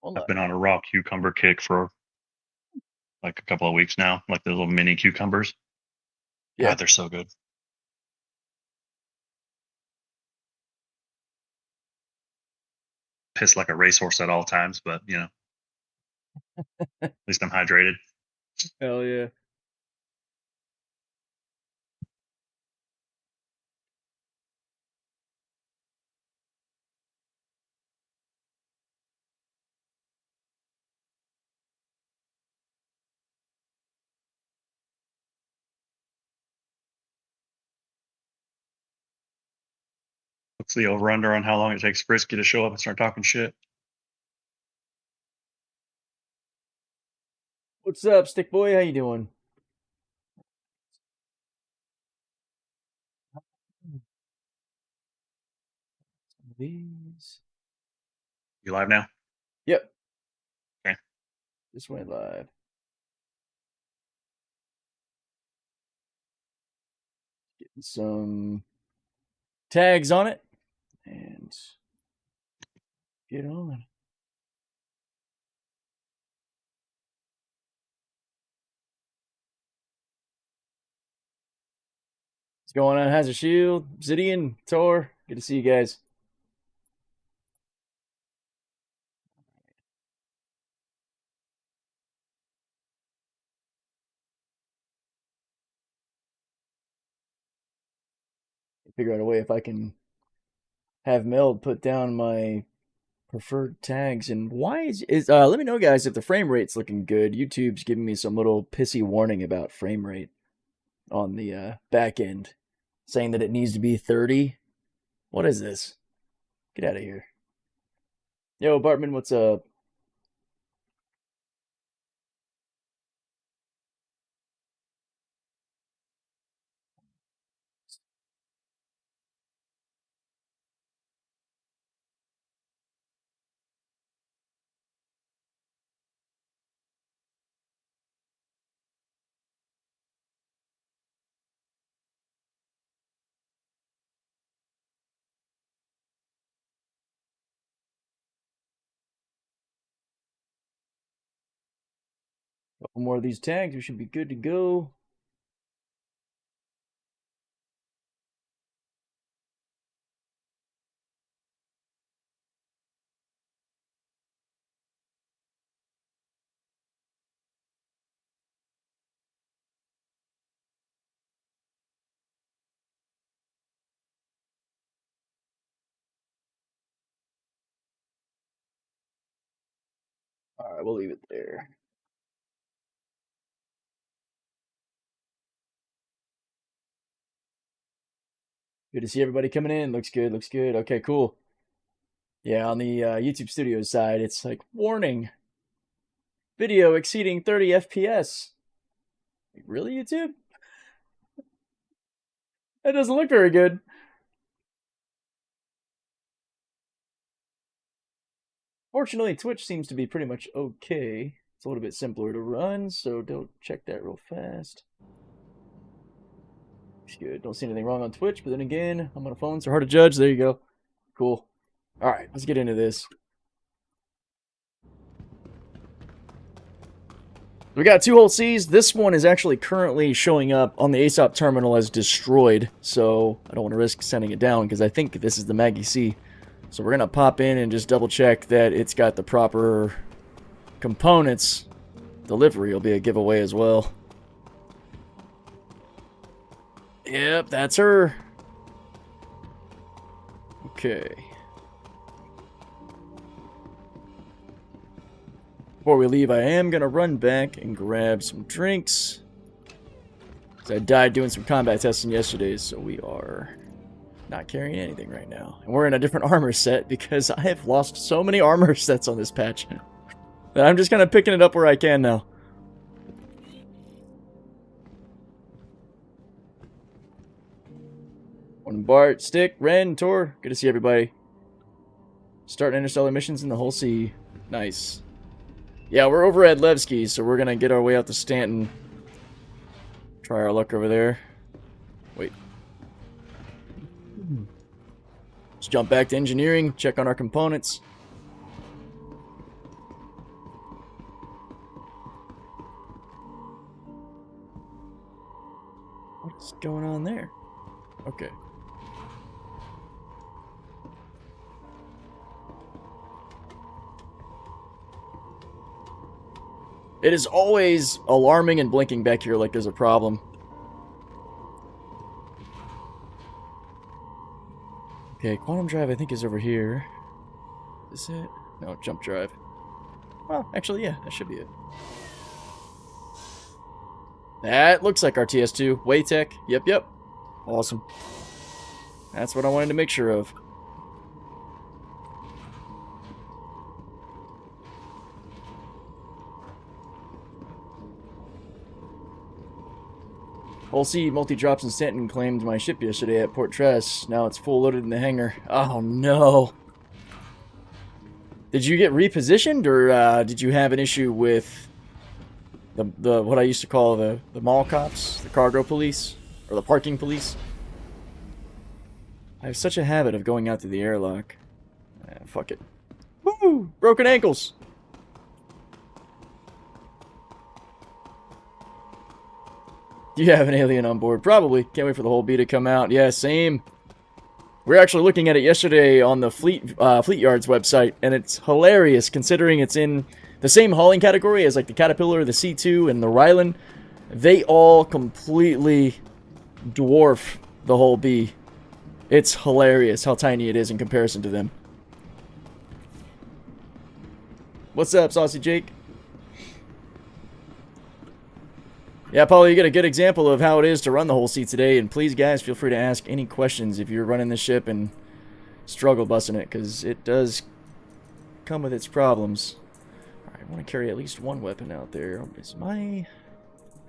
I've been on a raw cucumber kick for like a couple of weeks now, like the little mini cucumbers. Yeah. God, they're so good. Piss like a racehorse at all times, but you know, at least I'm hydrated. Hell yeah. What's the over under on how long it takes Frisky to show up and start talking shit? What's up, Stick Boy? How you doing? Some of these. You live now? Yep. Okay. Just went live. Getting some tags on it. And get on. What's going on, Hazard Shield, Obsidian, Tor? Good to see you guys. Figure out a way if I can have Meld put down my preferred tags. And why is let me know, guys, if the frame rate's looking good. YouTube's giving me some little pissy warning about frame rate on the back end, saying that it needs to be 30. What is this? Get out of here. Yo, Bartman, what's up? Couple more of these tags, we should be good to go. All right, we'll leave it there. Good to see everybody coming in. Looks good, looks good. Okay, cool. Yeah, on the YouTube Studios side, it's like, warning, video exceeding 30 FPS. Like, really, YouTube? That doesn't look very good. Fortunately, Twitch seems to be pretty much okay. It's a little bit simpler to run, so don't check that real fast. Good. Don't see anything wrong on Twitch, but then again, I'm on a phone, so hard to judge. There you go. Cool. All right, let's get into this. We got 2 whole C's. This one is actually currently showing up on the ASOP terminal as destroyed, so I don't want to risk sending it down because I think this is the Maggie C. So we're going to pop in and just double check that it's got the proper components. Delivery will be a giveaway as well. Yep, that's her. Okay. Before we leave, I am going to run back and grab some drinks. I died doing some combat testing yesterday, so we are not carrying anything right now. And we're in a different armor set because I have lost so many armor sets on this patch that I'm just kind of picking it up where I can now. Morning, Bart, Stick, Ren, Tor. Good to see everybody. Starting interstellar missions in the whole sea. Nice. Yeah, we're over at Levski, so we're going to get our way out to Stanton. Try our luck over there. Wait. Let's jump back to engineering, check on our components. What's going on there? Okay. It is always alarming and blinking back here like there's a problem. Okay, quantum drive I think is over here. Is it? No, jump drive. Well, actually, yeah, that should be it. That looks like our TS2. Waytech. Yep, yep. Awesome. That's what I wanted to make sure of. OLC multi-drops in Stanton claimed my ship yesterday at Port Tress. Now it's full loaded in the hangar. Oh no. Did you get repositioned, or did you have an issue with the what I used to call the mall cops, the cargo police, or the parking police? I have such a habit of going out to the airlock. Fuck it. Woo! Broken ankles! Do you have an alien on board? Probably. Can't wait for the whole beta to come out. Yeah, same. We were actually looking at it yesterday on the Fleet Yard's website, and it's hilarious considering it's in the same hauling category as like the Caterpillar, the C2, and the Rylan. They all completely dwarf the whole B. It's hilarious how tiny it is in comparison to them. What's up, Saucy Jake? Yeah, Paulo, you get a good example of how it is to run the whole seat today, and please, guys, feel free to ask any questions if you're running this ship and struggle busting it, because it does come with its problems. Alright, I want to carry at least one weapon out there. Is my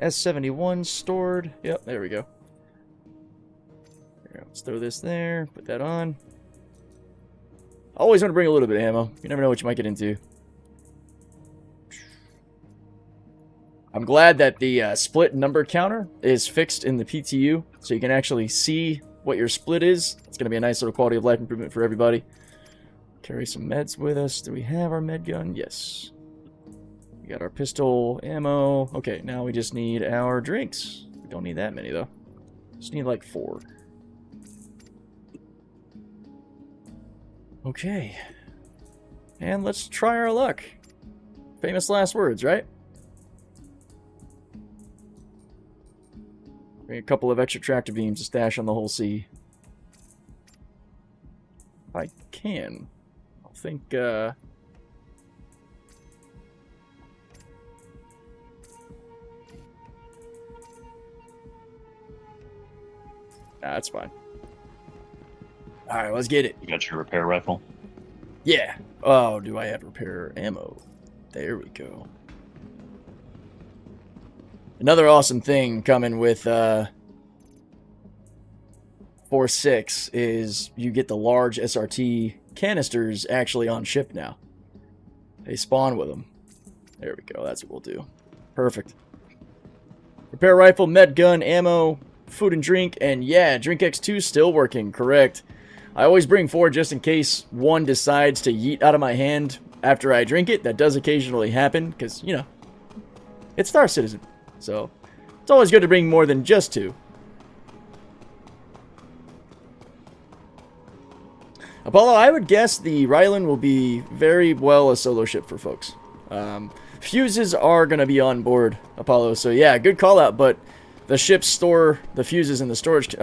S71 stored? Yep, there we go. There, let's throw this there, put that on. Always want to bring a little bit of ammo. You never know what you might get into. I'm glad that the split number counter is fixed in the PTU, so you can actually see what your split is. It's going to be a nice little quality of life improvement for everybody. Carry some meds with us. Do we have our med gun? Yes. We got our pistol ammo. Okay, now we just need our drinks. We don't need that many, though. Just need like 4. Okay. And let's try our luck. Famous last words, right? Bring a couple of extra tractor beams to stash on the whole sea. If I can. I think, that's fine. Alright, let's get it. You got your repair rifle? Yeah. Oh, do I have repair ammo? There we go. Another awesome thing coming with 4.6 is you get the large SRT canisters actually on ship now. They spawn with them. There we go. That's what we'll do. Perfect. Repair rifle, med gun, ammo, food and drink, and yeah, Drink X2 still working. Correct. I always bring 4 just in case one decides to yeet out of my hand after I drink it. That does occasionally happen because, you know, it's Star Citizen. So, it's always good to bring more than just 2. Apollo, I would guess the Rylan will be very well a solo ship for folks. Fuses are going to be on board, Apollo. So, yeah, good call out. But the ships store the fuses in the storage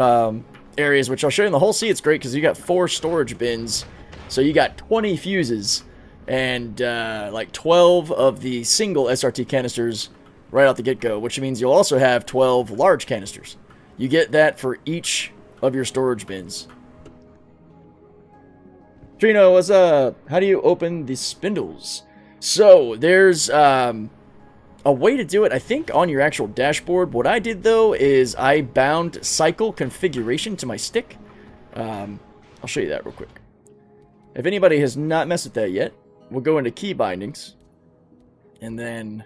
areas, which I'll show you in the whole sea. It's great because you got 4 storage bins. So, you got 20 fuses and like 12 of the single SRT canisters right out the get-go, which means you'll also have 12 large canisters. You get that for each of your storage bins. Trino, what's up? How do you open the spindles? So, there's a way to do it, I think, on your actual dashboard. What I did, though, is I bound cycle configuration to my stick. I'll show you that real quick. If anybody has not messed with that yet, we'll go into key bindings. And then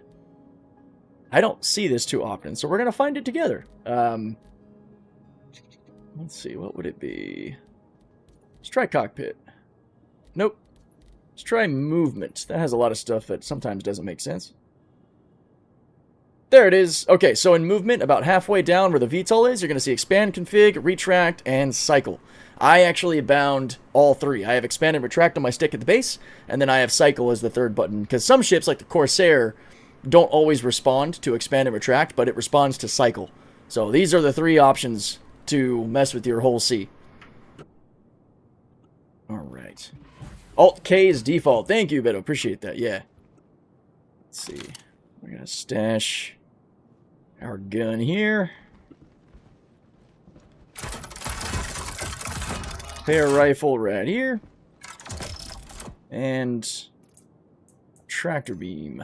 I don't see this too often, so we're going to find it together. Let's see, what would it be? Let's try cockpit. Nope. Let's try movement. That has a lot of stuff that sometimes doesn't make sense. There it is. Okay, so in movement, about halfway down where the VTOL is, you're going to see expand, config, retract, and cycle. I actually bound all three. I have expand and retract on my stick at the base, and then I have cycle as the third button. Because some ships, like the Corsair, don't always respond to expand and retract, but it responds to cycle. So these are the three options to mess with your whole C. Alright. Alt-K is default. Thank you, Beto. Appreciate that. Yeah. Let's see. We're going to stash our gun here. Pair rifle right here. And tractor beam.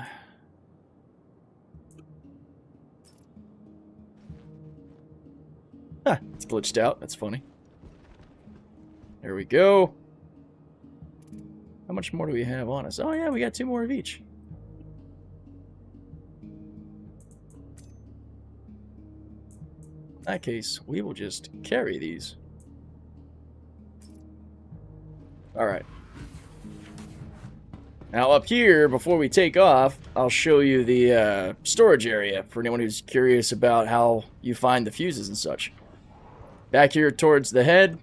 Huh, it's glitched out. That's funny. There we go. How much more do we have on us? Oh yeah, we got 2 more of each. In that case, we will just carry these. Alright. Now up here, before we take off, I'll show you the storage area for anyone who's curious about how you find the fuses and such. Back here towards the head,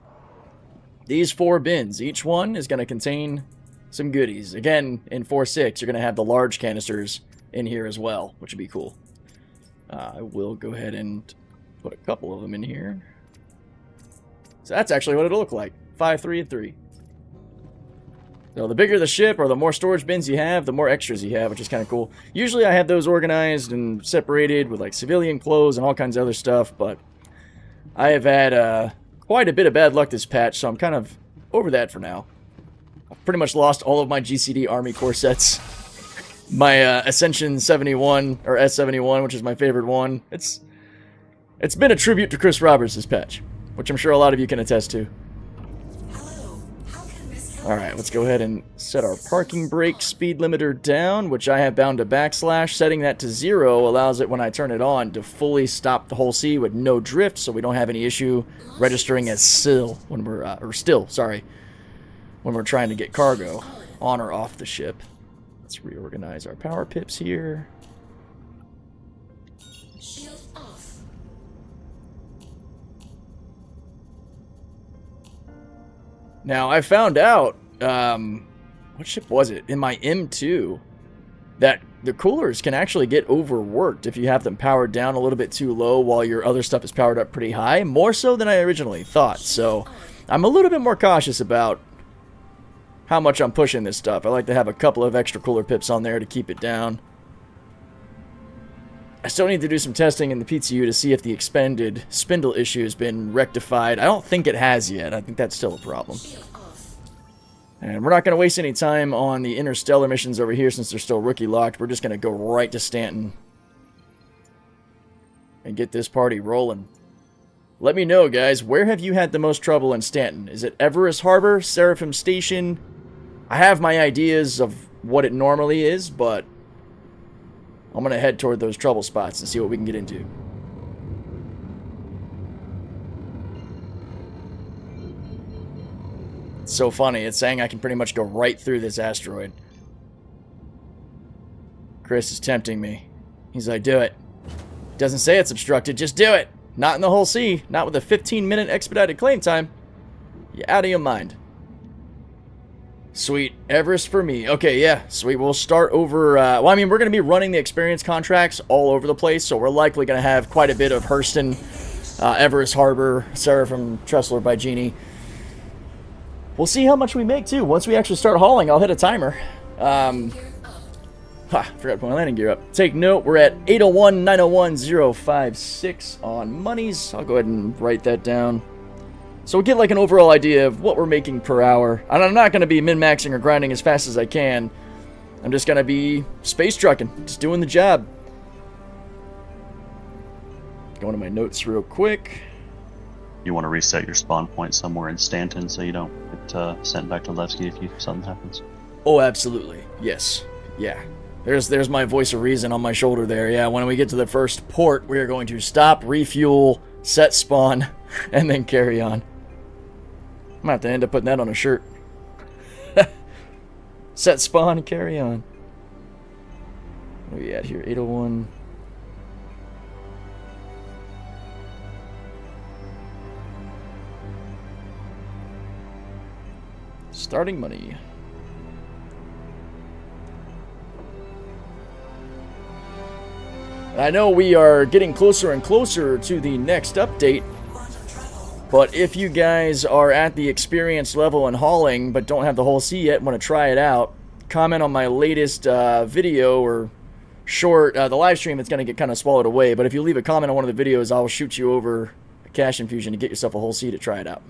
these 4 bins. Each one is going to contain some goodies. Again, in 4.6, you're going to have the large canisters in here as well, which would be cool. I will go ahead and put a couple of them in here. So that's actually what it'll look like. 5, 3, and 3. So the bigger the ship or the more storage bins you have, the more extras you have, which is kind of cool. Usually I have those organized and separated with like civilian clothes and all kinds of other stuff, but I have had quite a bit of bad luck this patch, so I'm kind of over that for now. I've pretty much lost all of my GCD Army core sets. My Ascension 71, or S71, which is my favorite one. It's been a tribute to Chris Roberts this patch, which I'm sure a lot of you can attest to. Alright, let's go ahead and set our parking brake speed limiter down, which I have bound to backslash. Setting that to 0 allows it, when I turn it on, to fully stop the whole C with no drift, so we don't have any issue registering as still when we're, when we're trying to get cargo on or off the ship. Let's reorganize our power pips here. Now, I found out, what ship was it? In my M2, that the coolers can actually get overworked if you have them powered down a little bit too low while your other stuff is powered up pretty high. More so than I originally thought. So, I'm a little bit more cautious about how much I'm pushing this stuff. I like to have a couple of extra cooler pips on there to keep it down. I still need to do some testing in the PTU to see if the expended spindle issue has been rectified. I don't think it has yet. I think that's still a problem. And we're not going to waste any time on the interstellar missions over here since they're still rookie locked. We're just going to go right to Stanton and get this party rolling. Let me know, guys, where have you had the most trouble in Stanton? Is it Aorus Harbor, Seraphim Station? I have my ideas of what it normally is, but I'm going to head toward those trouble spots and see what we can get into. It's so funny. It's saying I can pretty much go right through this asteroid. Chris is tempting me. He's like, do it. Doesn't say it's obstructed. Just do it. Not in the whole sea. Not with a 15-minute expedited claim time. You're out of your mind. Sweet. Everest for me. Okay, yeah. Sweet. We'll start over... well, I mean, we're going to be running the experience contracts all over the place, so we're likely going to have quite a bit of Hurston, Everest Harbor, Seraphim, Tressler by Genie. We'll see how much we make, too. Once we actually start hauling, I'll hit a timer. Forgot to put my landing gear up. Take note, we're at 801-901-056 on monies. I'll go ahead and write that down. So we'll get like an overall idea of what we're making per hour. And I'm not going to be min-maxing or grinding as fast as I can. I'm just going to be space trucking, just doing the job. Going to my notes real quick. You want to reset your spawn point somewhere in Stanton so you don't get sent back to Levski if something happens. Oh, absolutely. Yes. Yeah. There's my voice of reason on my shoulder there. Yeah, when we get to the first port, we are going to stop, refuel, set spawn, and then carry on. I'm going to have to end up putting that on a shirt. Set spawn, carry on. Where are we at here? 801. Starting money. I know we are getting closer and closer to the next update, but if you guys are at the experience level in hauling but don't have the whole C yet and want to try it out, comment on my latest video or short, the live stream. It's going to get kind of swallowed away, but if you leave a comment on one of the videos, I'll shoot you over a cash infusion to get yourself a whole C to try it out.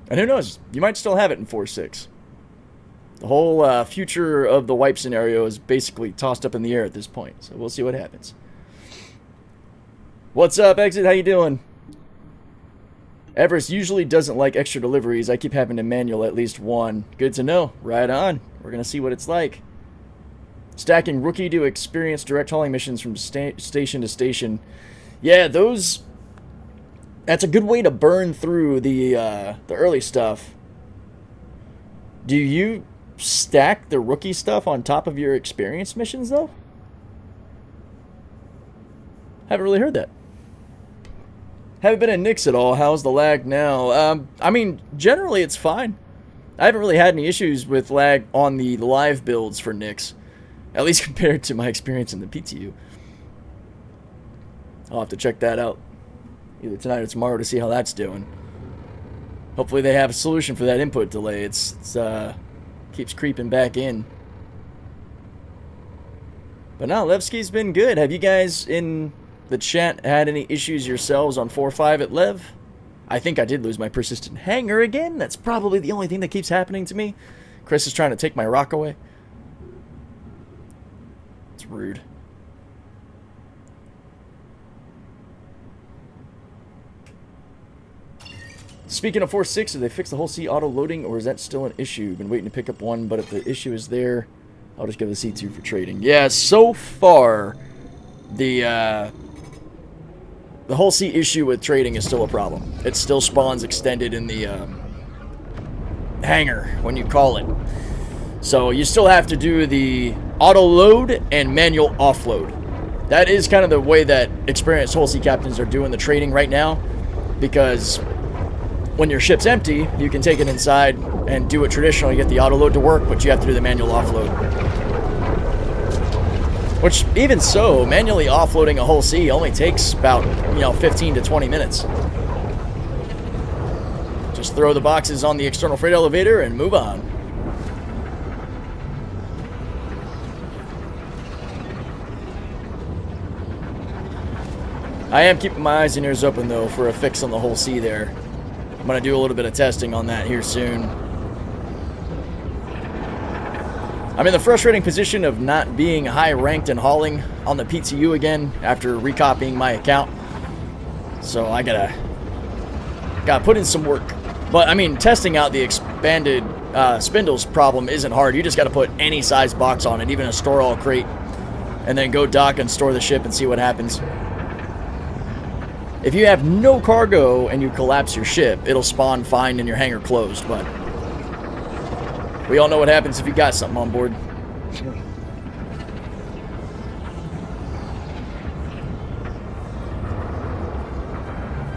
And who knows, you might still have it in 4.6. The whole future of the wipe scenario is basically tossed up in the air at this point, so we'll see what happens. What's up, Exit? How you doing? Everest usually doesn't like extra deliveries. I keep having to manual at least one. Good to know. Right on. We're going to see what it's like. Stacking rookie to experience direct hauling missions from station to station. Yeah, those... That's a good way to burn through the early stuff. Do you stack the rookie stuff on top of your experience missions, though? Haven't really heard that. Haven't been in Nix at all. How's the lag now? I mean, generally it's fine. I haven't really had any issues with lag on the live builds for Nix. At least compared to my experience in the PTU. I'll have to check that out either tonight or tomorrow to see how that's doing. Hopefully they have a solution for that input delay. It's keeps creeping back in. But no, Levski's been good. Have you guys in the chat had any issues yourselves on 4.5 at Lev? I think I did lose my persistent hanger again. That's probably the only thing that keeps happening to me. Chris is trying to take my rock away. It's rude. Speaking of 4.6, did they fix the whole C auto loading, or is that still an issue? Been waiting to pick up one, but if the issue is there, I'll just give the C2 for trading. Yeah, so far, the whole C issue with trading is still a problem. It still spawns extended in the hangar when you call it. So you still have to do the auto load and manual offload. That is kind of the way that experienced whole C captains are doing the trading right now, because when your ship's empty, you can take it inside and do it traditionally, get the auto load to work, but you have to do the manual offload. Which, even so, manually offloading a whole C only takes about, 15 to 20 minutes. Just throw the boxes on the external freight elevator and move on. I am keeping my eyes and ears open, though, for a fix on the whole C there. I'm going to do a little bit of testing on that here soon. I'm in the frustrating position of not being high ranked and hauling on the PTU again after recopying my account. So I gotta put in some work. But I mean, testing out the expanded spindles problem isn't hard. You just gotta put any size box on it, even a store all crate, and then go dock and store the ship and see what happens. If you have no cargo and you collapse your ship, it'll spawn fine and your hangar closed, but we all know what happens if you got something on board.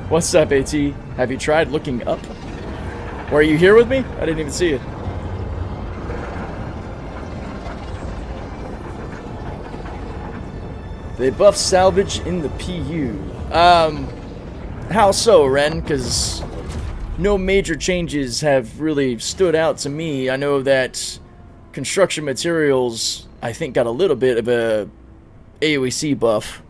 What's up, AT? Have you tried looking up? Or are you here with me? I didn't even see it. They buff salvage in the PU. How so, Ren? Because no major changes have really stood out to me. I know that construction materials, I think, got a little bit of a AOEC buff.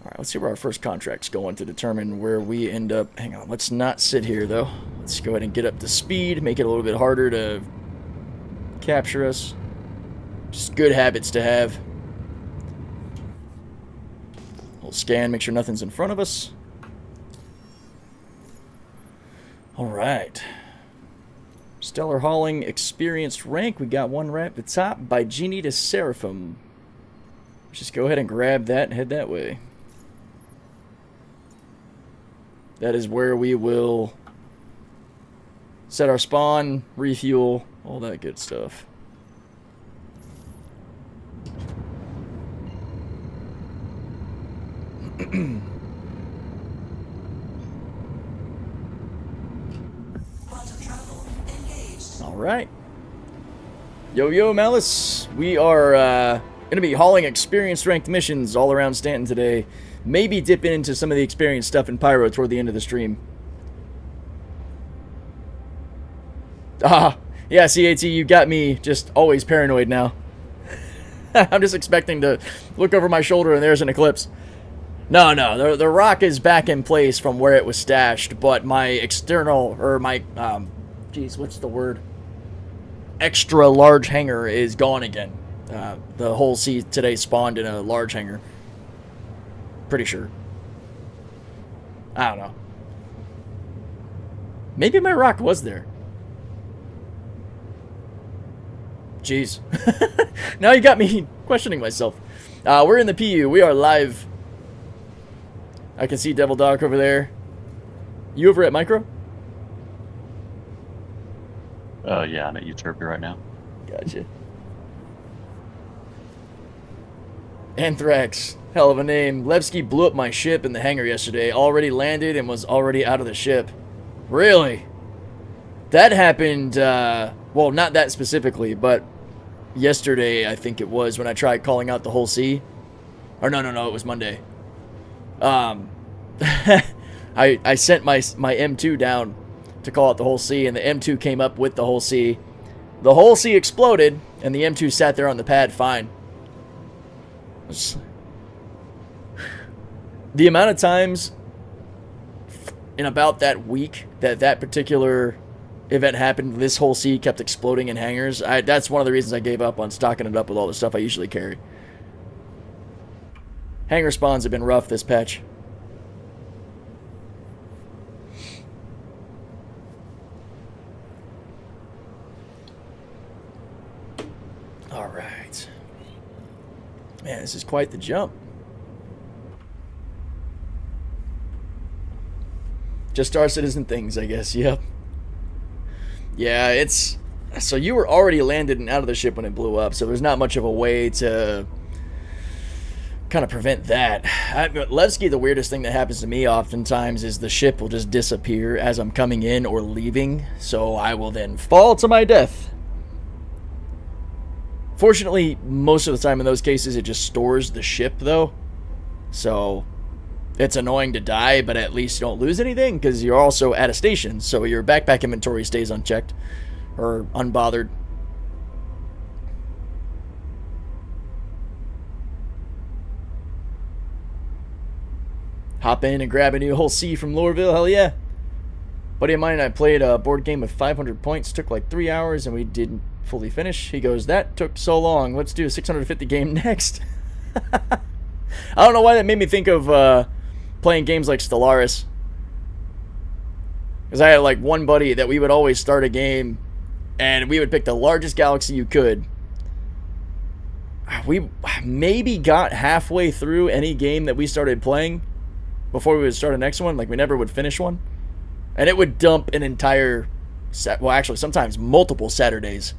Alright, let's see where our first contract's going to determine where we end up. Hang on, let's not sit here, though. Let's go ahead and get up to speed, make it a little bit harder to capture us. Just good habits to have. We'll scan, make sure nothing's in front of us. Alright. Stellar Hauling Experienced rank. We got one right at the top by Genie to Seraphim. Let's just go ahead and grab that and head that way. That is where we will set our spawn, refuel, all that good stuff. All right. Yo, Malice. We are going to be hauling experience ranked missions all around Stanton today. Maybe dipping into some of the experience stuff in Pyro toward the end of the stream. Yeah, CAT, you got me just always paranoid now. I'm just expecting to look over my shoulder and there's an eclipse. No, the rock is back in place from where it was stashed, but my external, or my, geez, what's the word? Extra large hanger is gone again. The whole sea today spawned in a large hanger. Pretty sure. I don't know. Maybe my rock was there. Jeez. Now you got me questioning myself. We're in the PU. We are live. I can see Devil Dog over there. You over at Micro? Yeah, I'm at Utopia right now. Gotcha. Anthrax. Hell of a name. Levski blew up my ship in the hangar yesterday. Already landed and was already out of the ship. Really? That happened, well, not that specifically, but yesterday, I think it was, when I tried calling out the whole sea. Or no, it was Monday. I sent my M2 down to call out the whole sea, and the M2 came up with the whole sea. The whole sea exploded, and the M2 sat there on the pad fine. The amount of times in about that week that particular event happened, this whole sea kept exploding in hangars. That's one of the reasons I gave up on stocking it up with all the stuff I usually carry. Hangar spawns have been rough this patch. All right. Man, this is quite the jump. Just Star Citizen things, I guess. Yep. Yeah, it's... So you were already landed and out of the ship when it blew up, so there's not much of a way to kind of prevent that. Levski, the weirdest thing that happens to me oftentimes is the ship will just disappear as I'm coming in or leaving, so I will then fall to my death. Fortunately, most of the time in those cases, it just stores the ship, though. So it's annoying to die, but at least you don't lose anything, because you're also at a station, so your backpack inventory stays unchecked or unbothered. Hop in and grab a new whole C from Loreville, hell yeah. Buddy of mine and I played a board game of 500 points, took like 3 hours, and we didn't fully finish. He goes, that took so long, let's do a 650 game next. I don't know why that made me think of playing games like Stellaris. Because I had like one buddy that we would always start a game and we would pick the largest galaxy you could. We maybe got halfway through any game that we started playing before we would start a next one. Like we never would finish one. And it would dump an entire, well actually sometimes multiple Saturdays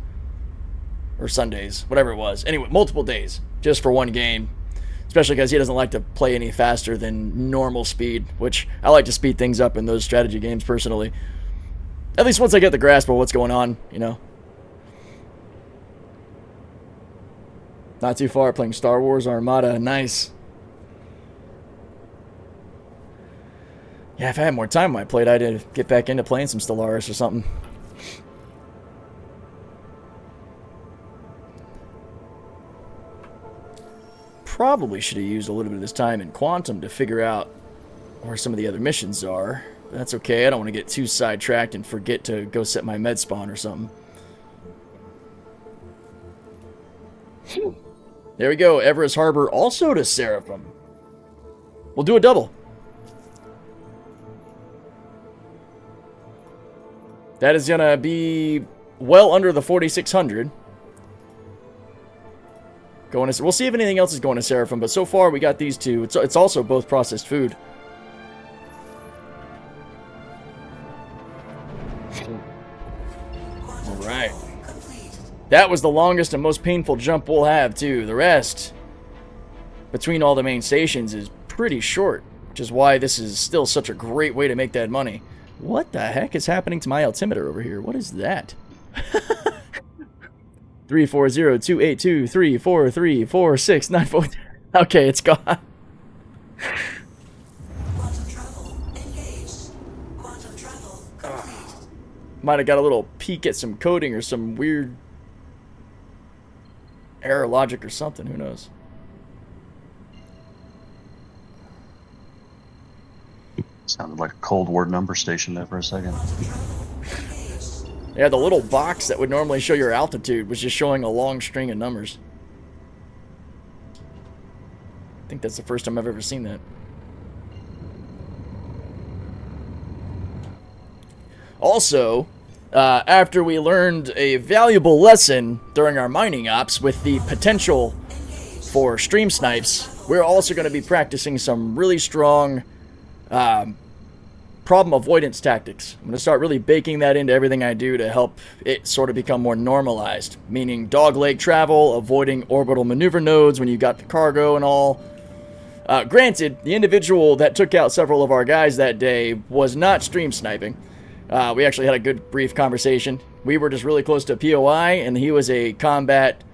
or Sundays, whatever it was. Anyway, multiple days just for one game. Especially because he doesn't like to play any faster than normal speed, which I like to speed things up in those strategy games personally. At least once I get the grasp of what's going on, you know. Not too far, playing Star Wars Armada. Nice. Yeah, if I had more time when I played, I'd get back into playing some Stellaris or something. Probably should have used a little bit of this time in Quantum to figure out where some of the other missions are. But that's okay, I don't want to get too sidetracked and forget to go set my med spawn or something. There we go, Everest Harbor also to Seraphim. We'll do a double. That is going to be well under the 4,600. Going to, we'll see if anything else is going to Seraphim, but so far we got these two. It's also both processed food. Alright. That was the longest and most painful jump we'll have, too. The rest, between all the main stations, is pretty short, which is why this is still such a great way to make that money. What the heck is happening to my altimeter over here? What is that? 340-282-343-4694. Okay, it's gone. Quantum travel engaged. Quantum travel complete. Might have got a little peek at some coding or some weird error logic or something. Who knows? Sounded like a Cold War number station there for a second. Yeah, the little box that would normally show your altitude was just showing a long string of numbers. I think that's the first time I've ever seen that. Also, after we learned a valuable lesson during our mining ops with the potential for stream snipes, we're also going to be practicing some really strong problem avoidance tactics. I'm going to start really baking that into everything I do to help it sort of become more normalized, meaning dogleg travel, avoiding orbital maneuver nodes when you got the cargo and all. Granted, the individual that took out several of our guys that day was not stream sniping. We actually had a good brief conversation. We were just really close to POI, and he was a combat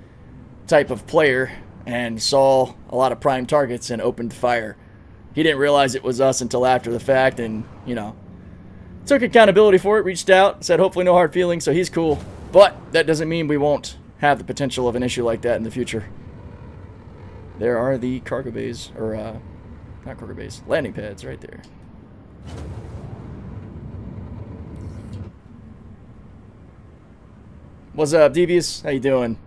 type of player and saw a lot of prime targets and opened fire. He didn't realize it was us until after the fact, and, you know, took accountability for it, reached out, said hopefully no hard feelings, so he's cool. But that doesn't mean we won't have the potential of an issue like that in the future. There are the cargo bays, or, not cargo bays, landing pads right there. What's up, Devious? How you doing?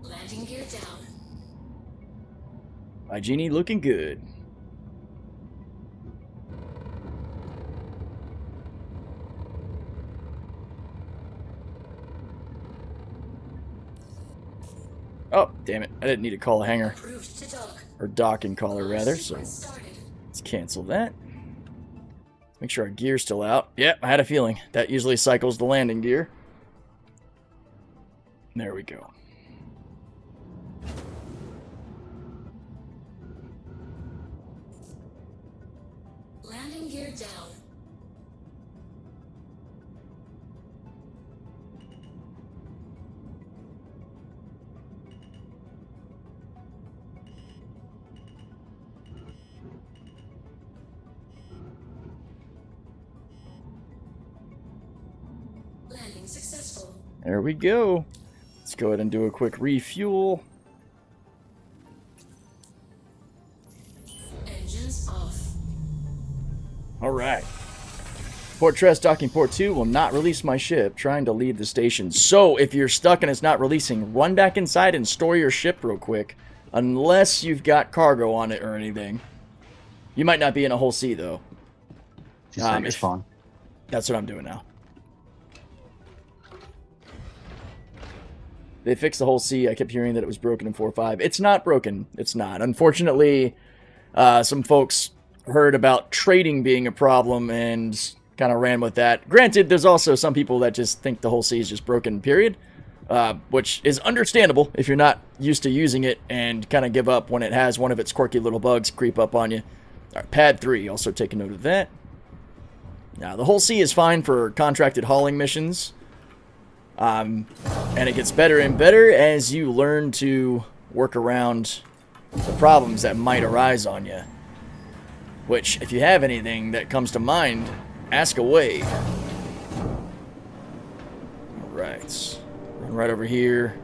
Landing gear down. My genie looking good. Oh, damn it. I didn't need to call a hanger. Approved to dock. Or docking caller, rather, so Started. let's cancel that. Make sure our gear's still out. Yep, I had a feeling. That usually cycles the landing gear. There we go. Landing gear down. Landing successful. There we go. Let's go ahead and do a quick refuel. Engines off. Alright. Port Tress Docking Port 2 will not release my ship trying to leave the station. So, if you're stuck and it's not releasing, run back inside and store your ship real quick. Unless you've got cargo on it or anything. You might not be in a whole sea, though. It's fun. That's what I'm doing now. They fixed the whole sea. I kept hearing that it was broken in 4.5. It's not broken. It's not. Unfortunately, some folks heard about trading being a problem and kind of ran with that. Granted, there's also some people that just think the whole sea is just broken, period. Which is understandable if you're not used to using it and kind of give up when it has one of its quirky little bugs creep up on you. All right, pad 3, also take a note of that. Now, the whole sea is fine for contracted hauling missions. And it gets better and better as you learn to work around the problems that might arise on you. Which, if you have anything that comes to mind, ask away. Alright. Run right over here.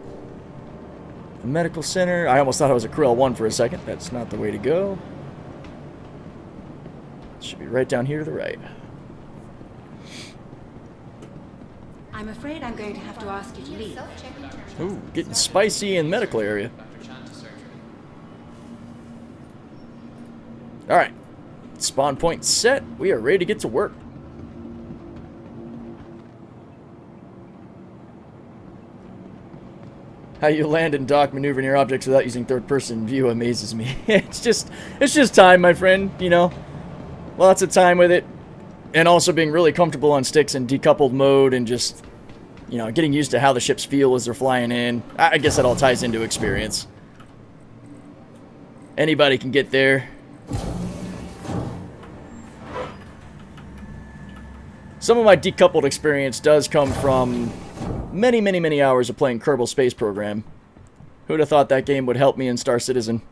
The medical center. I almost thought it was a Corel 1 for a second. That's not the way to go. Should be right down here to the right. I'm afraid I'm going to have to ask you to leave. Ooh, getting spicy in the medical area. Alright. Spawn point set. We are ready to get to work. How you land and dock, maneuver near objects without using third-person view amazes me. It's just time, my friend, you know. Lots of time with it. And also being really comfortable on sticks in decoupled mode and just, you know, getting used to how the ships feel as they're flying in. I guess that all ties into experience. Anybody can get there. Some of my decoupled experience does come from many, many, many hours of playing Kerbal Space Program. Who'd have thought that game would help me in Star Citizen?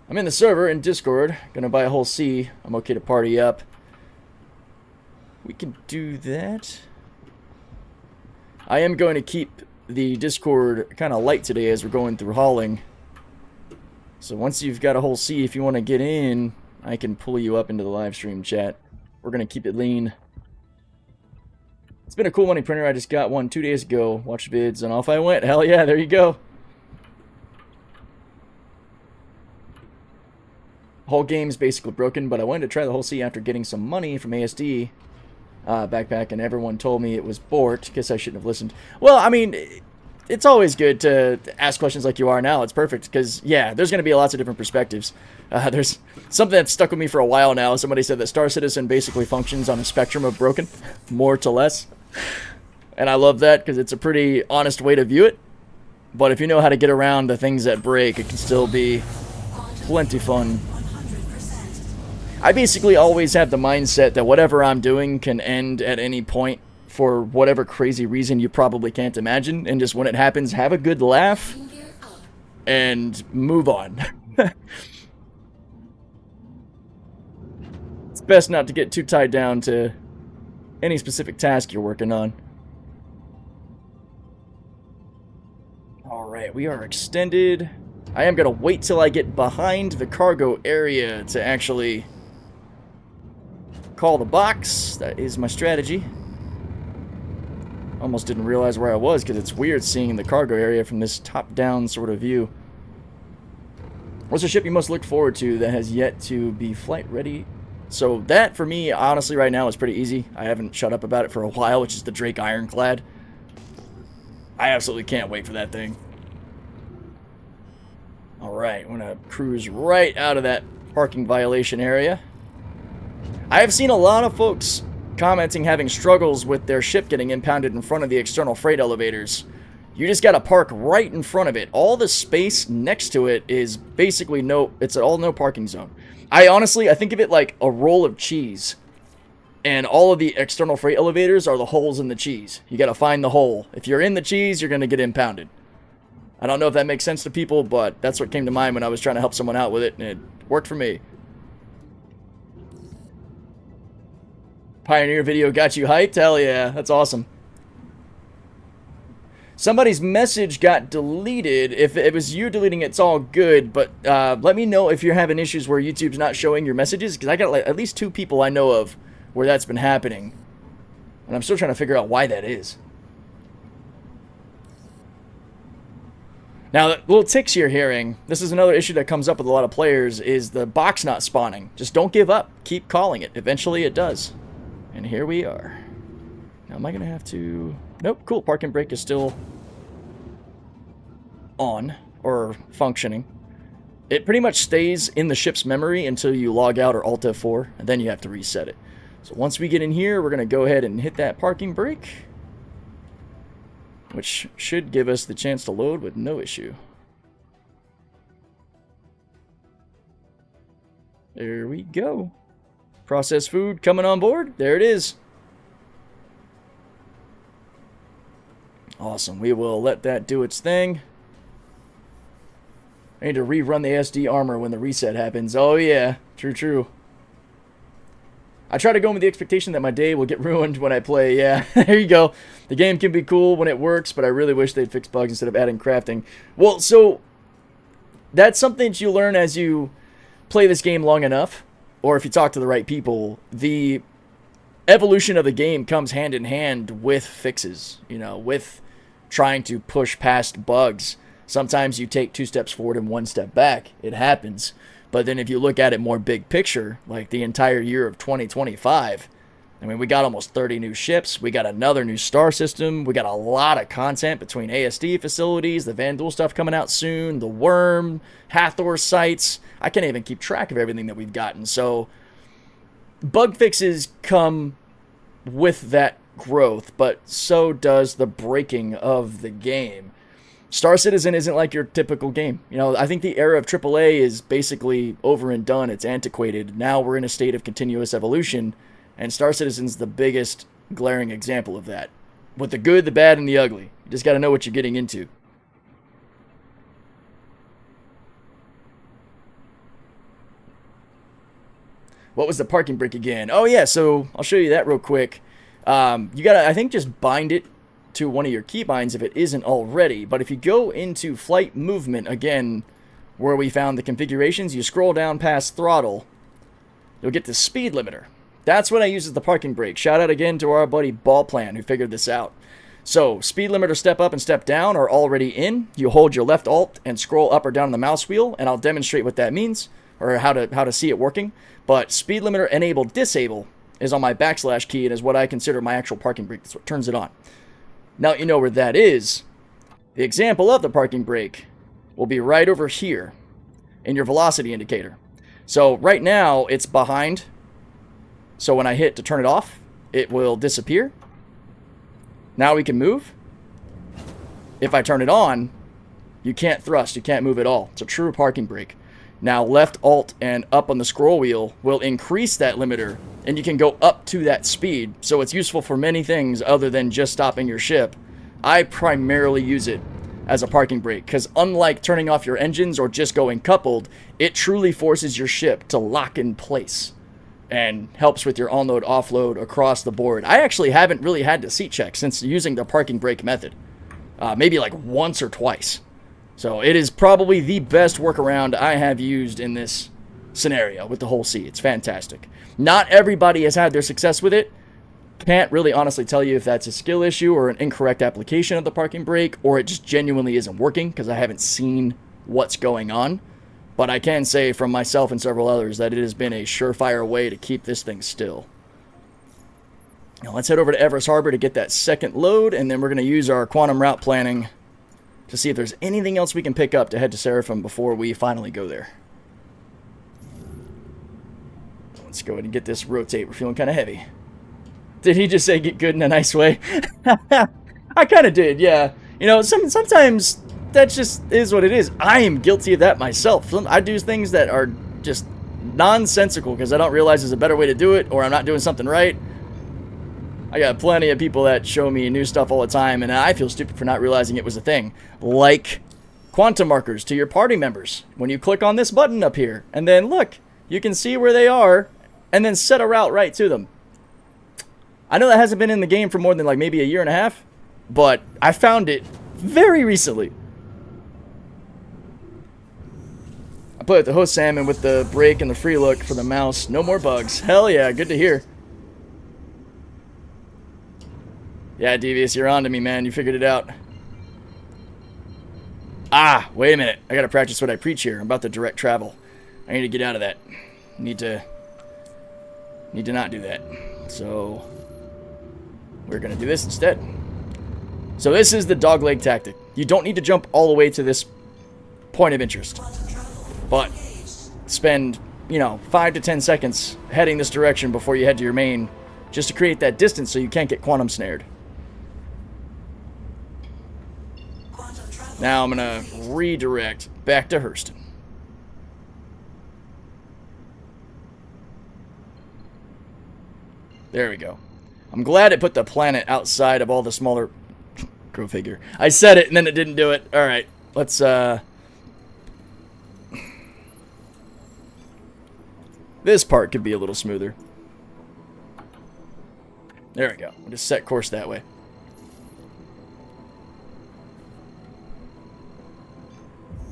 I'm in the server in Discord. Gonna buy a whole C. I'm okay to party up. We can do that. I am going to keep the Discord kind of light today as we're going through hauling. So once you've got a whole C, if you want to get in, I can pull you up into the live stream chat. We're going to keep it lean. It's been a cool money printer. I just got one 2 days ago. Watched vids and off I went. Hell yeah, there you go. Whole game's basically broken, but I wanted to try the whole C after getting some money from ASD backpack, and everyone told me it was Bort. Guess I shouldn't have listened. Well, I mean, it's always good to ask questions like you are now. It's perfect, because, yeah, there's going to be lots of different perspectives. There's something that's stuck with me for a while now. Somebody said that Star Citizen basically functions on a spectrum of broken, more to less. And I love that, because it's a pretty honest way to view it. But if you know how to get around the things that break, it can still be plenty fun. I basically always have the mindset that whatever I'm doing can end at any point for whatever crazy reason you probably can't imagine. And just when it happens, have a good laugh and move on. It's best not to get too tied down to any specific task you're working on. Alright, we are extended. I am going to wait till I get behind the cargo area to actually call the box. That is my strategy. Almost didn't realize where I was because it's weird seeing the cargo area from this top-down sort of view. What's a ship you most look forward to that has yet to be flight ready? So that, for me, honestly, right now is pretty easy. I haven't shut up about it for a while, which is the Drake Ironclad. I absolutely can't wait for that thing. Alright, I'm going to cruise right out of that parking violation area. I have seen a lot of folks commenting having struggles with their ship getting impounded in front of the external freight elevators. You just gotta park right in front of it. All the space next to it is basically it's all no parking zone. I think of it like a roll of cheese. And all of the external freight elevators are the holes in the cheese. You gotta find the hole. If you're in the cheese, you're gonna get impounded. I don't know if that makes sense to people, but that's what came to mind when I was trying to help someone out with it, and it worked for me. Pioneer video got you hyped? Hell yeah, that's awesome. Somebody's message got deleted. If it was you deleting it, it's all good, but let me know if you're having issues where YouTube's not showing your messages, because I got like at least 2 people I know of where that's been happening. And I'm still trying to figure out why that is. Now, the little ticks you're hearing, this is another issue that comes up with a lot of players, is the box not spawning. Just don't give up. Keep calling it. Eventually it does. And here we are. Now, am I going to have to... Nope, cool. Parking brake is still on, or functioning. It pretty much stays in the ship's memory until you log out or Alt F4, and then you have to reset it. So once we get in here, we're going to go ahead and hit that parking brake, which should give us the chance to load with no issue. There we go. Processed food coming on board. There it is. Awesome. We will let that do its thing. I need to rerun the SD armor when the reset happens. Oh yeah. True, true. I try to go in with the expectation that my day will get ruined when I play. Yeah, there you go. The game can be cool when it works, but I really wish they'd fix bugs instead of adding crafting. Well, so that's something that you learn as you play this game long enough, or if you talk to the right people. The evolution of the game comes hand in hand with fixes, you know, with trying to push past bugs. Sometimes you take 2 steps forward and 1 step back. It happens. But then if you look at it more big picture, like the entire year of 2025, I mean, we got almost 30 new ships. We got another new star system. We got a lot of content between ASD facilities, the Vandal stuff coming out soon, the Worm, Hathor sites. I can't even keep track of everything that we've gotten. So bug fixes come with that growth, but so does the breaking of the game. Star Citizen isn't like your typical game. You know, I think the era of AAA is basically over and done. It's antiquated. Now we're in a state of continuous evolution, and Star Citizen's the biggest glaring example of that. With the good, the bad, and the ugly. You just got to know what you're getting into. What was the parking brake again? Oh yeah, so I'll show you that real quick. You gotta, I think, just bind it to one of your keybinds if it isn't already. But if you go into flight movement again, where we found the configurations, you scroll down past throttle, you'll get the speed limiter. That's what I use as the parking brake. Shout out again to our buddy Ballplan who figured this out. So speed limiter step up and step down are already in. You hold your left alt and scroll up or down on the mouse wheel, and I'll demonstrate what that means or how to see it working. But speed limiter enable disable is on my backslash key and is what I consider my actual parking brake. That's what turns it on. Now you know where that is. The example of the parking brake will be right over here in your velocity indicator. So right now it's behind. So when I hit to turn it off, it will disappear. Now we can move. If I turn it on, you can't thrust, you can't move at all. It's a true parking brake. Now left alt and up on the scroll wheel will increase that limiter, and you can go up to that speed. So it's useful for many things other than just stopping your ship. I primarily use it as a parking brake because unlike turning off your engines or just going coupled, it truly forces your ship to lock in place and helps with your on-load, offload across the board. I actually haven't really had to seat check since using the parking brake method. Maybe like once or twice. So it is probably the best workaround I have used in this scenario with the whole seat. It's fantastic. Not everybody has had their success with it. Can't really honestly tell you if that's a skill issue or an incorrect application of the parking brake, or it just genuinely isn't working because I haven't seen what's going on. But I can say from myself and several others that it has been a surefire way to keep this thing still. Now let's head over to Everest Harbor to get that second load, and then we're going to use our quantum route planning to see if there's anything else we can pick up to head to Seraphim before we finally go there. Let's go ahead and get this rotate. We're feeling kind of heavy. Did he just say get good in a nice way? I kind of did, yeah. You know, sometimes that just is what it is. I am guilty of that myself. I do things that are just nonsensical because I don't realize there's a better way to do it, or I'm not doing something right. I got plenty of people that show me new stuff all the time, and I feel stupid for not realizing it was a thing. Like quantum markers to your party members. When you click on this button up here, and then look, you can see where they are, and then set a route right to them. I know that hasn't been in the game for more than like maybe a year and a half, but I found it very recently. I put the host salmon with the brake and the free look for the mouse. No more bugs. Hell yeah, good to hear. Yeah, Devious, you're on to me, man. You figured it out. Ah, wait a minute. I gotta practice what I preach here. I'm about to direct travel. I need to get out of that. Need to not do that. So we're gonna do this instead. So this is the dogleg tactic. You don't need to jump all the way to this point of interest, but spend, you know, 5 to 10 seconds heading this direction before you head to your main, just to create that distance so you can't get quantum snared. Now I'm going to redirect back to Hurston. There we go. I'm glad it put the planet outside of all the smaller... Go figure. I said it and then it didn't do it. Alright, let's... This part could be a little smoother. There we go. We'll just set course that way.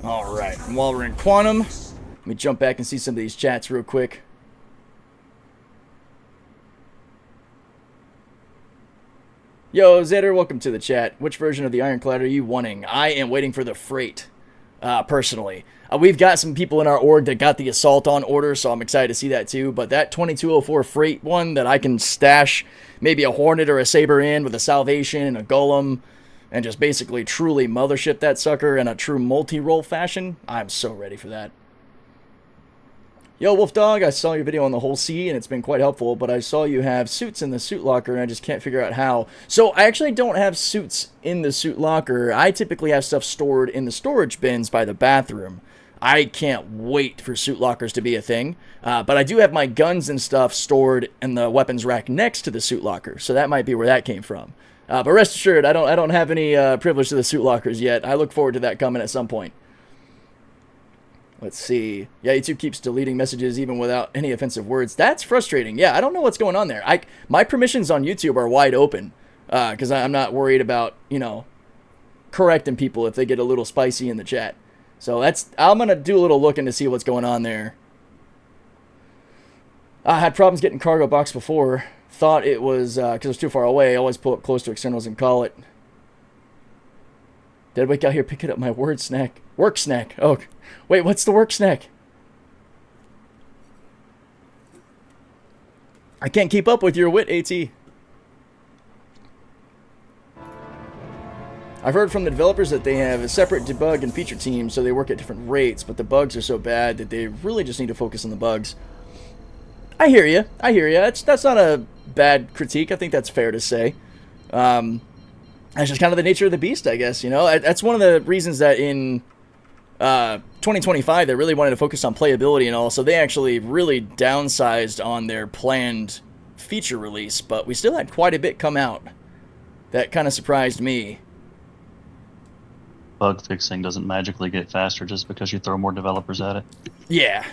Alright, and while we're in quantum, let me jump back and see some of these chats real quick. Yo, Zedder, welcome to the chat. Which version of the Ironclad are you wanting? I am waiting for the freight, personally. We've got some people in our org that got the Assault on order, so I'm excited to see that too. But that 2204 freight one that I can stash maybe a Hornet or a Saber in with a Salvation and a Golem, and just basically truly mothership that sucker in a true multi-roll fashion, I'm so ready for that. Yo, Wolf Dog, I saw your video on the whole C, and it's been quite helpful, but I saw you have suits in the suit locker, and I just can't figure out how. So, I actually don't have suits in the suit locker. I typically have stuff stored in the storage bins by the bathroom. I can't wait for suit lockers to be a thing, but I do have my guns and stuff stored in the weapons rack next to the suit locker, so that might be where that came from. But rest assured, I don't have any privilege to the suit lockers yet. I look forward to that coming at some point. Let's see. Yeah, YouTube keeps deleting messages even without any offensive words. That's frustrating. Yeah, I don't know what's going on there. My permissions on YouTube are wide open because I'm not worried about, you know, correcting people if they get a little spicy in the chat. So I'm going to do a little looking to see what's going on there. I had problems getting cargo box before. Thought it was because it was too far away. I always pull up close to externals and call it. Deadwake out here picking up my work snack. Oh, wait, what's the work snack? I can't keep up with your wit, AT. I've heard from the developers that they have a separate debug and feature team, so they work at different rates, but the bugs are so bad that they really just need to focus on the bugs. I hear you. That's not a bad critique. I think that's fair to say. That's just kind of the nature of the beast, I guess, you know? That's one of the reasons that in 2025 they really wanted to focus on playability and all, so they actually really downsized on their planned feature release, but we still had quite a bit come out. That kind of surprised me. Bug fixing doesn't magically get faster just because you throw more developers at it. Yeah.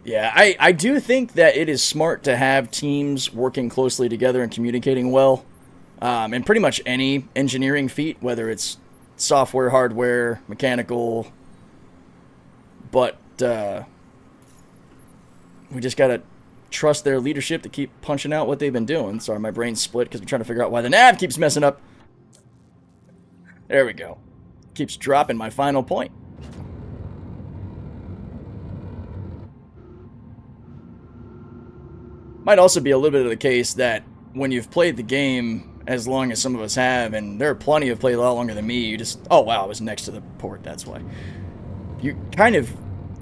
Yeah, I do think that it is smart to have teams working closely together and communicating well. And pretty much any engineering feat, whether it's software, hardware, mechanical, but we just gotta trust their leadership to keep punching out what they've been doing. Sorry, my brain's split because I'm trying to figure out why the nav keeps messing up. There we go. Keeps dropping my final point. Might also be a little bit of the case that when you've played the game as long as some of us have, and there are plenty who have played a lot longer than me, you just, oh wow, I was next to the port, that's why. You kind of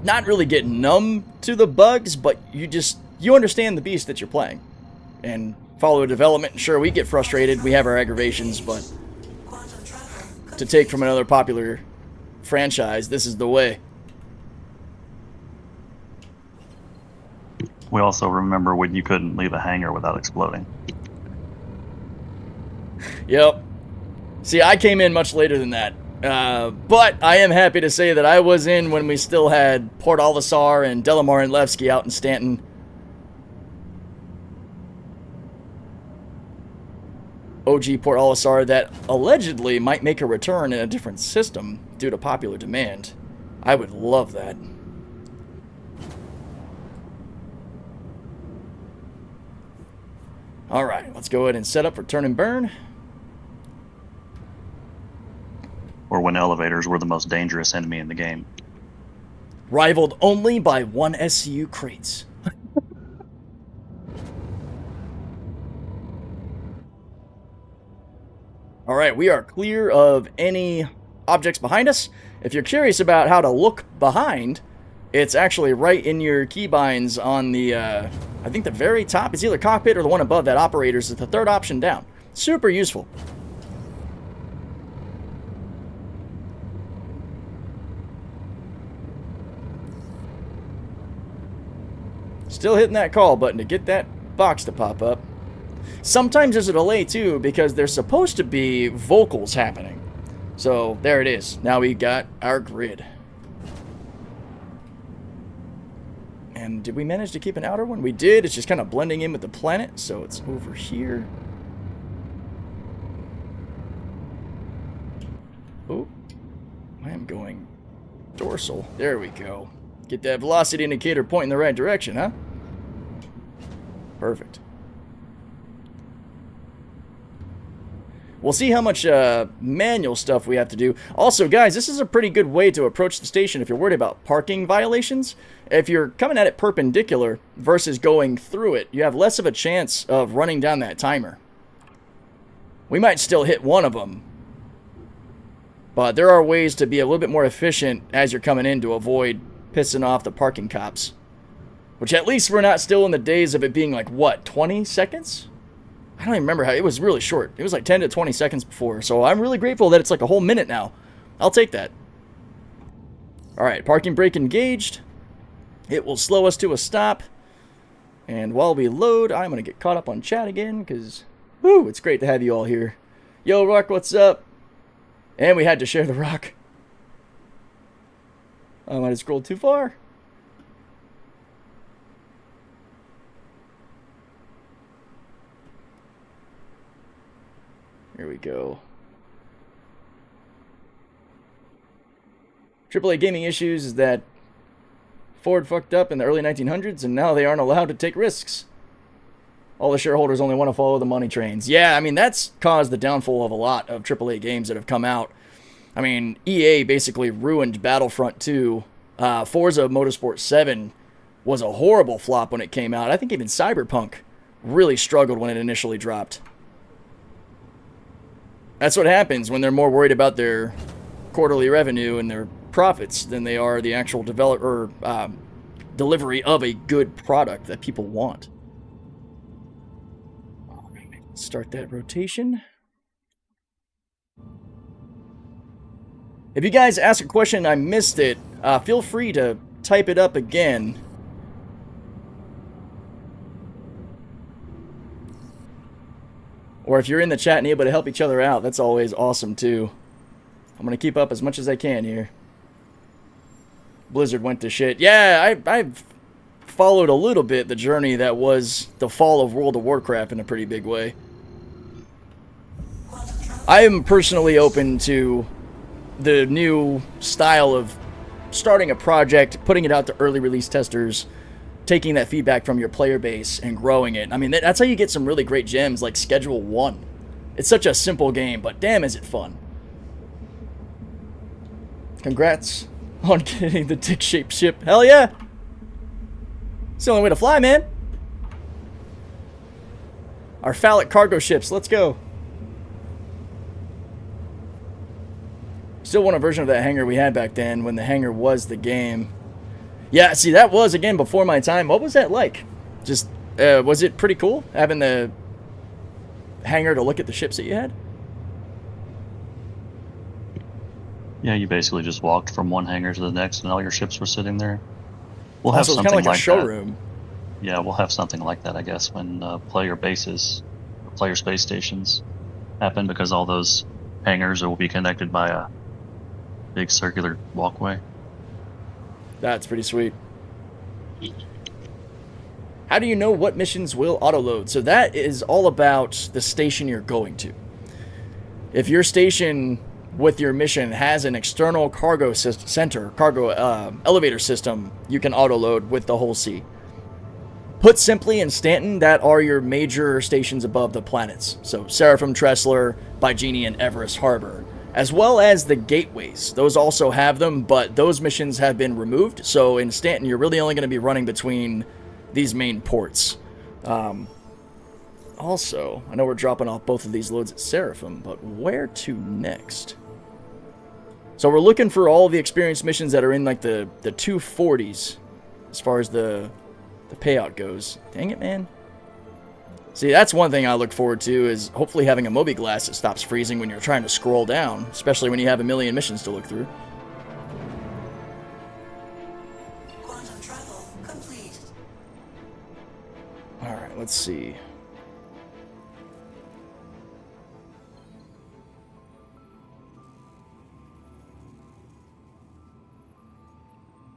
not really get numb to the bugs, but you understand the beast that you're playing. And follow development, and sure, we get frustrated, we have our aggravations, but to take from another popular franchise, this is the way. We also remember when you couldn't leave a hangar without exploding. Yep. See, I came in much later than that. But I am happy to say that I was in when we still had Port OLISAR and Delamar and Levski out in Stanton. OG Port OLISAR that allegedly might make a return in a different system due to popular demand. I would love that. Alright, let's go ahead and set up for turn and burn. Or when elevators were the most dangerous enemy in the game. Rivaled only by one SCU crates. Alright, we are clear of any objects behind us. If you're curious about how to look behind, it's actually right in your keybinds on the, I think the very top. It's either cockpit or the one above that, operators. It's the third option down. Super useful. Still hitting that call button to get that box to pop up. Sometimes there's a delay too because there's supposed to be vocals happening. So there it is. Now we got our grid. And did we manage to keep an outer one? We did. It's just kind of blending in with the planet. So it's over here. Oh, I am going dorsal. There we go. Get that velocity indicator pointing in the right direction, huh? Perfect. We'll see how much manual stuff we have to do. Also, guys, this is a pretty good way to approach the station if you're worried about parking violations. If you're coming at it perpendicular versus going through it, you have less of a chance of running down that timer. We might still hit one of them, but there are ways to be a little bit more efficient as you're coming in to avoid pissing off the parking cops. Which at least we're not still in the days of it being like, what, 20 seconds? I don't even remember how, it was really short. It was like 10 to 20 seconds before. So I'm really grateful that it's like a whole minute now. I'll take that. Alright, parking brake engaged. It will slow us to a stop. And while we load, I'm going to get caught up on chat again, because, whoo, it's great to have you all here. Yo, Rock, what's up? And we had to share the rock. I might have scrolled too far. Here we go. AAA gaming issues is that Ford fucked up in the early 1900s and now they aren't allowed to take risks. All the shareholders only want to follow the money trains. Yeah, I mean, that's caused the downfall of a lot of AAA games that have come out. I mean, EA basically ruined Battlefront 2. Forza Motorsport 7 was a horrible flop when it came out. I think even Cyberpunk really struggled when it initially dropped. That's what happens when they're more worried about their quarterly revenue and their profits than they are the actual delivery of a good product that people want. Start that rotation. If you guys ask a question and I missed it, feel free to type it up again. Or if you're in the chat and able to help each other out, that's always awesome too. I'm going to keep up as much as I can here. Blizzard went to shit. Yeah, I've followed a little bit the journey that was the fall of World of Warcraft in a pretty big way. I am personally open to the new style of starting a project, putting it out to early release testers, taking that feedback from your player base and growing it. I mean, that's how you get some really great gems like Schedule 1. It's such a simple game, but damn is it fun. Congrats on getting the dick-shaped ship. Hell yeah! It's the only way to fly, man. Our phallic cargo ships, let's go. Still want a version of that hangar we had back then when the hangar was the game. Yeah, see, that was, again, before my time. What was that like? Just, was it pretty cool having the hangar to look at the ships that you had? Yeah, you basically just walked from one hangar to the next and all your ships were sitting there. We'll have Also, it's something kind of like a like showroom. that. Yeah, we'll have something like that, I guess, when player bases, or player space stations happen, because all those hangars will be connected by a big circular walkway. That's pretty sweet. How do you know what missions will autoload? So that is all about the station you're going to. If your station with your mission has an external cargo elevator system, you can autoload with the whole sea. Put simply, in Stanton, that are your major stations above the planets. So Seraphim, Tressler, Bygenie, and Everest Harbor. As well as the gateways. Those also have them, but those missions have been removed. So in Stanton, you're really only going to be running between these main ports. Also, I know we're dropping off both of these loads at Seraphim, but where to next? So we're looking for all the experience missions that are in like the 240s as far as the payout goes. Dang it, man. See, that's one thing I look forward to, is hopefully having a Moby glass that stops freezing when you're trying to scroll down, especially when you have a million missions to look through. Quantum travel complete. Alright, let's see.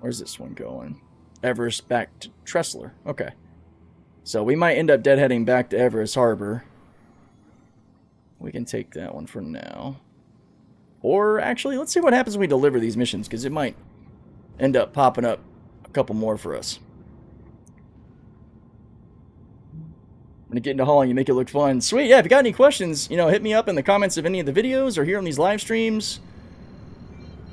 Where's this one going? Everest back to Tressler. Okay. So we might end up deadheading back to Everest Harbor. We can take that one for now. Or actually, let's see what happens when we deliver these missions, because it might end up popping up a couple more for us. When you get into hauling, you make it look fun. Sweet, yeah, if you got any questions, hit me up in the comments of any of the videos or here on these live streams.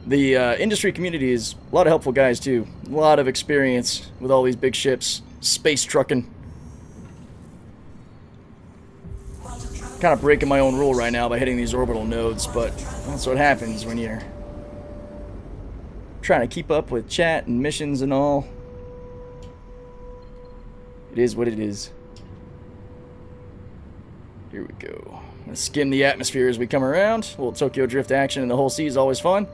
The industry community is a lot of helpful guys, too. A lot of experience with all these big ships. Space trucking. Kind of breaking my own rule right now by hitting these orbital nodes, but that's what happens when you're trying to keep up with chat and missions and all. It is what it is. Here we go. I'm gonna skim the atmosphere as we come around. A little Tokyo Drift action in the whole sea is always fun.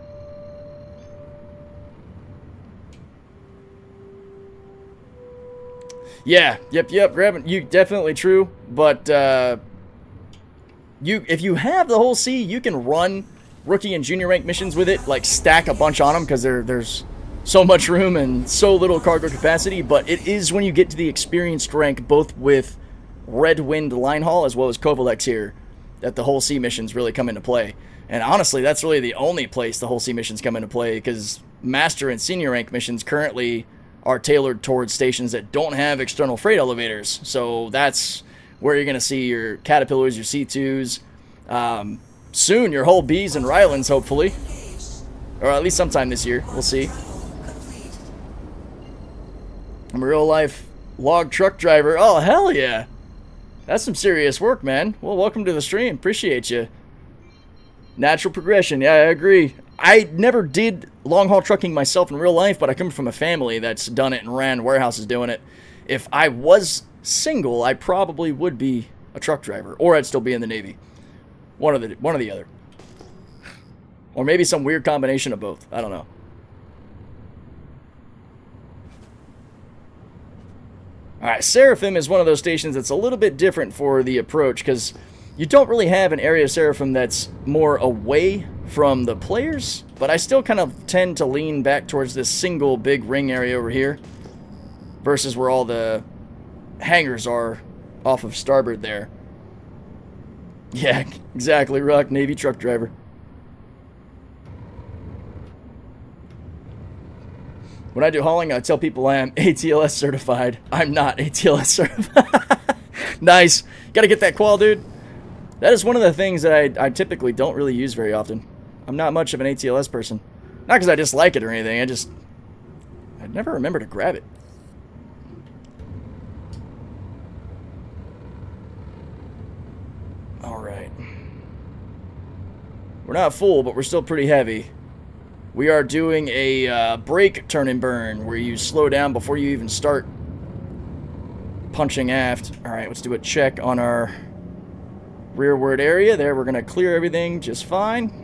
Yeah, yep, grabbing you definitely true, but if you have the whole sea, you can run rookie and junior rank missions with it, like stack a bunch on them because there's so much room and so little cargo capacity. But it is when you get to the experienced rank, both with Red Wind Line Haul as well as Kovalex here, that the whole sea missions really come into play. And honestly, that's really the only place the whole sea missions come into play, because master and senior rank missions currently are tailored towards stations that don't have external freight elevators. So that's where you're going to see your Caterpillars, your C2s, soon your whole Bs and Rylands, hopefully. Or at least sometime this year. We'll see. I'm a real-life log truck driver. Oh, hell yeah. That's some serious work, man. Well, welcome to the stream. Appreciate you. Natural progression. Yeah, I agree. I never did long-haul trucking myself in real life, but I come from a family that's done it and ran warehouses doing it. If I was single, I probably would be a truck driver, or I'd still be in the Navy. One of the other. Or maybe some weird combination of both. I don't know. Alright, Seraphim is one of those stations that's a little bit different for the approach, because you don't really have an area of Seraphim that's more away from the players, but I still kind of tend to lean back towards this single big ring area over here versus where all the hangars are off of starboard there. Yeah, exactly, Rock, Navy truck driver. When I do hauling, I tell people I am ATLS certified. I'm not ATLS certified. Nice. Gotta get that qual, dude. That is one of the things that I typically don't really use very often. I'm not much of an ATLS person. Not because I dislike it or anything, I never remember to grab it. Alright. We're not full, but we're still pretty heavy. We are doing a brake turn and burn, where you slow down before you even start punching aft. Alright, let's do a check on our rearward area. There, we're going to clear everything just fine.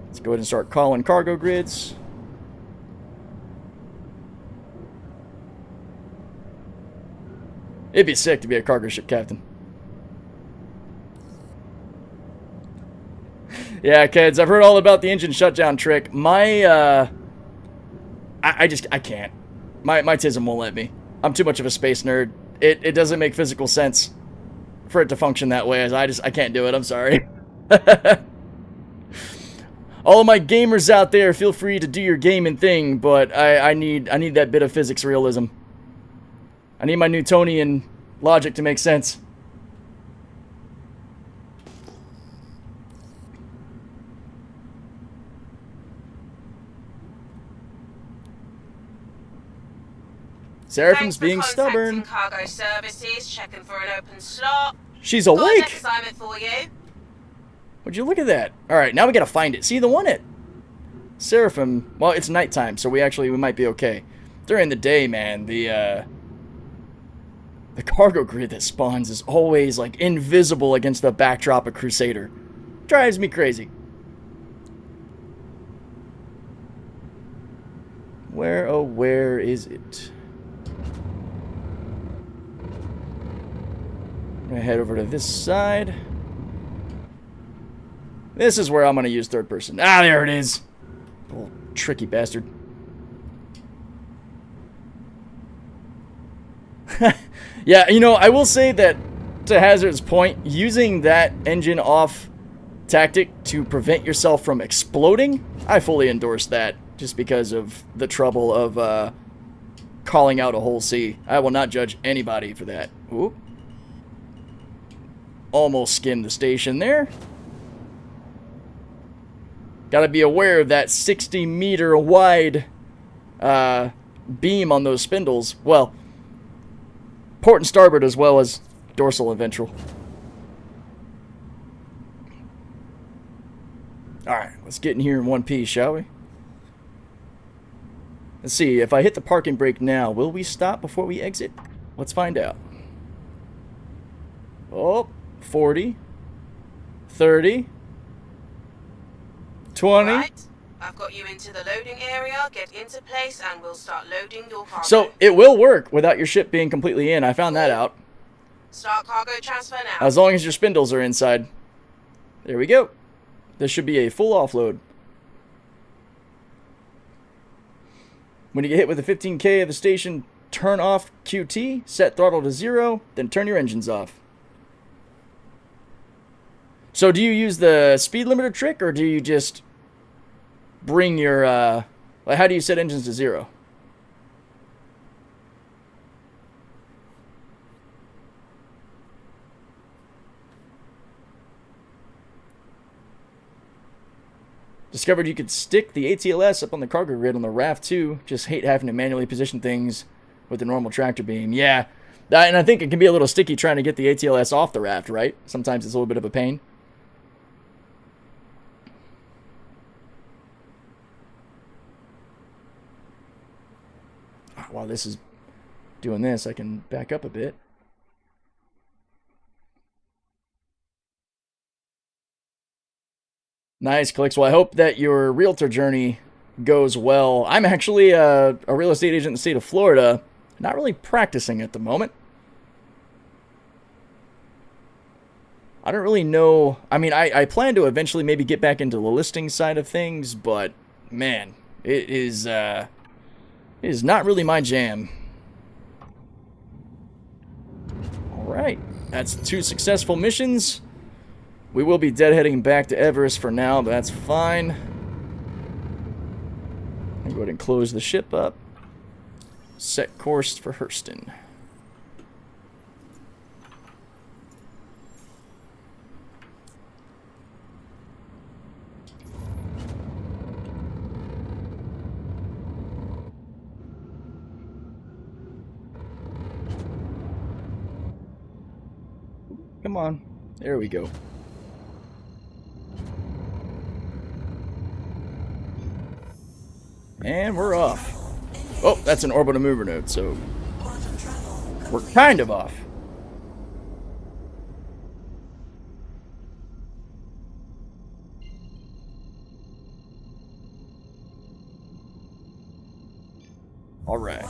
Let's go ahead and start calling cargo grids. It'd be sick to be a cargo ship captain. Yeah, kids, I've heard all about the engine shutdown trick. I can't. My TISM won't let me. I'm too much of a space nerd. It doesn't make physical sense for it to function that way. I can't do it. I'm sorry. All of my gamers out there, feel free to do your gaming thing, but I need that bit of physics realism. I need my Newtonian logic to make sense. Seraphim's being stubborn. Cargo services, checking for an open slot. She's awake. Got an assignment for you. Would you look at that? Alright, now we gotta find it. See, the one at Seraphim, well, it's nighttime, so we might be okay. During the day, man, the cargo grid that spawns is always, like, invisible against the backdrop of Crusader. Drives me crazy. Where, oh, where is it? I'm gonna head over to this side. This is where I'm gonna use third person. Ah, there it is. Little tricky bastard. Yeah, you know, I will say that, to Hazard's point, using that engine off tactic to prevent yourself from exploding, I fully endorse that, just because of the trouble of calling out a whole sea. I will not judge anybody for that. Oop. Almost skimmed the station there. Gotta be aware of that 60-meter wide beam on those spindles. Well, port and starboard as well as dorsal and ventral. Alright, let's get in here in one piece, shall we? Let's see, if I hit the parking brake now, will we stop before we exit? Let's find out. Oh, 40, 30, 20. Right. I've got you into the loading area. Get into place and we'll start loading your cargo. So it will work without your ship being completely in. I found that out. Start cargo transfer now. As long as your spindles are inside. There we go. This should be a full offload. When you get hit with a 15K of the station, turn off QT, set throttle to 0, then turn your engines off. So do you use the speed limiter trick, or do you just bring your, like, how do you set engines to 0? Discovered you could stick the ATLS up on the cargo grid on the raft too. Just hate having to manually position things with the normal tractor beam. Yeah, and I think it can be a little sticky trying to get the ATLS off the raft, right? Sometimes it's a little bit of a pain. While this is doing this, I can back up a bit. Nice, Clicks. Well, I hope that your realtor journey goes well. I'm actually a real estate agent in the state of Florida. Not really practicing at the moment. I don't really know. I mean, I plan to eventually maybe get back into the listing side of things, but man, it is not really my jam. All right, that's 2 successful missions. We will be deadheading back to Everest for now, but that's fine. I'll go ahead and close the ship up. Set course for Hurston. Come on. There we go. And we're off. Oh, that's an orbital mover node, so we're kind of off. All right.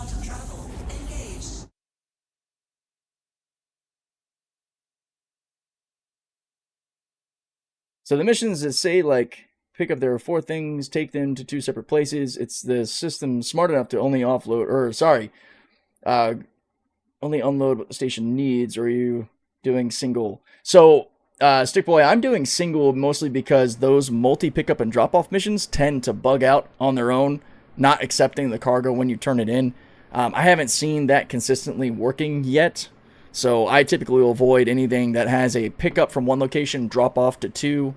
So the missions that say, like, pick up their 4 things, take them to 2 separate places. It's the system smart enough to only offload, or sorry, only unload what the station needs. Or are you doing single? So, Stickboy, I'm doing single mostly because those multi-pickup and drop-off missions tend to bug out on their own, not accepting the cargo when you turn it in. I haven't seen that consistently working yet, so I typically will avoid anything that has a pickup from 1 location, drop-off to 2,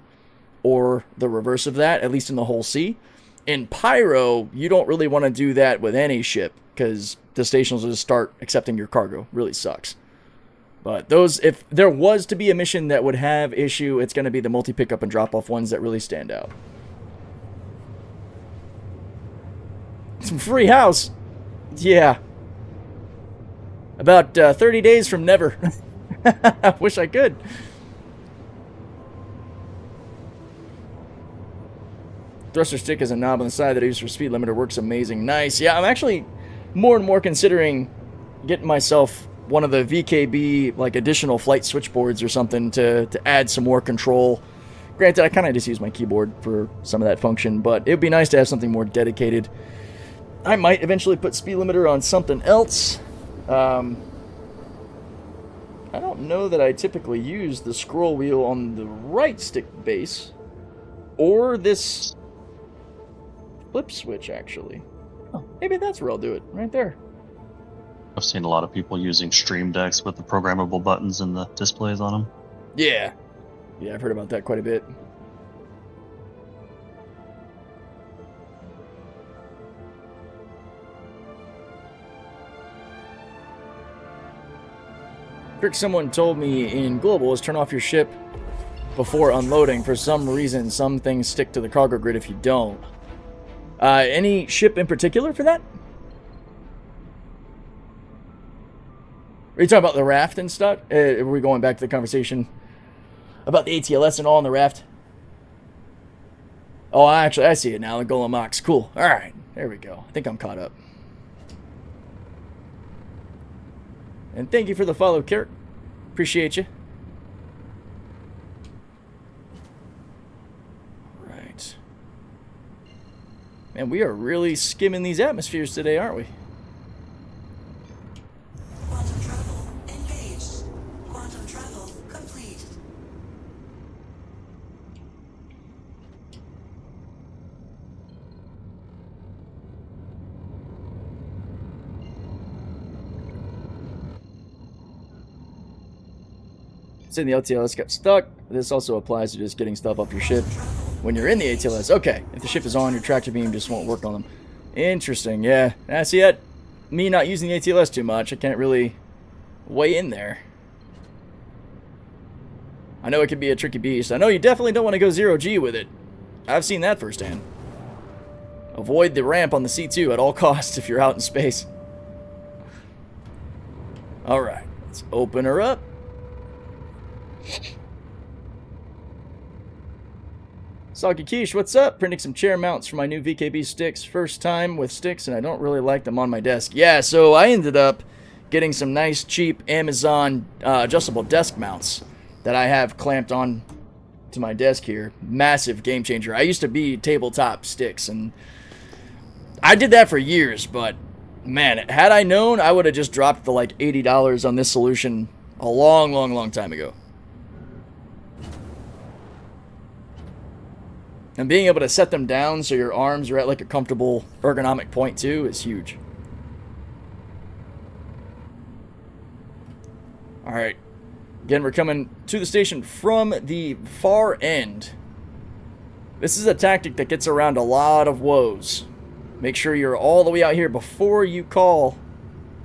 or the reverse of that, at least in the whole sea. In Pyro, you don't really want to do that with any ship, because the stations will just start accepting your cargo. Really sucks. But those, if there was to be a mission that would have issue, it's going to be the multi-pickup and drop-off ones that really stand out. Some free house. Yeah. About 30 days from never. I wish I could. Thruster stick is a knob on the side that I use for speed limiter. Works amazing. Nice. Yeah, I'm actually more and more considering getting myself one of the VKB, like, additional flight switchboards or something to add some more control. Granted, I kind of just use my keyboard for some of that function, but it would be nice to have something more dedicated. I might eventually put speed limiter on something else. I don't know that I typically use the scroll wheel on the right stick base, or this flip switch, actually. Oh, maybe that's where I'll do it, right there. I've seen a lot of people using Stream Decks with the programmable buttons and the displays on them. Yeah. Yeah, I've heard about that quite a bit. Trick someone told me in Global is turn off your ship before unloading. For some reason, some things stick to the cargo grid if you don't. Any ship in particular for that? Are you talking about the raft and stuff? Are we going back to the conversation about the ATLS and all on the raft? Oh, actually, I see it now. The Golem Ox. Cool. All right. There we go. I think I'm caught up. And thank you for the follow, Kirk. Appreciate you. Right. Man, we are really skimming these atmospheres today, aren't we? Quantum travel engaged. Quantum travel complete. Saying the LTLS got stuck. This also applies to just getting stuff off your ship when you're in the ATLS. Okay, if the ship is on, your tractor beam just won't work on them. Interesting, yeah. I see it. Me not using the ATLS too much, I can't really weigh in there. I know it can be a tricky beast. I know you definitely don't want to go 0G with it. I've seen that firsthand. Avoid the ramp on the C2 at all costs if you're out in space. Alright, let's open her up. Soggy Quiche, what's up? Printing some chair mounts for my new VKB sticks. First time with sticks, and I don't really like them on my desk. Yeah, so I ended up getting some nice, cheap Amazon adjustable desk mounts that I have clamped on to my desk here. Massive game changer. I used to be tabletop sticks, and I did that for years, but man, had I known, I would have just dropped the like $80 on this solution a long, long, long time ago. And being able to set them down so your arms are at like a comfortable ergonomic point too is huge. Alright. Again, we're coming to the station from the far end. This is a tactic that gets around a lot of woes. Make sure you're all the way out here before you call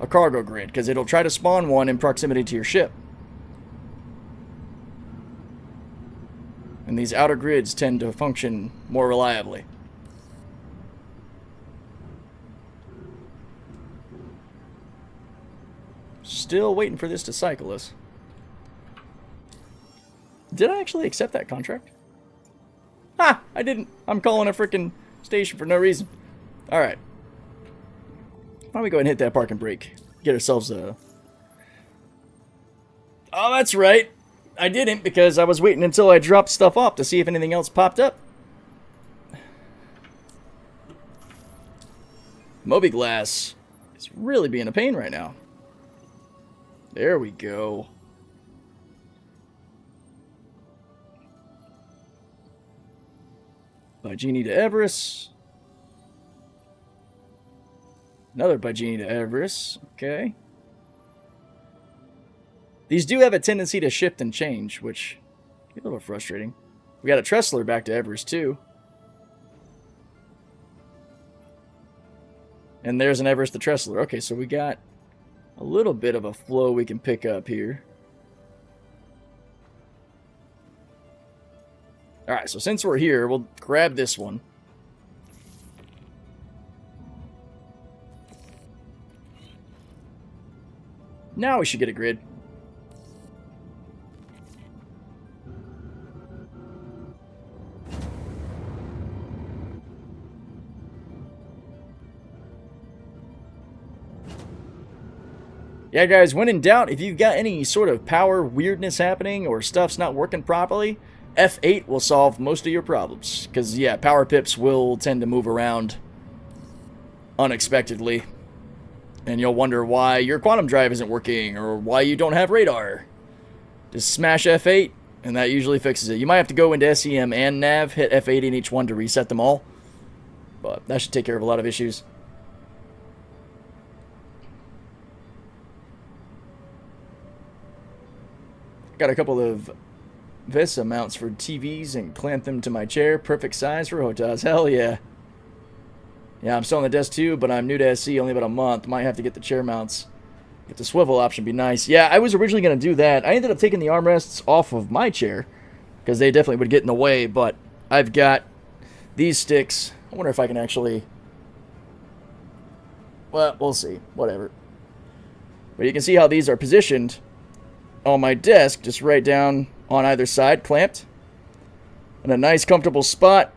a cargo grid, because it'll try to spawn one in proximity to your ship. And these outer grids tend to function more reliably. Still waiting for this to cycle us. Did I actually accept that contract? Ha! I didn't. I'm calling a freaking station for no reason. Alright. Why don't we go ahead and hit that parking brake? Get ourselves a... Oh, that's right. I didn't because I was waiting until I dropped stuff off to see if anything else popped up. Mobiglass is really being a pain right now. There we go. By Genie to Everest. Another by Genie to Everest. Okay. These do have a tendency to shift and change, which is a little frustrating. We got a Tressler back to Everest, too. And there's an Everest to Tressler. Okay, so we got a little bit of a flow we can pick up here. Alright, so since we're here, we'll grab this one. Now we should get a grid. Yeah, guys, when in doubt, if you've got any sort of power weirdness happening or stuff's not working properly, F8 will solve most of your problems. Because, yeah, power pips will tend to move around unexpectedly. And you'll wonder why your quantum drive isn't working or why you don't have radar. Just smash F8, and that usually fixes it. You might have to go into SEM and Nav, hit F8 in each one to reset them all. But that should take care of a lot of issues. Got a couple of VESA mounts for TVs and clamped them to my chair. Perfect size for hotels. Hell yeah. Yeah, I'm still on the desk too, but I'm new to SC, only about a month. Might have to get the chair mounts. Get the swivel option, be nice. Yeah, I was originally going to do that. I ended up taking the armrests off of my chair, because they definitely would get in the way, but I've got these sticks. I wonder if I can actually... Well, we'll see. Whatever. But you can see how these are positioned on my desk, just right down on either side, clamped. In a nice, comfortable spot.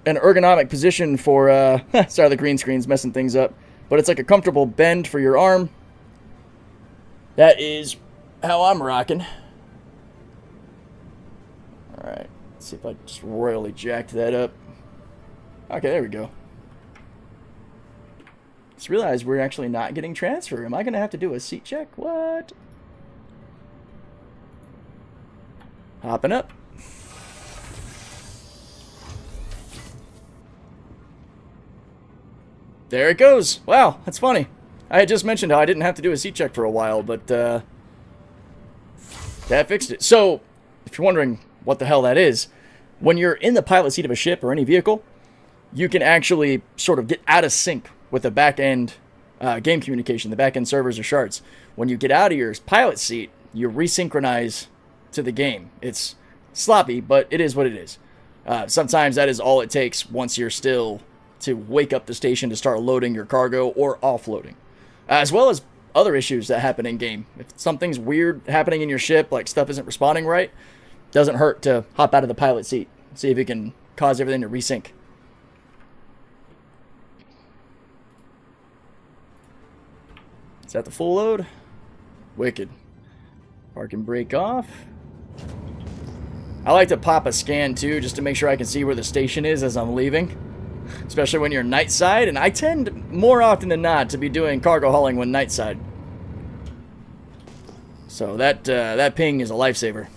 An ergonomic position for, sorry, the green screen's messing things up. But it's like a comfortable bend for your arm. That is how I'm rocking. Alright, let's see if I just royally jacked that up. Okay, there we go. Just realized we're actually not getting transfer. Am I going to have to do a seat check? What? Hopping up. There it goes. Wow, that's funny. I had just mentioned how I didn't have to do a seat check for a while, but that fixed it. So, if you're wondering what the hell that is, when you're in the pilot seat of a ship or any vehicle, you can actually sort of get out of sync with the back-end game communication, the back-end servers or shards. When you get out of your pilot seat, you resynchronize to the game. It's sloppy, but it is what it is. Sometimes that is all it takes once you're still to wake up the station to start loading your cargo or offloading. As well as other issues that happen in-game. If something's weird happening in your ship, like stuff isn't responding right, doesn't hurt to hop out of the pilot seat. See if you can cause everything to resync. Is that the full load? Wicked. Park and brake off. I like to pop a scan too, just to make sure I can see where the station is as I'm leaving. Especially when you're night side, and I tend more often than not to be doing cargo hauling when night side. So that ping is a lifesaver.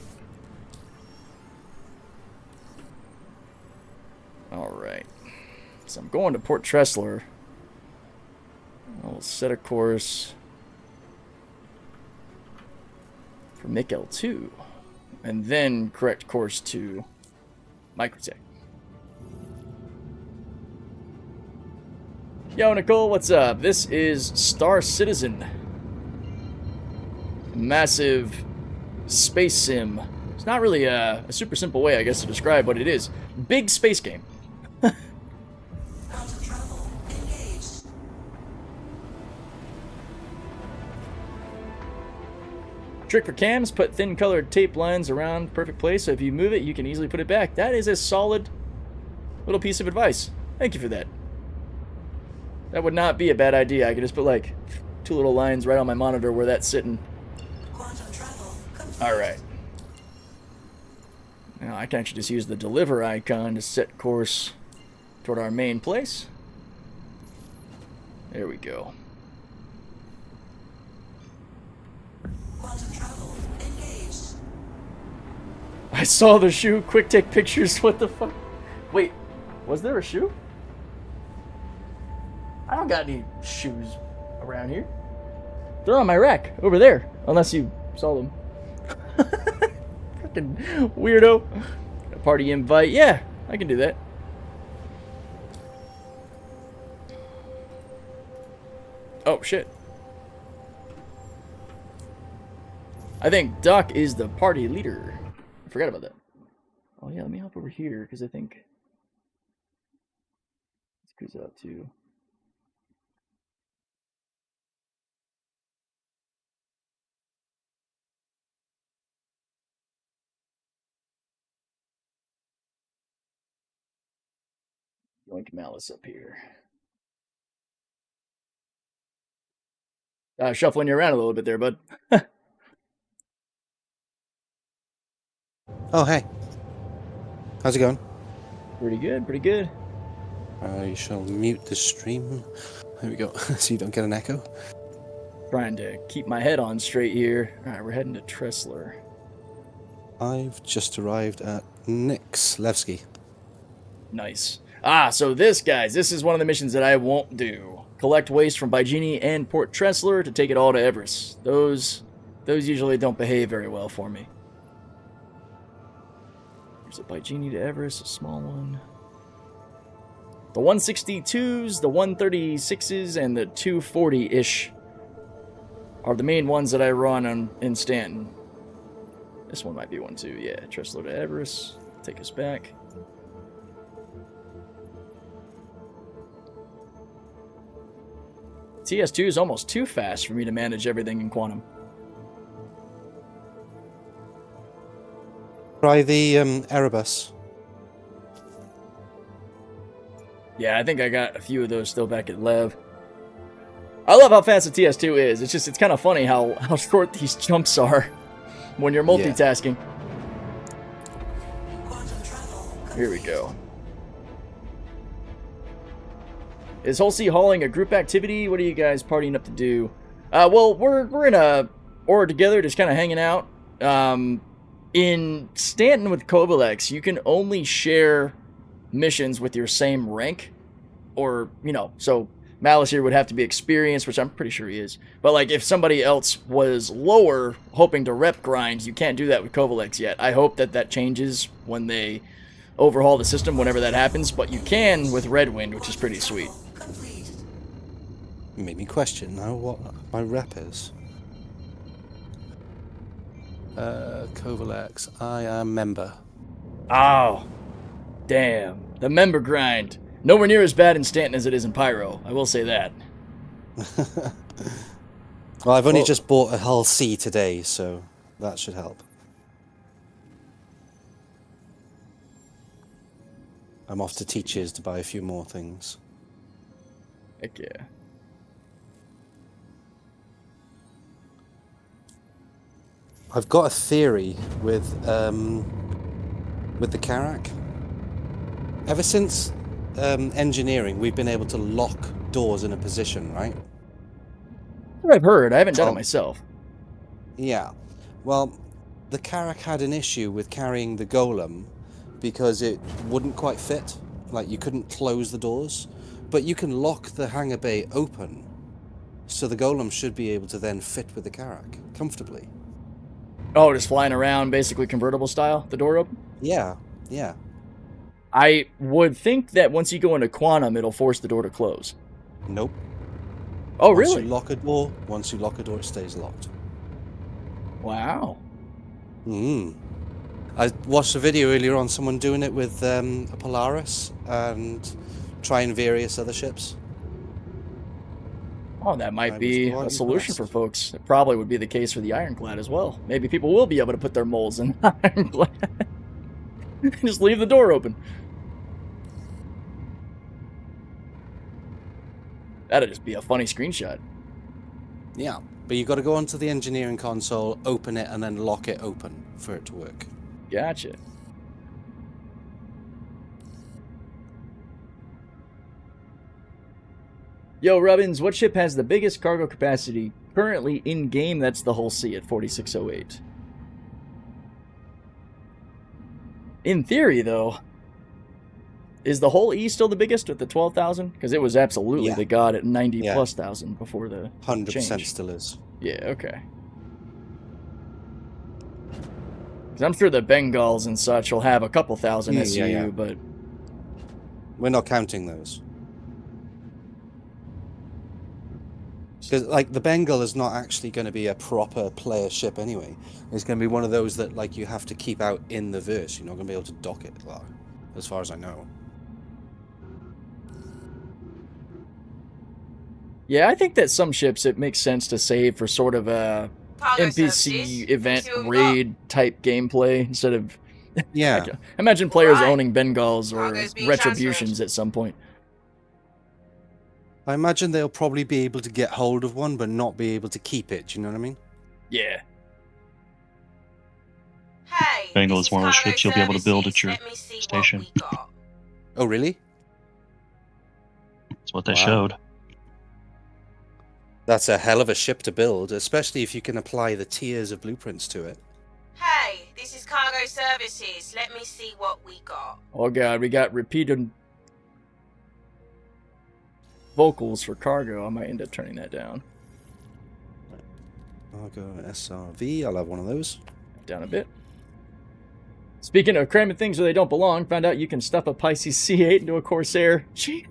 Alright. So I'm going to Port Tressler. I'll set a course for MiC-L2. And then correct course to Microtech. Yo, Nicole, what's up? This is Star Citizen. Massive space sim. It's not really a super simple way, I guess, to describe what it is. Big space game. Quantum travel engaged. Trick for cams, put thin colored tape lines around perfect place, so if you move it, you can easily put it back. That is a solid little piece of advice. Thank you for that. That would not be a bad idea. I could just put like 2 little lines right on my monitor where that's sitting. Quantum travel complete. Alright. Now I can actually just use the deliver icon to set course toward our main place. There we go. Quantum travel engaged. I saw the shoe. Quick take pictures. What the fuck? Wait, was there a shoe? I don't got any shoes around here. They're on my rack over there, unless you saw them. Fucking weirdo. A party invite. Yeah, I can do that. Oh, shit. I think Duck is the party leader. I forgot about that. Oh, yeah, let me hop over here, because I think... Let's cruise out too. Yoink Malice up here. Shuffling you around a little bit there, bud. Oh, hey. How's it going? Pretty good, pretty good. I shall mute the stream. There we go, so you don't get an echo. Trying to keep my head on straight here. Alright, we're heading to Tressler. I've just arrived at Nick's Levski. Nice. Ah, so this, guys, this is one of the missions that I won't do. Collect waste from Bygenie and Port Tressler to take it all to Everest. Those usually don't behave very well for me. There's a Bygenie to Everest, a small one. The 162s, the 136s, and the 240-ish are the main ones that I run in Stanton. This one might be one too, yeah. Tressler to Everest. Take us back. TS2 is almost too fast for me to manage everything in quantum. Try the Erebus. Yeah, I think I got a few of those still back at Lev. I love how fast the TS2 is. It's kind of funny how short these jumps are when you're multitasking. Quantum travel complete. Here we go. Is Hull C hauling a group activity? What are you guys partying up to do? Well, we're in a order together, just kind of hanging out. In Stanton with Kovalex, you can only share missions with your same rank, or so Malice here would have to be experienced, which I'm pretty sure he is. But like, if somebody else was lower, hoping to rep grinds, you can't do that with Kovalex yet. I hope that changes when they overhaul the system, whenever that happens. But you can with Redwind, which is pretty sweet. Complete. Made me question now what my rep is. Kovalex, I am member. Oh, damn. The member grind. Nowhere near as bad in Stanton as it is in Pyro. I will say that. Well, I've only just bought a Hull C today, so that should help. I'm off to Teachers to buy a few more things. Heck yeah. I've got a theory with the Karak. Ever since engineering, we've been able to lock doors in a position, right? That's what I've heard. I haven't done it myself. Yeah. Well, the Karak had an issue with carrying the Golem because it wouldn't quite fit. Like, you couldn't close the doors. But you can lock the hangar bay open, so the Golem should be able to then fit with the Karak comfortably. Oh, just flying around, basically convertible style, the door open? Yeah, yeah. I would think that once you go into quantum, it'll force the door to close. Nope. Oh, Once really? you lock a door, it stays locked. Wow. I watched a video earlier on someone doing it with a Polaris and trying various other ships. Oh, that might I be was a solution impressed. for folks. It probably would be the case for the Ironclad as well. Maybe people will be able to put their molds in the Ironclad. Just leave the door open. That'd just be a funny screenshot. Yeah, but you got to go onto the engineering console, open it, and then lock it open for it to work. Gotcha. Yo, Rubbins, what ship has the biggest cargo capacity currently in-game? That's the Hull C at 4608. In theory, though, is the Hull E still the biggest at the 12,000? Because it was absolutely the god at 90 plus thousand before the 100% change. still is. Yeah, okay. Because I'm sure the Bengals and such will have a couple thousand SU, but... We're not counting those. Because, like, the Bengal is not actually going to be a proper player ship anyway. It's going to be one of those that, like, you have to keep out in the verse. You're not going to be able to dock it, as far as I know. Yeah, I think that some ships it makes sense to save for sort of a Cargo NPC services. event See what we raid type gameplay instead of... Yeah. Imagine players Right. owning Bengals or Cargo's being Retributions transferred. at some point. I imagine they'll probably be able to get hold of one, but not be able to keep it. Do you know what I mean? Yeah. Hey, Bengal this is one of those cargo ships you'll be able to build at services. your Let me see station. What we got. Oh, really? That's what they Wow. showed. That's a hell of a ship to build, especially if you can apply the tiers of blueprints to it. Hey, this is cargo services. Let me see what we got. Oh god, we got repeated vocals for cargo. I might end up turning that down. I'll go SRV. I'll have one of those. Down a bit. Speaking of cramming things where they don't belong, found out you can stuff a Pisces C8 into a Corsair. Gee.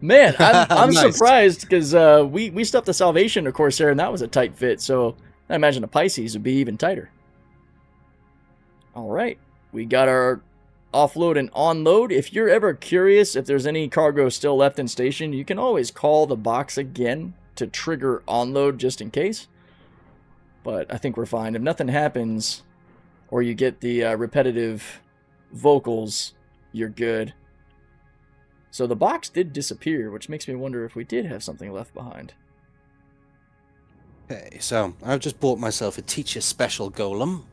Man, I'm Nice. surprised because we stuffed the Salvation to Corsair and that was a tight fit. So I imagine a Pisces would be even tighter. All right, we got our offload and onload. If you're ever curious if there's any cargo still left in station, you can always call the box again to trigger onload just in case. But I think we're fine. If nothing happens, or you get the repetitive vocals, you're good. So the box did disappear, which makes me wonder if we did have something left behind. Okay, so I've just bought myself a teacher special golem.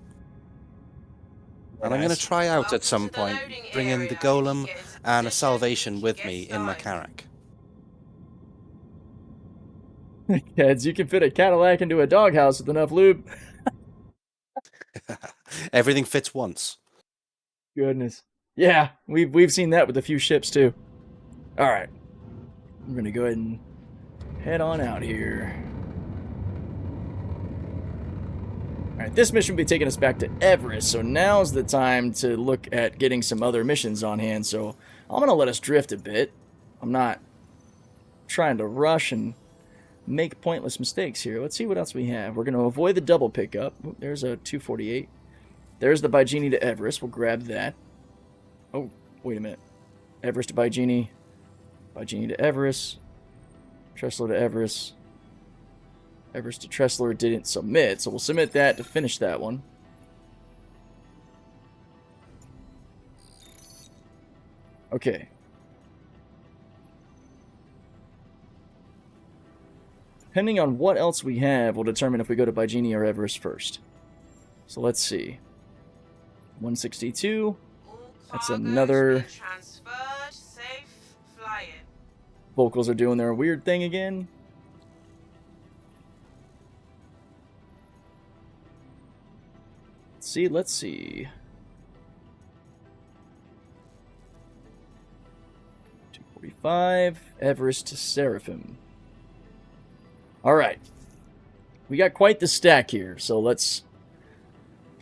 And I'm going to try out at some point bringing the golem and a salvation with me in my Carrack. Kids, you can fit a Cadillac into a doghouse with enough lube. Everything fits once. Goodness. Yeah, we've seen that with a few ships too. All right. I'm going to go ahead and head on out here. All right, this mission will be taking us back to Everest, so now's the time to look at getting some other missions on hand. So I'm going to let us drift a bit. I'm not trying to rush and make pointless mistakes here. Let's see what else we have. We're going to avoid the double pickup. Ooh, there's a 248. There's the Baijini to Everest. We'll grab that. Oh, wait a minute. Everest to Baijini. Baijini to Everest. Tressler to Everest. Everest to Tressler didn't submit, so we'll submit that to finish that one. Okay. Depending on what else we have, will determine if we go to Baijini or Everest first. So let's see. 162. That's another... Transferred, safe, flying. Vocals are doing their weird thing again. Let's see. 245. Everest to Seraphim. Alright. We got quite the stack here, so let's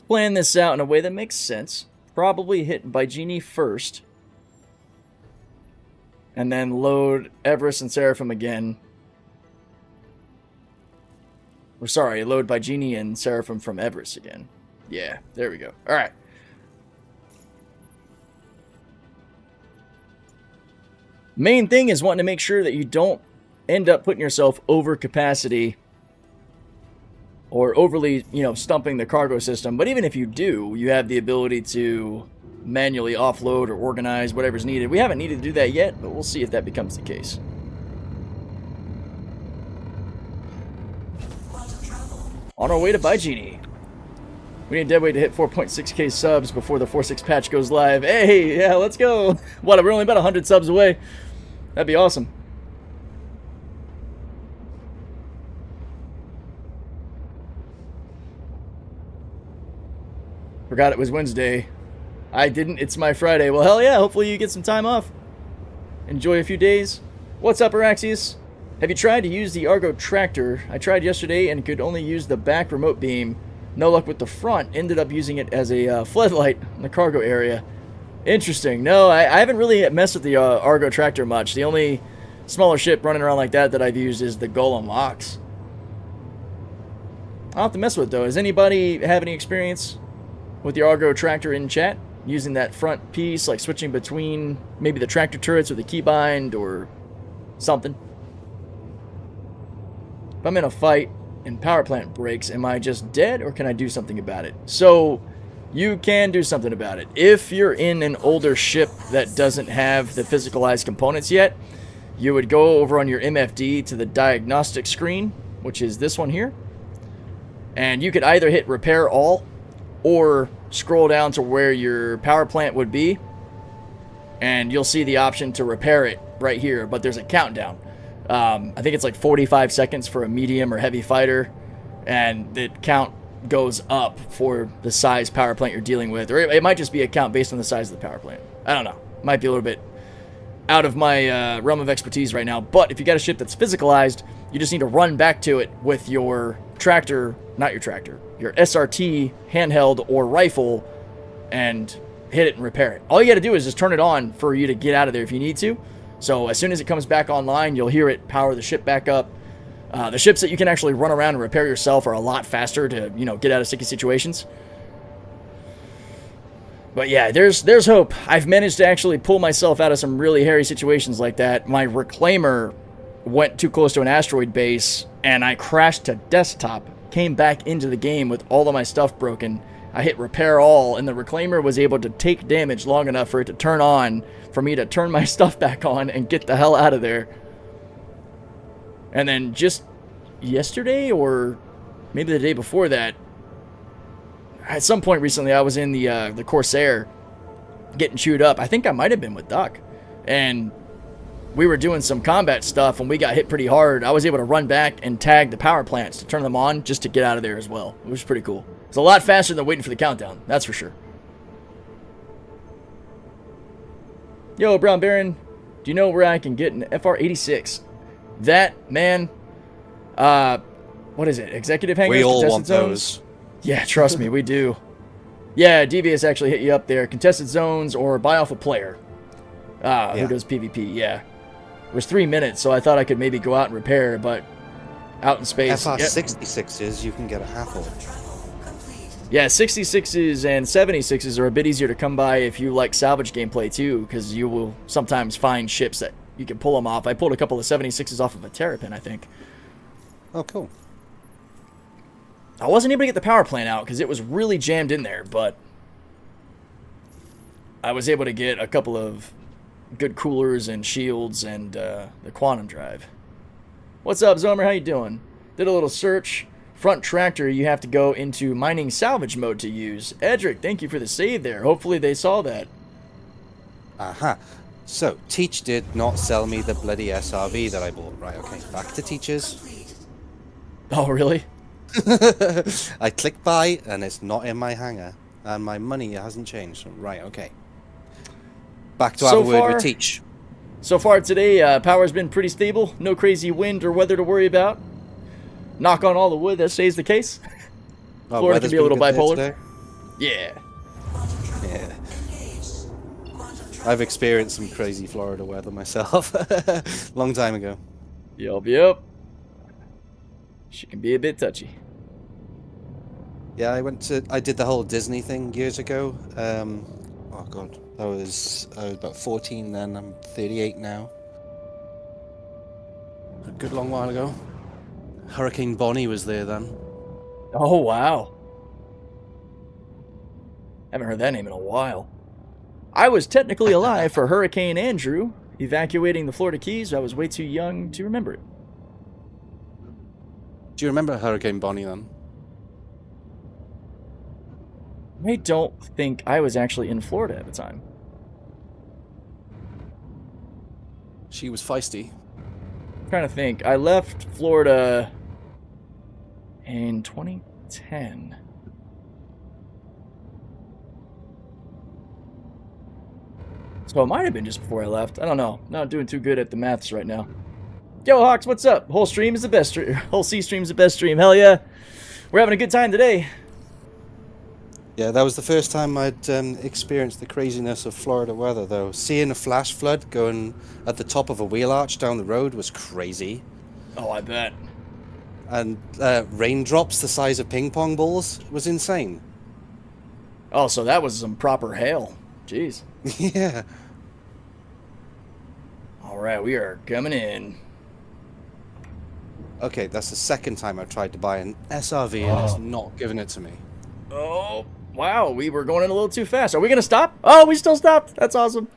plan this out in a way that makes sense. Probably hit Baijini first. And then load Everest and Seraphim again. Or sorry, load Baijini and Seraphim from Everest again. Yeah, there we go. Alright. Main thing is wanting to make sure that you don't end up putting yourself over capacity or overly, stumping the cargo system. But even if you do, you have the ability to manually offload or organize whatever's needed. We haven't needed to do that yet, but we'll see if that becomes the case. On our way to Baijini. We need Deadwake to hit 4.6k subs before the 4.6 patch goes live. Hey, yeah, let's go. What, we're only about 100 subs away. That'd be awesome. Forgot it was Wednesday. I didn't. It's my Friday. Well, hell yeah. Hopefully you get some time off. Enjoy a few days. What's up, Araxius? Have you tried to use the Argo tractor? I tried yesterday and could only use the back remote beam. No luck with the front. Ended up using it as a floodlight in the cargo area. Interesting. No, I haven't really messed with the Argo tractor much. The only smaller ship running around like that I've used is the Golem Ox. I'll have to mess with it, though. Does anybody have any experience with the Argo tractor in chat? Using that front piece, like switching between maybe the tractor turrets or the keybind or something. If I'm in a fight and power plant breaks, am I just dead or can I do something about it? So you can do something about it. If you're in an older ship that doesn't have the physicalized components yet, you would go over on your MFD to the diagnostic screen, which is this one here. And you could either hit repair all or scroll down to where your power plant would be. And you'll see the option to repair it right here, but there's a countdown. I think it's like 45 seconds for a medium or heavy fighter, and the count goes up for the size power plant you're dealing with, or it might just be a count based on the size of the power plant. I don't know. Might be a little bit out of my realm of expertise right now, but if you got a ship that's physicalized, you just need to run back to it with your tractor, not your tractor, your SRT, handheld, or rifle, and hit it and repair it. All you got to do is just turn it on for you to get out of there if you need to. So as soon as it comes back online, you'll hear it power the ship back up. The ships that you can actually run around and repair yourself are a lot faster to, get out of sticky situations. But yeah, there's hope. I've managed to actually pull myself out of some really hairy situations like that. My reclaimer went too close to an asteroid base, and I crashed to desktop, came back into the game with all of my stuff broken. I hit repair all, and the reclaimer was able to take damage long enough for it to turn on, for me to turn my stuff back on and get the hell out of there. And then just yesterday, or maybe the day before that, at some point recently, I was in the Corsair getting chewed up. I think I might have been with Doc. And we were doing some combat stuff, and we got hit pretty hard. I was able to run back and tag the power plants to turn them on just to get out of there as well. It was pretty cool. It's a lot faster than waiting for the countdown, that's for sure. Yo, Brown Baron, do you know where I can get an FR86? That, man, what is it? Executive hangers? We all contested want zones? those. Yeah, trust me, we do. Yeah, Devious actually hit you up there. Contested zones or buy off a player. Who does PvP, yeah. It was 3 minutes, so I thought I could maybe go out and repair, but out in space. FR66s, you can get a half of. Yeah, 66s and 76s are a bit easier to come by if you like salvage gameplay too, because you will sometimes find ships that you can pull them off. I pulled a couple of 76s off of a Terrapin, I think. Oh, cool. I wasn't able to get the power plant out because it was really jammed in there, but I was able to get a couple of good coolers and shields and the quantum drive. What's up, Zomer? How you doing? Did a little search. Front tractor, you have to go into mining salvage mode to use. Edric, thank you for the save there. Hopefully they saw that. Aha. So, Teach did not sell me the bloody SRV that I bought. Right, okay. Back to Teachers. Oh, really? I click buy, and it's not in my hangar. And my money hasn't changed. Right, okay. Back to have a word with Teach. So far today, power's been pretty stable. No crazy wind or weather to worry about. Knock on all the wood, that stays the case. Florida can be a little bipolar. Yeah. Yeah. I've experienced some crazy Florida weather myself. Long time ago. Yep. She can be a bit touchy. Yeah, I did the whole Disney thing years ago. Oh god, I was about 14 then. I'm 38 now. A good long while ago. Hurricane Bonnie was there then. Oh, wow. Haven't heard that name in a while. I was technically alive for Hurricane Andrew, evacuating the Florida Keys. I was way too young to remember it. Do you remember Hurricane Bonnie then? I don't think I was actually in Florida at the time. She was feisty. I'm trying to think. I left Florida in 2010. So it might have been just before I left. I don't know. Not doing too good at the maths right now. Yo, Hawks, what's up? Whole stream is the best stream. Whole C stream is the best stream. Hell yeah. We're having a good time today. Yeah, that was the first time I'd experienced the craziness of Florida weather, though. Seeing a flash flood going at the top of a wheel arch down the road was crazy. Oh, I bet. And raindrops the size of ping pong balls was insane. Oh, so that was some proper hail. Jeez. Yeah. All right, we are coming in. Okay, that's the second time I've tried to buy an SRV and it's not giving it to me. Oh, wow, we were going in a little too fast. Are we going to stop? Oh, we still stopped. That's awesome.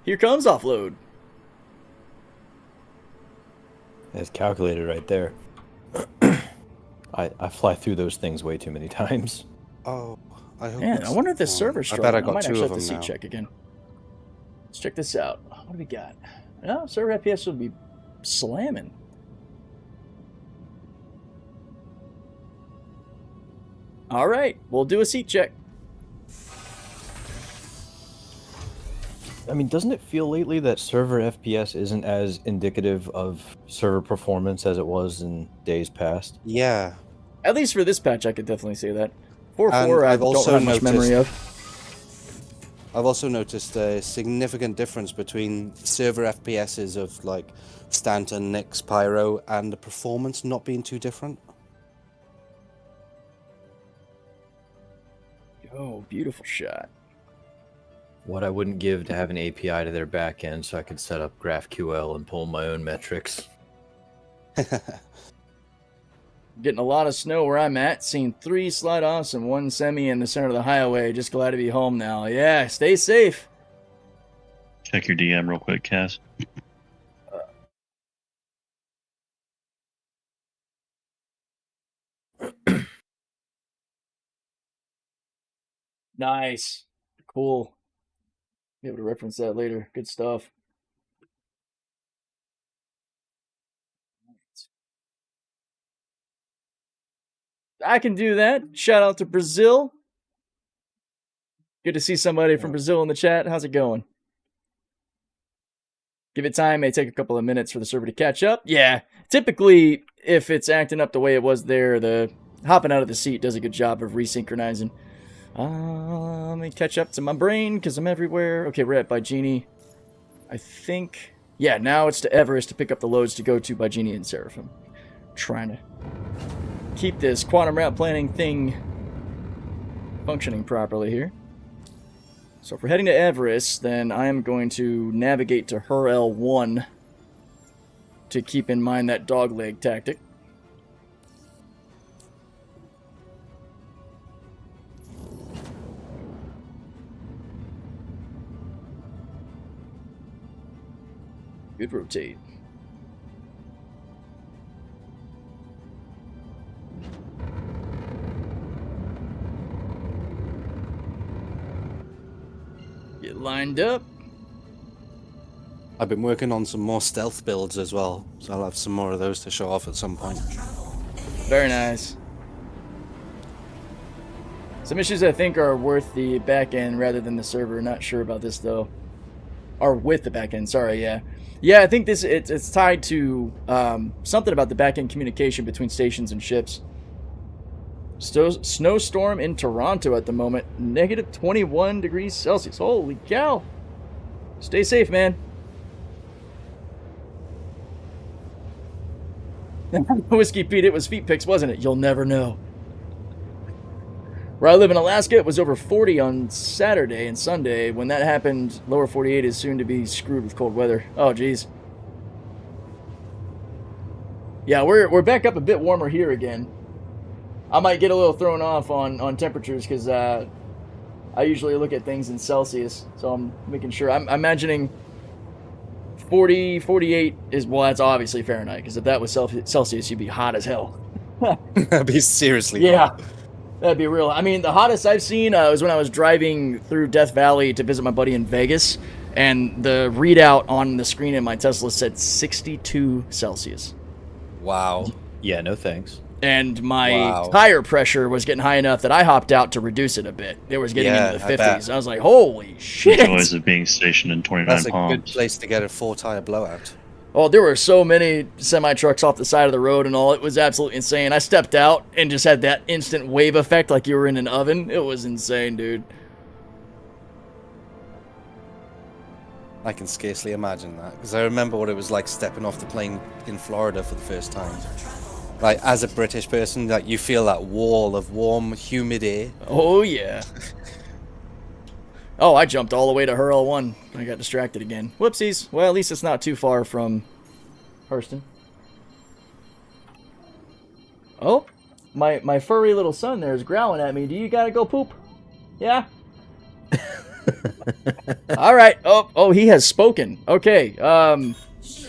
Here comes offload. It's calculated right there. I fly through those things way too many times. Oh, I hope. Man, I wonder if this server's strong. I bet I got might two actually of have to them seat now. check again. Let's check this out. What do we got? No, server FPS will be slamming. All right, we'll do a seat check. I mean, doesn't it feel lately that server FPS isn't as indicative of server performance as it was in days past? Yeah. At least for this patch, I could definitely say that. 4.4, I I've don't also have much memory of. I've also noticed a significant difference between server FPSs of like Stanton, Nyx, Pyro, and the performance not being too different. Oh, beautiful shot. What I wouldn't give to have an API to their backend so I could set up GraphQL and pull my own metrics. Getting a lot of snow where I'm at. Seen 3 slide offs and 1 semi in the center of the highway. Just glad to be home now. Yeah, stay safe. Check your DM real quick, Cass. Nice. Cool. Be able to reference that later. Good stuff. I can do that. Shout out to Brazil. Good to see somebody from Brazil in the chat. How's it going? Give it time. May take a couple of minutes for the server to catch up. Yeah. Typically, if it's acting up the way it was there, the hopping out of the seat does a good job of resynchronizing. Let me catch up to my brain because I'm everywhere. Okay, we're at Bygenie. I think... Yeah, now it's to Everest to pick up the loads to go to Bygenie and Seraphim. Trying to keep this quantum route planning thing functioning properly here. So if we're heading to Everest, then I am going to navigate to HER-L1 to keep in mind that dogleg tactic. Good rotate. Get lined up. I've been working on some more stealth builds as well, so I'll have some more of those to show off at some point. Very nice. Some issues I think are worth the back end rather than the server. Not sure about this though. Or with the back end, sorry, yeah. Yeah, I think this it's tied to something about the back end communication between stations and ships. Snowstorm in Toronto at the moment. Negative 21 degrees Celsius. Holy cow. Stay safe, man. Whiskey Pete, it was feet pics, wasn't it? You'll never know. Where I live in Alaska, it was over 40 on Saturday and Sunday. When that happened, lower 48 is soon to be screwed with cold weather. Oh, geez. Yeah, we're back up a bit warmer here again. I might get a little thrown off on temperatures because I usually look at things in Celsius. So I'm making sure. I'm imagining 40, 48 is, well, that's obviously Fahrenheit. Because if that was Celsius, you'd be hot as hell. That'd be seriously yeah. hot. That'd be real. I mean, the hottest I've seen was when I was driving through Death Valley to visit my buddy in Vegas, and the readout on the screen in my Tesla said 62 Celsius. Wow. Yeah, no thanks. And my tire pressure was getting high enough that I hopped out to reduce it a bit. It was getting into the 50s. I was like, holy shit. The joys of being stationed in 29 That's a palms. good place to get a 4-tire blowout. Oh, there were so many semi-trucks off the side of the road and all. It was absolutely insane. I stepped out and just had that instant wave effect like you were in an oven. It was insane, dude. I can scarcely imagine that, because I remember what it was like stepping off the plane in Florida for the first time. Like, as a British person, like, you feel that wall of warm, humid air. Oh, yeah. Oh, I jumped all the way to HER-L1. I got distracted again. Whoopsies. Well, at least it's not too far from Hurston. Oh, my furry little son there is growling at me. Do you gotta go poop? Yeah? All right. Oh, he has spoken. Okay.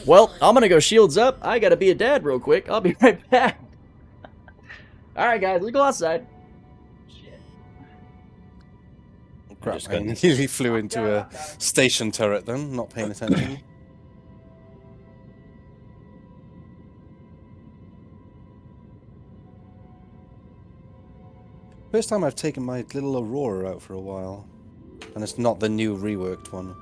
Well, I'm gonna go shields up. I gotta be a dad real quick. I'll be right back. All right, guys. Let's go outside. Crap, I nearly flew into a station turret then, not paying attention. First time I've taken my little Aurora out for a while. And it's not the new reworked one.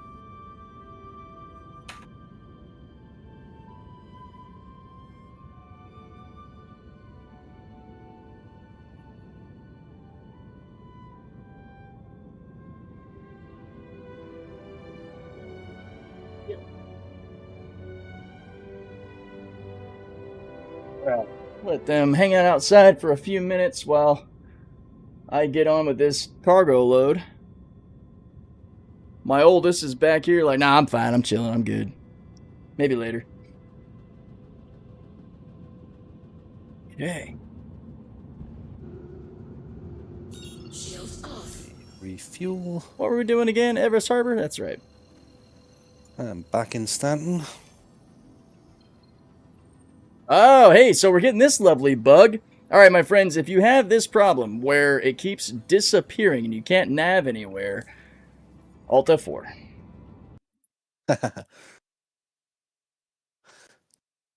Let them hang out outside for a few minutes while I get on with this cargo load. My oldest is back here like, nah, I'm fine. I'm chilling. I'm good. Maybe later. Okay. Shields off. Refuel. What were we doing again? Everest Harbor? That's right. I'm back in Stanton. Oh, hey, so we're getting this lovely bug. All right, my friends, if you have this problem where it keeps disappearing and you can't nav anywhere, Alt F4.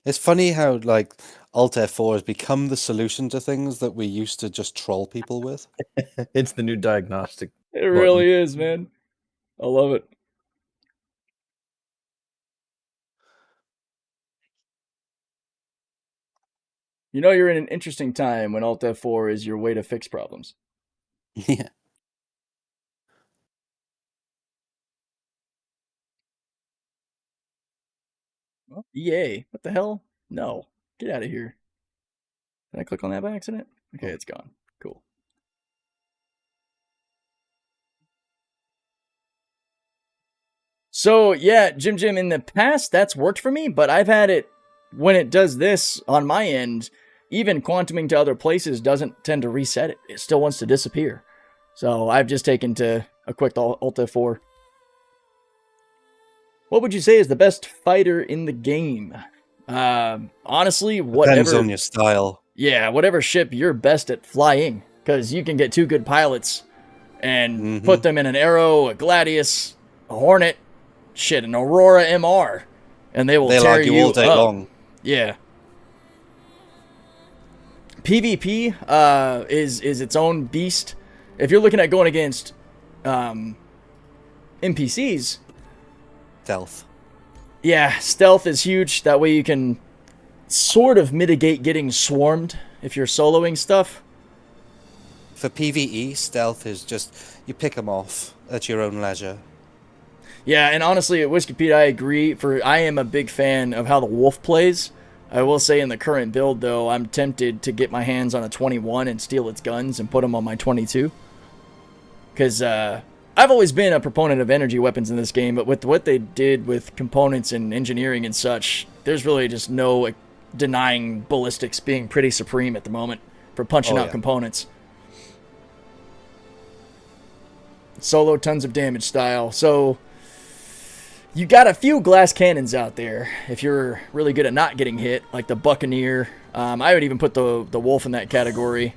It's funny how, like, Alt F4 has become the solution to things that we used to just troll people with. It's the new diagnostic. It really is, man. I love it. You know you're in an interesting time when Alt F4 is your way to fix problems. Yeah. Well, EA, what the hell? No. Get out of here. Did I click on that by accident? Okay, it's gone. Cool. So, yeah, Jim, in the past, that's worked for me, but I've had it, when it does this on my end, even quantuming to other places doesn't tend to reset it. It still wants to disappear. So, I've just taken to a quick Alt F4. What would you say is the best fighter in the game? Honestly, whatever. Depends on your style. Yeah, whatever ship you're best at flying, because you can get two good pilots and put them in an Arrow, a Gladius, a Hornet, shit, an Aurora MR, and they will tear like you all day up. long. Yeah. PvP is its own beast. If you're looking at going against NPCs, Stealth. yeah, stealth is huge. That way you can sort of mitigate getting swarmed if you're soloing stuff. For PvE, stealth is just, you pick them off at your own leisure. Yeah, and honestly, at Whiskey Pete, I agree. I am a big fan of how the Wolf plays. I will say in the current build, though, I'm tempted to get my hands on a 21 and steal its guns and put them on my 22. Because I've always been a proponent of energy weapons in this game, but with what they did with components and engineering and such, there's really just no denying ballistics being pretty supreme at the moment for punching out components. Solo tons of damage style. So you got a few glass cannons out there if you're really good at not getting hit, like the Buccaneer. I would even put the Wolf in that category.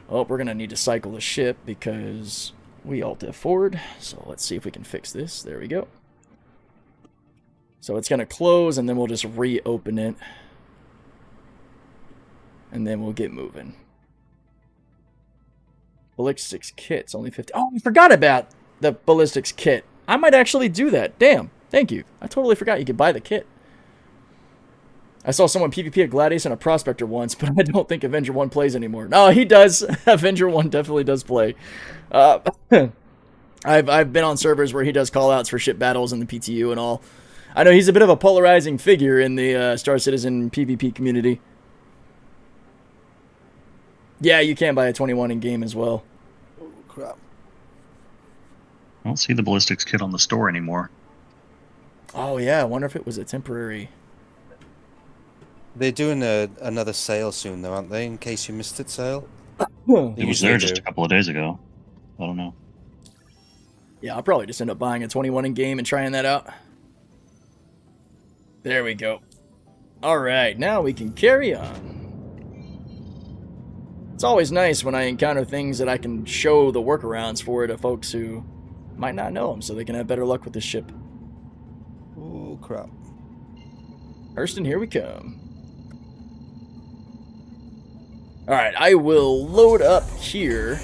Oh, we're going to need to cycle the ship because we Alt F forward. So let's see if we can fix this. There we go. So it's going to close and then we'll just reopen it. And then we'll get moving. Ballistics kit's only 50. Oh, I forgot about the ballistics kit. I might actually do that. Damn. Thank you. I totally forgot you could buy the kit. I saw someone PvP a Gladius and a Prospector once, but I don't think Avenger 1 plays anymore. No, he does. Avenger 1 definitely does play. I've been on servers where he does callouts for ship battles and the PTU and all. I know he's a bit of a polarizing figure in the Star Citizen PvP community. Yeah, you can buy a 21 in-game as well. Oh, crap. I don't see the ballistics kit on the store anymore. Oh, yeah. I wonder if it was a temporary... They're doing another sale soon, though, aren't they? In case you missed it, sale? It was there just a couple of days ago. I don't know. Yeah, I'll probably just end up buying a 21 in-game and trying that out. There we go. Alright, now we can carry on. It's always nice when I encounter things that I can show the workarounds for to folks who might not know them, so they can have better luck with this ship. Oh, crap. Hurston, here we come. Alright, I will load up here.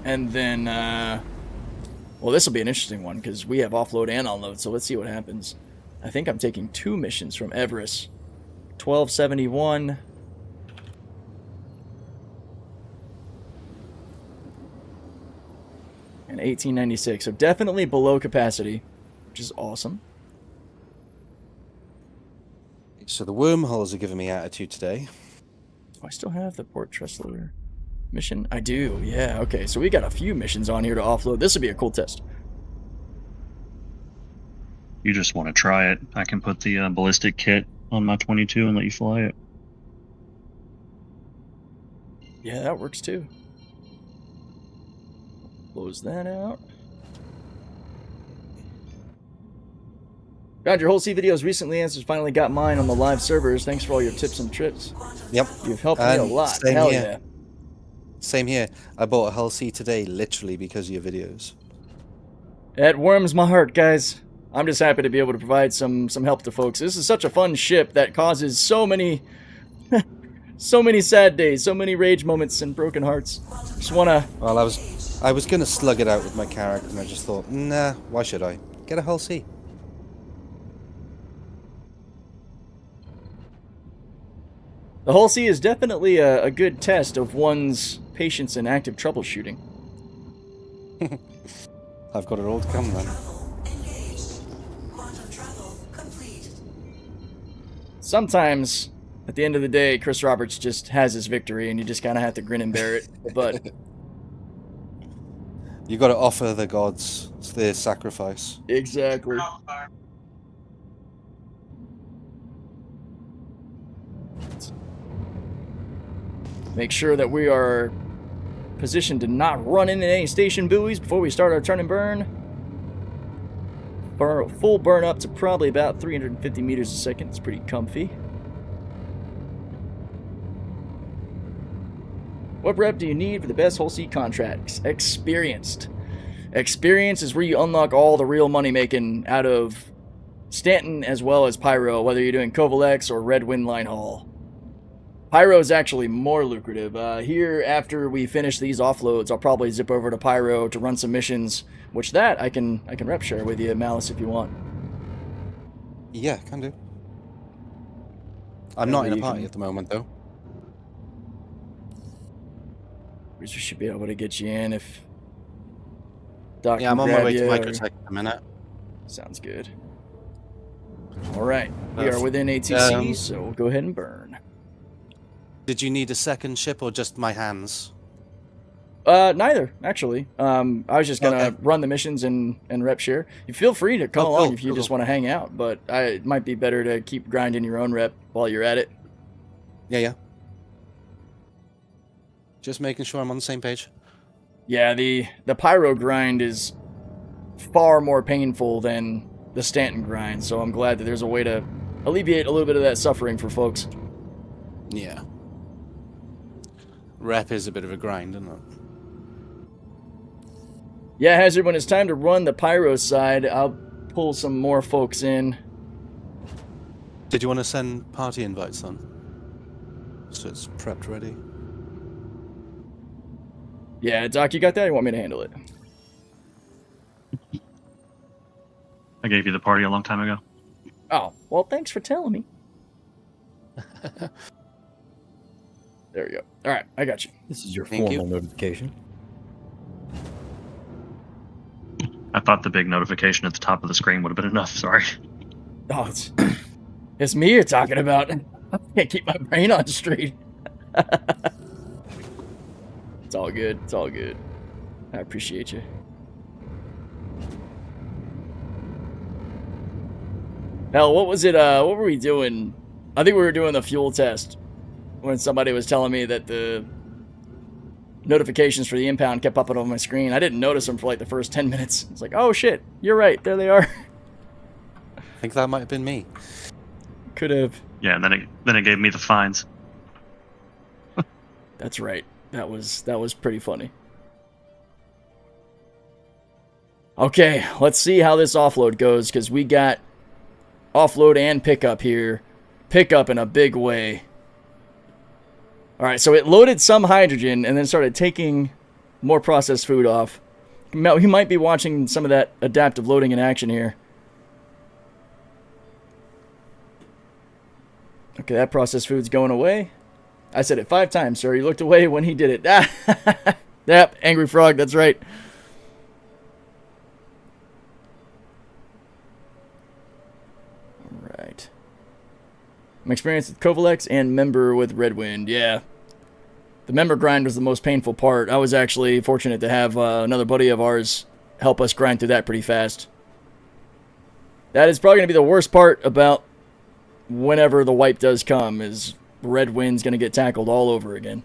And then, well, this will be an interesting one, because we have offload and onload, so let's see what happens. I think I'm taking 2 missions from Everest. 1271... and 1896, so definitely below capacity, which is awesome. So the wormholes are giving me attitude today. Do I still have the Port Tressler mission? I do, yeah, okay. So we got a few missions on here to offload. This would be a cool test. you just want to try it, I can put the ballistic kit on my 22 and let you fly it. Yeah, that works too. Close that out. Got your whole C videos recently. Answers finally got mine on the live servers. Thanks for all your tips and trips. Yep. You've helped me a lot. Same Hell here. yeah. Same here. I bought a Hull C today literally because of your videos. It warms my heart, guys. I'm just happy to be able to provide some help to folks. This is such a fun ship that causes so many so many sad days, so many rage moments and broken hearts. Just wanna... Well, I was gonna slug it out with my character, and I just thought, nah, why should I? Get a Hull C. The Hull C is definitely a good test of one's patience in active troubleshooting. I've got it all to come then. Sometimes, at the end of the day, Chris Roberts just has his victory, and you just kind of have to grin and bear it. But You got to offer the gods their sacrifice. exactly. Make sure that we are positioned to not run into any station buoys before we start our turn and burn. Full burn up to probably about 350 meters a second. It's pretty comfy. What rep do you need for the best Hull C contracts? Experienced. Experience is where you unlock all the real money making out of Stanton as well as Pyro, whether you're doing Kovalex or Red Wind Line Haul. Pyro is actually more lucrative. Here, after we finish these offloads, I'll probably zip over to Pyro to run some missions, which that I can rep share with you, Malice, if you want. Yeah, can do. I'm not in a party at the moment, though. We should be able to get you in if Doc Yeah, I'm can on my grab way to you, Microtech in a minute. Sounds good. All right, we are within ATC, so we'll go ahead and burn. Did you need a second ship or just my hands? Neither, actually. I was just gonna Okay. run the missions and rep share. You feel free to come Oh, along cool, if you cool, just cool. want to hang out, but it might be better to keep grinding your own rep while you're at it. Yeah. Just making sure I'm on the same page. Yeah, the Pyro grind is far more painful than the Stanton grind, so I'm glad that there's a way to alleviate a little bit of that suffering for folks. Yeah. Rep is a bit of a grind, isn't it? Yeah, Hazard, when it's time to run the Pyro side, I'll pull some more folks in. Did you want to send party invites then? So it's prepped ready. Yeah, Doc, you got that? Or you want me to handle it? I gave you the party a long time ago. Oh, well, thanks for telling me. There we go. All right, I got you. This is your Thank formal notification. I thought the big notification at the top of the screen would have been enough. Sorry. Oh, it's me you're talking about. I can't keep my brain on straight. It's all good. It's all good. I appreciate you. Hell, what was it? What were we doing? I think we were doing the fuel test when somebody was telling me that the notifications for the impound kept popping on my screen. I didn't notice them for like the first 10 minutes. It's like, oh shit, you're right. There they are. I think that might have been me. Could have. Yeah, and then it gave me the fines. That's right. That was pretty funny. Okay, let's see how this offload goes, because we got offload and pickup here. Pickup in a big way. Alright, so it loaded some hydrogen and then started taking more processed food off. He might be watching some of that adaptive loading in action here. Okay, that processed food's going away. I said it 5 times, sir. You looked away when he did it. Yep, Angry Frog, that's right. Alright. I'm experienced with Kovalex and member with Redwind, yeah. The member grind was the most painful part. I was actually fortunate to have another buddy of ours help us grind through that pretty fast. That is probably going to be the worst part about whenever the wipe does come, is Red Wind's going to get tackled all over again.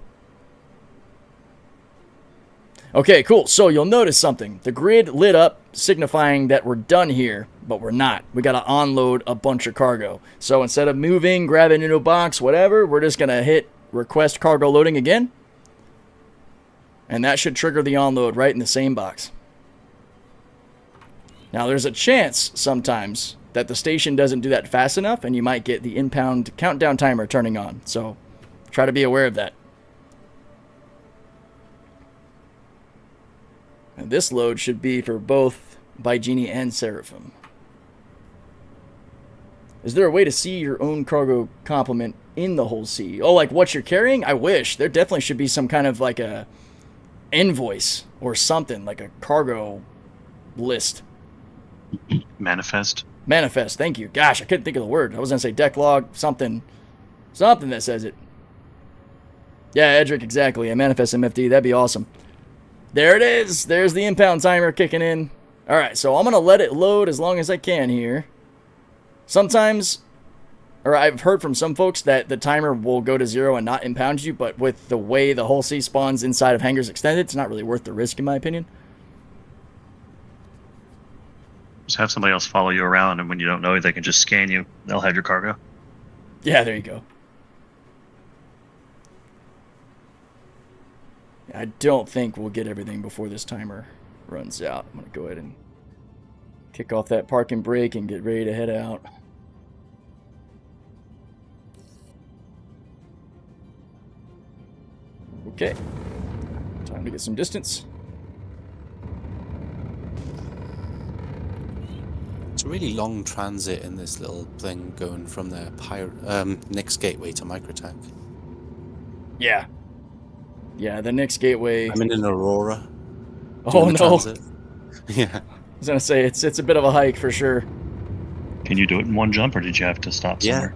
Okay, cool. So you'll notice something. The grid lit up, signifying that we're done here, but we're not. We got to onload a bunch of cargo. So instead of moving, grabbing into a box, whatever, we're just going to hit request cargo loading again. And that should trigger the onload right in the same box. Now, there's a chance sometimes that the station doesn't do that fast enough, and you might get the inbound countdown timer turning on. So try to be aware of that. And this load should be for both Bygenie and Seraphim. Is there a way to see your own cargo complement in the whole sea? Oh, like what you're carrying? I wish. There definitely should be some kind of like a invoice or something, like a cargo list. Manifest. Manifest, thank you. Gosh, I couldn't think of the word. I was going to say deck log, something that says it. Yeah, Edric, exactly. A manifest MFD, that'd be awesome. There it is. There's the impound timer kicking in. All right, so I'm going to let it load as long as I can here. Sometimes, or I've heard from some folks that the timer will go to 0 and not impound you, but with the way the whole sea spawns inside of Hangars Extended, it's not really worth the risk, in my opinion. Just have somebody else follow you around, and when you don't know, they can just scan you. They'll have your cargo. Yeah, there you go. I don't think we'll get everything before this timer runs out. I'm going to go ahead and kick off that parking brake and get ready to head out. Okay. Time to get some distance. It's a really long transit in this little thing going from the Nyx gateway to Microtech. Yeah. Yeah, the Nyx gateway. I'm in an Aurora. Oh no. Transit. Yeah. I was gonna say it's a bit of a hike for sure. Can you do it in one jump, or did you have to stop somewhere?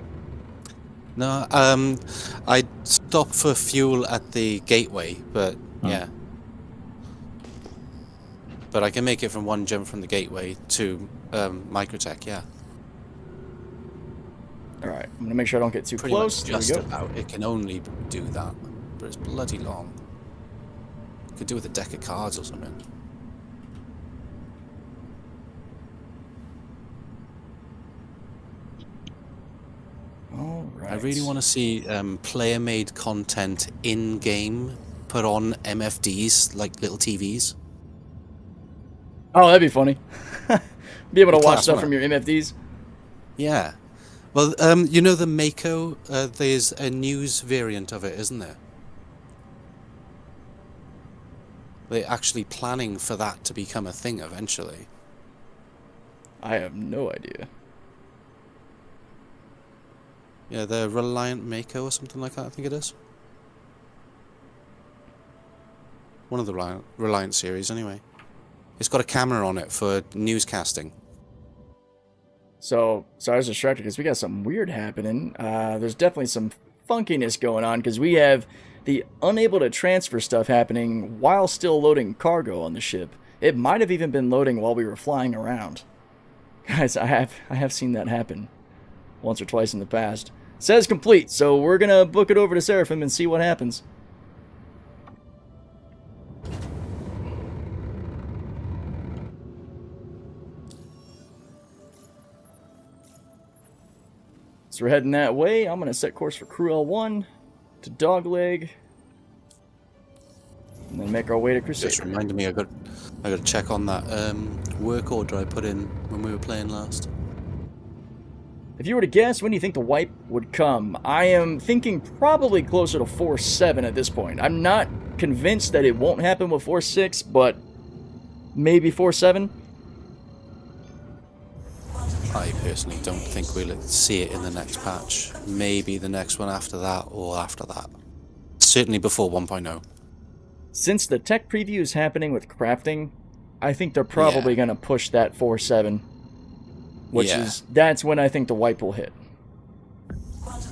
No, I stopped for fuel at the gateway, but yeah. But I can make it from one jump from the gateway to Microtech, yeah. Alright, I'm going to make sure I don't get too Pretty close. much just about. It can only do that, but it's bloody long. Could do with a deck of cards or something. Alright. I really want to see player-made content in-game put on MFDs, like little TVs. Oh, that'd be funny. Be able to watch Class, stuff wouldn't from your MFDs. Yeah. Well, you know the Mako? There's a news variant of it, isn't there? They're actually planning for that to become a thing eventually. I have no idea. Yeah, the Reliant Mako or something like that, I think it is. One of the Reliant series, anyway. It's got a camera on it for newscasting. So I was distracted because we got something weird happening. There's definitely some funkiness going on because we have the unable to transfer stuff happening while still loading cargo on the ship. It might have even been loading while we were flying around. Guys, I have seen that happen once or twice in the past. It says complete, so we're gonna book it over to Seraphim and see what happens. So we're heading that way. I'm going to set course for Crew L1 to Dogleg. And then make our way to Crusader. Just reminded me I got to check on that work order I put in when we were playing last. If you were to guess, when do you think the wipe would come? I am thinking probably closer to 4.7 at this point. I'm not convinced that it won't happen with 4.6, but maybe 4.7. I personally don't think we'll see it in the next patch. Maybe the next one after that, or after that. Certainly before 1.0. Since the tech preview is happening with crafting, I think they're probably going to push that 4.7. Which is, that's when I think the wipe will hit.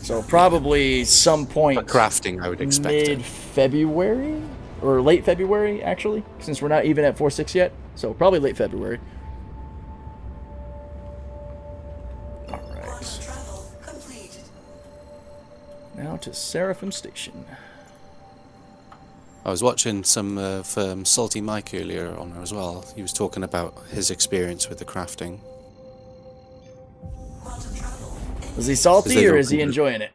So probably some point... But crafting, I would expect mid-February? Or late February, actually, since we're not even at 4.6 yet. So probably late February. now to Seraphim Station. I was watching some of Salty Mike earlier on as well. He was talking about his experience with the crafting. Is he salty or is he enjoying it?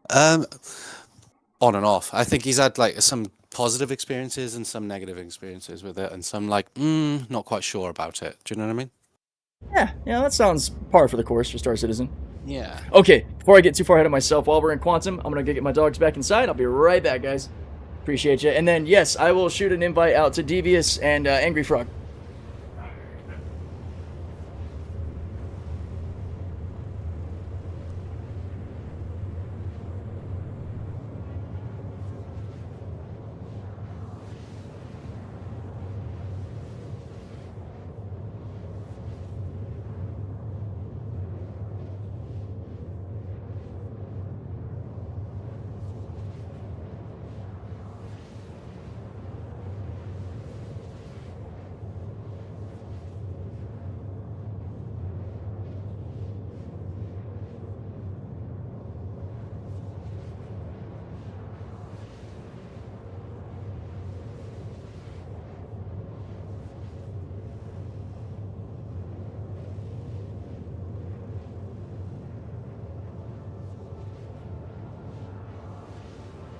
On and off. I think he's had like some positive experiences and some negative experiences with it, and some like, not quite sure about it. Do you know what I mean? Yeah, that sounds par for the course for Star Citizen. Yeah. Okay, before I get too far ahead of myself, while we're in Quantum, I'm going to get my dogs back inside. I'll be right back, guys. Appreciate you. And then, yes, I will shoot an invite out to Devious and Angry Frog.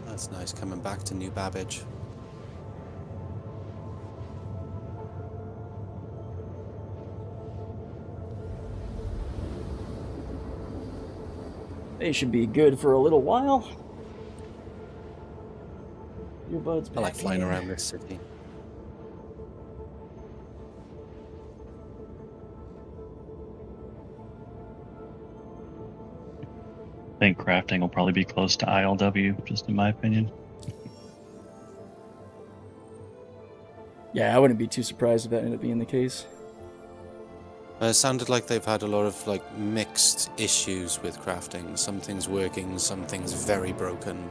That's nice, coming back to New Babbage. They should be good for a little while. Earbuds back I like flying in. around this city. I think crafting will probably be close to ILW, just in my opinion. Yeah, I wouldn't be too surprised if that ended up being the case. It sounded like they've had a lot of like mixed issues with crafting. Some things working, some things very broken.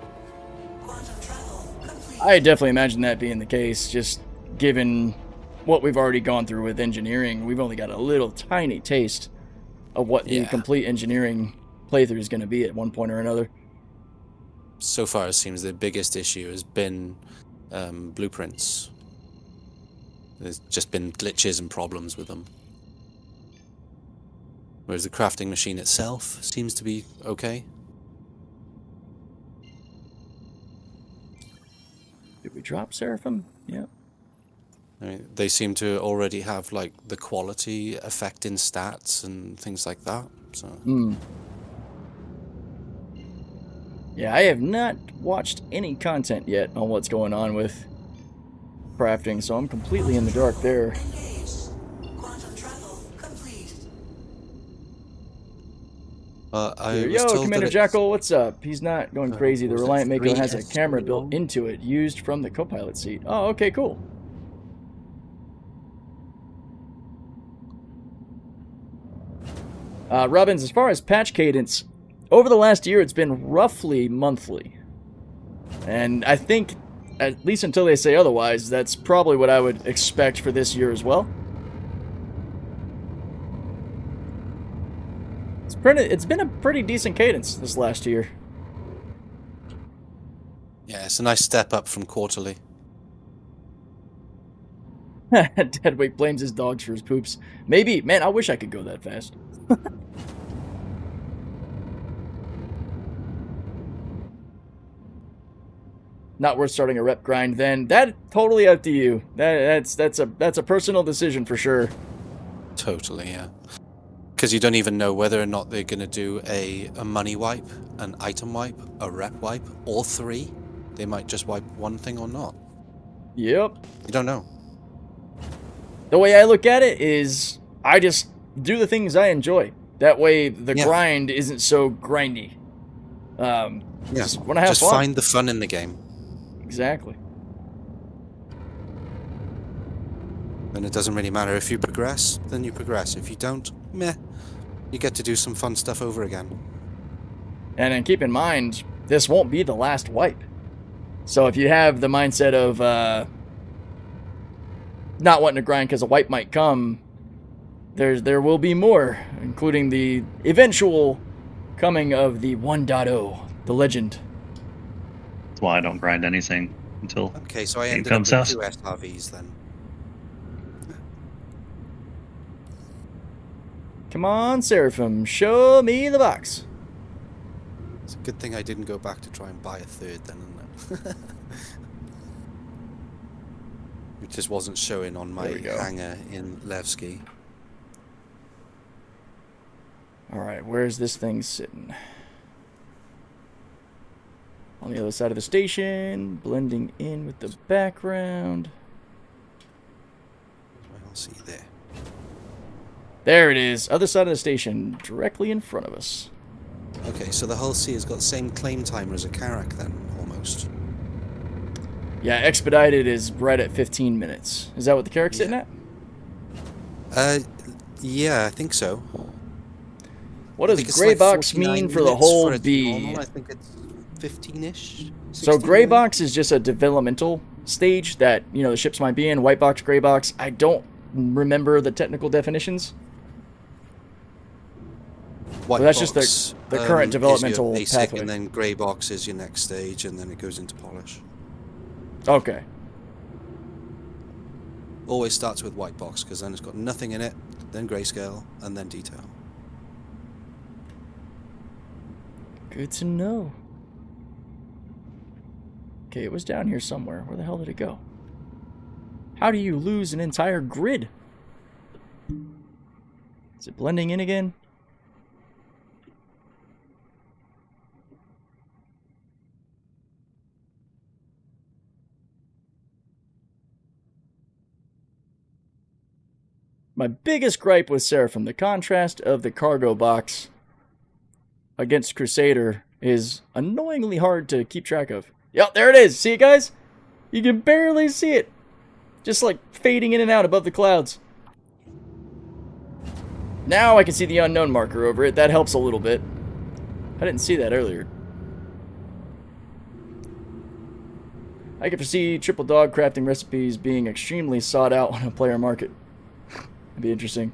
I definitely imagine that being the case, just given what we've already gone through with engineering. We've only got a little tiny taste of what the complete engineering playthrough is going to be at one point or another. So far, it seems the biggest issue has been blueprints. There's just been glitches and problems with them. Whereas the crafting machine itself seems to be okay. Did we drop Seraphim? Yeah. I mean, they seem to already have like the quality affecting stats and things like that. So. Yeah, I have not watched any content yet on what's going on with crafting, so I'm completely in the dark there. Yo, Commander Jackal, what's up? He's not going crazy. The Reliant Mako has a camera built into it, used from the co-pilot seat. Oh, okay, cool. Robbins, as far as patch cadence, over the last year, it's been roughly monthly. And I think, at least until they say otherwise, that's probably what I would expect for this year as well. It's been a pretty decent cadence this last year. Yeah, it's a nice step up from quarterly. Deadwake blames his dogs for his poops. Maybe, man, I wish I could go that fast. Not worth starting a rep grind then. That totally up to you. That's a personal decision for sure. Totally, yeah. Because you don't even know whether or not they're going to do a money wipe, an item wipe, a rep wipe, all three. They might just wipe one thing or not. Yep. You don't know. The way I look at it is I just do the things I enjoy. That way the grind isn't so grindy. Just want to have fun. Find the fun in the game. Exactly. And it doesn't really matter. If you progress, then you progress. If you don't, meh. You get to do some fun stuff over again. And then keep in mind, this won't be the last wipe. So if you have the mindset of not wanting to grind because a wipe might come, there will be more, including the eventual coming of the 1.0 The legend. That's why I don't grind anything until Okay, so I game ended up comes with out. 2 SRVs then. Come on, Seraphim, show me the box. It's a good thing I didn't go back to try and buy a 3rd then, isn't it? It just wasn't showing on my hangar in Levski. Alright, where's this thing sitting? On the other side of the station, blending in with the background. I'll see there. There it is, other side of the station, directly in front of us. Okay, so the Hull C has got the same claim timer as a Karak then, almost. Yeah, expedited is right at 15 minutes. Is that what the Karak's sitting at? Yeah, I think so. What does gray box mean for the whole B? Normal. I think it's 15-ish. So gray box is just a developmental stage that, you know, the ships might be in. White box, gray box. I don't remember the technical definitions. White that's box, just the current developmental is your basic, pathway. and then grey box is your next stage, and then it goes into polish. Okay. Always starts with white box, because then it's got nothing in it, then grayscale, and then detail. Good to know. Okay, it was down here somewhere. Where the hell did it go? How do you lose an entire grid? Is it blending in again? My biggest gripe with Seraphim, the contrast of the cargo box against Crusader is annoyingly hard to keep track of. Yep, there it is. See it, guys? You can barely see it. Just like fading in and out above the clouds. Now I can see the unknown marker over it. That helps a little bit. I didn't see that earlier. I can foresee triple dog crafting recipes being extremely sought out on a player market. It'd be interesting.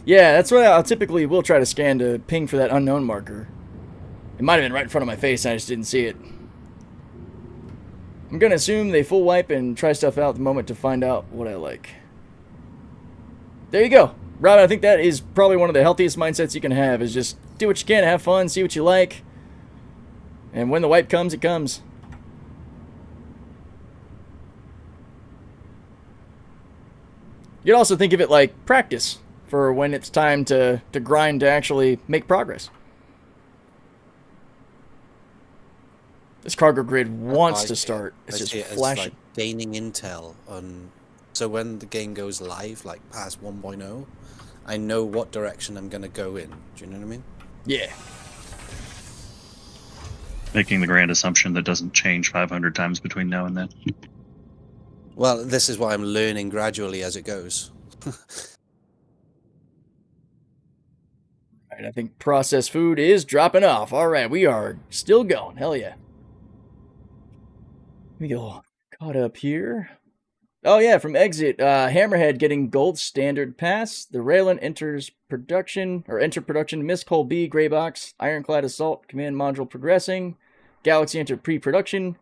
Yeah, that's what I typically will try to scan to ping for that unknown marker. It might have been right in front of my face and I just didn't see it. I'm gonna assume they full wipe and try stuff out at the moment to find out what I like. There you go. Robin, I think that is probably one of the healthiest mindsets you can have, is just do what you can, have fun, see what you like. And when the wipe comes, it comes. You'd also think of it like practice for when it's time to grind to actually make progress. This cargo grid wants to start. It's just flashing. Like gaining intel on, so when the game goes live, like past 1.0, I know what direction I'm going to go in. Do you know what I mean? Yeah. Making the grand assumption that doesn't change 500 times between now and then. Well, this is why I'm learning gradually as it goes. Alright, I think processed food is dropping off. Alright, we are still going. Hell yeah. Let me go caught up here. Oh yeah, from exit, Hammerhead getting gold standard pass. The Raylan enters production, or enter production. Miss Cole B, gray box. Ironclad assault command module progressing. Galaxy enter pre-production.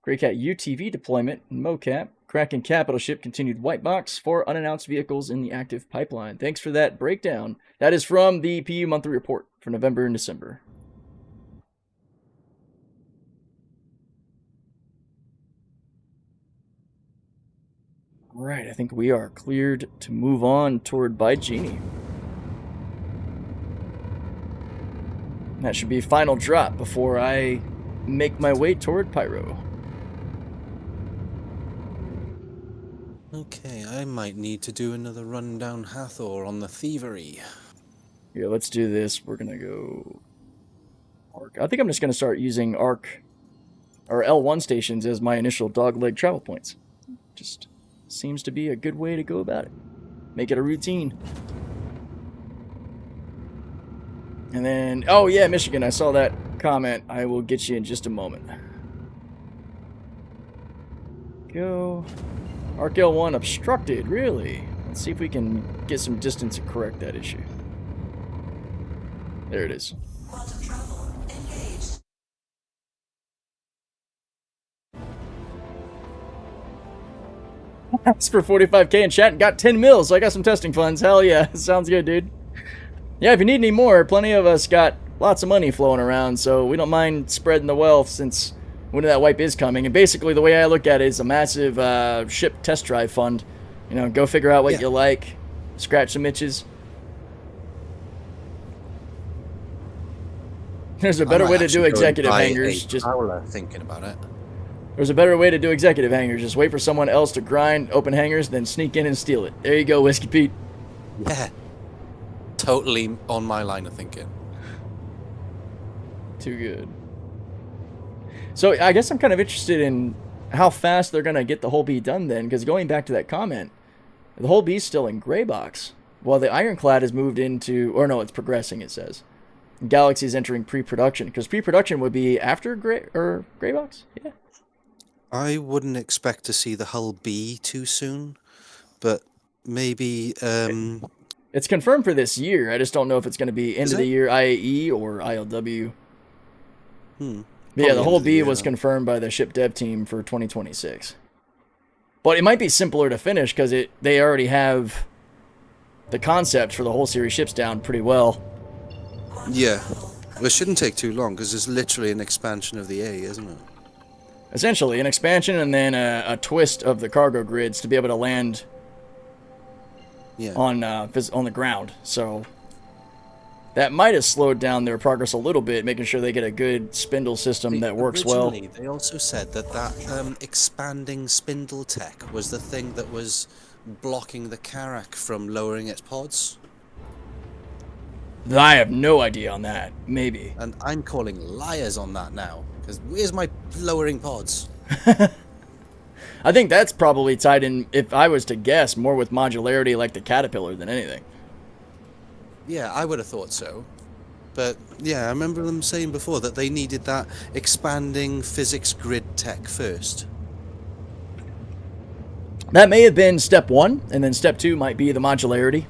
Greycat UTV deployment and mocap. Kraken capital ship continued white box. 4 unannounced vehicles in the active pipeline. Thanks for that breakdown. That is from the PU monthly report for November and December. Alright, I think we are cleared to move on toward By Genie. That should be final drop before I make my way toward Pyro. Okay, I might need to do another run down Hathor on the thievery. Here, let's do this. We're gonna go Arc. I think I'm just gonna start using Arc or L1 stations as my initial dogleg travel points. Just seems to be a good way to go about it. Make it a routine. And then, oh yeah, Michigan, I saw that comment. I will get you in just a moment. Go. Arc L1 obstructed, really? Let's see if we can get some distance and correct that issue. There it is. Quantum travel engaged. Asked for 45K in chat and got 10 mils, so I got some testing funds. Hell yeah. Sounds good, dude. Yeah, if you need any more, plenty of us got lots of money flowing around, so we don't mind spreading the wealth since when that wipe is coming. And basically, the way I look at it is a massive ship test drive fund. You know, go figure out what you like, scratch some itches. There's a better way to do executive hangers. Just thinking about it. There's a better way to do executive hangers. Just wait for someone else to grind open hangers, then sneak in and steal it. There you go, Whiskey Pete. Yeah. Totally on my line of thinking. Too good. So I guess I'm kind of interested in how fast they're going to get the whole B done then, because going back to that comment, the whole B's still in gray box, while the Ironclad has moved into, or no, it's progressing, it says. Galaxy's entering pre-production, because pre-production would be after gray box? Yeah. I wouldn't expect to see the hull B too soon, but maybe... It's confirmed for this year. I just don't know if it's going to be end of the year IAE or ILW. But yeah, the whole B was confirmed by the ship dev team for 2026. But it might be simpler to finish because they already have the concept for the whole series ships down pretty well. Yeah. Well, it shouldn't take too long because it's literally an expansion of the A, isn't it? Essentially, an expansion and then a twist of the cargo grids to be able to land on the ground. So that might have slowed down their progress a little bit, making sure they get a good spindle system that works well. They also said that expanding spindle tech was the thing that was blocking the Karak from lowering its pods. I have no idea on that. Maybe. And I'm calling liars on that now. Because where's my lowering pods? I think that's probably tied in, if I was to guess, more with modularity like the Caterpillar than anything. Yeah, I would have thought so. But yeah, I remember them saying before that they needed that expanding physics grid tech first. That may have been step one, and then step two might be the modularity.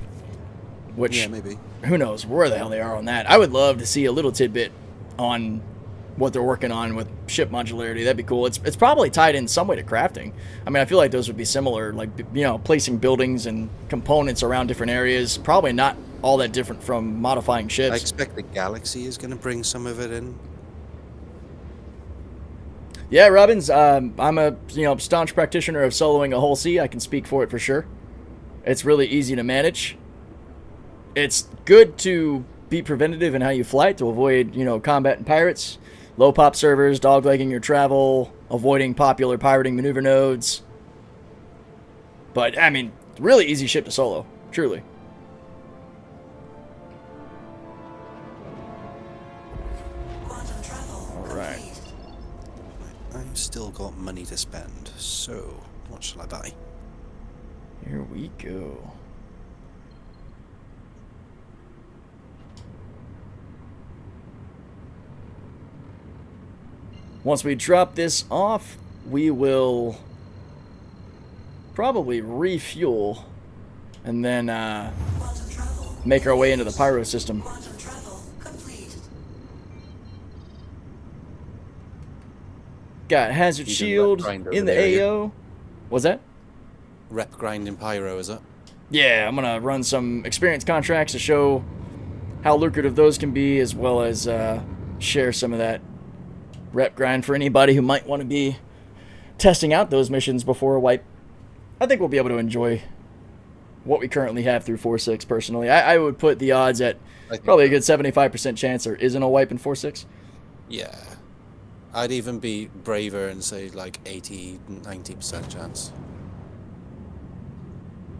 Which, yeah, maybe. Who knows where the hell they are on that. I would love to see a little tidbit on what they're working on with ship modularity. That'd be cool. It's probably tied in some way to crafting. I mean, I feel like those would be similar, like, you know, placing buildings and components around different areas. Probably not all that different from modifying ships. I expect the Galaxy is going to bring some of it in. Yeah, Robbins, I'm a staunch practitioner of soloing a whole C. I can speak for it for sure. It's really easy to manage. It's good to be preventative in how you flight to avoid, combat and pirates, low pop servers, doglegging your travel, avoiding popular pirating maneuver nodes. But, I mean, really easy ship to solo, truly. Alright. I've still got money to spend, so what shall I buy? Here we go. Once we drop this off, we will probably refuel and then make our way into the Pyro system. Got hazard shield in the AO. What's that? Rep grind in Pyro, is it? Yeah, I'm going to run some experience contracts to show how lucrative those can be, as well as share some of that rep grind for anybody who might want to be testing out those missions before a wipe. I think we'll be able to enjoy what we currently have through 4.6 personally. I would put the odds at probably a good 75% chance there isn't a wipe in 4.6. Yeah. I'd even be braver and say like 80-90% chance.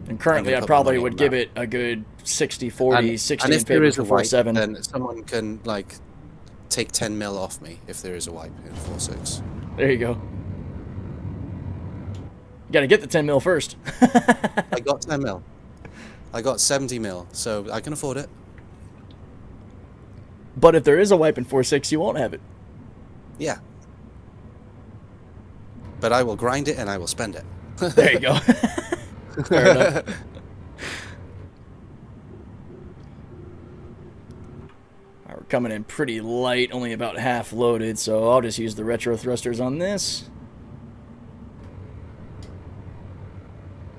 And currently I probably would give it a good 60-40, 60 in favor for 4.7. Then someone can like take 10 mil off me if there is a wipe in 4.6. There you go. You gotta get the 10 mil first. I got 10 mil. I got 70 mil, so I can afford it. But if there is a wipe in 4.6, you won't have it. Yeah. But I will grind it and I will spend it. There you go. Fair enough. coming in pretty light, only about half loaded, so I'll just use the retro thrusters on this.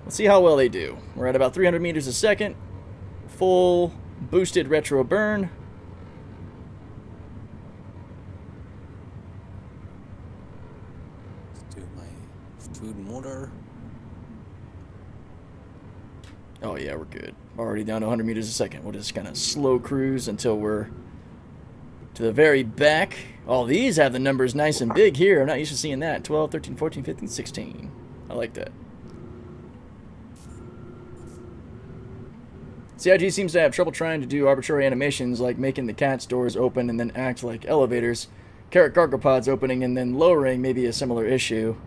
Let's see how well they do. We're at about 300 meters a second. Full boosted retro burn. Let's do my food mortar. Oh yeah, we're good. Already down to 100 meters a second. We'll just kind of slow cruise until we're to the very back. All these have the numbers nice and big here. I'm not used to seeing that. 12, 13, 14, 15, 16. I like that. CIG seems to have trouble trying to do arbitrary animations like making the cat's doors open and then act like elevators. Carrot cargo pods opening and then lowering may be a similar issue.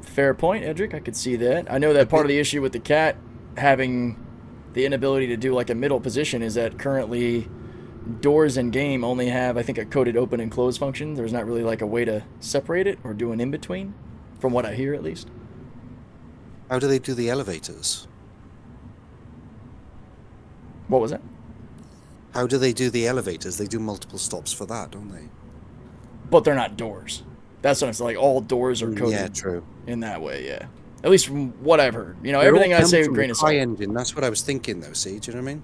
Fair point, Edric. I could see that. I know that part of the issue with the cat having the inability to do like a middle position is that currently doors in game only have, I think, a coded open and close function. There's not really like a way to separate it or do an in-between, from what I hear at least. How do they do the elevators? What was that? How do they do the elevators? They do multiple stops for that, don't they? But they're not doors. That's what it's like. All doors are coded Yeah, true. in that way, yeah. At least from what I've heard. You know, They all everything I come say with from grain the of salt. CryEngine. That's what I was thinking, though. See, do you know what I mean?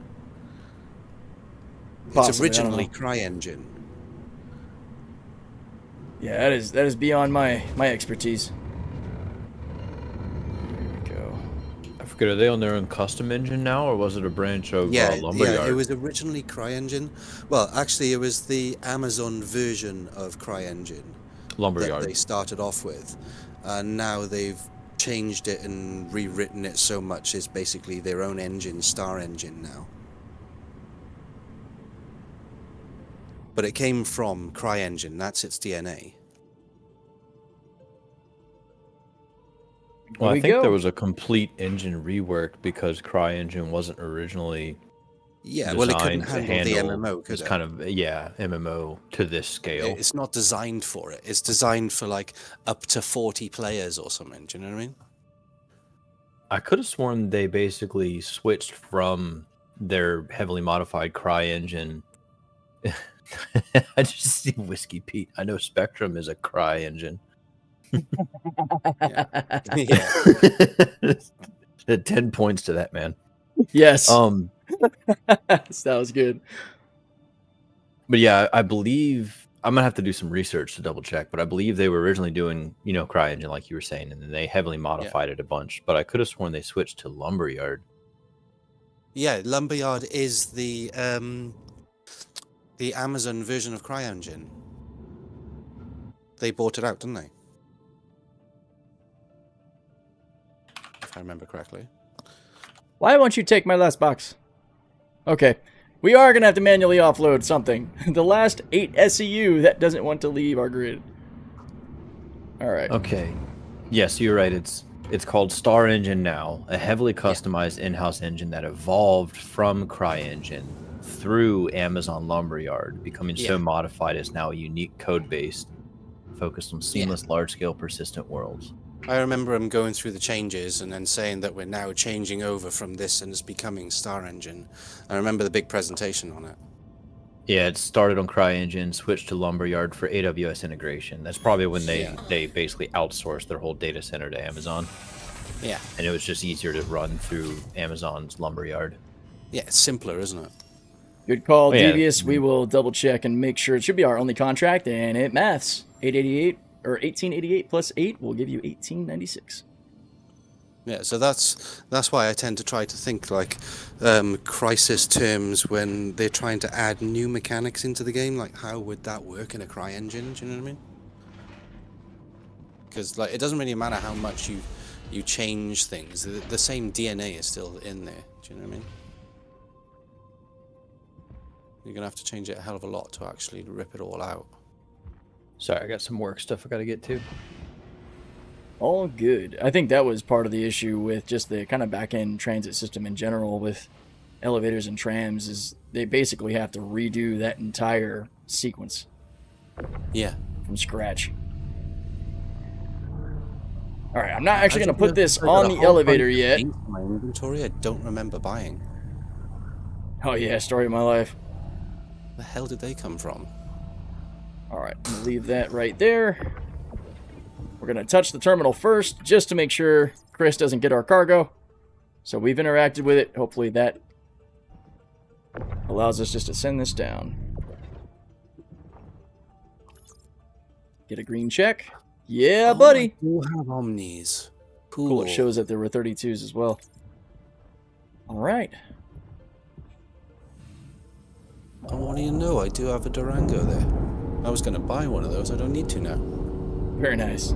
It's Possibly, I don't originally know. CryEngine. Yeah, that is beyond my expertise. There we go. I forget, are they on their own custom engine now, or was it a branch of Lumberyard? Yeah, it was originally CryEngine. Well, actually, it was the Amazon version of CryEngine Lumberyard. that they started off with. And now they've changed it and rewritten it so much it's basically their own engine, STAR-CYWL now. But it came from CryEngine, that's its DNA. Well, There I we think go. there was a complete engine rework because CryEngine wasn't originally Yeah, well, it couldn't designed to handle the handle MMO, could this it? kind of MMO to this scale. It's not designed for it. It's designed for like up to 40 players or something. Do you know what I mean? I could have sworn they basically switched from their heavily modified CryEngine. I just see Whiskey Pete. I know Spectrum is a CryEngine. Yeah. 10 points to that, man. Yes. But That was good. yeah, I believe I'm gonna have to do some research to double check, but I believe they were originally doing, CryEngine like you were saying, and then they heavily modified it a bunch. But I could have sworn they switched to Lumberyard. Yeah, Lumberyard is the Amazon version of CryEngine. They bought it out, didn't they? If I remember correctly. Why won't you take my last box? Okay. We are going to have to manually offload something. The last 8 SEU that doesn't want to leave our grid. All right. Okay. Yes, you're right. It's called STAR-CYWL now, a heavily customized in-house engine that evolved from CryEngine through Amazon Lumberyard, becoming so modified it's now a unique code base focused on seamless, large-scale, persistent worlds. I remember him going through the changes and then saying that we're now changing over from this and it's becoming STAR-CYWL. I remember the big presentation on it. Yeah, it started on CryEngine, switched to Lumberyard for AWS integration. That's probably when they basically outsourced their whole data center to Amazon. Yeah. And it was just easier to run through Amazon's Lumberyard. Yeah, it's simpler, isn't it? Good call, Oh, yeah. Devious. We will double check and make sure it should be our only contract, and it maths. 888 or 1888 plus 8 will give you 1896. Yeah, so that's why I tend to try to think like crisis terms when they're trying to add new mechanics into the game. Like, how would that work in a CryEngine? Do you know what I mean? Because like, it doesn't really matter how much you change things. The same DNA is still in there. Do you know what I mean? You're gonna have to change it a hell of a lot to actually rip it all out. Sorry, I got some work stuff I got to get to. All good. I think that was part of the issue with just the kind of back-end transit system in general with elevators and trams is they basically have to redo that entire sequence. Yeah. From scratch. All right, I'm not actually going to put this on the elevator yet. My inventory, I don't remember buying. Oh yeah, story of my life. The hell did they come from? All right, I'm gonna leave that right there. We're gonna touch the terminal first, just to make sure Chris doesn't get our cargo. So we've interacted with it. Hopefully that allows us just to send this down. Get a green check. Yeah, buddy. You have Omnis. Cool. It shows that there were 32s as well. All right. And what do you know? I do have a Durango there. I was going to buy one of those. I don't need to now. Very nice.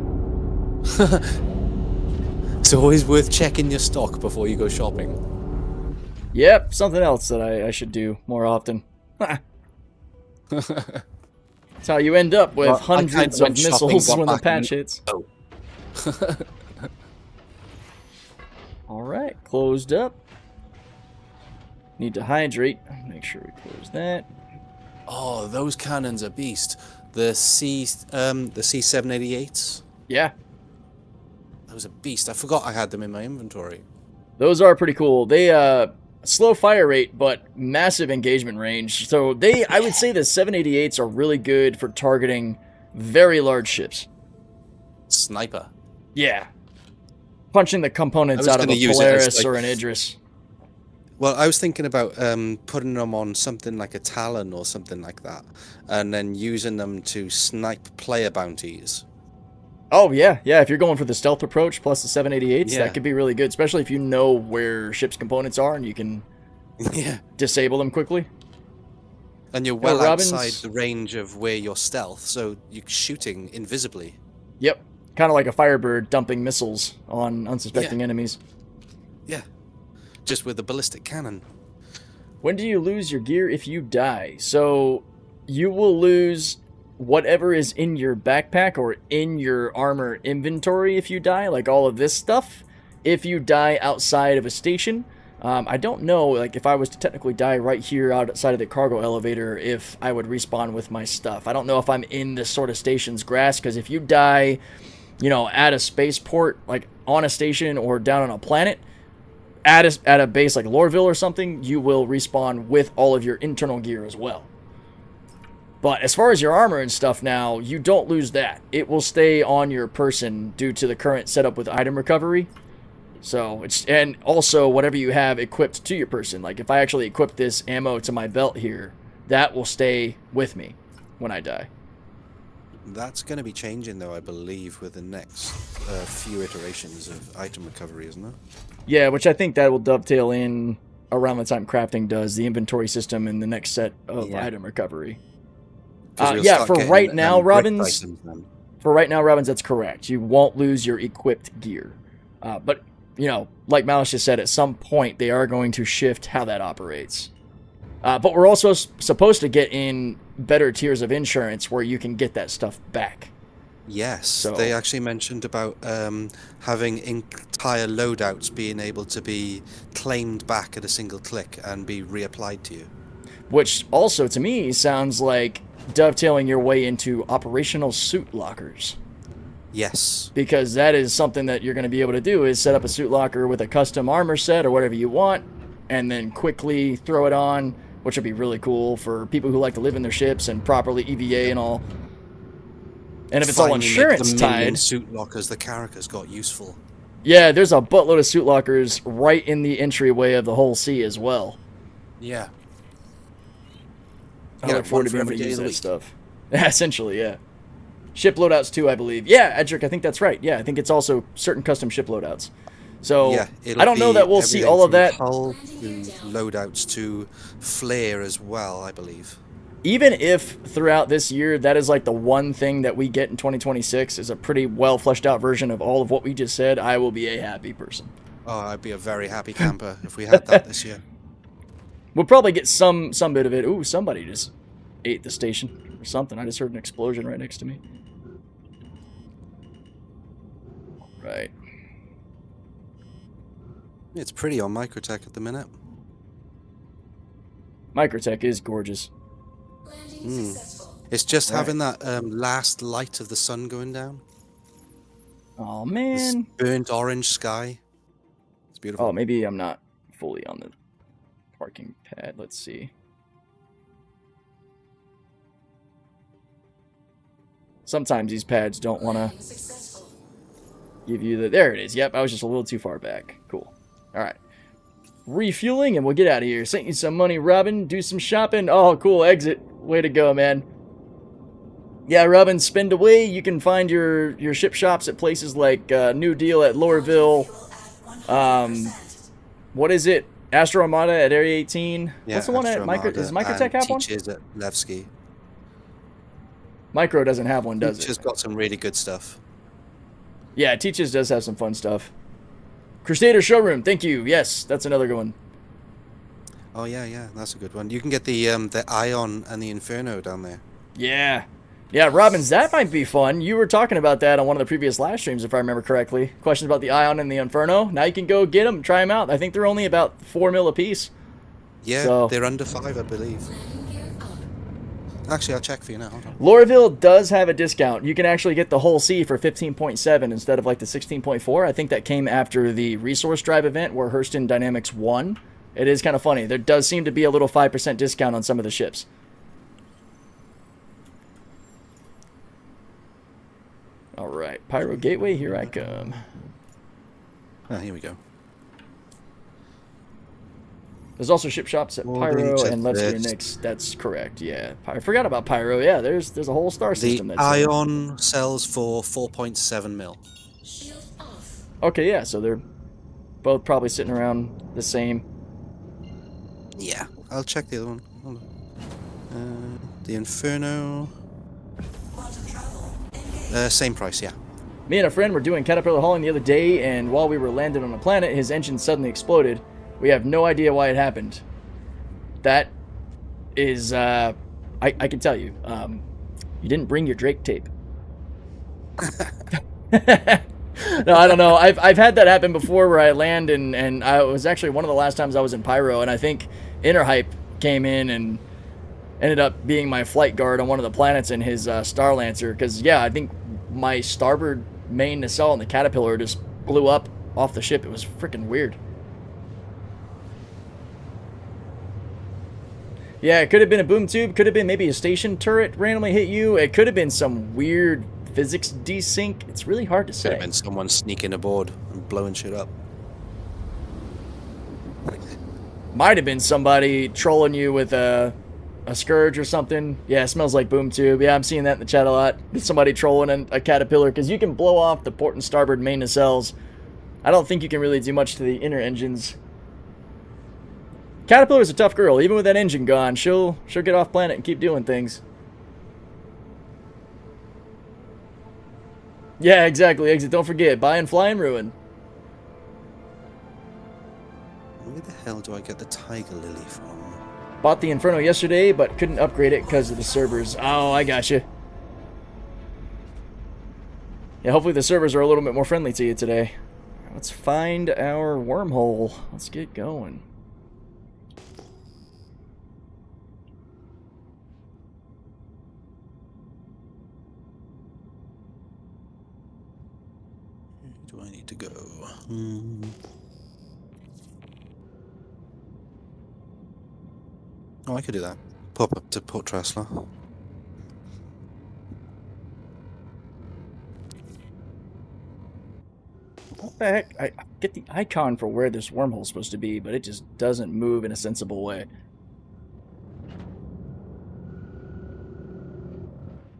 It's always worth checking your stock before you go shopping. Yep, something else that I should do more often. That's how you end up with hundreds of missiles when the patch hits. Oh. Alright, closed up. Need to hydrate. Make sure we close that. Oh, those cannons are beast. The C788s. Yeah. That was a beast. I forgot I had them in my inventory. Those are pretty cool. They slow fire rate, but massive engagement range. So I would say the 788s are really good for targeting very large ships. Sniper. Yeah. Punching the components out of a Polaris or an Idris. Well, I was thinking about putting them on something like a Talon or something like that, and then using them to snipe player bounties. Oh, yeah. Yeah, if you're going for the stealth approach plus the 788s, Yeah. that could be really good, especially if you know where ship's components are and you can disable them quickly. And you're well outside the range of where you're stealth, so you're shooting invisibly. Yep. Kind of like a Firebird dumping missiles on unsuspecting enemies. Yeah. Just with a ballistic cannon. When do you lose your gear if you die? So you will lose whatever is in your backpack or in your armor inventory if you die, like all of this stuff. If you die outside of a station, I don't know, like if I was to technically die right here outside of the cargo elevator, if I would respawn with my stuff. I don't know if I'm in this sort of station's grass, because if you die, you know, at a spaceport, like on a station or down on a planet, at a base like Lorville or something, you will respawn with all of your internal gear as well. But as far as your armor and stuff now, you don't lose that. It will stay on your person due to the current setup with item recovery. So and also whatever you have equipped to your person. Like if I actually equip this ammo to my belt here, that will stay with me when I die. That's going to be changing, though, I believe, with the next few iterations of item recovery, isn't it? Yeah, which I think that will dovetail in around the time crafting does the inventory system in the next set of item recovery. Yeah, for right now, Robbins. For right now, Robbins, that's correct. You won't lose your equipped gear, but you know, like Malice just said, at some point they are going to shift how that operates. But we're also supposed to get in better tiers of insurance where you can get that stuff back. Yes, So, they actually mentioned about having entire loadouts being able to be claimed back at a single click and be reapplied to you. which also, to me, sounds like dovetailing your way into operational suit lockers. Yes. Because that is something that you're going to be able to do, is set up a suit locker with a custom armor set or whatever you want, and then quickly throw it on, which would be really cool for people who like to live in their ships and properly EVA and all. And if it's all insurance tied, suit lockers the Caraca's got useful. Yeah, there's a buttload of suit lockers right in the entryway of the whole sea as well. Yeah. I look forward to being able to use that stuff. Essentially, yeah. Ship loadouts too, I believe. Yeah, Edric, I think that's right. Yeah, I think it's also certain custom ship loadouts. So yeah, I don't know that we'll see all of that. Hull to loadouts to flare as well, I believe. Even if throughout this year that is like the one thing that we get in 2026 is a pretty well fleshed out version of all of what we just said, I will be a happy person. Oh, I'd be a very happy camper if we had that this year. We'll probably get some bit of it. Ooh, somebody just ate the station or something. I just heard an explosion right next to me. Right. It's pretty on Microtech at the minute. Microtech is gorgeous. It's just having that last light of the sun going down. Oh, This man. burnt orange sky. It's beautiful. Oh, maybe I'm not fully on the parking pad. Let's see. Sometimes these pads don't want to Successful. give you the... There it is. Yep, I was just a little too far back. Cool. All right. Refueling, and we'll get out of here. Sent you some money, Robin. Do some shopping. Oh, cool. Exit. Way to go, man. Yeah, Robin, spend away. You can find your ship shops at places like New Deal at Loreville. What is it? Astro Armada at Area 18. Yeah, What's the one at Micro? Does Microtech have one? Teachers at Levski. Micro doesn't have one, does Teachers it? got some really good stuff. Yeah, Teachers does have some fun stuff. Crusader Showroom, thank you. Yes, that's another good one. Oh yeah, that's a good one. You can get the Ion and the Inferno down there. Yeah. Yeah, Robbins, that might be fun. You were talking about that on one of the previous live streams, if I remember correctly. Questions about the Ion and the Inferno. Now you can go get them, try them out. I think they're only about 4 mil a piece. Yeah, So- they're under 5, I believe. Actually, I'll check for you now. Hold on. Loreville does have a discount. You can actually get the whole C for 15.7 instead of like the 16.4. I think that came after the Resource Drive event where Hurston Dynamics won. It is kind of funny. There does seem to be a little 5% discount on some of the ships. All right, Pyro Gateway, here I come. Ah, here we go. There's also ship shops at Well, Pyro they and said Levski this. Nix. That's correct. Yeah, I forgot about Pyro. Yeah, there's a whole star The system. That's Ion sells for 4.7 mil. Shield off. okay. Yeah, so they're both probably sitting around the same. Yeah, I'll check the other one. Hold on. The Inferno. Quantum travel. Engage. Same price, yeah. Me and a friend were doing caterpillar hauling the other day, and while we were landing on a planet, his engine suddenly exploded. We have no idea why it happened. That is, I can tell you, you didn't bring your Drake tape. No, I don't know. I've had that happen before where I land and I was actually one of the last times I was in Pyro, and I think Interhype came in and ended up being my flight guard on one of the planets in his Star Lancer. Because yeah, I think my starboard main nacelle on the Caterpillar just blew up off the ship. It was freaking weird. Yeah, it could have been a boom tube. Could have been maybe a station turret randomly hit you. It could have been some weird physics desync. It's really hard to Could say. have been someone sneaking aboard and blowing shit up. Might have been somebody trolling you with a Scourge or something. Yeah, it smells like boom tube. Yeah, I'm seeing that in the chat a lot. Somebody trolling a Caterpillar, because you can blow off the port and starboard main nacelles. I don't think you can really do much to the inner engines. Caterpillar's a tough girl. Even with that engine gone, she'll get off planet and keep doing things. Yeah, exactly. Exit. Don't forget, buy and fly and ruin. Where the hell do I get the Tiger Lily from? Bought the Inferno yesterday, but couldn't upgrade it because of the servers. Oh, I gotcha. Yeah, hopefully the servers are a little bit more friendly to you today. Let's find our wormhole. Let's get going. Where do I need to go? Oh, I could do that. Pop up to Port Tressler. What the heck? I get the icon for where this wormhole's supposed to be, but it just doesn't move in a sensible way.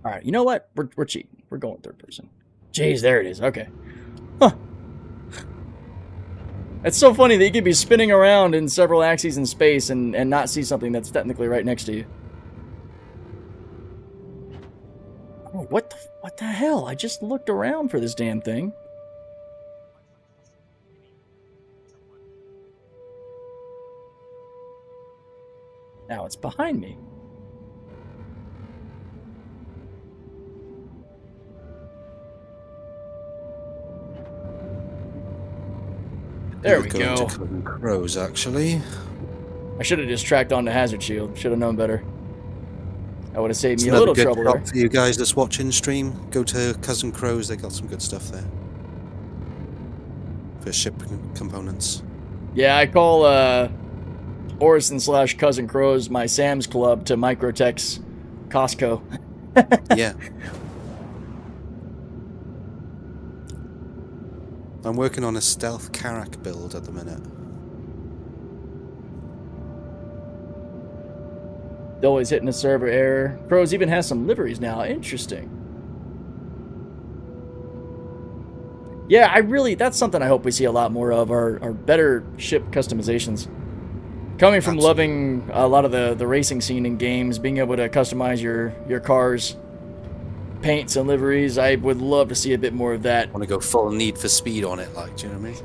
Alright, you know what? We're cheating. We're going third person. Jeez, there it is. Okay. Huh. It's so funny that you could be spinning around in several axes in space and not see something that's technically right next to you. Oh, what the hell? I just looked around for this damn thing. Now it's behind me. There we Going go. to Cousin Crows, actually. I should have just tracked on the hazard shield. Should have known better. That would have saved It's me a another little good trouble shop there. for you guys that's watching stream. Go to Cousin Crows, they got some good stuff there. For ship components. Yeah, I call Orison / Cousin Crows my Sam's Club to Microtech's Costco. Yeah. I'm working on a stealth Karak build at the minute. Always hitting a server error. Pros even has some liveries now. Interesting. Yeah, that's something I hope we see a lot more of, are better ship customizations. Coming from loving a lot of the racing scene in games, being able to customize your cars, paints and liveries, I would love to see a bit more of that. Want to go full Need for Speed on it, like, do you know what I mean?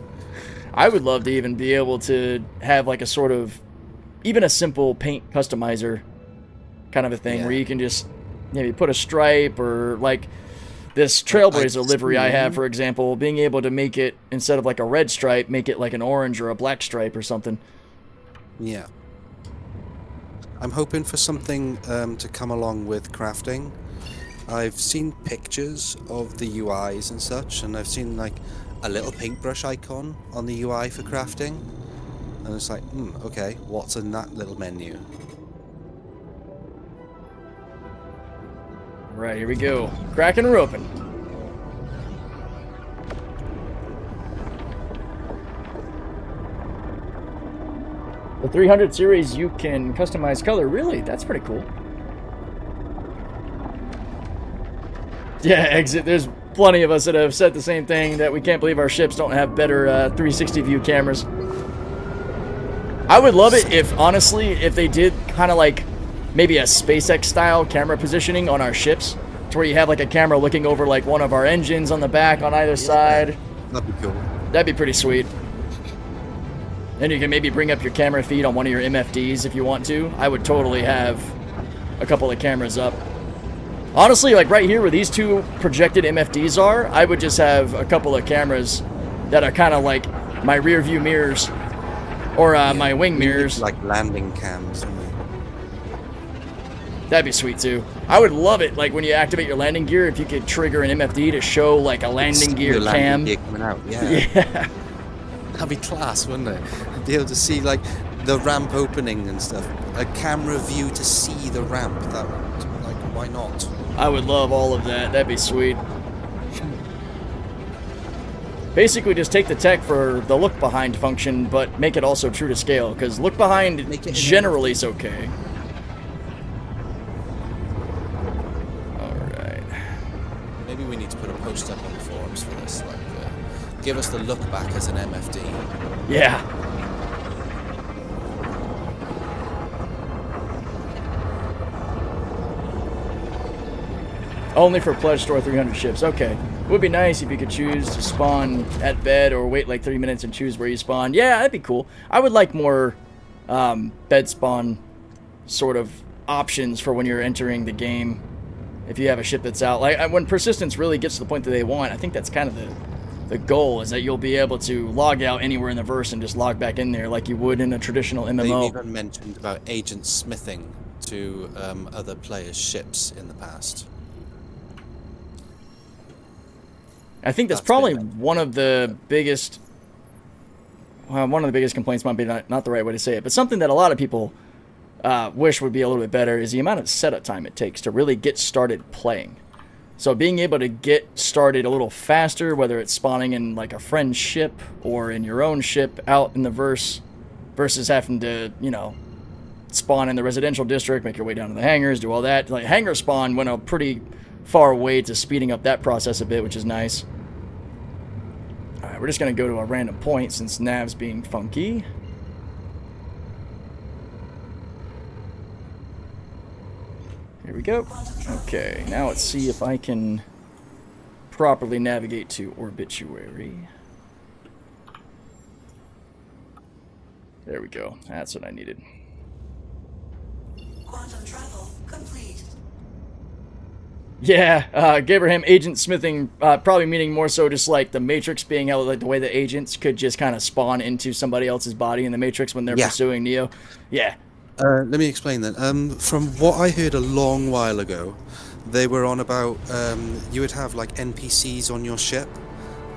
I would love to even be able to have like a sort of, even a simple paint customizer kind of a thing, where you can just maybe put a stripe, or like this Trailblazer livery I have, for example, being able to make it, instead of like a red stripe, make it like an orange or a black stripe or something. Yeah. I'm hoping for something to come along with crafting. I've seen pictures of the UIs and such, and I've seen like a little paintbrush icon on the UI for crafting. And it's like, okay, what's in that little menu? Right, here we go. Cracking her open. The 300 series, you can customize color. Really? That's pretty cool. Yeah, exit. There's plenty of us that have said the same thing, that we can't believe our ships don't have better 360 view cameras. I would love it if, honestly, if they did kind of like maybe a SpaceX style camera positioning on our ships, to where you have like a camera looking over like one of our engines on the back on either side. That'd be cool. That'd be pretty sweet. Then you can maybe bring up your camera feed on one of your MFDs if you want to. I would totally have a couple of cameras up. Honestly, like right here where these two projected MFDs are, I would just have a couple of cameras that are kind of like my rear view mirrors, or my wing mirrors. Like landing cams. That'd be sweet too. I would love it, like when you activate your landing gear, if you could trigger an MFD to show like a landing gear cam. Gear coming out. Yeah. Yeah. That'd be class, wouldn't it? Be able to see like the ramp opening and stuff. A camera view to see the ramp. That, like, why not? I would love all of that. That'd be sweet. Basically, just take the tech for the look behind function, but make it also true to scale, because look behind generally is okay. Alright. Maybe we need to put a post up on the forums for this. Like, give us the look back as an MFD. Yeah. Only for Pledge Store 300 ships. Okay. It would be nice if you could choose to spawn at bed or wait like 3 minutes and choose where you spawn. Yeah, that'd be cool. I would like more bed spawn sort of options for when you're entering the game. If you have a ship that's out. Like, when persistence really gets to the point that they want, I think that's kind of the goal, is that you'll be able to log out anywhere in the verse and just log back in there like you would in a traditional MMO. They've even mentioned about agent smithing to other players' ships in the past. I think that's probably one of the biggest... Well, one of the biggest complaints might be not the right way to say it, but something that a lot of people wish would be a little bit better is the amount of setup time it takes to really get started playing. So being able to get started a little faster, whether it's spawning in like a friend's ship or in your own ship out in the verse, versus having to, you know, spawn in the residential district, make your way down to the hangars, do all that. Like, hangar spawn went a pretty far way to speeding up that process a bit, which is nice. Alright, we're just going to go to a random point since Nav's being funky. Here we go. Okay, now let's see if I can properly navigate to Obituary. There we go. That's what I needed. Quantum travel complete. Yeah, Gabraham, agent smithing, probably meaning more so just like the Matrix being how, like, the way the agents could just kind of spawn into somebody else's body in the Matrix when they're pursuing Neo. Yeah. Let me explain that. From what I heard a long while ago, they were on about you would have like NPCs on your ship,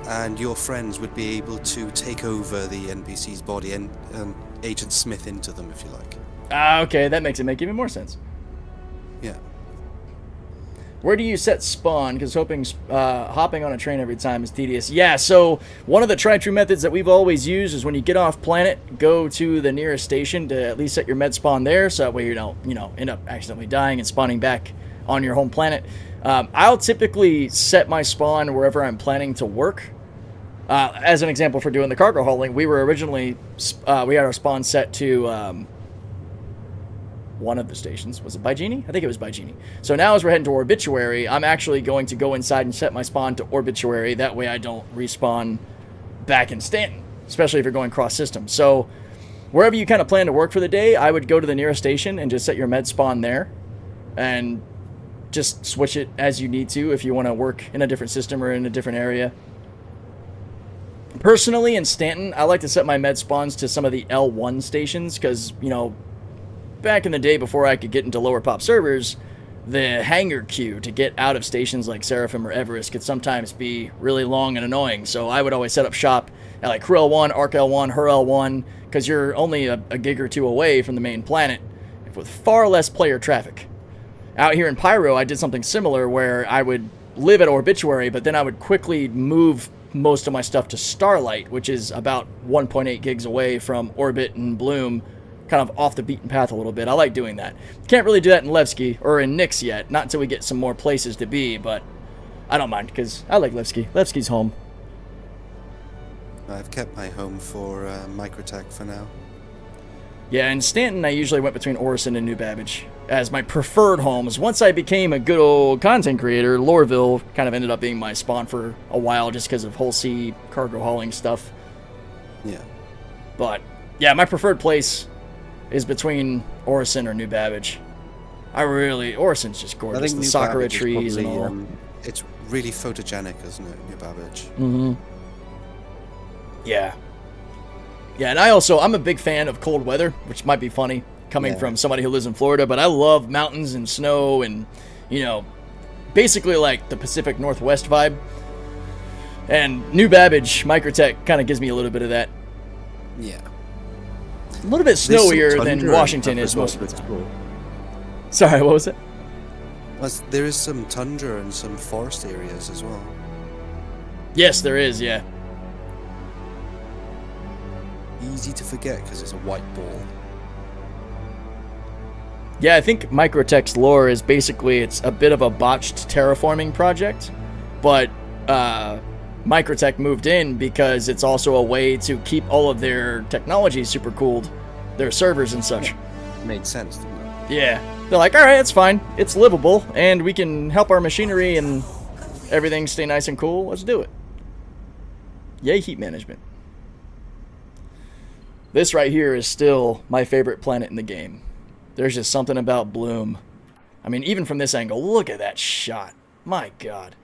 and your friends would be able to take over the NPC's body and Agent Smith into them, if you like. Ah, okay, that makes it make even more sense. Yeah. Where do you set spawn? Because hopping on a train every time is tedious. Yeah, so one of the tried-true methods that we've always used is when you get off planet, go to the nearest station to at least set your med spawn there, so that way you don't, end up accidentally dying and spawning back on your home planet. I'll typically set my spawn wherever I'm planning to work. As an example for doing the cargo hauling, we were originally, we had our spawn set to one of the stations. Was it Bygenie? I think it was Bygenie. So now as we're heading to Orbituary, I'm actually going to go inside and set my spawn to Orbituary. That way I don't respawn back in Stanton, especially if you're going cross-system. So wherever you kind of plan to work for the day, I would go to the nearest station and just set your med spawn there. And just switch it as you need to if you want to work in a different system or in a different area. Personally, in Stanton, I like to set my med spawns to some of the L1 stations because, back in the day before I could get into lower pop servers, the hangar queue to get out of stations like Seraphim or Everest could sometimes be really long and annoying. So I would always set up shop at like Crew L1, Arc L1, Her L1, because you're only a gig or two away from the main planet with far less player traffic. Out here in Pyro, I did something similar where I would live at Orbituary, but then I would quickly move most of my stuff to Starlight, which is about 1.8 gigs away from Orbit and Bloom, kind of off the beaten path a little bit. I like doing that. Can't really do that in Levski or in Nix yet, not until we get some more places to be, but I don't mind because I like Levski. Levski's home. I've kept my home for Microtech for now. Yeah, in Stanton, I usually went between Orison and New Babbage as my preferred homes. Once I became a good old content creator, Loreville kind of ended up being my spawn for a while just because of whole sea cargo hauling stuff. Yeah. But, yeah, my preferred place is between Orison or New Babbage. Orison's just gorgeous. I think the New Sakura Babbage is trees probably, and all. It's really photogenic, isn't it, New Babbage? Mm-hmm. Yeah. Yeah, and I'm a big fan of cold weather, which might be funny coming from somebody who lives in Florida, but I love mountains and snow and, basically like the Pacific Northwest vibe. And New Babbage, Microtech, kind of gives me a little bit of that. Yeah. A little bit snowier than Washington is most of the time. Cool. Sorry, what was it? There is some tundra and some forest areas as well. Yes, there is, yeah. Easy to forget because it's a white ball. Yeah, I think Microtech's lore is basically it's a bit of a botched terraforming project, but Microtech moved in because it's also a way to keep all of their technology super cooled, their servers and such. It made sense, didn't it? Yeah. They're like, alright, it's fine. It's livable, and we can help our machinery and everything stay nice and cool. Let's do it. Yay, heat management. This right here is still my favorite planet in the game. There's just something about Bloom. I mean, even from this angle, look at that shot. My God.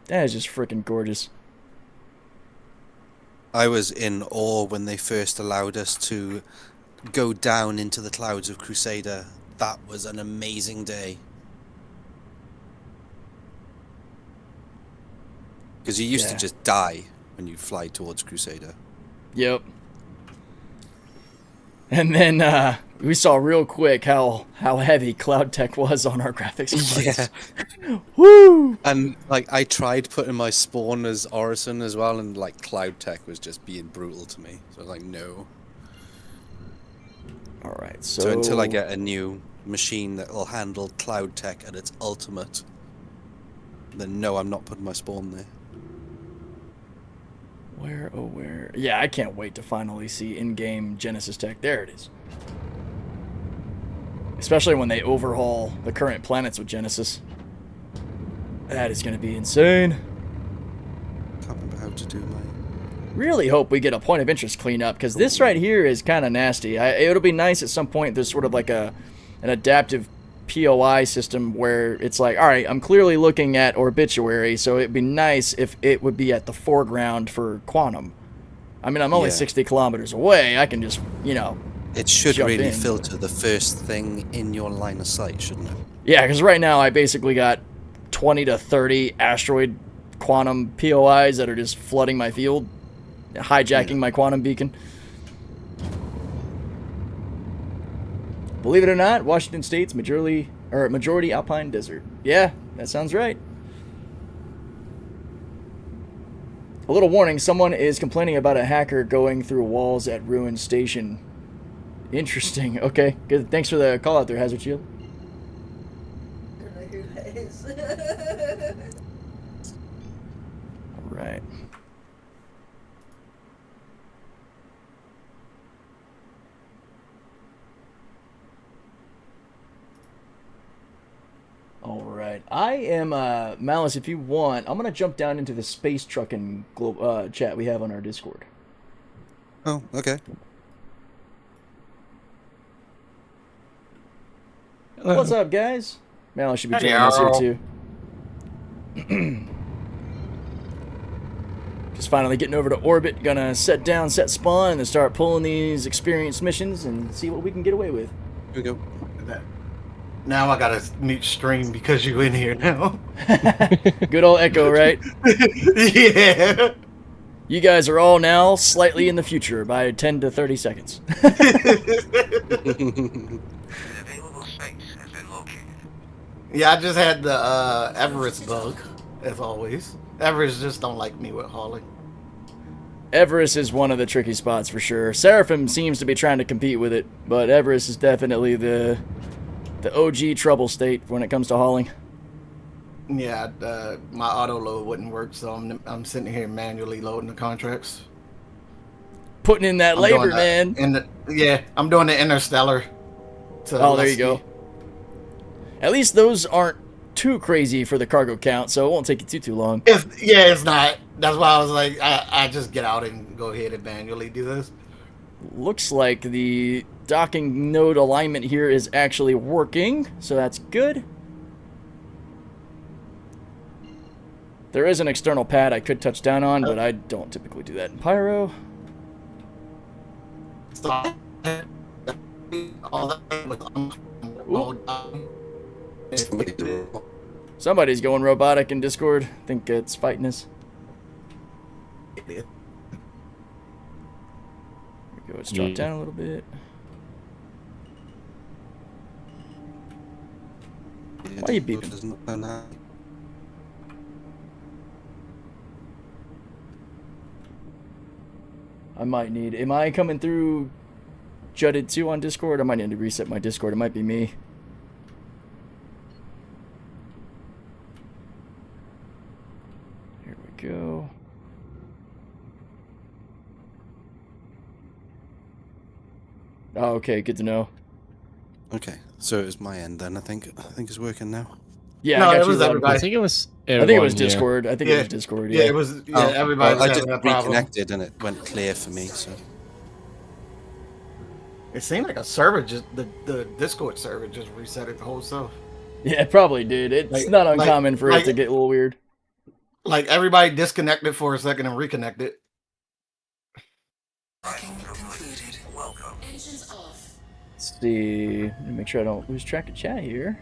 That is just freaking gorgeous. I was in awe when they first allowed us to go down into the clouds of Crusader. That was an amazing day. Because you used to just die when you fly towards Crusader. Yep. And then we saw real quick how heavy Cloud Tech was on our graphics cards. Yeah. Woo! And I tried putting my spawn as Orison as well, and Cloud Tech was just being brutal to me. So I was like, no. All right. So until I get a new machine that will handle Cloud Tech at its ultimate, then no, I'm not putting my spawn there. Where? Yeah, I can't wait to finally see in-game Genesis Tech. There it is. Especially when they overhaul the current planets with Genesis. That is going to be insane. Can't remember how to do my... Really hope we get a point of interest cleanup, because this right here is kind of nasty. It'll be nice at some point there's sort of like an adaptive POI system where it's like, all right, I'm clearly looking at Orbituary, so it'd be nice if it would be at the foreground for Quantum. I mean, I'm only 60 kilometers away. I can just, It should really in. filter the first thing in your line of sight, shouldn't it? Yeah, because right now I basically got 20 to 30 asteroid Quantum POIs that are just flooding my field, hijacking my Quantum beacon. Believe it or not, Washington State's majority or majority alpine desert. Yeah, that sounds right. A little warning, someone is complaining about a hacker going through walls at Ruin Station. Interesting. Okay, good. Thanks for the call out there, Hazard Shield. I don't know who that is. All right. All right. I am Malice. If you want, I'm gonna jump down into the space trucking chat we have on our Discord. Oh, okay. What's up, guys? Malice should be joining us here too. Just finally getting over to orbit. Gonna set down, set spawn, and start pulling these experienced missions and see what we can get away with. Here we go. Now I gotta mute stream because you in here now. Good old Echo, right? Yeah. You guys are all now slightly in the future by 10 to 30 seconds. Yeah, I just had the Everest bug, as always. Everest just don't like me with hauling. Everest is one of the tricky spots for sure. Seraphim seems to be trying to compete with it, but Everest is definitely the OG trouble state when it comes to hauling. Yeah, my auto load wouldn't work, so I'm sitting here manually loading the contracts. Putting in that labor, man. Yeah, I'm doing the Interstellar. Oh, there you go. At least those aren't too crazy for the cargo count, so it won't take you too long. It's not. That's why I was like, I just get out and go ahead and manually do this. Looks like the docking node alignment here is actually working, so that's good. There is an external pad I could touch down on, but I don't typically do that in Pyro. Somebody's going robotic in Discord. I think it's fighting us. Here we go. Let's drop down a little bit. Why are you beeping? I might need... Am I coming through jutted too on Discord? I might need to reset my Discord. It might be me. Here we go. Oh, okay, good to know. Okay, so it was my end then. I think it's working now. Yeah, no, I got it was you. everybody. I think it was. I think it was Discord. I think it was Discord. Yeah, it was. Yeah, everybody. I just reconnected and it went clear for me. So it seemed like a server just the Discord server just reset it the whole stuff. Yeah, it probably did. It's not uncommon for it to get a little weird. Like everybody disconnected for a second and reconnected. Welcome. Engines off. Let's see. Let me make sure I don't lose track of chat here.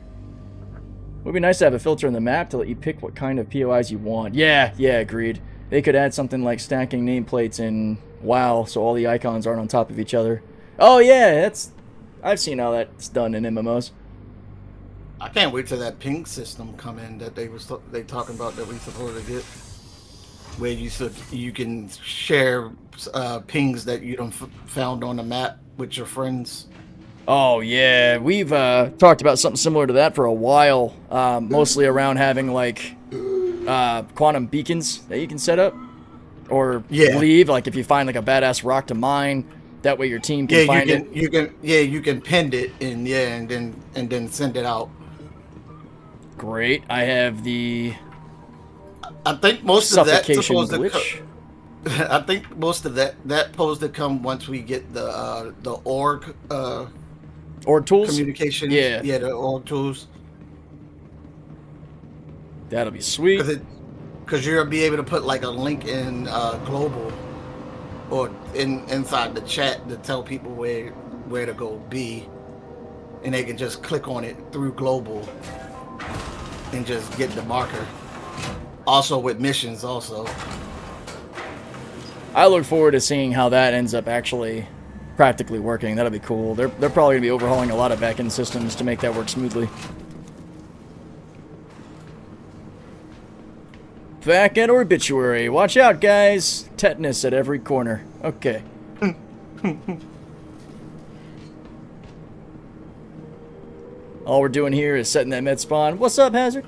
Would be nice to have a filter in the map to let you pick what kind of POIs you want. Yeah, agreed. They could add something like stacking nameplates in WoW so all the icons aren't on top of each other. Oh yeah, I've seen how that's done in MMOs. I can't wait till that ping system come in that they talking about that we supposed to get, where you can share pings that you don't found on the map with your friends. Oh yeah, we've talked about something similar to that for a while, mostly around having like quantum beacons that you can set up or leave. Like if you find like a badass rock to mine, that way your team can find it. You can pin it and and then send it out. Great. I have the. I think most of that supposed glitch. to. I think most of that supposed to come once we get the org. Org tools? Communication. Yeah, the org tools. That'll be sweet. Because you'll be able to put like a link in global or inside the chat to tell people where to go be, and they can just click on it through global and just get the marker. Also with missions also. I look forward to seeing how that ends up actually practically working. That'll be cool. They're probably going to be overhauling a lot of backend systems to make that work smoothly. Back at Obituary. Watch out, guys. Tetanus at every corner. Okay. All we're doing here is setting that med spawn. What's up, Hazard?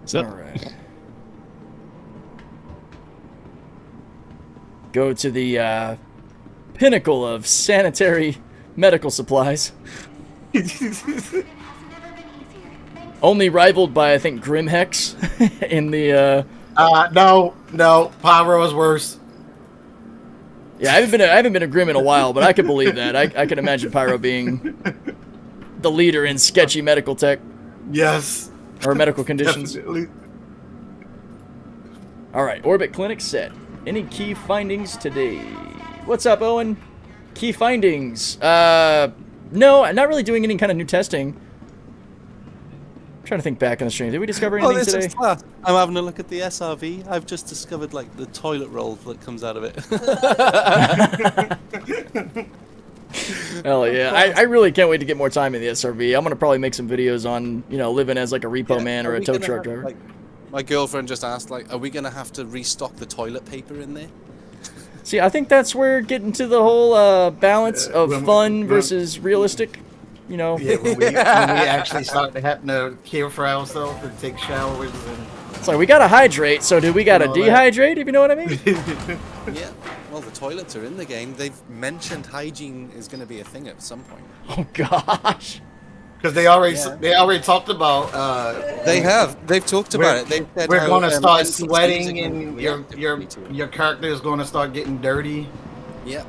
What's up? All right. Go to the pinnacle of sanitary medical supplies. Only rivaled by, I think, Grimhex in the... No. Pyro is worse. Yeah, I haven't been a Grim in a while, but I can believe that. I can imagine Pyro being the leader in sketchy medical tech. Yes. Or medical conditions. Definitely. All right, Orbit Clinic set. Any key findings today? What's up, Owen? Key findings. No, I'm not really doing any kind of new testing. I'm trying to think back on the stream. Did we discover anything today? I'm having a look at the SRV. I've just discovered like the toilet roll that comes out of it. Hell yeah. I really can't wait to get more time in the SRV. I'm going to probably make some videos on, you know, living as like a repo man or a tow truck driver. Like, my girlfriend just asked, like, are we going to have to restock the toilet paper in there? See, I think that's where getting to the whole balance of fun versus realistic, you know. Yeah, when we actually start to have to care for ourselves and take showers. And it's like, we got to hydrate, so do we got to dehydrate, if you know what I mean? Yeah. Well, the toilets are in the game. They've mentioned hygiene is going to be a thing at some point. Oh, gosh. Because they already talked about. They've talked about it. They've said we're going to start NPCs sweating, and your character is going to start getting dirty. Yeah.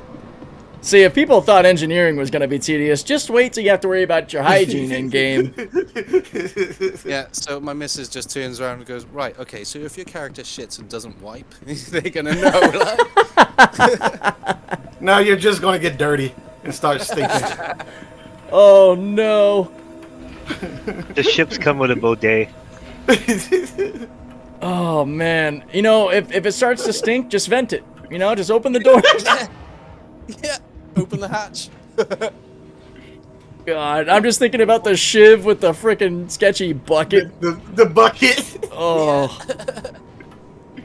See, if people thought engineering was going to be tedious, just wait till you have to worry about your hygiene in game. Yeah. So my missus just turns around and goes, right, okay. So if your character shits and doesn't wipe, they're going to know. Like... No, you're just going to get dirty and start stinking. Oh no. The ships come with a bidet. Oh man, you know, if it starts to stink, just vent it. You know, just open the door. Yeah, open the hatch. God, I'm just thinking about the shiv with the frickin' sketchy bucket. The bucket. Oh.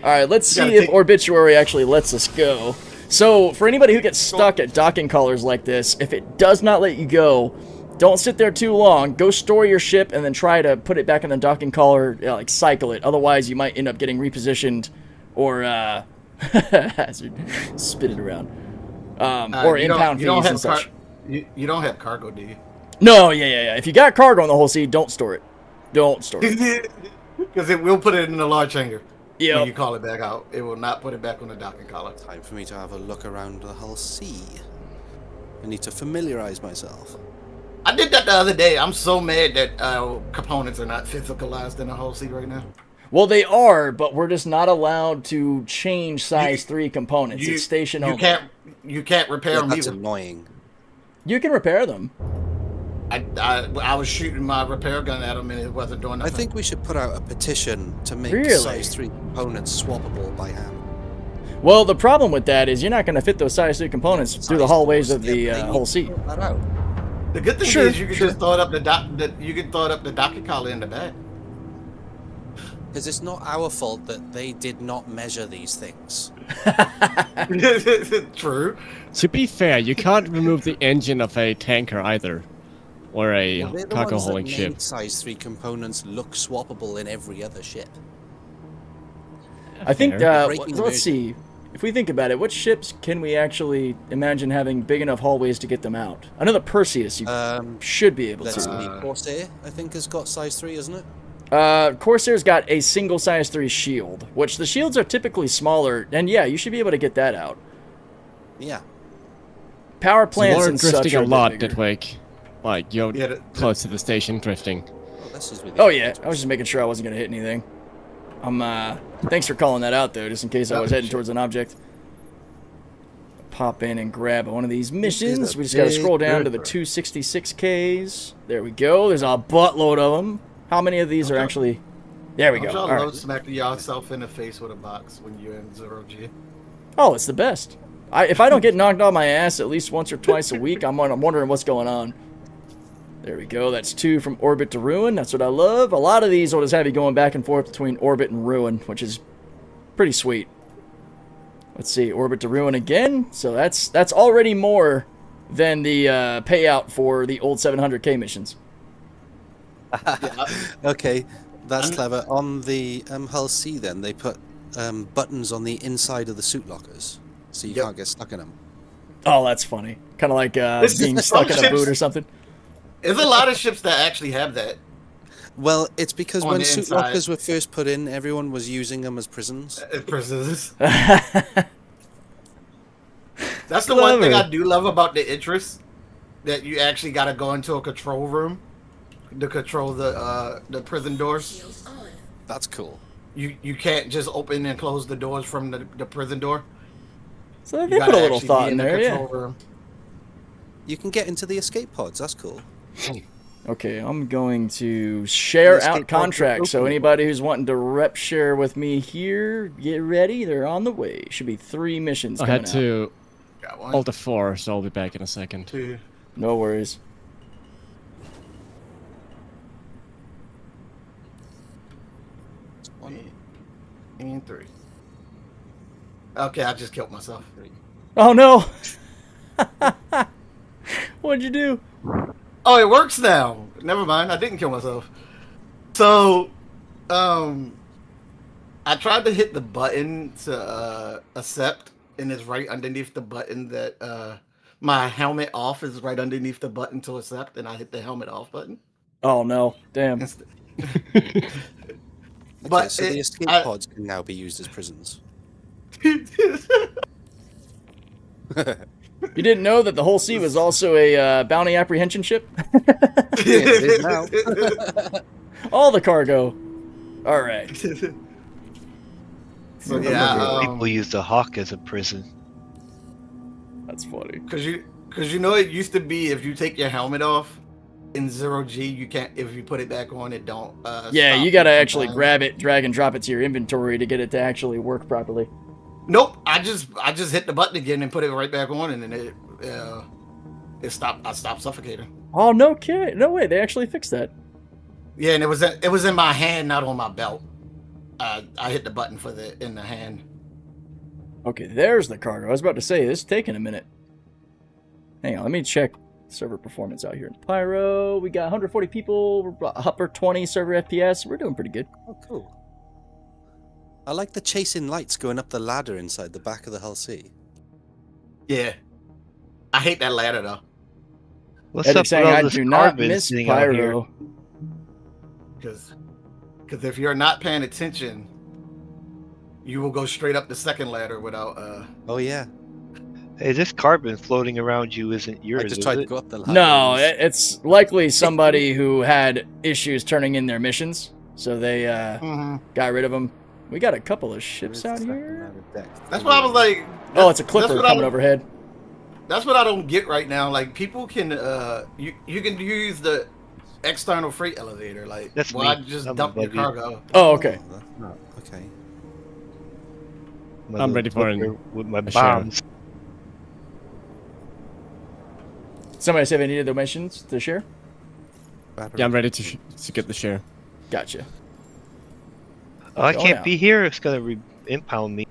All right, let's see if Obituary actually lets us go. So, for anybody who gets stuck at docking collars like this, if it does not let you go, don't sit there too long. Go store your ship and then try to put it back in the docking collar, like cycle it. Otherwise, you might end up getting repositioned or hazard, spit it around, or impound fees and such. You don't have cargo, do you? No, yeah. If you got cargo on the whole sea, don't store it. Don't store it. Because it will put it in the large hangar. Yep. When you call it back out, it will not put it back on the docking collar. Time for me to have a look around the whole sea. I need to familiarize myself. I did that the other day. I'm so mad that components are not physicalized in the whole sea right now. Well, they are, but we're just not allowed to change size 3 components. It's station only. You can't repair them That's either. annoying. You can repair them. I was shooting my repair gun at them and it wasn't doing nothing. I think we should put out a petition to make size 3 components swappable by hand. Well, the problem with that is you're not going to fit those size 3 components through the hallways of the whole sea. The good thing is you can just throw it up the docking collar in the back. Because it's not our fault that they did not measure these things. True. To be fair, you can't remove the engine of a tanker either. Or a cargo hauling ship. Size 3 components look swappable in every other ship. I think, let's see. If we think about it, what ships can we actually imagine having big enough hallways to get them out? I know the Perseus you should be able to. Corsair, I think, has got size 3, isn't it? Corsair's got a single size 3 shield, which the shields are typically smaller, and yeah, you should be able to get that out. Yeah. Power plants and such drifting are a lot, bigger. Deadwake. Like, you're close to the station drifting. Oh yeah, I was just making sure I wasn't going to hit anything. Thanks for calling that out, though, just in case I was heading towards an object. Pop in and grab one of these missions. We just got to scroll down to the 266Ks. There we go. There's a buttload of them. How many of these are actually... There we go. All right. Smacking yourself in the face with a box when you're in 0G. Oh, it's the best. If I don't get knocked off my ass at least once or twice a week, I'm wondering what's going on. There we go. That's 2 from Orbit to Ruin. That's what I love. A lot of these will just have you going back and forth between Orbit and Ruin, which is pretty sweet. Let's see. Orbit to Ruin again. So that's already more than the payout for the old 700K missions. Okay, that's clever. On the Hull C, then, they put buttons on the inside of the suit lockers, so you can't get stuck in them. Oh, that's funny. Kind of like being stuck in a boot or something. There's a lot of ships that actually have that. Well, it's because On when the suit inside. lockers were first put in, everyone was using them as prisons. Prisons. That's the one thing I do love about the interest, that you actually got to go into a control room to control the prison doors. That's cool. You can't just open and close the doors from the prison door. So they put a little thought in there, yeah. Room. You can get into the escape pods. That's cool. Okay, I'm going to share out contracts. So anybody who's wanting to rep share with me here, get ready. They're on the way. Should be 3 missions I coming had to Got one. alt F4, so I'll be back in a second. 2, No worries. and 3. Okay, I just killed myself. Oh no! What'd you do? Oh, it works now. Never mind, I didn't kill myself. So, I tried to hit the button to accept, and it's right underneath the button that my helmet off is right underneath the button to accept, and I hit the helmet off button. Oh no! Damn. Okay, so the escape pods can now be used as prisons. You didn't know that the whole sea was also a bounty apprehension ship? It is now. All the cargo. All right. So yeah, people use the Hawk as a prison. That's funny. Because you know it used to be if you take your helmet off in 0G, you can't. If you put it back on, it don't. Yeah, stop you gotta it from actually dying. grab it, drag and drop it to your inventory to get it to actually work properly. Nope, I just hit the button again and put it right back on, and then it stopped. I stopped suffocating. Oh no, kid! No way, they actually fixed that. Yeah, and it was in my hand, not on my belt. I hit the button for in the hand. Okay, there's the cargo. I was about to say this is taking a minute. Hang on, let me check server performance out here in Pyro. We got 140 people. We're upper 20 server FPS. We're doing pretty good. Oh, cool. I like the chasing lights going up the ladder inside the back of the Hull C. Yeah, I hate that ladder though. What's Eddie up saying with all I this do not carbon miss sitting out here? Pyro. Because if you're not paying attention, you will go straight up the second ladder without. Oh yeah. Hey, this carbon floating around you isn't yours, I just is tried to it? go up the ladder. No, it's likely somebody who had issues turning in their missions, so they got rid of them. We got a couple of ships out here. That's why I was like. Oh, it's a clipper coming overhead. That's what I don't get right now. Like people can, you can use the external freight elevator. Like, That's why me. just I'm dump your above you. cargo? Oh, okay. That's not okay. I'm ready for Motherfucker with my a share. bombs. Somebody said they needed the missions to share? Yeah, I'm ready to get the share. Gotcha. Oh, I Oh, can't yeah. be here. It's gonna impound me.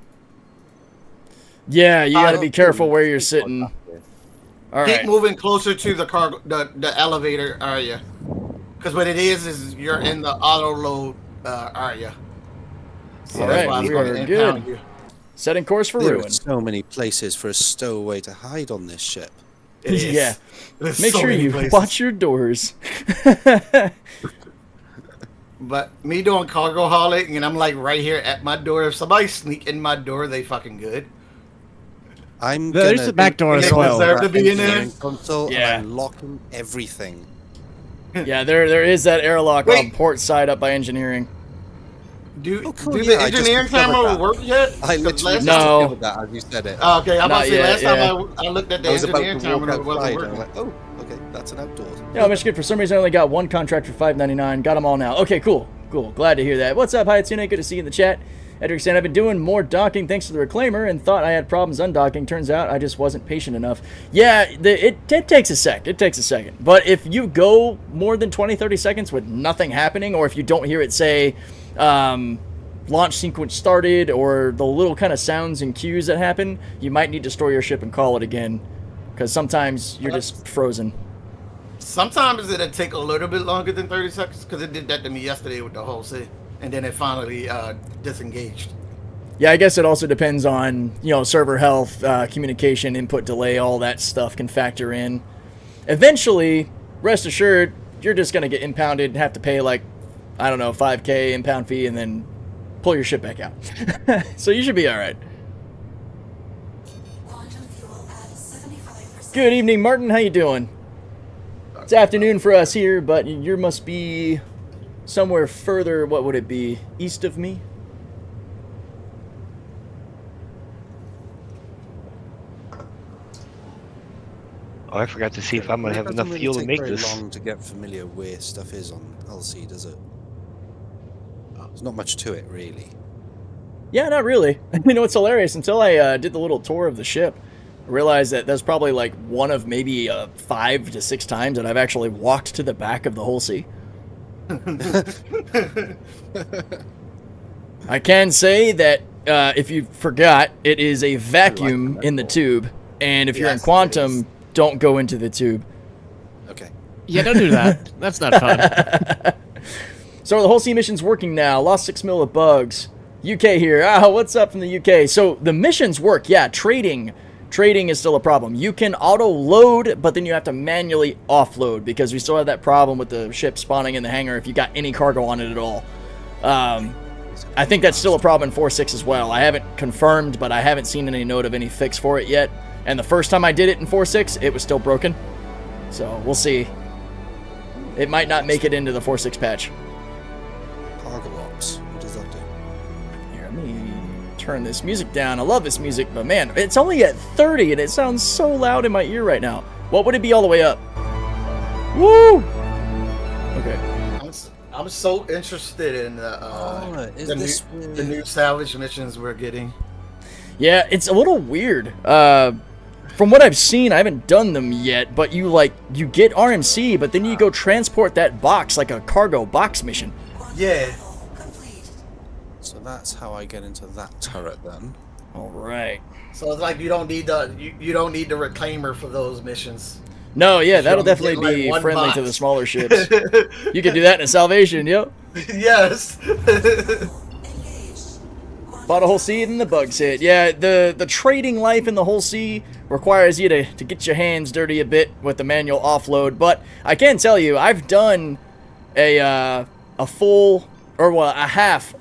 Yeah, you gotta Oh, be careful where you're sitting. All Keep right. moving closer to the cargo, the elevator area, because what it is you're in the auto load area. So All that's right, why it's we gonna are impound good. you. Setting course for There ruin. are so many places for a stowaway to hide on this ship. It is. Yeah. There's Make so sure many you places. watch your doors. But me doing cargo hauling, and I'm like right here at my door. If somebody sneak in my door, they fucking good. I'm There's gonna the back door as They well. deserve to be in there. engineering console Yeah. and I'm locking everything. Yeah, there is that airlock on Wait. port side up by engineering. Do Oh, cool, do yeah, the I just engineering discovered camera that. work yet? I 'Cause literally last just No. discovered that as you said it. Oh, okay, I'm about Not to say yet, last yeah. time I looked at the I was about engineering to walk camera, it wasn't outside and I'm working. like, oh, okay, that's an outdoors. Yeah, Michigan, for some reason I only got one contract for $5.99. Got them all now. Okay, cool. Cool. Glad to hear that. What's up, Hayatune? Good to see you in the chat. Edric said, I've been doing more docking thanks to the reclaimer and thought I had problems undocking. Turns out I just wasn't patient enough. Yeah, it takes a sec. It takes a second. But if you go more than 20, 30 seconds with nothing happening, or if you don't hear it say launch sequence started, or the little kind of sounds and cues that happen, you might need to store your ship and call it again. Because sometimes you're just frozen. Sometimes it'll take a little bit longer than 30 seconds, because it did that to me yesterday with the whole C. And then it finally disengaged. Yeah, I guess it also depends on, server health, communication, input delay, all that stuff can factor in. Eventually, rest assured, you're just going to get impounded, have to pay like, I don't know, 5K impound fee, and then pull your ship back out. So you should be all right. Good evening, Martin. How you doing? It's afternoon for us here, but you must be somewhere further. What would it be? East of me? Oh, I forgot to see if I'm gonna have enough fuel to make this. It doesn't really take very long to get familiar where stuff is on LC, does it? There's not much to it, really. Yeah, not really. You know, it's hilarious. Until I did the little tour of the ship, I realized that that's probably like one of maybe 5 to 6 times that I've actually walked to the back of the whole sea. I can say that if you forgot, it is a vacuum in the tube, and if you're in quantum, don't go into the tube. Okay. Yeah, don't do that. That's not fun. So the whole sea mission's working now. Lost 6 mil of bugs. UK here. What's up from the UK? So the missions work. Yeah, trading is still a problem. You can auto-load, but then you have to manually offload, because we still have that problem with the ship spawning in the hangar if you got any cargo on it at all. I think that's still a problem in 4.6 as well. I haven't confirmed, but I haven't seen any note of any fix for it yet. And the first time I did it in 4.6, it was still broken. So we'll see. It might not make it into the 4.6 patch. Cargo ops. What does that do? Here, let me turn this music down. I love this music, but man, it's only at 30 and it sounds so loud in my ear right now. What would it be all the way up? Woo! Okay. I'm so interested in the new salvage missions we're getting. Yeah, it's a little weird. From what I've seen, I haven't done them yet, but you get RMC, but then you go transport that box like a cargo box mission. Yeah. So that's how I get into that turret then. All right. So it's like you don't need the reclaimer for those missions. No, yeah, that'll definitely be friendly to the smaller ships. You can do that in a salvation, yep. Yes. Bought a whole sea and the bugs hit. Yeah, the trading life in the whole sea requires you to get your hands dirty a bit with the manual offload. But I can tell you, I've done a full, or well, a half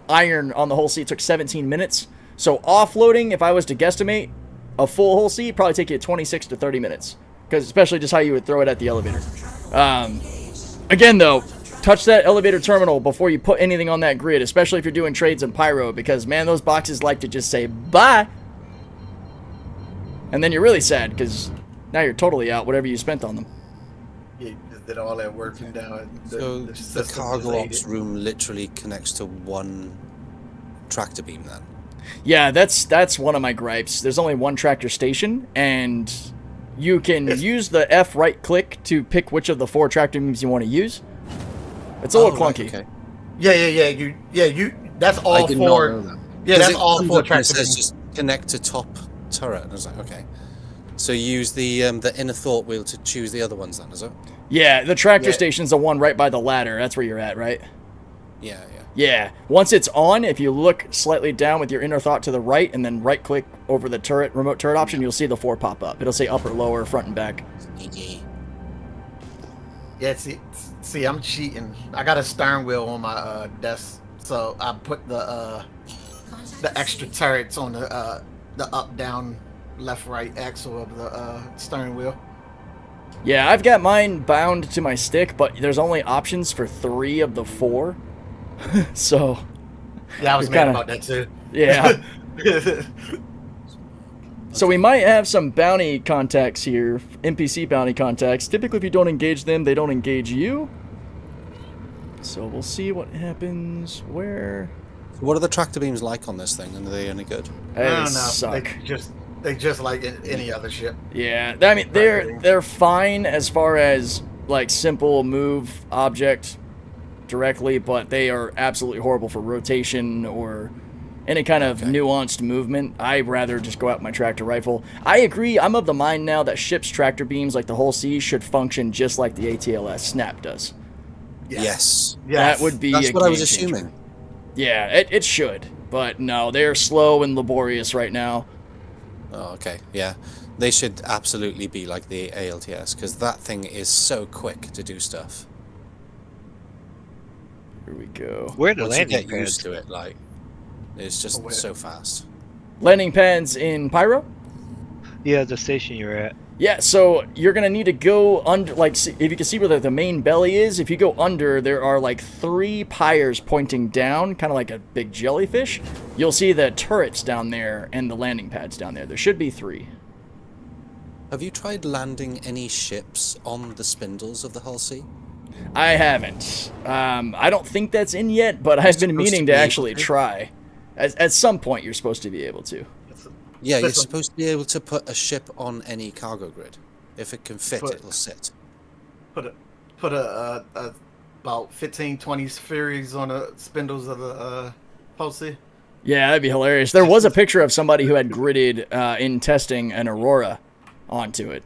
iron on the whole sea. It took 17 minutes. So offloading, if I was to guesstimate, a full whole sea probably take you 26 to 30 minutes. Because especially just how you would throw it at the elevator. Again, though, touch that elevator terminal before you put anything on that grid, especially if you're doing trades in Pyro, because, man, those boxes like to just say, bye! And then you're really sad, because now you're totally out whatever you spent on them. Yeah, you just did all that working down. The cargo ops room literally connects to one tractor beam, then? Yeah, that's one of my gripes. There's only one tractor station, and you can use the F right-click to pick which of the 4 tractor beams you want to use. It's a little clunky. Okay. Yeah. That's all 4. Yeah, that's all 4 tractor beams. Just connect to top turret, and I was like, okay. So you use the inner thought wheel to choose the other ones, then, is it? Yeah, the tractor station's the one right by the ladder. That's where you're at, right? Yeah. Yeah. Once it's on, if you look slightly down with your inner thought to the right and then right-click over the remote turret option, you'll see the 4 pop up. It'll say upper, lower, front, and back. Yeah, see, I'm cheating. I got a stern wheel on my desk, so I put the extra turrets on the up, down, left, right axle of the stern wheel. Yeah, I've got mine bound to my stick, but there's only options for 3 of the 4. So yeah, I was mad about that too. Yeah. So we might have some bounty contacts here, NPC bounty contacts. Typically, if you don't engage them, they don't engage you. So we'll see what happens. Where? What are the tractor beams like on this thing? And are they any good? I don't know. Suck. They just like any other ship. Yeah, I mean they're fine as far as like simple move object directly, but they are absolutely horrible for rotation or any kind of nuanced movement. I'd rather just go out with my tractor rifle. I agree. I'm of the mind now that ships' tractor beams like the Hull C should function just like the ATLS Snap does. Yes. That would be That's a what I was game changer. assuming. Yeah, it should. But no, they're slow and laborious right now. Oh, okay. Yeah. They should absolutely be like the ALTS, because that thing is so quick to do stuff. Here we go. Where the Once you landing get used pads? to it, like, it's just so fast. Landing pads in Pyro? Yeah, the station you're at. Yeah, so you're going to need to go under, like, if you can see where the main belly is, if you go under, there are like 3 pyres pointing down, kind of like a big jellyfish. You'll see the turrets down there and the landing pads down there. There should be 3. Have you tried landing any ships on the spindles of the Hull C? I haven't. I don't think that's in yet, but I've been meaning to actually try. At some point, you're supposed to be able to. Yeah, you're supposed to be able to put a ship on any cargo grid. If it can fit, it'll sit. Put about 15, 20 spheres on the spindles of the Pulse. Yeah, that'd be hilarious. There was a picture of somebody who had gridded in testing an Aurora onto it.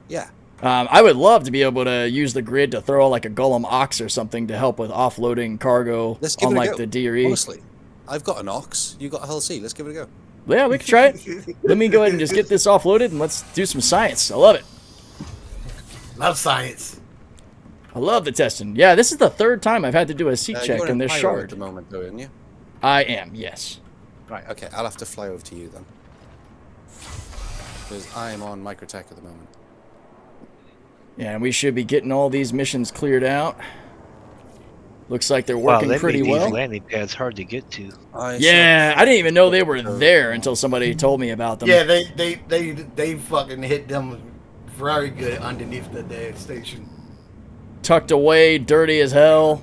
Yeah. I would love to be able to use the grid to throw like a Golem Ox or something to help with offloading cargo on like the DRE. Honestly, I've got an Ox. You got a Hull C. Let's give it a go. Yeah, we can try it. Let me go ahead and just get this offloaded and let's do some science. I love it. Love science. I love the testing. Yeah, this is the 3rd time I've had to do a seat check you're in this Pyro shard. at the moment, though, aren't you? I am, yes. Right, okay. I'll have to fly over to you then. Because I'm on Microtech at the moment. Yeah, and we should be getting all these missions cleared out. Looks like they're working pretty well. These landing pads hard to get to. Yeah, I didn't even know they were there until somebody told me about them. Yeah, they fucking hit them very good underneath the dead station. Tucked away, dirty as hell.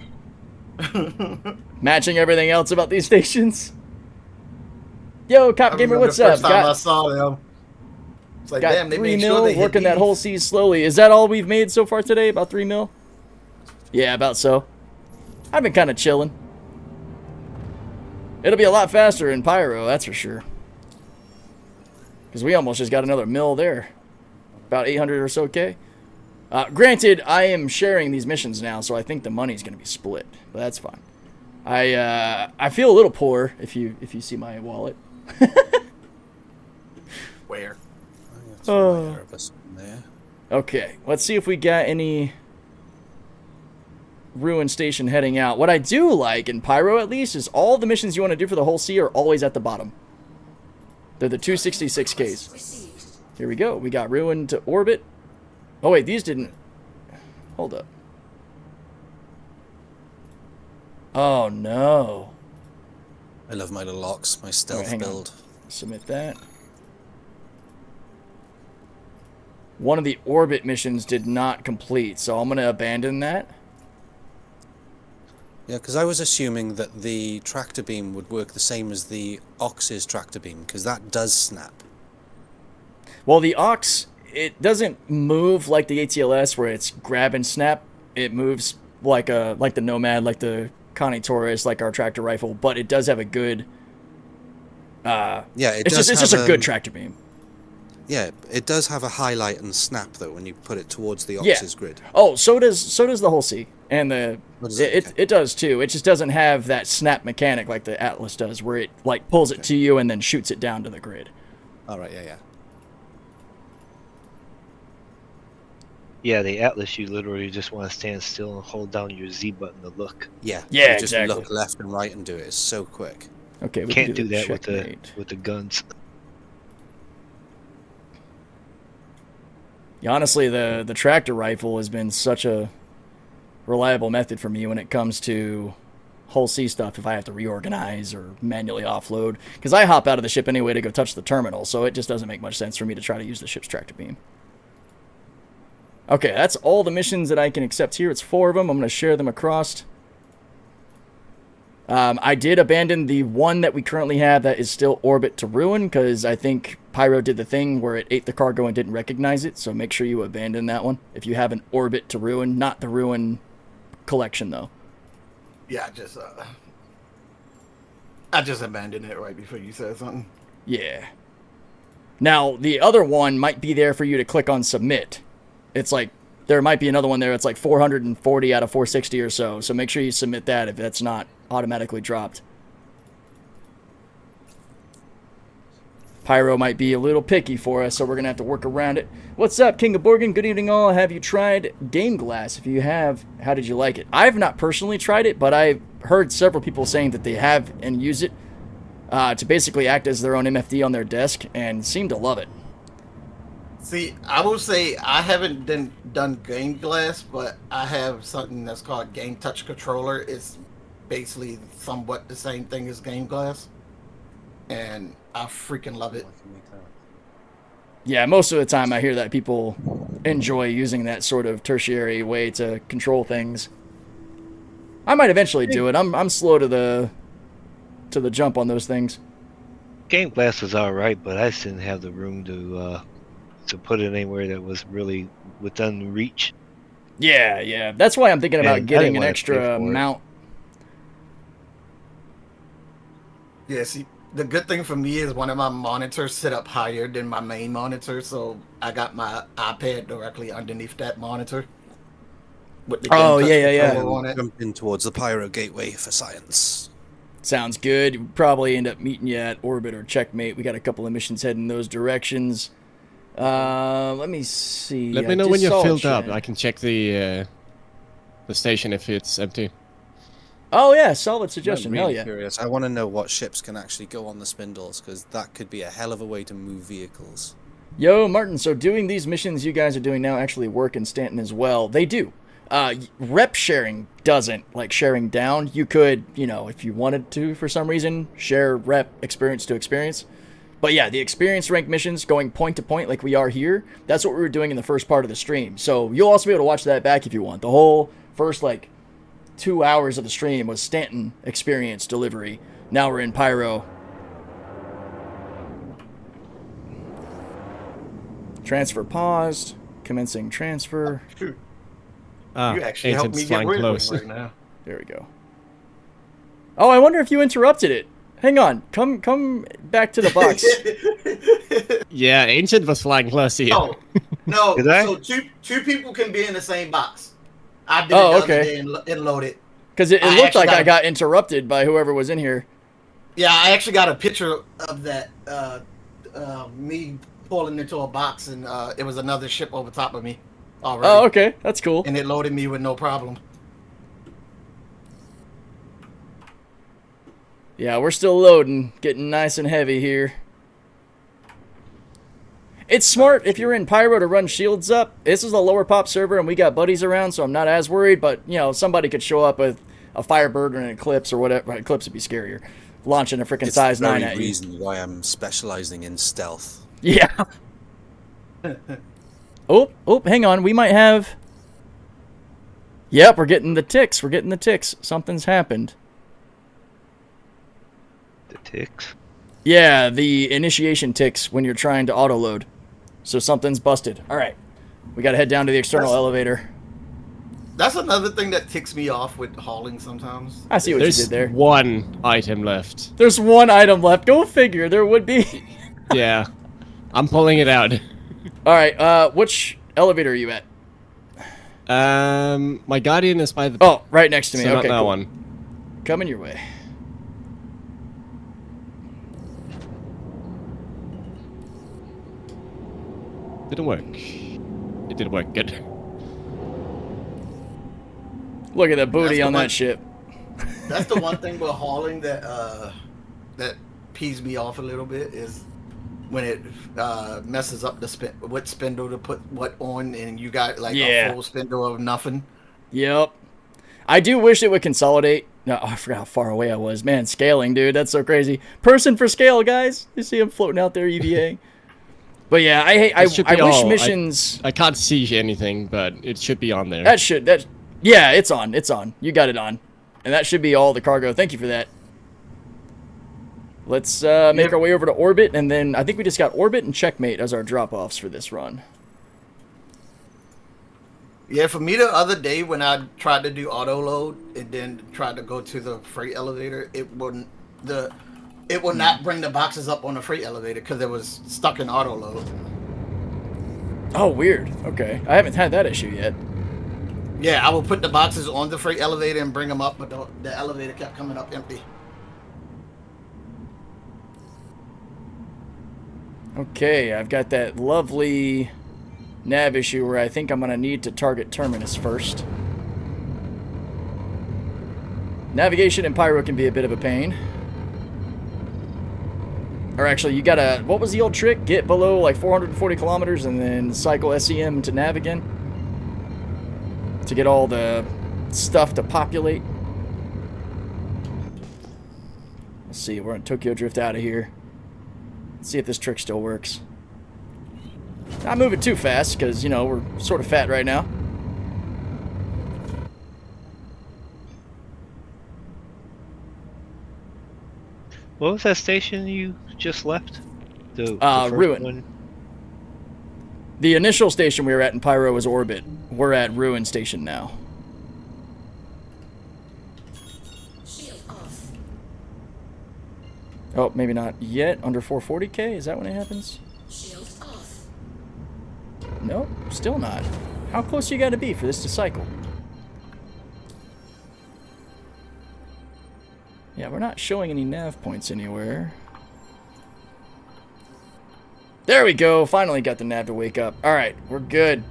Matching everything else about these stations. Yo, Cop Gamer, what's up? The first time I saw them, it's like, got damn, they 3 made mil, sure they hit working that these. whole sea slowly. Is that all we've made so far today? About 3 mil? Yeah, about so. I've been kind of chilling. It'll be a lot faster in Pyro, that's for sure. Because we almost just got another mil there. About 800 or so K. Granted, I am sharing these missions now, so I think the money's going to be split. But that's fine. I feel a little poor if you see my wallet. Where? Oh. Okay, let's see if we got any Ruin Station heading out. What I do like, in Pyro at least, is all the missions you want to do for the whole sea are always at the bottom. They're the 266Ks. Here we go. We got Ruin to orbit. Oh wait, these didn't... Hold up. Oh no. I love my little Ox, my stealth build. Submit that. One of the orbit missions did not complete, so I'm going to abandon that. Yeah, because I was assuming that the tractor beam would work the same as the Ox's tractor beam, because that does snap. Well, the Ox, it doesn't move like the ATLS where it's grab and snap. It moves like the Nomad, like the Connie Taurus, like our tractor rifle, but it does have a good... it's just a good tractor beam. Yeah, it does have a highlight and snap though when you put it towards the Ox's grid. Oh, so does the whole C, and it does too. It just doesn't have that snap mechanic like the Atlas does, where it like pulls it to you and then shoots it down to the grid. All right, yeah. Yeah, the Atlas, you literally just want to stand still and hold down your Z button to look. Yeah, yeah, you just exactly. look left and right and do it. It's so quick. Okay, we can't do that with the guns. Yeah, honestly, the tractor rifle has been such a reliable method for me when it comes to whole C stuff if I have to reorganize or manually offload. Because I hop out of the ship anyway to go touch the terminal, so it just doesn't make much sense for me to try to use the ship's tractor beam. Okay, that's all the missions that I can accept here. It's 4 of them. I'm going to share them across I did abandon the one that we currently have that is still Orbit to Ruin, because I think Pyro did the thing where it ate the cargo and didn't recognize it, so make sure you abandon that one. If you have an Orbit to Ruin, not the Ruin collection, though. Yeah, I just abandoned it right before you said something. Yeah. Now, the other one might be there for you to click on Submit. It's like, there might be another one there. It's like 440 out of 460 or so, so make sure you submit that if that's not automatically dropped. Pyro might be a little picky for us, so we're going to have to work around it. What's up, King of Borgen? Good evening, all. Have you tried Game Glass? If you have, how did you like it? I've not personally tried it, but I've heard several people saying that they have and use it to basically act as their own MFD on their desk and seem to love it. See, I will say I haven't done Game Glass, but I have something that's called Game Touch Controller. It's basically somewhat the same thing as Game Glass, and I freaking love it. Yeah, most of the time I hear that people enjoy using that sort of tertiary way to control things. I might eventually do it. I'm slow to the jump on those things. Game Glass was all right, but I just didn't have the room to put it anywhere that was really within reach. Yeah. That's why I'm thinking about getting an extra mount. Yeah, see, the good thing for me is one of my monitors sit up higher than my main monitor, so I got my iPad directly underneath that monitor. With the yeah. On it. Jumping towards the Pyro Gateway for science. Sounds good. We'll probably end up meeting you at Orbit or Checkmate. We got a couple of missions heading those directions. Let me see. Let me know when you're filled up. I can check the station if it's empty. Oh yeah, solid suggestion. I'm really Hell yeah. curious. I want to know what ships can actually go on the spindles, because that could be a hell of a way to move vehicles. Yo, Martin, so doing these missions you guys are doing now actually work in Stanton as well? They do. Rep sharing doesn't, like sharing down. You could, if you wanted to for some reason, share rep experience to experience. But yeah, the experience rank missions going point to point like we are here, that's what we were doing in the first part of the stream. So you'll also be able to watch that back if you want. The whole first, 2 hours of the stream was Stanton experience delivery. Now we're in Pyro. Transfer paused. Commencing transfer. You actually helped me get rid of it right now. There we go. Oh, I wonder if you interrupted it. Hang on. Come back to the box. Yeah, Ancient was flying close to you. Oh, no. Did I? So two people can be in the same box. I did it the other day and loaded. Because it looked like I got interrupted by whoever was in here. Yeah, I actually got a picture of that. Me pulling into a box, and it was another ship over top of me already. Oh, okay. That's cool. And it loaded me with no problem. Yeah, we're still loading. Getting nice and heavy here. It's smart if you're in Pyro to run shields up. This is a lower pop server and we got buddies around, so I'm not as worried, but, somebody could show up with a Firebird or an Eclipse or whatever. Eclipse would be scarier. Launching a freaking size 9 at you. It's the reason why I'm specializing in stealth. Yeah. Oh, hang on. We might have... Yep, we're getting the ticks. Something's happened. The ticks? Yeah, the initiation ticks when you're trying to auto-load. So something's busted. All right. We got to head down to the external elevator. That's another thing that ticks me off with hauling sometimes. I see what you did there. There's one item left. There's one item left. Go figure. There would be. Yeah. I'm pulling it out. All right. Which elevator are you at? My Guardian is by the... Oh, right next to me. So okay, not that cool. one. Coming your way. Didn't work. It did work. Good. Look at the booty on that ship. That's the one thing with hauling that pees me off a little bit is when it messes up what spindle to put what on, and you got a full spindle of nothing. Yep. I do wish it would consolidate. No, I forgot how far away I was. Man, scaling, dude. That's so crazy. Person for scale, guys. You see him floating out there, EVA. But yeah, I wish missions... I can't see anything, but it should be on there. Yeah, it's on. You got it on. And that should be all the cargo. Thank you for that. Let's make our way over to Orbit, and then I think we just got Orbit and Checkmate as our drop-offs for this run. Yeah, for me the other day when I tried to do auto load and then tried to go to the freight elevator, it would not bring the boxes up on the freight elevator because it was stuck in auto load. Oh, weird. Okay, I haven't had that issue yet. Yeah, I will put the boxes on the freight elevator and bring them up, but the elevator kept coming up empty. Okay, I've got that lovely nav issue where I think I'm going to need to target Terminus first. Navigation in Pyro can be a bit of a pain. Or actually, you gotta, what was the old trick? Get below like 440 kilometers and then cycle SEM to nav again to get all the stuff to populate. Let's see, we're in Tokyo Drift out of here. Let's see if this trick still works. Not moving too fast, because, you know, we're sort of fat right now. What was that station you just left? The Ruin. one? The initial station we were at in Pyro was Orbit. We're at Ruin Station now. Oh, maybe not yet. Under 440k? Is that when it happens? Nope, still not. How close you gotta be for this to cycle? Yeah, we're not showing any nav points anywhere. There we go. Finally got the nav to wake up. Alright, we're good.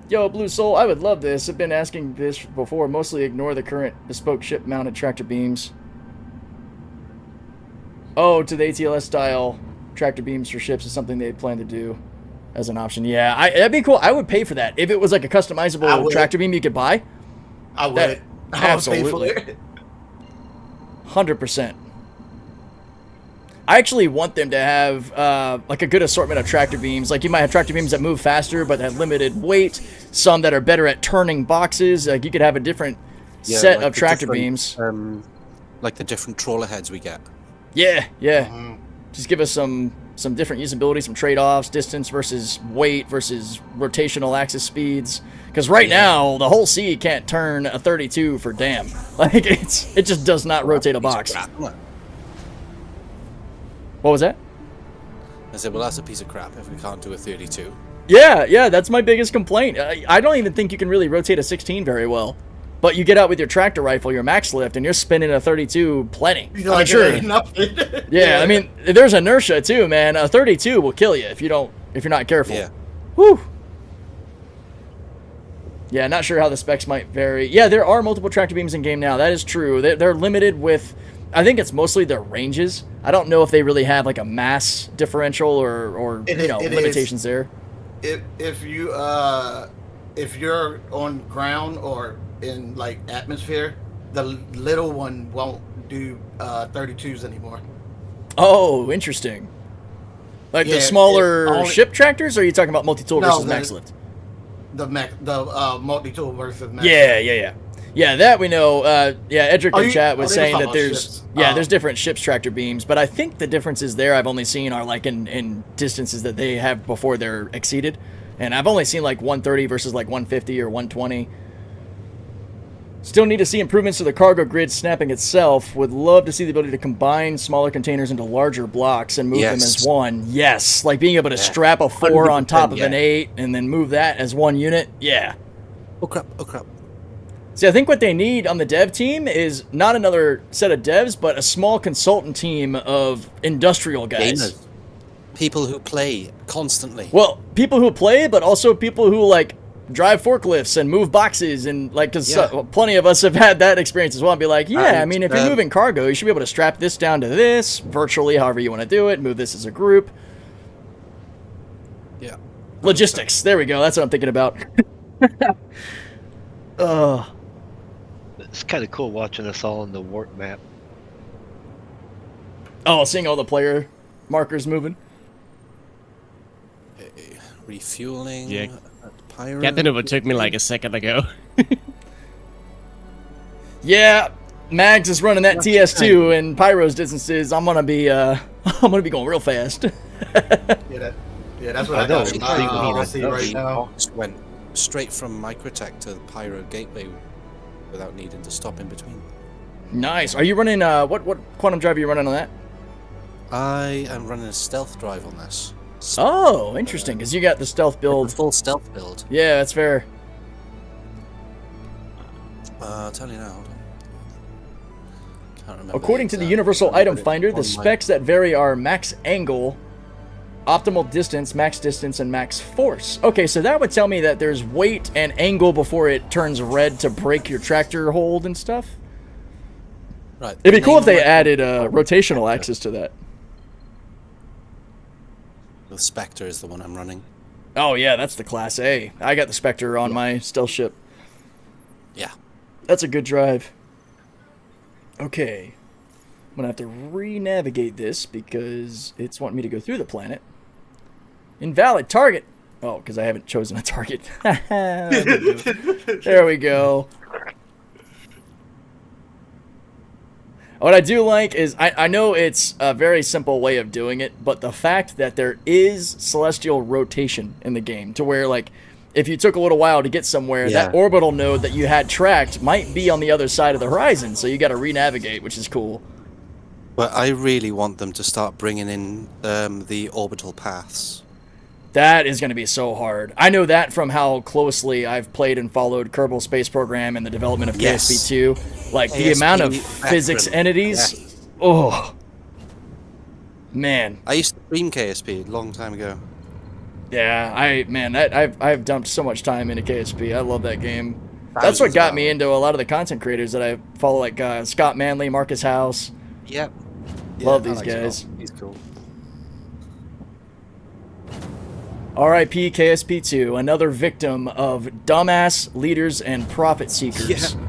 Yo, Blue Soul, I would love this. I've been asking this before. Mostly ignore the current bespoke ship-mounted tractor beams. Oh, to the ATLS style tractor beams for ships is something they plan to do as an option. Yeah, that'd be cool. I would pay for that. If it was like a customizable tractor beam you could buy. I would. Absolutely. 100%. I actually want them to have like a good assortment of tractor beams. Like you might have tractor beams that move faster but have limited weight. Some that are better at turning boxes. Like you could have a different set like of tractor beams. Like the different trawler heads we get. Yeah, yeah. Just give us some different usability, some trade-offs, distance versus weight versus rotational axis speeds. Because right now, the whole sea can't turn a 32 for damn. Like, it just does not rotate a box. What was that? I said, well, that's a piece of crap if we can't do a 32. Yeah, that's my biggest complaint. I don't even think you can really rotate a 16 very well. But you get out with your tractor rifle, your max lift, and you're spinning a 32 plenty. Like sure. Yeah, I mean, there's inertia too, man. A 32 will kill you if you're not careful. Yeah. Whew. Yeah, not sure how the specs might vary. Yeah, there are multiple tractor beams in game now. That is true. They're limited with, I think it's mostly their ranges. I don't know if they really have like a mass differential or limitations there. If you're on ground or in like atmosphere, the little one won't do 32s anymore. Oh, interesting. Like the smaller ship tractors, or are you talking about multi-tool versus max lift? The multi-tool versus max. Yeah, that we know. Edric in chat was saying that there's different ships tractor beams, but I think the differences there I've only seen are like in distances that they have before they're exceeded, and I've only seen like 130 versus like 150 or 120. Still need to see improvements to the cargo grid snapping itself. Would love to see the ability to combine smaller containers into larger blocks and move them as one. Yes, like being able to strap a 4 on top of an 8 and then move that as one unit. Yeah. Oh crap. See, I think what they need on the dev team is not another set of devs, but a small consultant team of industrial guys. Gamers. People who play constantly. Well, people who play, but also people who like drive forklifts and move boxes, and like, because plenty of us have had that experience as well, and be like, I mean, if you're moving cargo, you should be able to strap this down to this virtually, however you want to do it, move this as a group. Yeah. Logistics. There we go. That's what I'm thinking about. It's kind of cool watching us all on the warp map. Oh, seeing all the player markers moving. Refueling. Yeah. Pyro. Captain, it took me like a second ago. Yeah, Mags is running that TS2 and Pyro's distances. I'm gonna be going real fast. That's what I got in my RC right now. Box went straight from Microtech to the Pyro gateway without needing to stop in between. Nice. Are you running what quantum drive are you running on that? I am running a stealth drive on this. Oh, interesting, because you got the stealth build. The full stealth build. Yeah, that's fair. I'll tell you now. Hold on. Can't remember. According to the Universal Item Finder, the specs that vary are max angle, optimal distance, max distance, and max force. Okay, so that would tell me that there's weight and angle before it turns red to break your tractor hold and stuff. Right. It'd be cool if they added rotational axis to that. The Spectre is the one I'm running. Oh yeah, that's the Class A. I got the Spectre on my stealth ship. Yeah. That's a good drive. Okay. I'm going to have to re-navigate this because it's wanting me to go through the planet. Invalid target. Oh, because I haven't chosen a target. There we go. What I do like is, I know it's a very simple way of doing it, but the fact that there is celestial rotation in the game, to where, like, if you took a little while to get somewhere, that orbital node that you had tracked might be on the other side of the horizon, so you got to re-navigate, which is cool. But I really want them to start bringing in the orbital paths. That is going to be so hard. I know that from how closely I've played and followed Kerbal Space Program and the development of KSP2. Like, the amount of physics entities. Oh. Man. I used to stream KSP a long time ago. Yeah, I've dumped so much time into KSP. I love that game. That's what got me into a lot of the content creators that I follow, like Scott Manley, Marcus House. Yep. Love these guys. He's cool. R.I.P. KSP2, another victim of dumbass leaders and profit seekers. Yeah,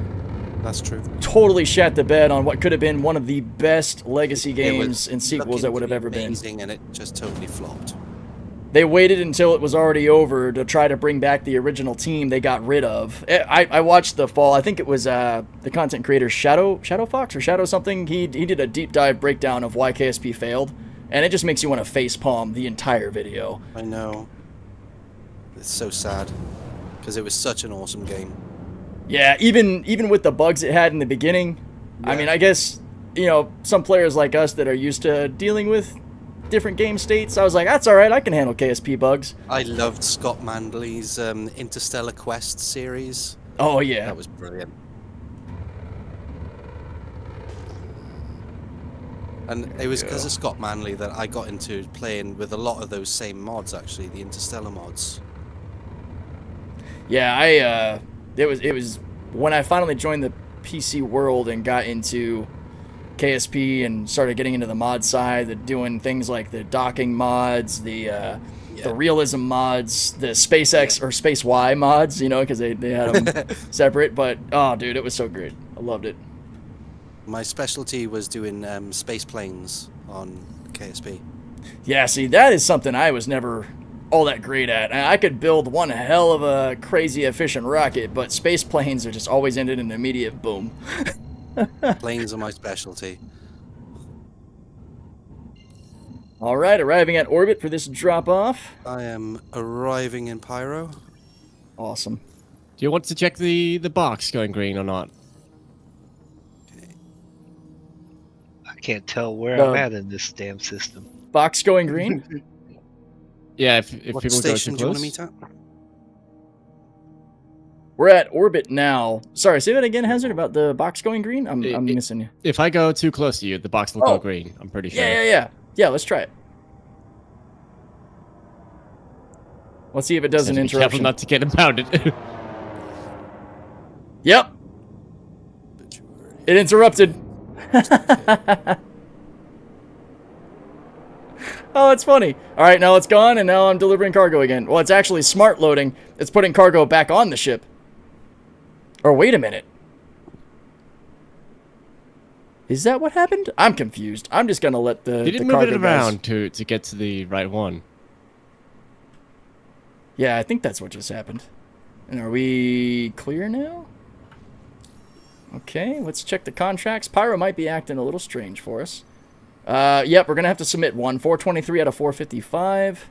that's true. Totally shat the bed on what could have been one of the best legacy games and sequels that would have ever been. And it just totally flopped. They waited until it was already over to try to bring back the original team they got rid of. I watched the fall. I think it was the content creator Shadow Fox or Shadow something. He did a deep dive breakdown of why KSP failed, and it just makes you want to facepalm the entire video. I know. It's so sad because it was such an awesome game. Yeah, even with the bugs it had in the beginning. Yeah. I mean, I guess, you know, some players like us that are used to dealing with different game states, I was like, that's all right, I can handle KSP bugs. I loved Scott Manley's Interstellar Quest series. Oh yeah, that was brilliant. And it was because of Scott Manley that I got into playing with a lot of those same mods, actually, the Interstellar mods. Yeah, it was when I finally joined the PC world and got into KSP and started getting into the mod side, doing things like the docking mods, the realism mods, the SpaceX or Space Y mods, you know, because they had them separate. But oh, dude, it was so great. I loved it. My specialty was doing space planes on KSP. Yeah, see, that is something I was never all that great at. I could build one hell of a crazy efficient rocket, but space planes are just always ended in an immediate boom. Planes are my specialty. All right, arriving at orbit for this drop-off. I am arriving in Pyro. Awesome. Do you want to check the box going green or not? I can't tell where I'm at in this damn system. Box going green? Yeah, if what people station go too do you want close. to meet at? We're at orbit now. Sorry, say that again, Hazard, about the box going green? I'm missing you. If I go too close to you, the box will go green. I'm pretty sure. Yeah, let's try it. Let's see if it does an interruption. Careful not to get impounded. Yep. It interrupted. Oh, it's funny. All right, now it's gone, and now I'm delivering cargo again. Well, it's actually smart loading. It's putting cargo back on the ship. Or wait a minute. Is that what happened? I'm confused. I'm just going to let the You didn't move it around to get to the right one. Yeah, I think that's what just happened. And are we clear now? Okay, let's check the contracts. Pyro might be acting a little strange for us. Yep, we're going to have to submit one. 423 out of 455.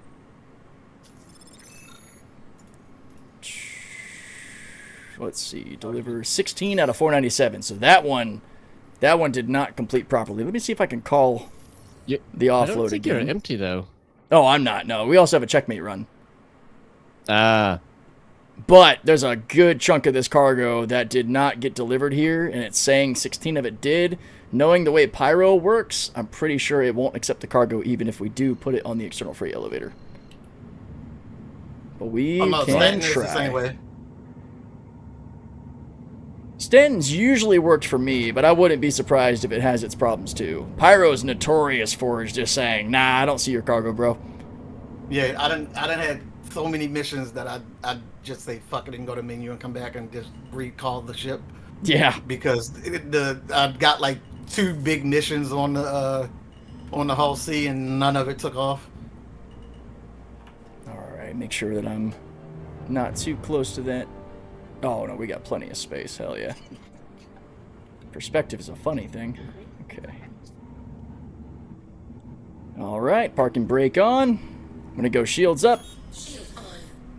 Let's see. Deliver 16 out of 497. So that one did not complete properly. Let me see if I can call the offload I don't think again. you're empty, though. Oh, I'm not. No, we also have a checkmate run. Ah. But there's a good chunk of this cargo that did not get delivered here, and it's saying 16 of it did. Knowing the way Pyro works, I'm pretty sure it won't accept the cargo even if we do put it on the external freight elevator. But we can try. Stanton's usually worked for me, but I wouldn't be surprised if it has its problems too. Pyro's notorious for just saying, nah, I don't see your cargo, bro. Yeah, I done had so many missions that I'd just say fuck it and go to menu and come back and just recall the ship. Yeah. Because I've got like 2 big missions on the Hull C and none of it took off. Alright, make sure that I'm not too close to that. Oh, no, we got plenty of space. Hell yeah. Perspective is a funny thing. Okay. Alright, parking brake on. I'm going to go shields up.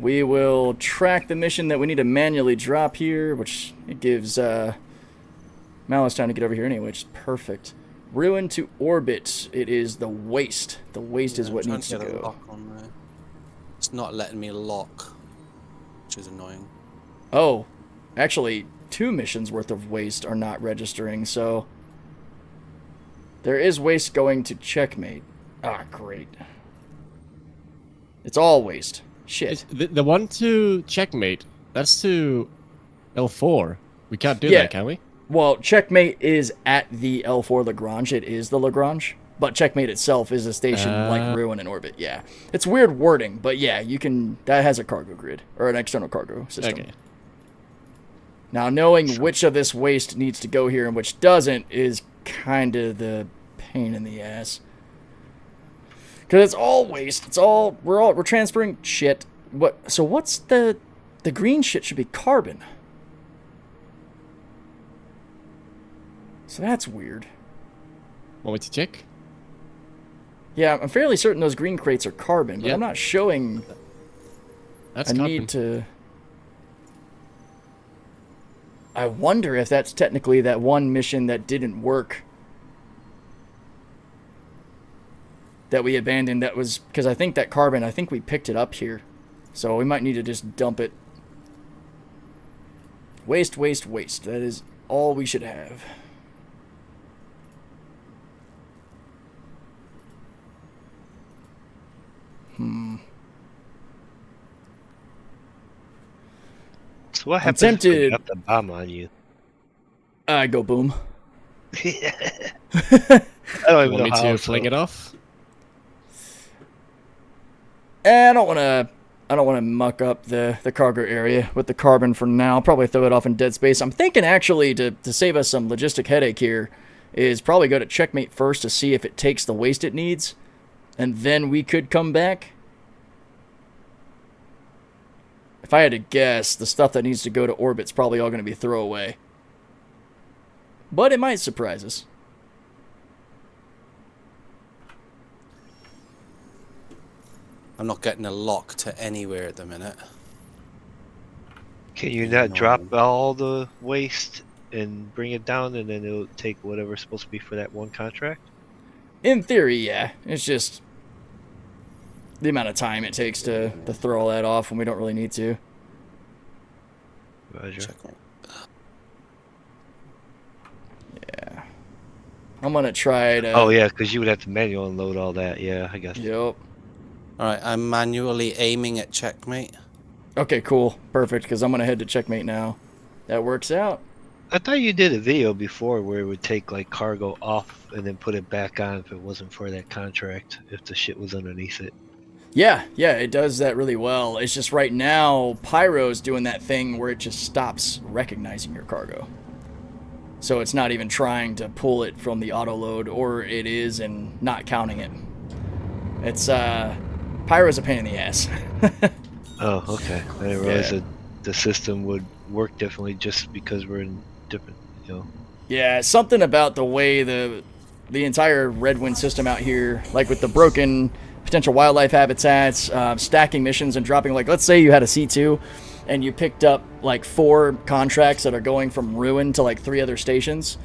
We will track the mission that we need to manually drop here, which it gives Malice time to get over here anyway, which is perfect. Ruin to orbit. It is the waste. The waste is what needs to go. Lock on there. It's not letting me lock, which is annoying. Oh, actually, 2 missions worth of waste are not registering, so there is waste going to checkmate. Ah, great. It's all waste. Shit. The one to checkmate, that's to L4. We can't do that, can we? Well, checkmate is at the L4 Lagrange. It is the Lagrange. But checkmate itself is a station like Ruin and Orbit, yeah. It's weird wording, but yeah, you can... That has a cargo grid, or an external cargo system. Okay. Now, knowing which of this waste needs to go here and which doesn't is kind of the pain in the ass. Because it's all waste. It's all... We're transferring shit. So what's the green shit should be carbon. So that's weird. Want me to check? Yeah, I'm fairly certain those green crates are carbon, but I'm not showing that's a carbon. Need to... I wonder if that's technically that one mission that didn't work that we abandoned. That was because I think that carbon, I think we picked it up here. So we might need to just dump it. Waste, waste, waste. That is all we should have. So what happens if you got the bomb on you? I go boom. I don't even know how to fling it off. I don't want to muck up the cargo area with the carbon for now. I'll probably throw it off in dead space. I'm thinking actually to save us some logistic headache here is probably go to checkmate first to see if it takes the waste it needs, and then we could come back. If I had to guess, the stuff that needs to go to orbit's probably all going to be throwaway. But it might surprise us. I'm not getting a lock to anywhere at the minute. Can you not drop all the waste and bring it down, and then it'll take whatever's supposed to be for that one contract? In theory, yeah. It's just the amount of time it takes to throw all that off when we don't really need to. Roger. Yeah. I'm going to try to... Oh, yeah, because you would have to manual unload all that. Yeah, I guess. Yep. Alright, I'm manually aiming at checkmate. Okay, cool. Perfect, because I'm going to head to checkmate now. That works out. I thought you did a video before where it would take like cargo off and then put it back on if it wasn't for that contract, if the shit was underneath it. Yeah, it does that really well. It's just right now, Pyro's doing that thing where it just stops recognizing your cargo. So it's not even trying to pull it from the auto load, or it is and not counting it. It's, Pyro's a pain in the ass. Oh, okay. I didn't realize that the system would work differently just because we're in different you know. Yeah, something about the way the entire Redwind system out here, like with the broken potential wildlife habitats, stacking missions and dropping, like, let's say you had a C2 and you picked up like 4 contracts that are going from Ruin to like 3 other stations.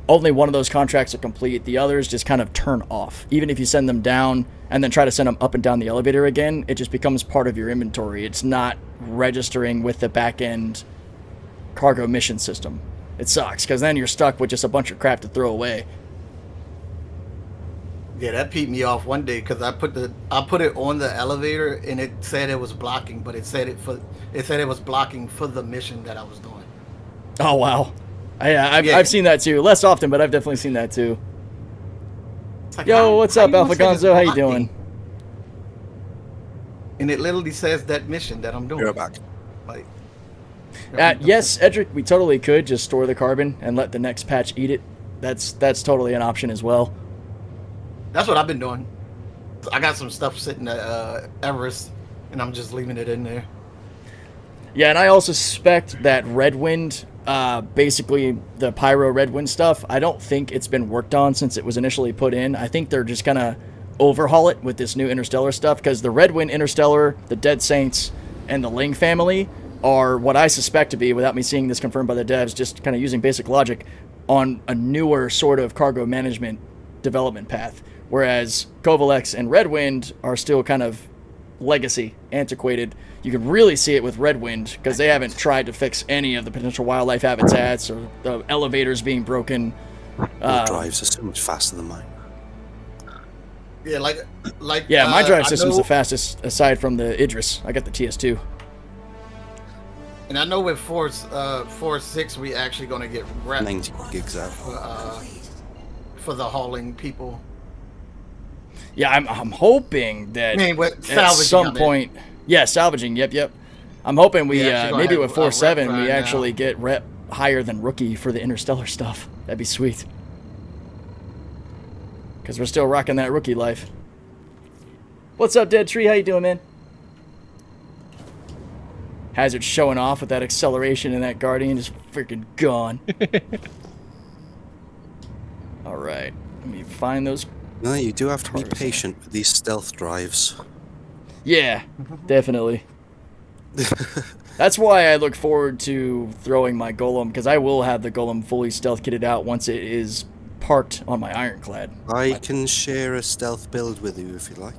Only one of those contracts are complete. The others just kind of turn off. Even if you send them down and then try to send them up and down the elevator again, it just becomes part of your inventory. It's not registering with the back-end cargo mission system. It sucks, because then you're stuck with just a bunch of crap to throw away. Yeah, that peed me off one day because I put it on the elevator and it said it was blocking, but it said it was blocking for the mission that I was doing. Oh wow. I've seen that too. Less often, but I've definitely seen that too. Like, Yo, what's up, you gonna Alpha say it's Gonzo? How you blocking? doing? And it literally says that mission that I'm doing. You're back. Like, Yes, Edric, we totally could just store the carbon and let the next patch eat it. That's totally an option as well. that's what I've been doing. I got some stuff sitting at Everest, and I'm just leaving it in there. Yeah, and I also suspect that Redwind, basically the Pyro Redwind stuff, I don't think it's been worked on since it was initially put in. I think they're just gonna overhaul it with this new Interstellar stuff, because the Redwind, Interstellar, the Dead Saints, and the Ling family are what I suspect to be, without me seeing this confirmed by the devs, just kind of using basic logic, on a newer sort of cargo management development path. Whereas Kovalex and Redwind are still kind of legacy, antiquated. You can really see it with Redwind, because they haven't tried to fix any of the potential wildlife habitats or the elevators being broken. Your drives are so much faster than mine. Yeah, like. Yeah, my drive I system's know- the fastest aside from the Idris. I got the TS2. And I know with Force 6, we actually gonna get rep 90 gigs out. for the hauling people. Yeah, I'm hoping that I mean, with at salvaging, some I mean. point, yeah, salvaging. Yep. I'm hoping we actually gonna maybe have with a rep 4.7 right we now. actually get rep higher than rookie for the Interstellar stuff. That'd be sweet. Because we're still rocking that rookie life. What's up, Dead Tree? How you doing, man? Hazard showing off with that acceleration and that Guardian just freaking gone. All right, let me find those. No, you do have to be Cars. patient with these stealth drives. Yeah, definitely. That's why I look forward to throwing my Golem, because I will have the Golem fully stealth kitted out once it is parked on my Ironclad. I can share a stealth build with you if you like.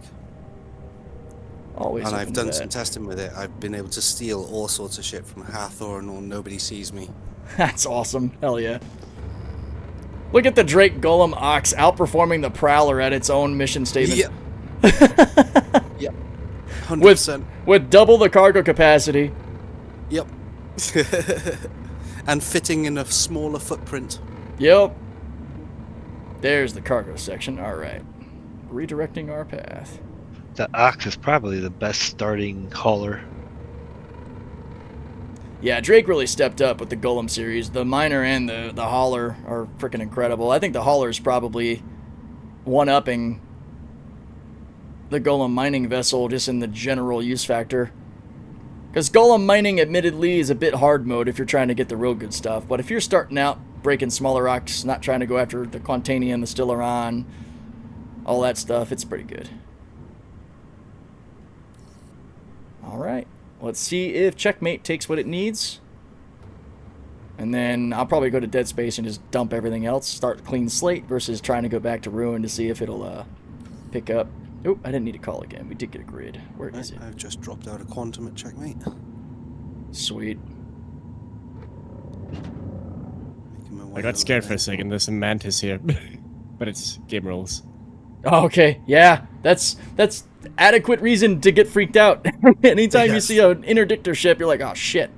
Always. And I've open to done that. some testing with it. I've been able to steal all sorts of shit from Hathorn or Nobody Sees Me. That's awesome. Hell yeah. Look at the Drake Golem Ox outperforming the Prowler at its own mission statement. Yep. Yep. 100%. With double the cargo capacity. Yep. And fitting in a smaller footprint. Yep. There's the cargo section. All right. Redirecting our path. The Ox is probably the best starting hauler. Yeah, Drake really stepped up with the Golem series. The Miner and the Hauler are freaking incredible. I think the Hauler is probably one-upping the Golem mining vessel just in the general use factor. Because Golem mining, admittedly, is a bit hard mode if you're trying to get the real good stuff. But if you're starting out breaking smaller rocks, not trying to go after the Quantanium, the Stellaron, all that stuff, it's pretty good. All right. Let's see if Checkmate takes what it needs. And then I'll probably go to Dead Space and just dump everything else. Start a clean slate versus trying to go back to Ruin to see if it'll pick up. Oop, I didn't need to call again. We did get a grid. Where is it? I've just dropped out a quantum at Checkmate. Sweet. I got scared for a second. There's some mantis here. But it's game rules. Oh, okay. Yeah, that's adequate reason to get freaked out. Anytime you see an interdictor ship, you're like, oh shit.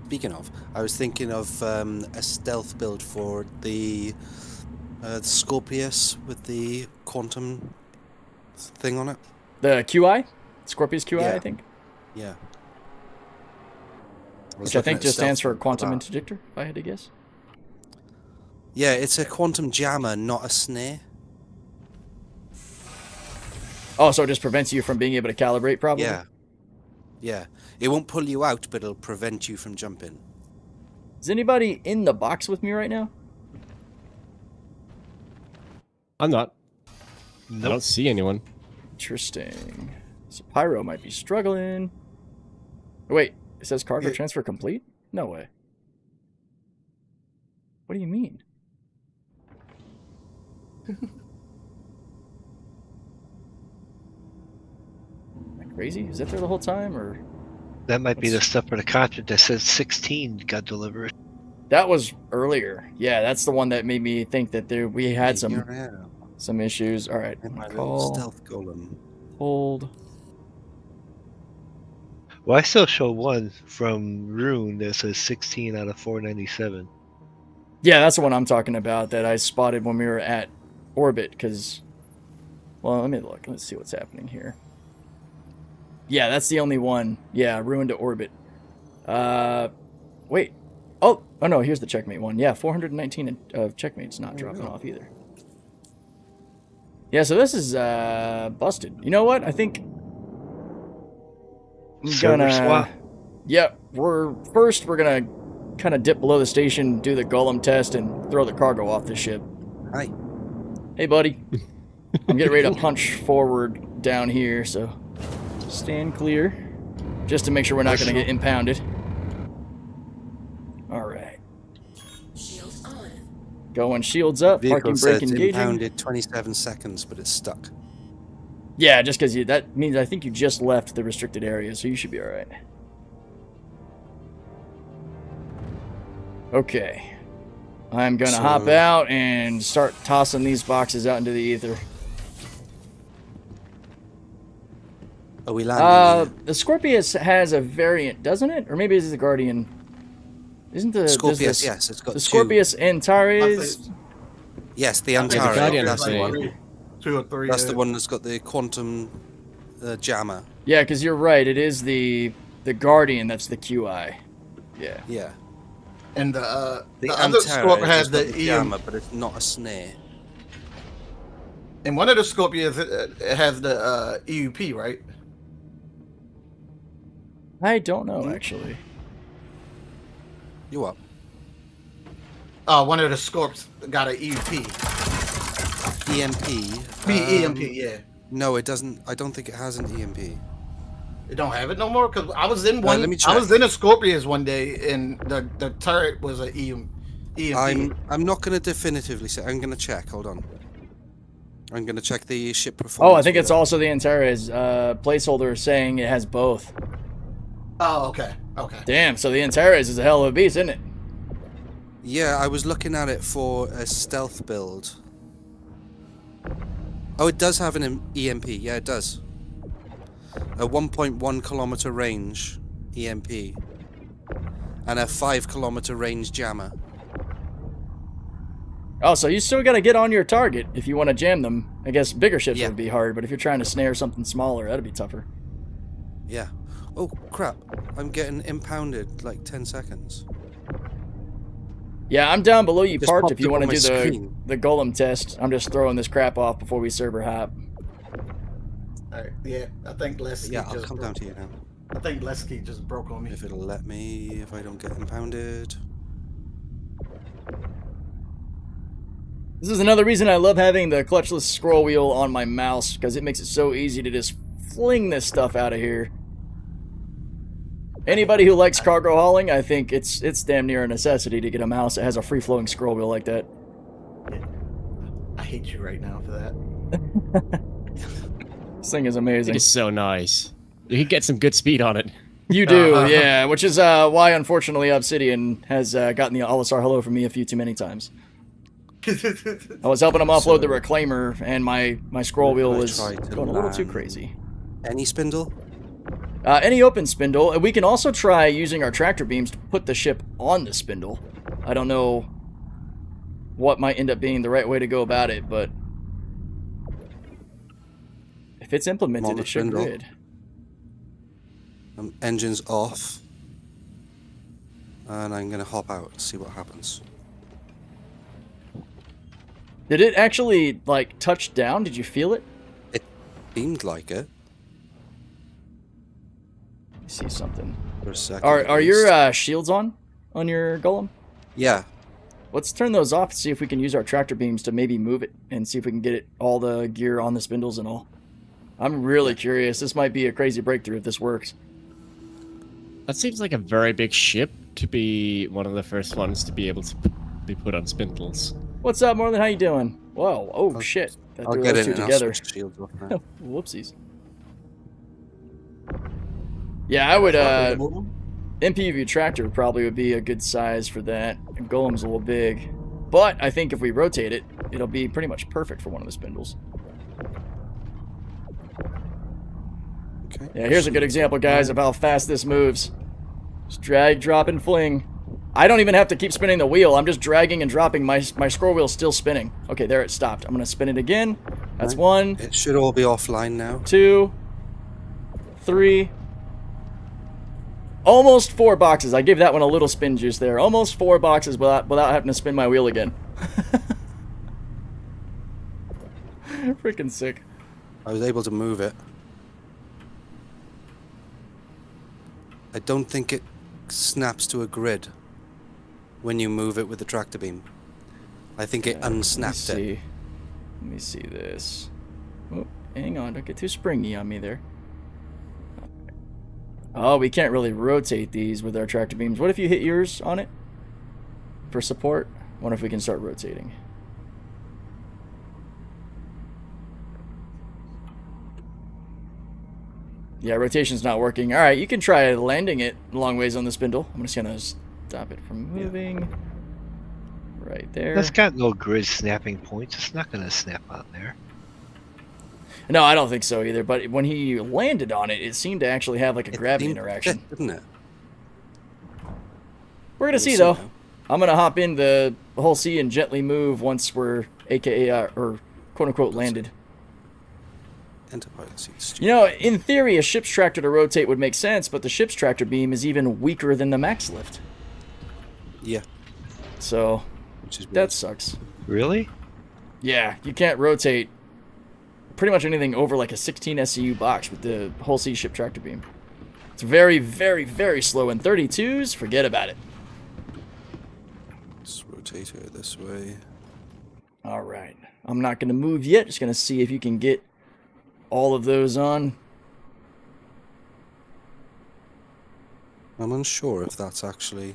Speaking of, I was thinking of a stealth build for the Scorpius with the quantum thing on it. The QI? Scorpius QI, Yeah. I think. Yeah. Which I think just stands for quantum interdictor, if I had to guess. Yeah, it's a quantum jammer, not a snare. Oh, so it just prevents you from being able to calibrate, probably? Yeah. Yeah. It won't pull you out, but it'll prevent you from jumping. Is anybody in the box with me right now? I'm not. Nope. I don't see anyone. Interesting. So Pyro might be struggling. Oh, wait, it says cargo transfer complete? No way. What do you mean? Am I crazy? Is that there the whole time, or? That might be the stuff for the contract that says 16 got delivered. That was earlier. Yeah, that's the one that made me think that we had some issues. All right, call stealth golem. Hold. Well, I still show one from Rune that says 16 out of 497. Yeah, that's the one I'm talking about that I spotted when we were at Orbit. Because, well, let me look. Let's see what's happening here. Yeah, that's the only one. Yeah, Ruined to Orbit. Wait. Oh no, here's the Checkmate one. Yeah, 419 of Checkmate's not dropping off either. Yeah, so this is busted. You know what? I think I'm Server swap. Yeah, we're gonna kind of dip below the station, do the golem test, and throw the cargo off the ship. Hi. Hey, buddy. I'm getting ready to punch forward down here, so stand clear, just to make sure we're not going to get impounded. All right. Shields on. Going shields up. Vehicle Parking brake says engaging. impounded 27 seconds, but it's stuck. Yeah, just because that means I think you just left the restricted area, so you should be all right. Okay. I'm going to hop out and start tossing these boxes out into the ether. Are we landing The Scorpius has a variant, doesn't it? Or maybe it's the Guardian. Isn't the Scorpius? Yes, it's got the Scorpius Antares? Yes, the the Antares. Guardian That's the is one. 2 or 3. That's the one that's got the quantum jammer. Yeah, because you're right. It is the Guardian that's the QI. Yeah. Yeah. And the other Antares Scorp has the jammer, but it's not a snare. And one of the Scorpions has the EUP, right? I don't know, actually. You what? One of the Scorps got an EUP. EMP. EMP, yeah. No, it doesn't. I don't think it has an EMP. It don't have it no more? Because I was in one. Let me I was check. in a Scorpius one day, and the turret was an EMP. I'm not going to definitively say. I'm going to check. Hold on. I'm going to check the ship performance. Oh, I think it's also the Antares placeholder saying it has both. Oh, okay. Okay. Damn, so the Antares is a hell of a beast, isn't it? Yeah, I was looking at it for a stealth build. Oh, it does have an EMP. Yeah, it does. A 1.1 kilometer range EMP. And a 5 kilometer range jammer. Oh, so you still got to get on your target if you want to jam them. I guess bigger ships Yeah. would be hard, but if you're trying to snare something smaller, that'd be tougher. Yeah. Oh, crap. I'm getting impounded like 10 seconds. Yeah, I'm down below you Just parked popped if you up want to on do my screen. the golem test. I'm just throwing this crap off before we server hop. Alright, yeah. I think Lesky Yeah, I'll just come broke. down to you now. I think Lesky just broke on me. If it'll let me, if I don't get impounded. This is another reason I love having the clutchless scroll wheel on my mouse, because it makes it so easy to just fling this stuff out of here. Anybody who likes cargo hauling, I think it's damn near a necessity to get a mouse that has a free-flowing scroll wheel like that. I hate you right now for that. This thing is amazing. It is so nice. You can get some good speed on it. You do, yeah, which is why, unfortunately, Obsidian has gotten the OLISAR hello from me a few too many times. I was helping him offload the reclaimer, and my scroll wheel was going a little too crazy. Any spindle? Any open spindle. We can also try using our tractor beams to put the ship on the spindle. I don't know what might end up being the right way to go about it, but if it's implemented, it should be good. Engine's off. And I'm going to hop out and see what happens. Did it actually, like, touch down? Did you feel it? It seemed like it. Let me see something. For a second. Are your shields on? on your golem? Yeah. Let's turn those off to see if we can use our tractor beams to maybe move it and see if we can get it all the gear on the spindles and all. I'm really curious. This might be a crazy breakthrough if this works. That seems like a very big ship to be one of the first ones to be able to be put on spindles. What's up, Morland? How you doing? Whoa. Oh, shit. That I'll threw get those in two and together. I'll switch shields off now. Whoopsies. Yeah, I would, MPV tractor probably would be a good size for that. And Golem's a little big. But I think if we rotate it, it'll be pretty much perfect for one of the spindles. Okay. Yeah, here's a good example, guys, of how fast this moves. Just drag, drop, and fling. I don't even have to keep spinning the wheel. I'm just dragging and dropping. My scroll wheel's still spinning. Okay, there it stopped. I'm going to spin it again. That's one. It should all be offline now. 2, 3. Almost 4 boxes. I gave that one a little spin juice there. Almost 4 boxes without having to spin my wheel again. Freaking sick. I was able to move it. I don't think it snaps to a grid when you move it with the tractor beam. I think it unsnapped it. Let me see this. Oh, hang on, don't get too springy on me there. Oh, we can't really rotate these with our tractor beams. What if you hit yours on it for support? Wonder if we can start rotating. Yeah, rotation's not working. Alright, you can try landing it a long ways on the spindle. I'm just gonna stop it from moving. Right there. That's got no grid snapping points. It's not going to snap on there. No, I don't think so either. But when he landed on it, it seemed to actually have like a gravity interaction. Didn't it? We're gonna see though. I'm gonna hop in the whole sea and gently move once we're AKA or quote unquote landed. You know, in theory, a ship's tractor to rotate would make sense, but the ship's tractor beam is even weaker than the max lift. Yeah. So that sucks. Really? Yeah, you can't rotate pretty much anything over like a 16 SCU box with the whole sea ship tractor beam. It's very, very, very slow. In 32s, forget about it. Let's rotate her this way. All right. I'm not going to move yet. Just going to see if you can get all of those on. I'm unsure if that's actually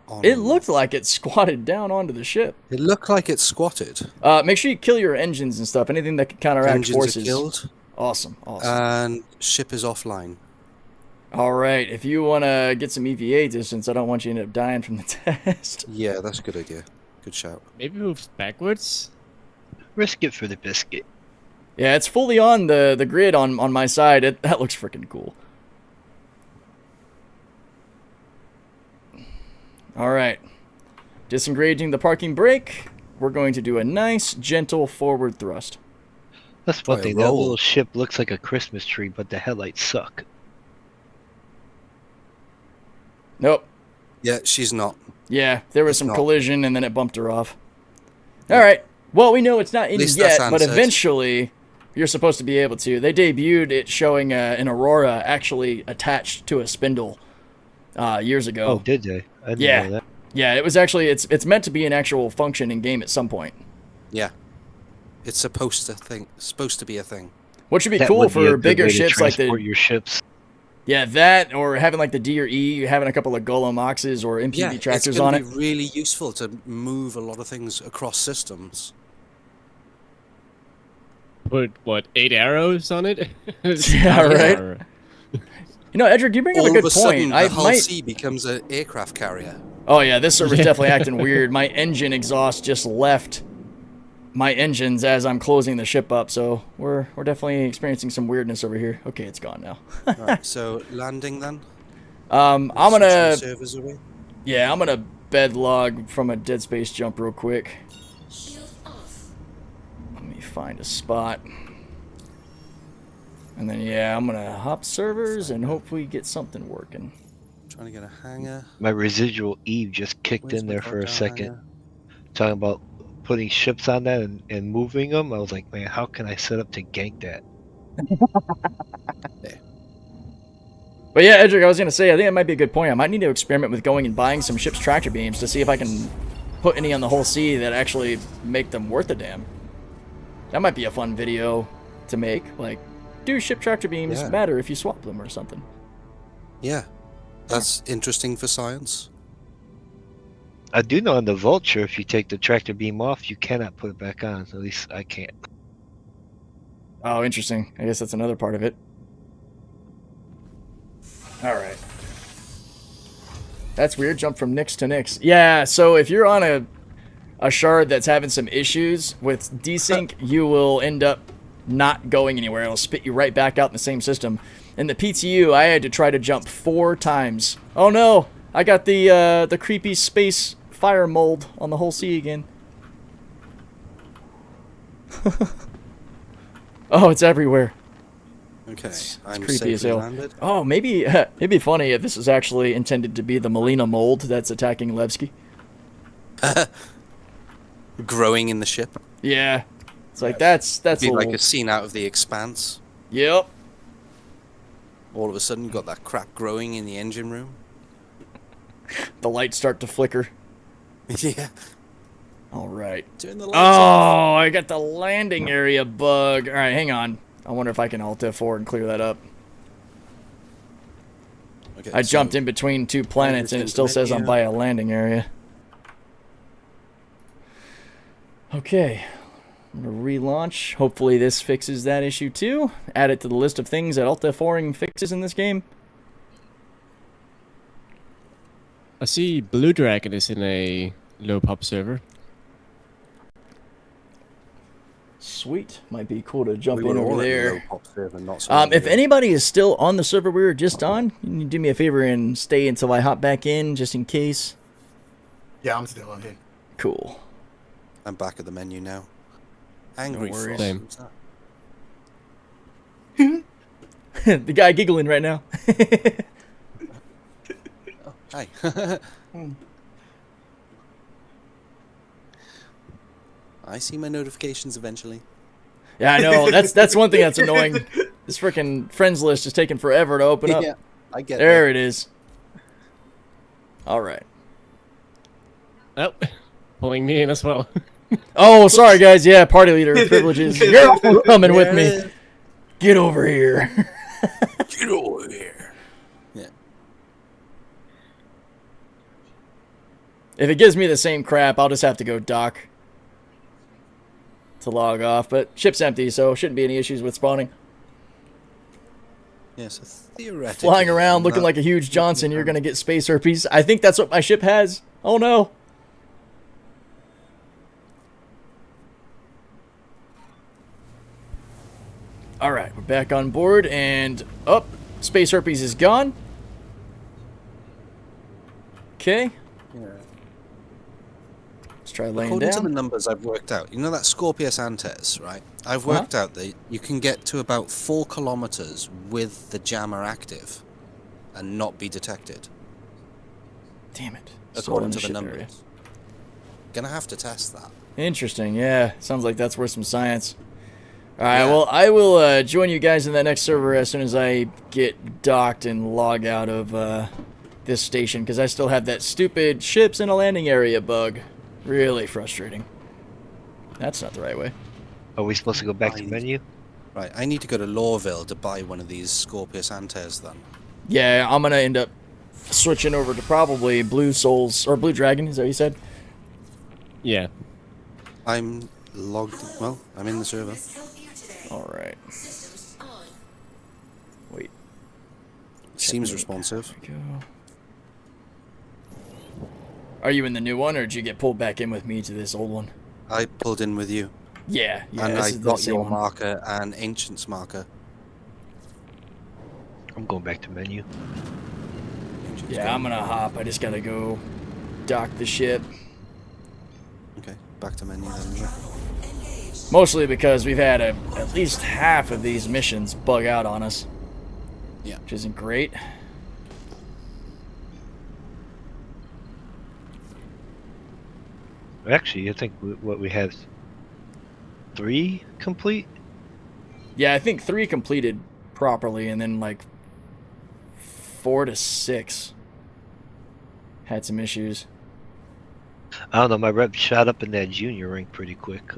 on. It looked like it squatted down onto the ship. It looked like it squatted. Make sure you kill your engines and stuff. Anything that can counteract Engines forces. are killed. Awesome, awesome. And ship is offline. All right. If you want to get some EVA distance, I don't want you to end up dying from the test. Yeah, that's a good idea. Good shout. Maybe move backwards? Risk it for the biscuit. Yeah, it's fully on the grid on my side. That looks freaking cool. All right. Disengaging the parking brake. We're going to do a nice, gentle forward thrust. That's one thing. That little ship looks like a Christmas tree, but the headlights suck. Nope. Yeah, she's not. Yeah, there was some collision, and then it bumped her off. All right. Well, we know it's not in yet, but eventually you're supposed to be able to. They debuted it showing an Aurora actually attached to a spindle years ago. Oh, did they? I didn't know that. Yeah, it was actually, it's meant to be an actual function in game at some point. Yeah. It's supposed to be a thing. What should be cool for bigger ships like the your ships. Yeah, that or having like the D or E, having a couple of Golem Oxes or MPV tractors on it. It's going to be really useful to move a lot of things across systems. Put what, 8 arrows on it? Yeah, right. You know, Edric, you bring up a good point. The Hull C becomes an aircraft carrier. Oh yeah, this server's definitely acting weird. My engine exhaust just left my engines as I'm closing the ship up, so we're definitely experiencing some weirdness over here. Okay, it's gone now. Right, so landing then. I'm gonna. Yeah, I'm gonna bed log from a dead space jump real quick. Let me find a spot. And then, yeah, I'm going to hop servers and hopefully get something working. Trying to get a hangar. My residual Eve just kicked in there for a second. Talking about putting ships on that and moving them. I was like, man, how can I set up to gank that? But yeah, Edric, I was going to say, I think that might be a good point. I might need to experiment with going and buying some ship's tractor beams to see if I can put any on the whole sea that actually make them worth a damn. That might be a fun video to make. Like, do ship tractor beams matter if you swap them or something? Yeah, that's interesting for science. I do know on the Vulture, if you take the tractor beam off, you cannot put it back on. At least I can't. Oh, interesting. I guess that's another part of it. All right. That's weird. Jump from Nix to Nix. Yeah, so if you're on a shard that's having some issues with desync, you will end up not going anywhere. It'll spit you right back out in the same system. In the PTU, I had to try to jump 4 times. Oh no! I got the creepy space fire mold on the whole sea again. Oh, it's everywhere. Okay, It's I'm creepy as safely hell. landed. Oh, maybe it'd be funny if this is actually intended to be the Melina mold that's attacking Levski. Growing in the ship. Yeah, it's like that's Be a like little... a scene out of The Expanse. Yep. All of a sudden, you've got that crap growing in the engine room. The lights start to flicker. Yeah. All right. Turn the lights off. Oh, I got the landing area bug. All right, hang on. I wonder if I can Alt F4 and clear that up. Okay, I so jumped in between 2 planets and it still says I'm by a landing area. Okay. I'm going to relaunch. Hopefully this fixes that issue too. Add it to the list of things that Alt F4ing fixes in this game. I see Blue Dragon is in a low pop server. Sweet. Might be cool to jump We in were over all in the there. low pop server, not so If anybody is still on the server we were just on, can you do me a favor and stay until I hop back in, just in case? Yeah, I'm still on here. Cool. I'm back at the menu now. Angry No worries. Frost. Same. The guy giggling right now. Oh, hi. I see my notifications eventually. Yeah, I know. That's one thing that's annoying. This freaking friends list is taking forever to open up. Yeah, I get There that. it is. All right. Oh, pulling me in as well. Oh, sorry guys. Yeah, party leader privileges. You're all coming with me. Get over here. Get over here. Yeah. If it gives me the same crap, I'll just have to go dock to log off. But ship's empty, so shouldn't be any issues with spawning. Yeah, so theoretically... Flying around looking like a huge Johnson, you're going to get space herpes. I think that's what my ship has. Oh no. Alright, we're back on board, and... Oh, space herpes is gone. Okay. Yeah. Let's try laying According to the down. numbers I've worked out, you know that Scorpius Antes, right? I've worked out that you can get to about 4 kilometers with the jammer active and not be detected. Damn it. Still According in to the ship numbers. area. Gonna have to test that. Interesting, yeah. Sounds like that's worth some science. Alright, Yeah. well, I will join you guys in that next server as soon as I get docked and log out of this station, because I still have that stupid ships in a landing area bug. Really frustrating. That's not the right way. Are we supposed to go back to menu? Right, I need to go to Lawville to buy one of these Scorpius Antes then. Yeah, I'm going to end up switching over to probably Blue Souls, or Blue Dragon, is that what you said? Yeah. I'm logged, well, I'm in the server. Alright. Wait. Seems responsive. There we go. Are you in the new one, or did you get pulled back in with me to this old one? I pulled in with you. Yeah, And this I is the got same your one. marker and Ancient's marker. I'm going back to menu. Ancient's Yeah, gone. I'm gonna hop. I just gotta go dock the ship. Okay, back to menu then. Is it? Mostly because we've had at least half of these missions bug out on us. Yeah. Which isn't great. Actually, I think what we have 3 complete. Yeah, I think 3 completed properly, and then like 4 to 6. Had some issues. I don't know. My rep shot up in that junior rank pretty quick.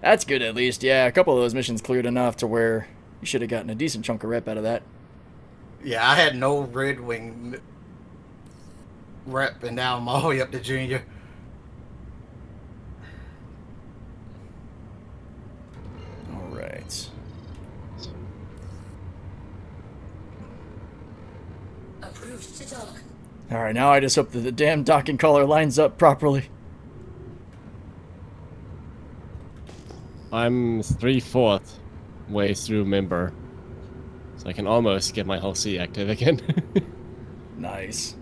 That's good at least. Yeah, a couple of those missions cleared enough to where you should have gotten a decent chunk of rep out of that. Yeah, I had no Red Wing rep, and now I'm all the way up to junior. All right. Approved to dock. All right, now I just hope that the damn docking collar lines up properly. I'm 3/4 way through member, so I can almost get my whole C active again. Nice.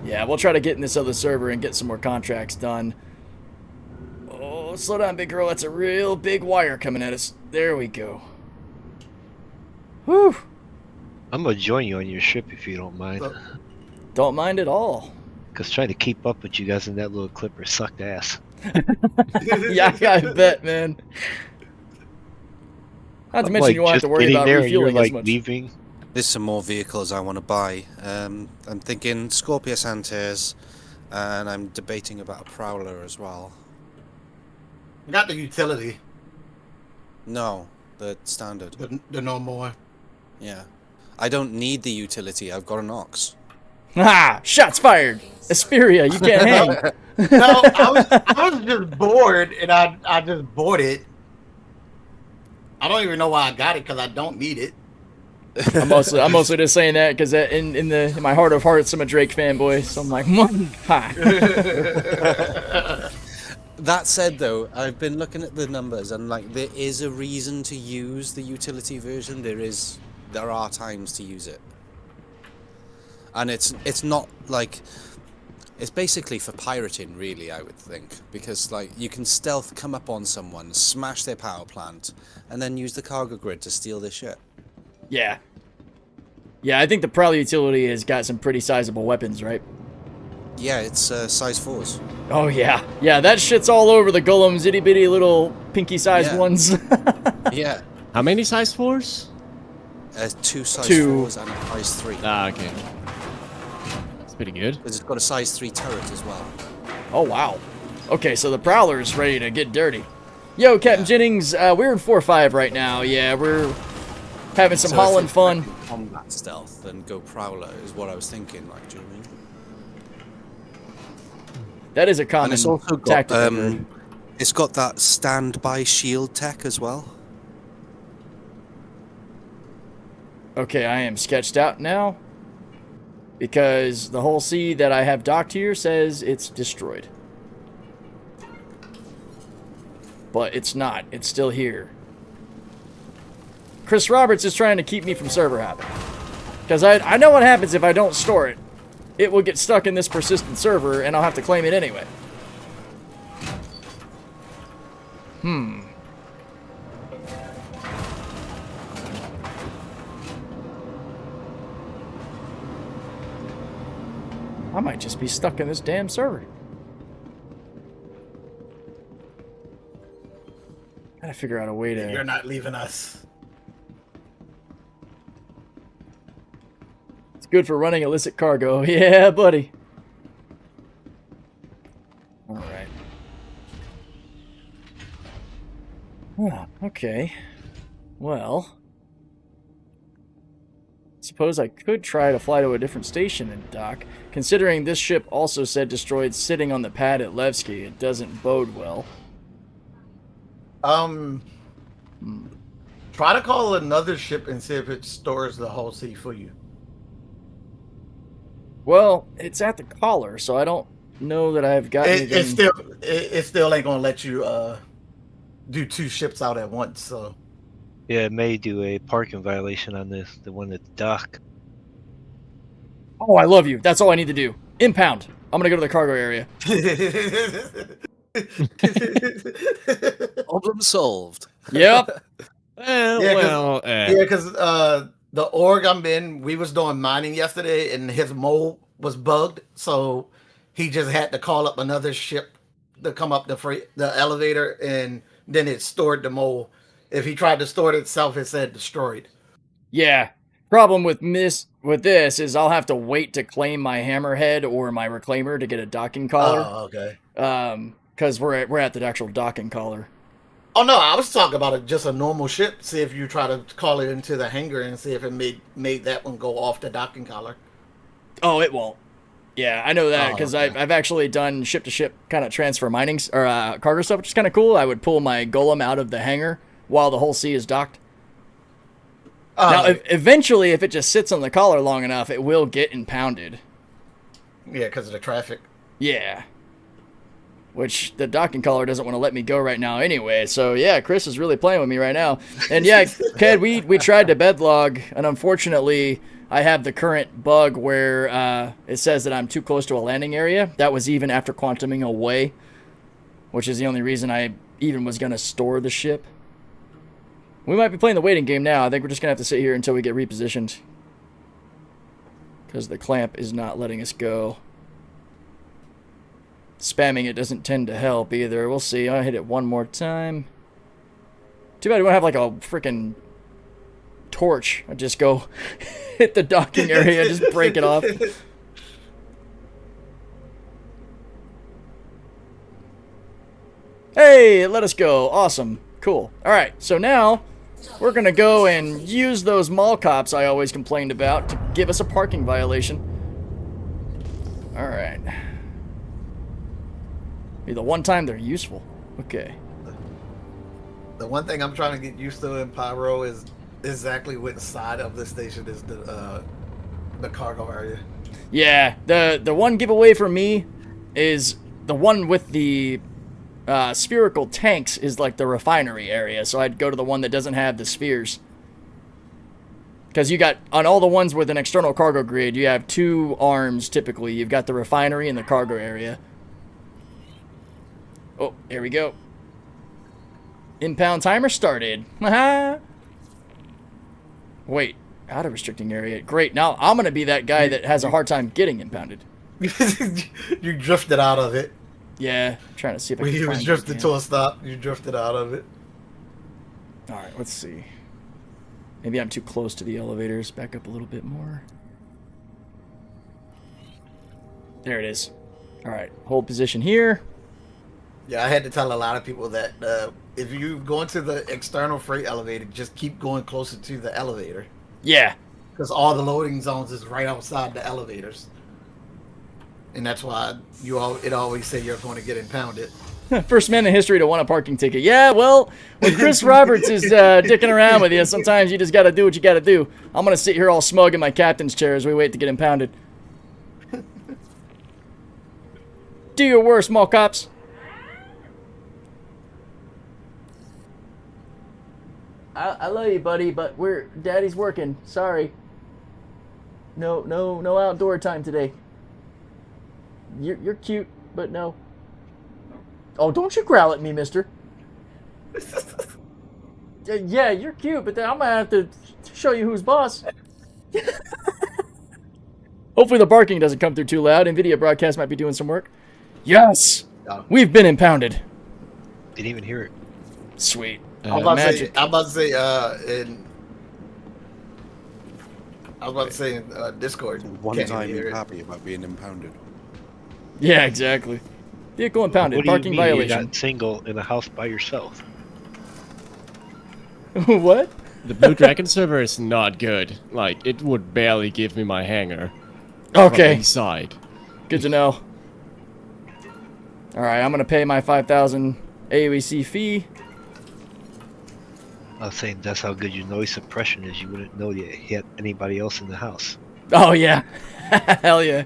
Yeah, we'll try to get in this other server and get some more contracts done. Oh, slow down, big girl. That's a real big wire coming at us. There we go. Whew. I'm gonna join you on your ship if you don't mind. Don't mind at all. Cause trying to keep up with you guys in that little clipper sucked ass. Yeah, I bet, man. Not to mention you won't have to worry about refueling as much. Leaving. There's some more vehicles I want to buy. I'm thinking Scorpius Antares, and I'm debating about a Prowler as well. Not the utility. No, the standard. The no more. Yeah. I don't need the utility. I've got an Ox. Ah! Shots fired! Asperia, you can't hang. No, I was just bored, and I just bought it. I don't even know why I got it, because I don't need it. I'm mostly just saying that because in my heart of hearts, I'm a Drake fanboy, so I'm like, ha. That said, though, I've been looking at the numbers, and like there is a reason to use the utility version. There are times to use it, and it's not like it's basically for pirating, really. I would think, because like you can stealth come up on someone, smash their power plant, and then use the cargo grid to steal their shit. Yeah. Yeah, I think the Prowler utility has got some pretty sizable weapons, right? Yeah, it's size 4s. Oh, yeah. Yeah, that shit's all over the golems, itty-bitty little pinky-sized ones. Yeah. How many size 4s? 2 size Two. 4s and a size 3. Ah, okay. That's pretty good. Because it's got a size 3 turret as well. Oh, wow. Okay, so the Prowler's ready to get dirty. Yo, Captain Jennings, we're in 4-5 right now. Yeah, we're having some Holland fun. Combat stealth and go Prowler is what I was thinking, like, do you know what I mean? That is a common And it's also got, tactic. it's got that standby shield tech as well. Okay, I am sketched out now. Because the whole C that I have docked here says it's destroyed. But it's not. It's still here. Chris Roberts is trying to keep me from server hopping. Because I know what happens if I don't store it. It will get stuck in this persistent server, and I'll have to claim it anyway. I might just be stuck in this damn server. Gotta figure out a way to... You're not leaving us. It's good for running illicit cargo. Yeah, buddy. Alright. Oh, okay. Well... Suppose I could try to fly to a different station and dock. Considering this ship also said destroyed sitting on the pad at Levski, it doesn't bode well. Try to call another ship and see if it stores the whole sea for you. Well, it's at the collar, so I don't know that I've got anything. It still ain't gonna let you do 2 ships out at once. So Yeah, it may do a parking violation on the one at the dock. Oh, I love you. That's all I need to do. Impound. I'm gonna go to the cargo area. Problem solved. Yep. Because the org I'm in, we was doing mining yesterday, and his mole was bugged, so he just had to call up another ship to come up the elevator, and then it stored the mole. If he tried to store it itself, it said destroyed. Yeah. Problem with this is I'll have to wait to claim my hammerhead or my reclaimer to get a docking collar. Oh, okay. Because we're at the actual docking collar. Oh no, I was talking about just a normal ship. See if you try to call it into the hangar and see if it made that one go off the docking collar. Oh, it won't. Yeah, I know that because okay. I've actually done ship-to-ship kind of transfer mining or cargo stuff, which is kind of cool. I would pull my golem out of the hangar while the whole sea is docked. Now, eventually, if it just sits on the collar long enough, it will get impounded. Yeah, because of the traffic. Yeah. Which the docking collar doesn't want to let me go right now anyway. So, yeah, Chris is really playing with me right now. And, yeah, Ked, we tried to bedlog, and unfortunately, I have the current bug where it says that I'm too close to a landing area. That was even after quantuming away, which is the only reason I even was going to store the ship. We might be playing the waiting game now. I think we're just going to have to sit here until we get repositioned. Because the clamp is not letting us go. Spamming it doesn't tend to help either. We'll see. I'll hit it one more time. Too bad we don't have like a freaking torch. I just go hit the docking area, just break it off. Hey, let us go. Awesome. Cool. Alright, so now we're going to go and use those mall cops I always complained about to give us a parking violation. Alright. Be the one time they're useful. Okay. The one thing I'm trying to get used to in Pyro is exactly which side of the station is the cargo area. Yeah, the one giveaway for me is the one with the spherical tanks is like the refinery area, so I'd go to the one that doesn't have the spheres. Because you got, on all the ones with an external cargo grid, you have two arms typically. You've got the refinery and the cargo area. Oh, here we go. Impound timer started. Haha. Wait, out of restricting area. Great, now I'm going to be that guy that has a hard time getting impounded. You drifted out of it. Yeah, I'm trying to see if I can When he was find it drifted again. to a stop, you drifted out of it. Alright, let's see. Maybe I'm too close to the elevators. Back up a little bit more. There it is. Alright, hold position here. Yeah, I had to tell a lot of people that if you go into the external freight elevator, just keep going closer to the elevator. Yeah. Because all the loading zones is right outside the elevators. And that's why it always say you're going to get impounded. First man in history to win a parking ticket. Yeah, well, when Chris Roberts is dicking around with you, sometimes you just got to do what you got to do. I'm going to sit here all smug in my captain's chair as we wait to get impounded. Do your worst, mall cops. I love you, buddy, but Daddy's working. Sorry. No outdoor time today. You're cute, but no. Oh, don't you growl at me, mister. Yeah, you're cute, but then I'm gonna have to show you who's boss. Hopefully the barking doesn't come through too loud. Nvidia broadcast might be doing some work. Yes! We've been impounded. Didn't even hear it. Sweet. I'm about magic. to say in Discord. One can't time even hear you're it. happy about being impounded. Yeah, exactly. Vehicle impounded. What do you Parking mean violation. You got single in a house by yourself. What? The Blue Dragon server is not good. Like, it would barely give me my hanger. Okay. From inside. Good to know. Alright, I'm gonna pay my 5,000 AOEC fee. I was saying that's how good your noise suppression is. You wouldn't know you hit anybody else in the house. Oh, yeah. Hell yeah.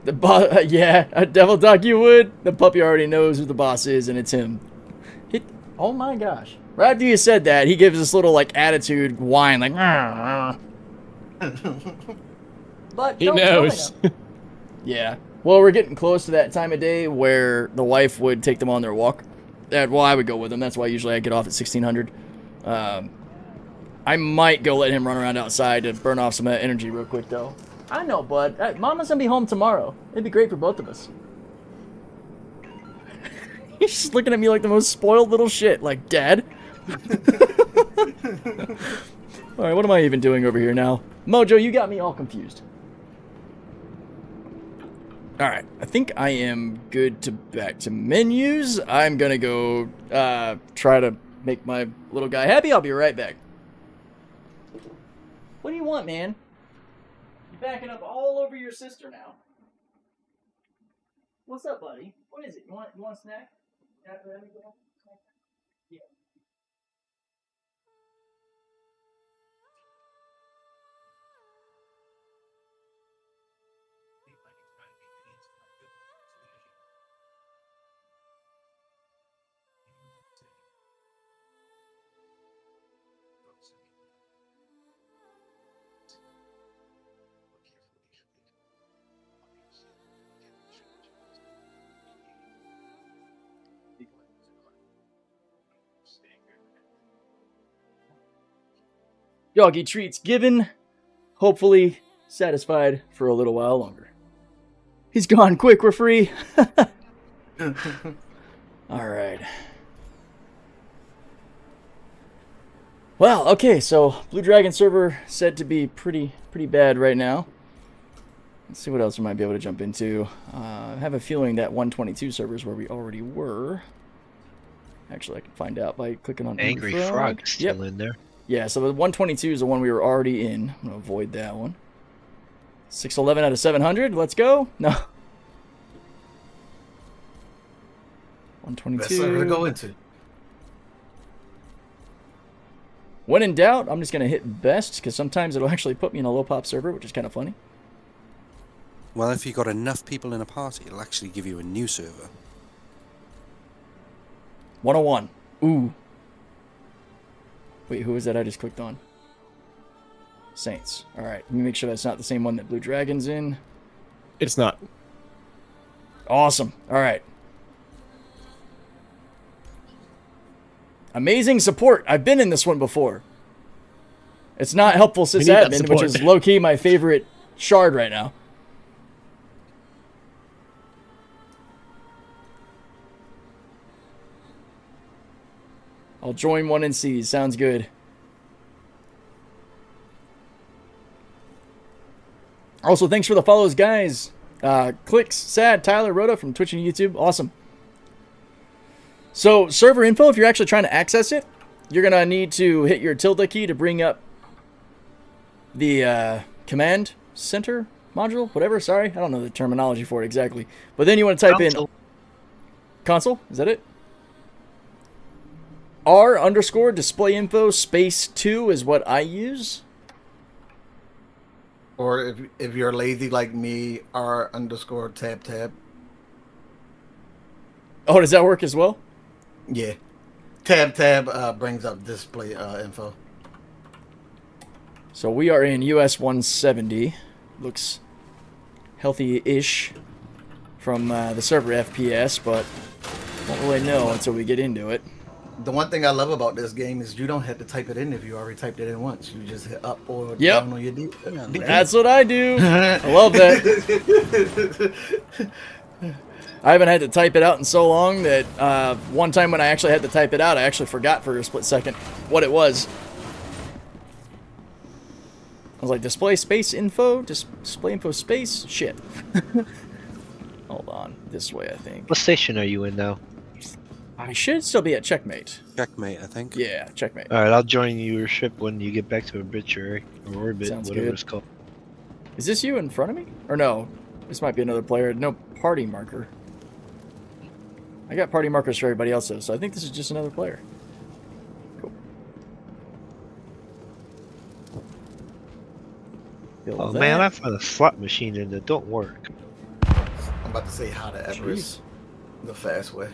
The boss, yeah, a devil dog you would. The puppy already knows who the boss is, and it's him. Oh my gosh. Right after you said that, he gives this little, like, attitude whine, like, but He knows. Yeah. Well, we're getting close to that time of day where the wife would take them on their walk. Well, I would go with them. That's why usually I get off at 1600. I might go let him run around outside to burn off some energy real quick, though. I know, bud. Mama's gonna be home tomorrow. It'd be great for both of us. He's just looking at me like the most spoiled little shit. Like, Dad, All right, what am I even doing over here now? Mojo, you got me all confused. All right, I think I am good to back to menus. I'm gonna go try to make my little guy happy. I'll be right back. What do you want, man? You're backing up all over your sister now. What's up, buddy? What is it? You want a snack? Yeah. Doggy treats given, hopefully satisfied for a little while longer. He's gone quick, we're free. Alright. Well, okay, so Blue Dragon server said to be pretty bad right now. Let's see what else we might be able to jump into. I have a feeling that 122 server is where we already were. Actually, I can find out by clicking on Angry Frog still in there. Yeah, so the 122 is the one we were already in. I'm going to avoid that one. 611 out of 700. Let's go. No. 122. Best server to go into. When in doubt, I'm just going to hit best, because sometimes it'll actually put me in a low pop server, which is kind of funny. Well, if you got enough people in a party, it'll actually give you a new server. 101. Ooh. Wait, who was that I just clicked on? Saints. Alright, let me make sure that's not the same one that Blue Dragon's in. It's not. Awesome. Alright. Amazing support. I've been in this one before. It's not helpful sysadmin, which is low-key my favorite shard right now. I'll join one and see. Sounds good. Also, thanks for the follows, guys. Clicks, Sad, Tyler, Rhoda from Twitch and YouTube. Awesome. So, server info, if you're actually trying to access it, you're going to need to hit your tilde key to bring up the command center module, whatever. Sorry, I don't know the terminology for it exactly. But then you want to type in console. Is that it? R_display info space 2 is what I use. Or if you're lazy like me, R_tab. Oh, does that work as well? Yeah. Tab brings up display info. So we are in US 170. Looks healthy-ish from the server FPS, but won't really know until we get into it. The one thing I love about this game is you don't have to type it in if you already typed it in once. You just hit up or down on your D. That's what I do. I love that. I haven't had to type it out in so long that one time when I actually had to type it out, I actually forgot for a split second what it was. I was like, display space info? Display info space? Shit. Hold on. This way, I think. What station are you in now? I should still be at checkmate. Checkmate, I think. Yeah, checkmate. Alright, I'll join your ship when you get back to obituary or orbit, Sounds whatever good. it's called. Is this you in front of me? Or no? This might be another player. No party marker. I got party markers for everybody else, though, so I think this is just another player. Cool. Oh man, I found a slot machine in that don't work. I'm about to say how to Everest the fast way.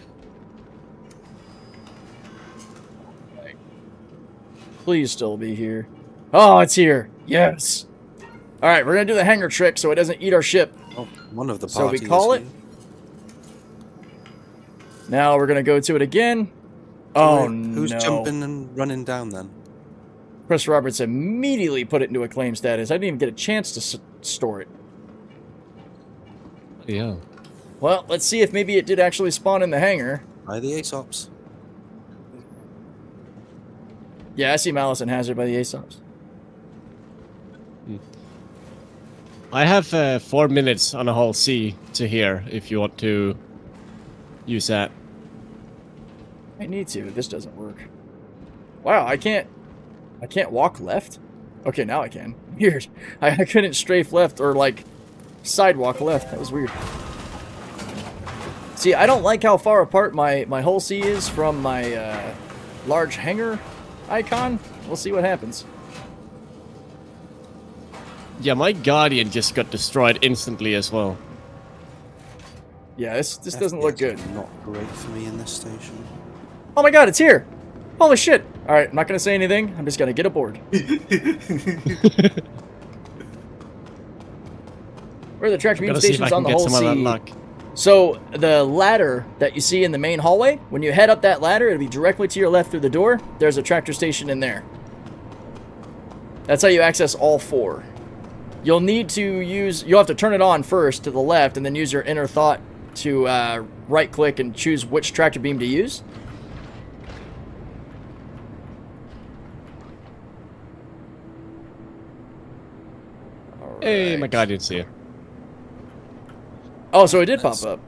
Please still be here. Oh, it's here. Yes. All right, we're going to do the hangar trick so it doesn't eat our ship. Oh, one of the So we parties call it. here. Now we're going to go to it again. So Oh, who's no. jumping and running down then? Chris Roberts immediately put it into a claim status. I didn't even get a chance to store it. Yeah. Well, let's see if maybe it did actually spawn in the hangar. By the ASOPs. Yeah, I see Malice and Hazard by the ASOPs. I have 4 minutes on a whole C to here if you want to use that. I need to. This doesn't work. Wow, I can't walk left? Okay, now I can. Weird. I couldn't strafe left or, like, sidewalk left. That was weird. See, I don't like how far apart my hull C is from my large hangar icon. We'll see what happens. Yeah, my Guardian just got destroyed instantly as well. Yeah, this doesn't look good. Not great for me in this station. Oh my god, it's here! Holy shit! Alright, I'm not gonna say anything. I'm just gonna get aboard. Where are the tractor beam stations on the whole sea? So, the ladder that you see in the main hallway, when you head up that ladder, it'll be directly to your left through the door. There's a tractor station in there. That's how you access all 4. You'll need to you'll have to turn it on first to the left, and then use your inner thought to right-click and choose which tractor beam to use. Hey, my Guardian's here. Oh, so it did pop up.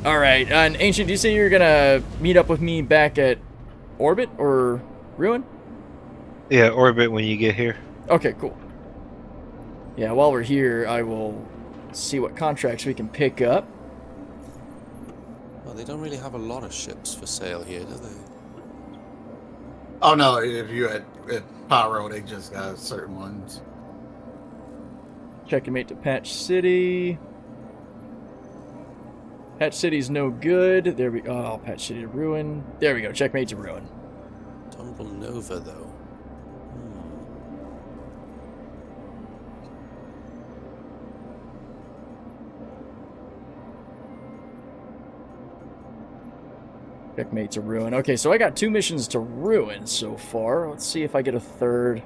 Alright, and Ancient, do you say you're gonna meet up with me back at Orbit or Ruin? Yeah, Orbit when you get here. Okay, cool. Yeah, while we're here, I will see what contracts we can pick up. Well, they don't really have a lot of ships for sale here, do they? Oh no, if you're at Pyro, they just got certain ones. Checkmate to Patch City. Patch City's no good. There we go. Oh, Patch City to Ruin. There we go. Checkmate to Ruin. Tumble Nova, though. Checkmate to Ruin. Okay, so I got 2 missions to Ruin so far. Let's see if I get a third.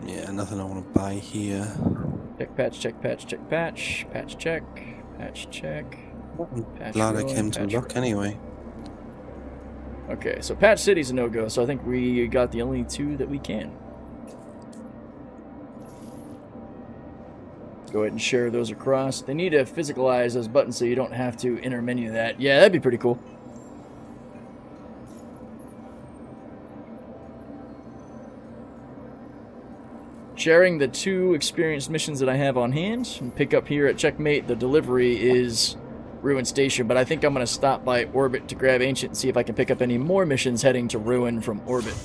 Yeah, nothing I want to buy here. Check patch, check patch, check patch. Patch check. Patch check. I'm glad I came to look anyway. Okay, so Patch City's a no-go, so I think we got the only 2 that we can. Go ahead and share those across. They need to physicalize those buttons so you don't have to intermenu that. Yeah, that'd be pretty cool. Sharing the 2 experienced missions that I have on hand. And pick up here at Checkmate. The delivery is Ruin Station, but I think I'm going to stop by Orbit to grab Ancient and see if I can pick up any more missions heading to Ruin from Orbit.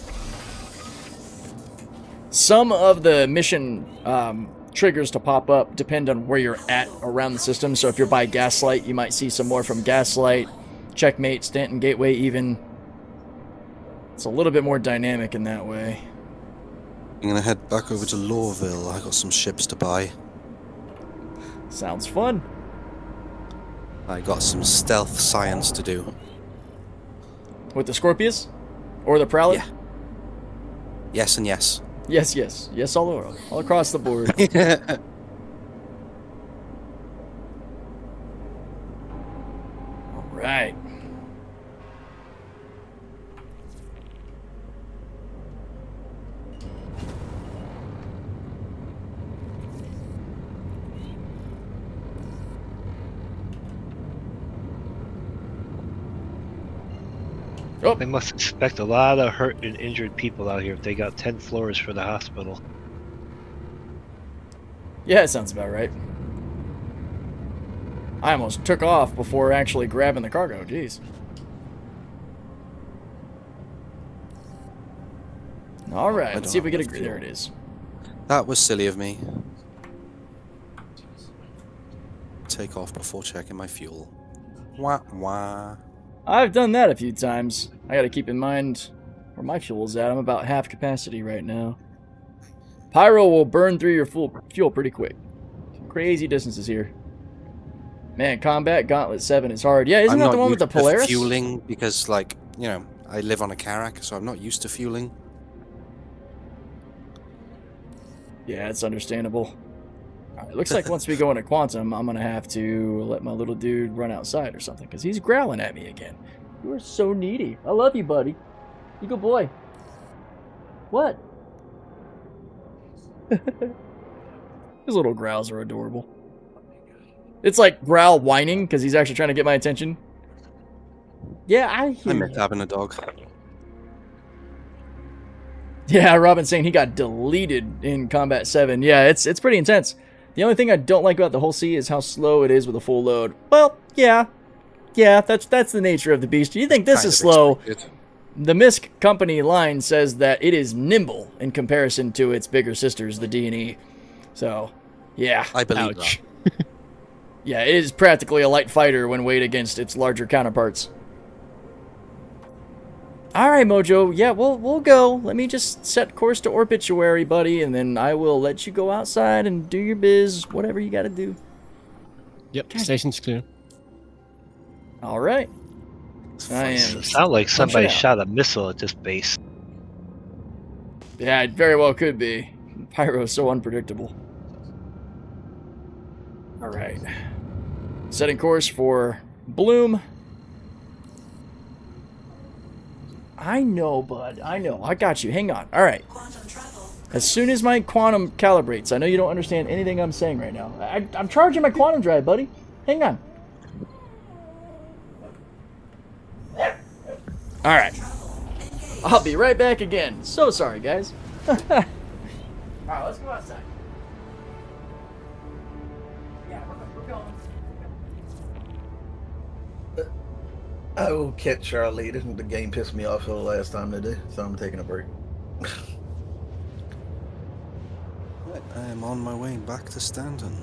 Some of the mission triggers to pop up depend on where you're at around the system. So if you're by Gaslight, you might see some more from Gaslight, Checkmate, Stanton Gateway even. It's a little bit more dynamic in that way. I'm gonna head back over to Lawville. I got some ships to buy. Sounds fun. I got some stealth science to do. With the Scorpius? Or the Prowler? Yeah. Yes and yes. Yes, yes. Yes, all over. All across the board. All right. Oh. They must expect a lot of hurt and injured people out here if they got 10 floors for the hospital. Yeah, it sounds about right. I almost took off before actually grabbing the cargo. Jeez. All right, let's see if we get a... There it is. That was silly of me. Take off before checking my fuel. Wah, wah. I've done that a few times. I gotta keep in mind where my fuel's at. I'm about half capacity right now. Pyro will burn through your fuel pretty quick. Some crazy distances here. Man, Combat Gauntlet 7 is hard. Yeah, isn't that the one with the Polaris? Fueling because, like, you know, I live on a Karak, so I'm not used to fueling. Yeah, it's understandable. It looks like once we go into quantum, I'm going to have to let my little dude run outside or something, because he's growling at me again. You are so needy. I love you, buddy. You good boy. What? His little growls are adorable. It's like growl whining because he's actually trying to get my attention. Yeah, I hear I miss you. having a dog. Yeah, Robin's saying he got deleted in Combat 7. Yeah, it's pretty intense. The only thing I don't like about the whole sea is how slow it is with a full load. Well, yeah, that's the nature of the beast. You think this Kind is of slow? expected. The MISC company line says that it is nimble in comparison to its bigger sisters, the D&E. So, yeah. I believe Ouch. that. Yeah, it is practically a light fighter when weighed against its larger counterparts. All right, Mojo. Yeah, we'll go. Let me just set course to Orbituary, buddy, and then I will let you go outside and do your biz, whatever you got to do. Yep, station's clear. All right. I am. Sound like somebody out. shot a missile at this base. Yeah, it very well could be. Pyro is so unpredictable. All right. Setting course for Bloom. I know, bud. I know. I got you. Hang on. All right. As soon as my quantum calibrates, I know you don't understand anything I'm saying right now. I'm charging my quantum drive, buddy. Hang on. All right. I'll be right back again. So sorry, guys. All right, let's go outside. Yeah, we're going. I will catch Charlie. The game pissed me off for the last time today, so I'm taking a break. I am on my way back to Stanton.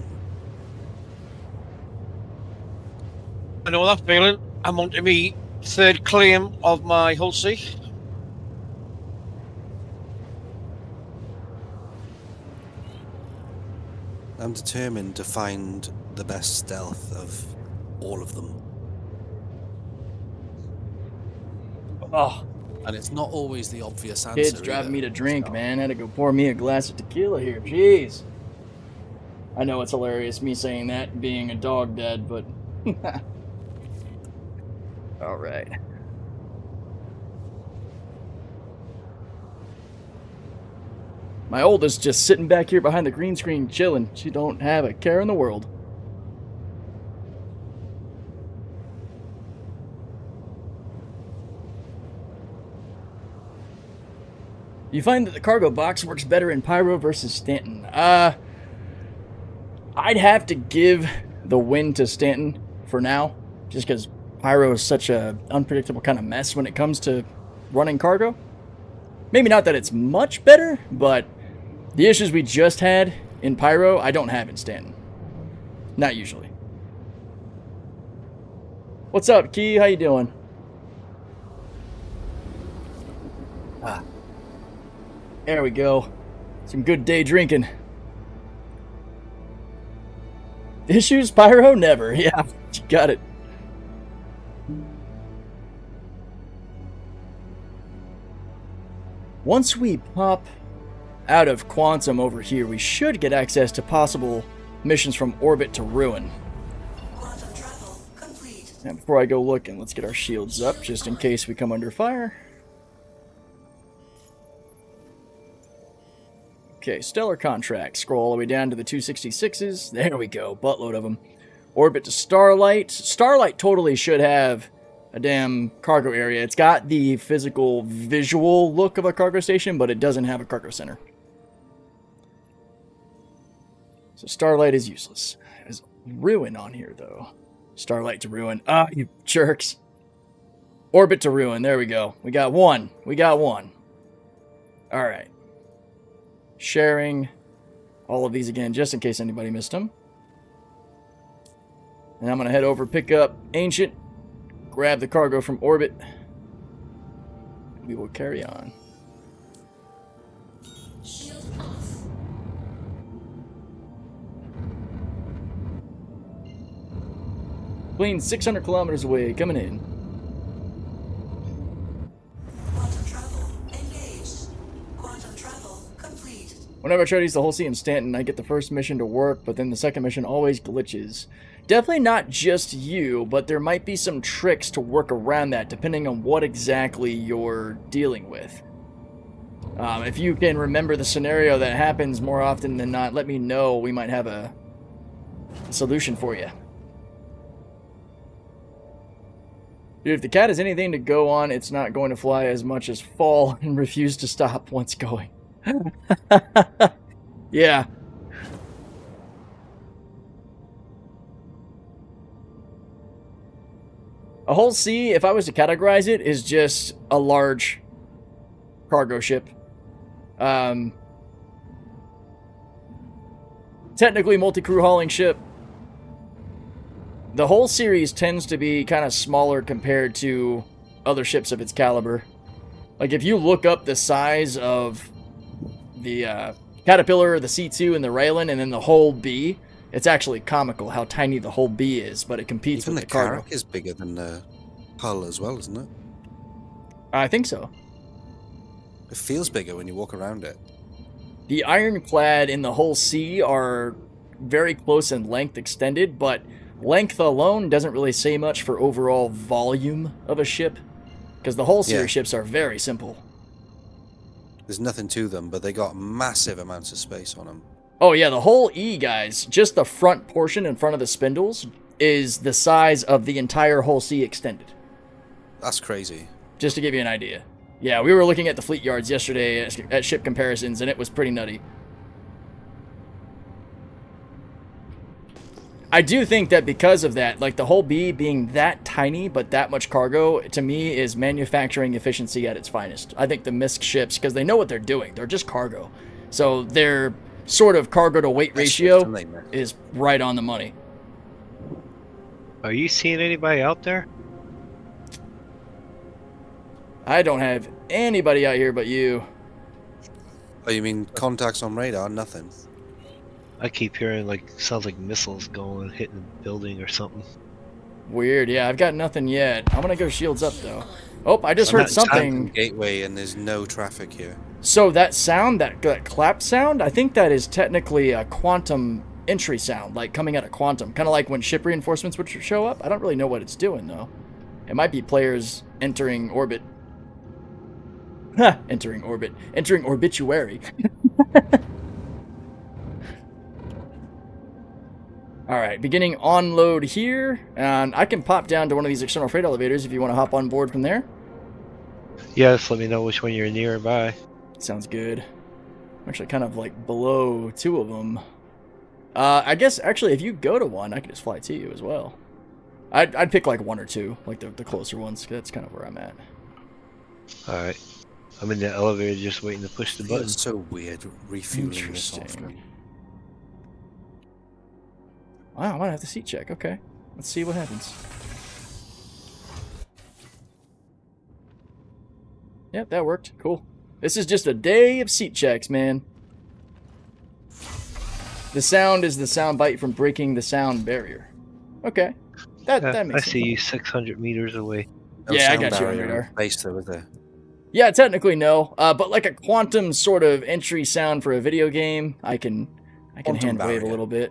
I know that feeling. I'm on to me third claim of my hull C. I'm determined to find the best stealth of all of them. Oh, And it's not always the obvious answer. kids driving me to drink, man. Had to go pour me a glass of tequila here. Jeez. I know it's hilarious me saying that, being a dog dad, but... All right. My oldest just sitting back here behind the green screen chilling. She don't have a care in the world. You find that the cargo box works better in Pyro versus Stanton. I'd have to give the win to Stanton for now, just because Pyro is such a unpredictable kind of mess when it comes to running cargo. Maybe not that it's much better, but the issues we just had in Pyro, I don't have in Stanton. Not usually. What's up, Key? How you doing? There we go. Some good day drinking. Issues, Pyro? Never. Yeah, you got it. Once we pop out of Quantum over here, we should get access to possible missions from Orbit to Ruin. Quantum travel complete. Now, before I go looking, let's get our shields up, just in case we come under fire. Okay, Stellar Contract. Scroll all the way down to the 266s. There we go, buttload of them. Orbit to Starlight. Starlight totally should have a damn cargo area. It's got the physical, visual look of a cargo station, but it doesn't have a cargo center. So Starlight is useless. There's Ruin on here, though. Starlight to Ruin. Ah, you jerks. Orbit to Ruin. There we go. We got one. We got one. All right. Sharing all of these again, just in case anybody missed them. And I'm going to head over, pick up Ancient, grab the cargo from Orbit. We will carry on. Shield off. Clean 600 kilometers away, coming in. Quantum travel engaged. Quantum travel complete. Whenever I try to use the whole sea in Stanton, I get the first mission to work, but then the second mission always glitches. Definitely not just you, but there might be some tricks to work around that, depending on what exactly you're dealing with. If you can remember the scenario that happens more often than not, let me know. We might have a solution for you. Dude, if the cat has anything to go on, it's not going to fly as much as fall and refuse to stop once going. Yeah. A whole sea, if I was to categorize it, is just a large cargo ship. Technically multi-crew hauling ship. The whole series tends to be kind of smaller compared to other ships of its caliber. Like, if you look up the size of the Caterpillar, the C2, and the Raylan, and then the whole B, it's actually comical how tiny the whole B is, but it competes Even with the the cargo. Carrack is bigger than the hull as well, isn't it? I think so. It feels bigger when you walk around it. The ironclad in the whole sea are very close in length extended, but length alone doesn't really say much for overall volume of a ship, because the whole series ships are very simple. There's nothing to them, but they got massive amounts of space on them. Oh yeah, the whole E, guys, just the front portion in front of the spindles is the size of the entire whole sea extended. That's crazy. Just to give you an idea. Yeah, we were looking at the fleet yards yesterday at ship comparisons, and it was pretty nutty. I do think that because of that, like the whole B being that tiny but that much cargo, to me is manufacturing efficiency at its finest. I think the MISC ships, because they know what they're doing, they're just cargo. So their sort of cargo to weight ratio is right on the money. Are you seeing anybody out there? I don't have anybody out here but you. Oh, you mean contacts on radar? Nothing. I keep hearing like sounds like missiles going, hitting a building or something. Weird, yeah, I've got nothing yet. I'm gonna go shields up though. Oh, I just heard something. Gateway, and there's no traffic here. So that sound, that clap sound, I think that is technically a quantum entry sound, like coming out of quantum, kind of like when ship reinforcements would show up. I don't really know what it's doing though. It might be players entering orbit. Entering orbit. Entering obituary. Alright, beginning onload here. And I can pop down to one of these external freight elevators if you want to hop on board from there. Yeah, just let me know which one you're nearby. Sounds good. I'm actually kind of like below two of them. I guess actually if you go to one, I can just fly to you as well. I'd pick like one or two, like the closer ones. That's kind of where I'm at. Alright. I'm in the elevator just waiting to push the button. It's so weird refueling this often. Wow, I might have to seat check. Okay. Let's see what happens. Yep, that worked. Cool. This is just a day of seat checks, man. The sound is the sound bite from breaking the sound barrier. Okay. That makes sense. I see you 600 meters away. No yeah, I sound got you on barrier radar. Base though, is there? Yeah, technically no. But like a quantum sort of entry sound for a video game, I can hand wave a little bit.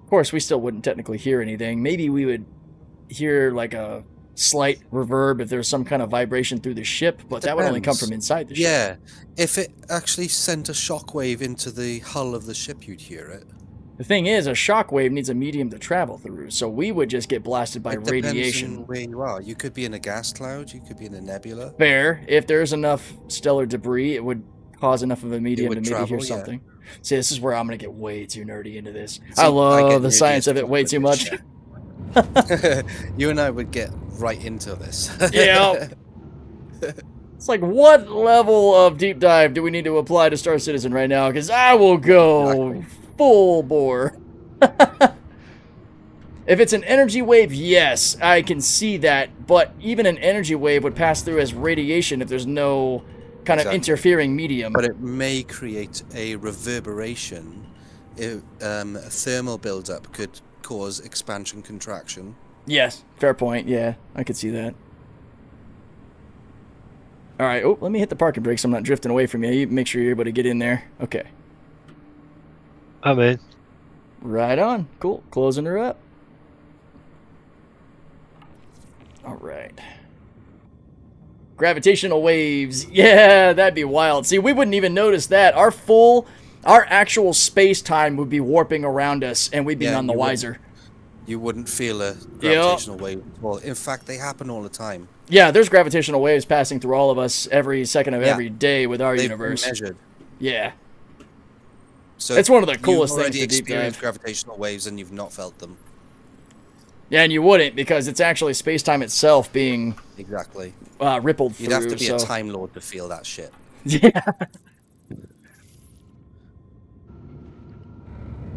Of course, we still wouldn't technically hear anything. Maybe we would hear like a slight reverb if there's some kind of vibration through the ship, but that would only come from inside the ship. Yeah, if it actually sent a shockwave into the hull of the ship, you'd hear it. The thing is, a shockwave needs a medium to travel through, so we would just get blasted by radiation. Depends on where you are. You could be in a gas cloud, you could be in a nebula. Fair. If there's enough stellar debris, it would cause enough of a medium to maybe hear something. See, this is where I'm going to get way too nerdy into this. See, I love the science of it way too much. You and I would get right into this. Yeah. It's like, what level of deep dive do we need to apply to Star Citizen right now? Because I will go full bore. If it's an energy wave, yes, I can see that. But even an energy wave would pass through as radiation if there's no kind of interfering medium. But it may create a reverberation. A thermal buildup could cause expansion, contraction. Yes, fair point. Yeah, I could see that. All right. Oh, let me hit the parking brake so I'm not drifting away from you. You make sure you're able to get in there. Okay. I'm in. Right on. Cool. Closing her up. All right. Gravitational waves. Yeah, that'd be wild. See, we wouldn't even notice that. Our actual space-time would be warping around us, and we'd be none the wiser. You wouldn't feel a gravitational wave. Well, in fact, they happen all the time. Yeah, there's gravitational waves passing through all of us every second of every day with our universe. Measured. Yeah. So it's one of the coolest things to deep deep dive. Gravitational waves and you've not felt them. Yeah, and you wouldn't because it's actually space-time itself being rippled through. You'd have to be a Time Lord to feel that shit. Yeah.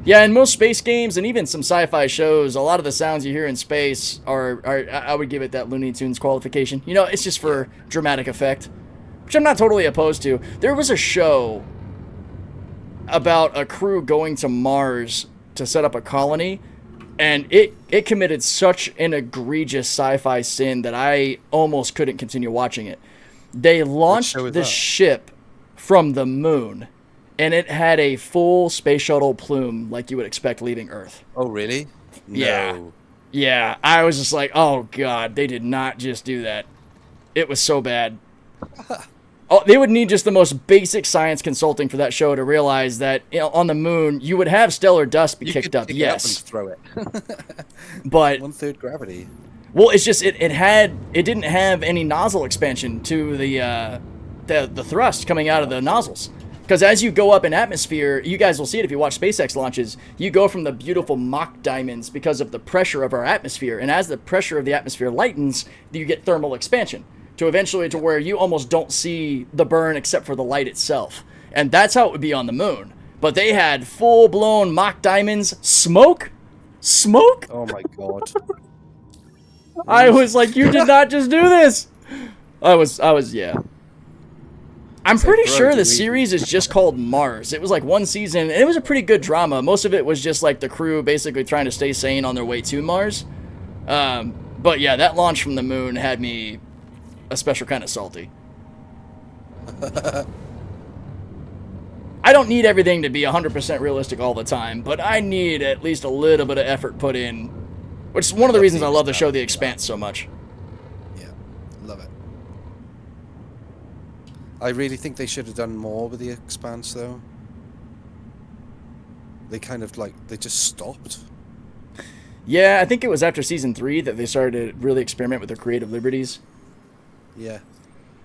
Yeah, in most space games and even some sci-fi shows, a lot of the sounds you hear in space are I would give it that Looney Tunes qualification. You know, it's just for dramatic effect, which I'm not totally opposed to. There was a show about a crew going to Mars to set up a colony, and it committed such an egregious sci-fi sin that I almost couldn't continue watching it. They launched the ship from the moon, and it had a full space shuttle plume like you would expect leaving Earth. Oh, really? No. Yeah. Yeah, I was just like, oh, God, they did not just do that. It was so bad. Oh, they would need just the most basic science consulting for that show to realize that, you know, on the moon, you would have stellar dust be kicked up, yes. You could pick it up and throw it. But 1/3 gravity. Well, it's just, it didn't have any nozzle expansion to the thrust coming out of the nozzles. Because as you go up in atmosphere, you guys will see it if you watch SpaceX launches, you go from the beautiful Mach diamonds because of the pressure of our atmosphere. And as the pressure of the atmosphere lightens, you get thermal expansion to eventually to where you almost don't see the burn except for the light itself. And that's how it would be on the moon. But they had full-blown Mach diamonds. Smoke? Smoke? Oh my God. I was like, you did not just do this. I was, yeah. I'm pretty sure the series is just called Mars. It was like one season, and it was a pretty good drama. Most of it was just like the crew basically trying to stay sane on their way to Mars. But yeah, that launch from the moon had me a special kind of salty. I don't need everything to be 100% realistic all the time, but I need at least a little bit of effort put in, which is one of the reasons I love the show The Expanse so much. Yeah, love it. I really think they should have done more with The Expanse, though. They kind of they just stopped. Yeah, I think it was after season 3 that they started to really experiment with their creative liberties. Yeah.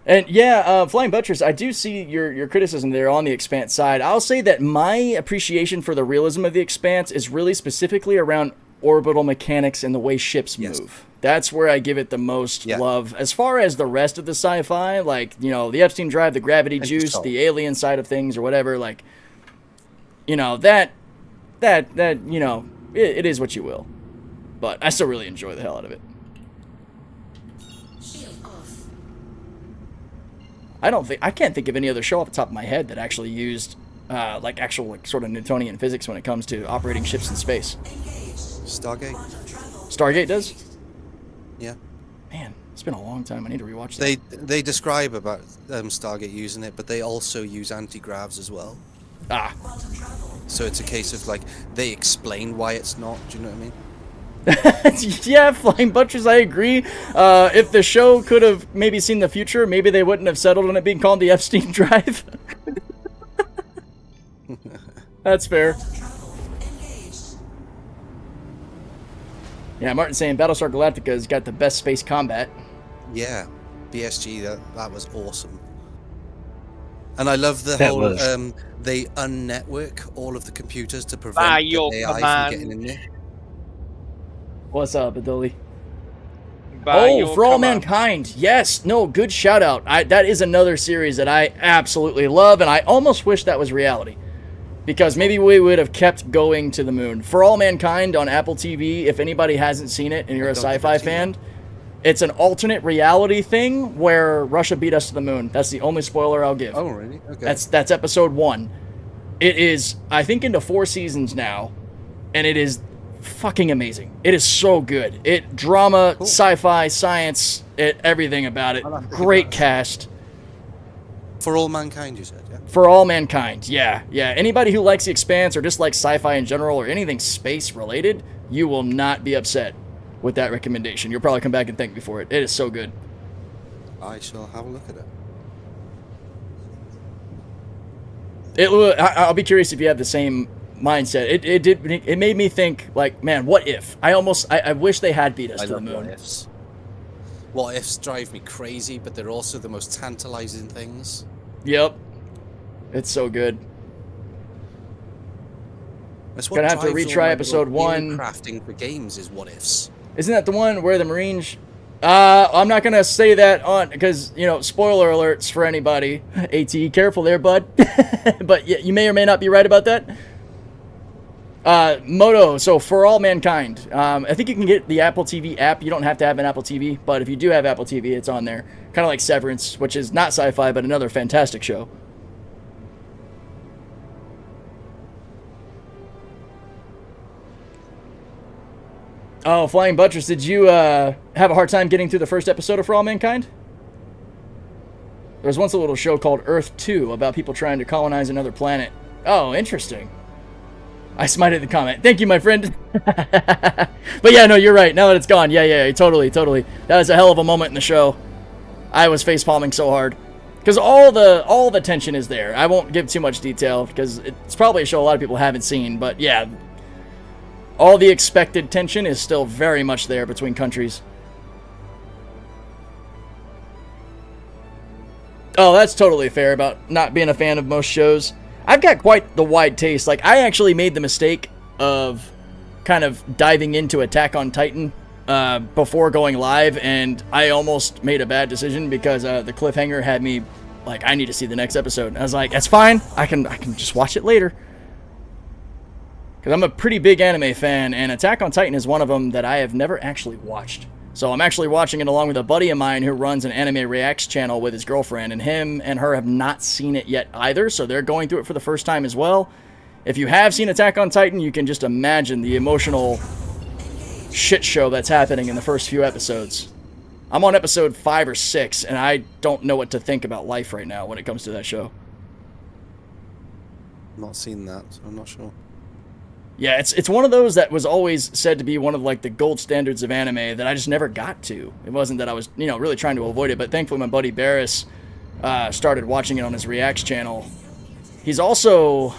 And yeah, Flying Buttress, I do see your criticism there on The Expanse side. I'll say that my appreciation for the realism of The Expanse is really specifically around orbital mechanics and the way ships move. That's where I give it the most love. As far as the rest of the sci-fi, like, you know, the Epstein drive, the gravity juice, the alien side of things or whatever, like, you know, that you know, it is what you will. But I still really enjoy the hell out of it. I can't think of any other show off the top of my head that actually used actual sort of Newtonian physics when it comes to operating ships in space. Stargate. Stargate does? Yeah. Man, it's been a long time. I need to rewatch that. They describe about Stargate using it, but they also use anti-gravs as well. Ah. So it's a case of they explain why it's not. Do you know what I mean? Yeah, Flying Buttress, I agree. If the show could have maybe seen the future, maybe they wouldn't have settled on it being called the Epstein Drive. That's fair. Yeah, Martin's saying Battlestar Galactica's got the best space combat. Yeah, BSG, that was awesome. And I love the whole, they unnetwork all of the computers to prevent the AI from getting in there. What's up, Adoli? For All Mankind. Yes. No, good shout out. That is another series that I absolutely love, and I almost wish that was reality. Because maybe we would have kept going to the moon. For All Mankind on Apple TV, if anybody hasn't seen it and you're a sci-fi fan, it's an alternate reality thing where Russia beat us to the moon. That's the only spoiler I'll give. Oh, really? Okay. That's episode 1. It is, I think, into 4 seasons now, and it is fucking amazing. It is so good. It drama, sci-fi, science, everything about it. Great cast. For all mankind, you said, yeah? For all mankind, yeah. Anybody who likes The Expanse or just likes sci-fi in general or anything space-related, you will not be upset with that recommendation. You'll probably come back and thank me for it. It is so good. I shall have a look at it. I'll be curious if you have the same mindset. It made me think, like, man, what if? I wish they had beat us to the moon. What ifs. What ifs drive me crazy, but they're also the most tantalizing things. Yep. It's so good. That's what Gonna have to drives all retry my episode little 1. Crafting for games is what ifs. Isn't that the one where the Marines... I'm not gonna say that on... Because, you know, spoiler alerts for anybody. AT, careful there, bud. But you may or may not be right about that. Moto, so For All Mankind. I think you can get the Apple TV app. You don't have to have an Apple TV, but if you do have Apple TV, it's on there. Kind of like Severance, which is not sci-fi, but another fantastic show. Oh, Flying Buttress, did you have a hard time getting through the first episode of For All Mankind? There was once a little show called Earth 2 about people trying to colonize another planet. Oh, interesting. I smited the comment. Thank you, my friend. But yeah, no, you're right. Now that it's gone, yeah, totally. That was a hell of a moment in the show. I was facepalming so hard. Because all the tension is there. I won't give too much detail because it's probably a show a lot of people haven't seen. But yeah, all the expected tension is still very much there between countries. Oh, that's totally fair about not being a fan of most shows. I've got quite the wide taste. Like, I actually made the mistake of kind of diving into Attack on Titan before going live, and I almost made a bad decision because the cliffhanger had me like, I need to see the next episode. And I was like, that's fine. I can just watch it later. Because I'm a pretty big anime fan, and Attack on Titan is one of them that I have never actually watched. So I'm actually watching it along with a buddy of mine who runs an anime reacts channel with his girlfriend, and him and her have not seen it yet either, so they're going through it for the first time as well. If you have seen Attack on Titan, you can just imagine the emotional shit show that's happening in the first few episodes. I'm on episode 5 or 6, and I don't know what to think about life right now when it comes to that show. Not seen that, so I'm not sure. Yeah, it's one of those that was always said to be one of like the gold standards of anime that I just never got to. It wasn't that I was, you know, really trying to avoid it, but thankfully my buddy Barris started watching it on his Reacts channel. He's also,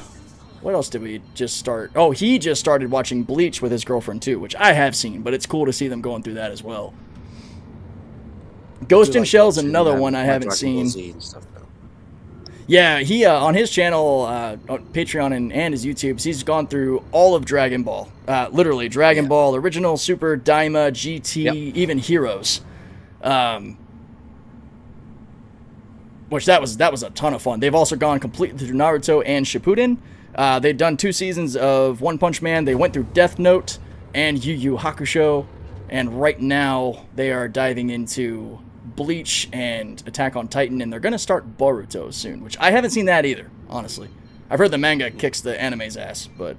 what else did we just start? Oh, he just started watching Bleach with his girlfriend too, which I have seen, but it's cool to see them going through that as well. Ghost in Shell's another one I haven't seen. Yeah, he on his channel, on Patreon and his YouTube, he's gone through all of Dragon Ball. Literally, Dragon Ball, Original, Super, Daima, GT, even Heroes. Which that was a ton of fun. They've also gone completely through Naruto and Shippuden. They've done 2 seasons of One Punch Man. They went through Death Note and Yu Yu Hakusho. And right now, they are diving into Bleach and Attack on Titan, and they're going to start Boruto soon, which I haven't seen that either, honestly. I've heard the manga kicks the anime's ass, but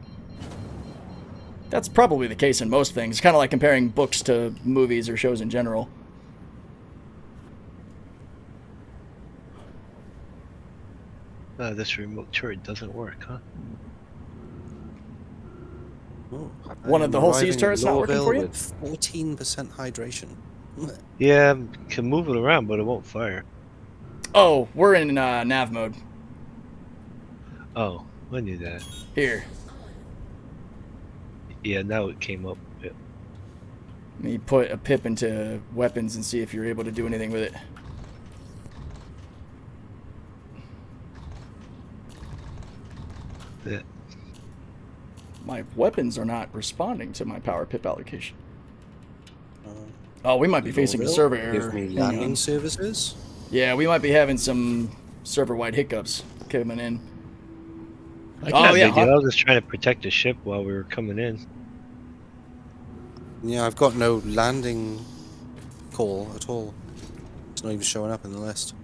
that's probably the case in most things. Kind of like comparing books to movies or shows in general. This remote turret doesn't work, huh? Oh, one of the whole C's turrets not working for you? With 14% hydration. Yeah, can move it around, but it won't fire. Oh, we're in nav mode. Oh, I knew that. Here. Yeah, now it came up. Yeah. Let me put a pip into weapons and see if you're able to do anything with it. Yeah. My weapons are not responding to my power pip allocation. Oh, we might be facing a server error. Give me landing services? Yeah, we might be having some server-wide hiccups coming in. Oh, yeah. I was just trying to protect the ship while we were coming in. Yeah, I've got no landing call at all. It's not even showing up in the list.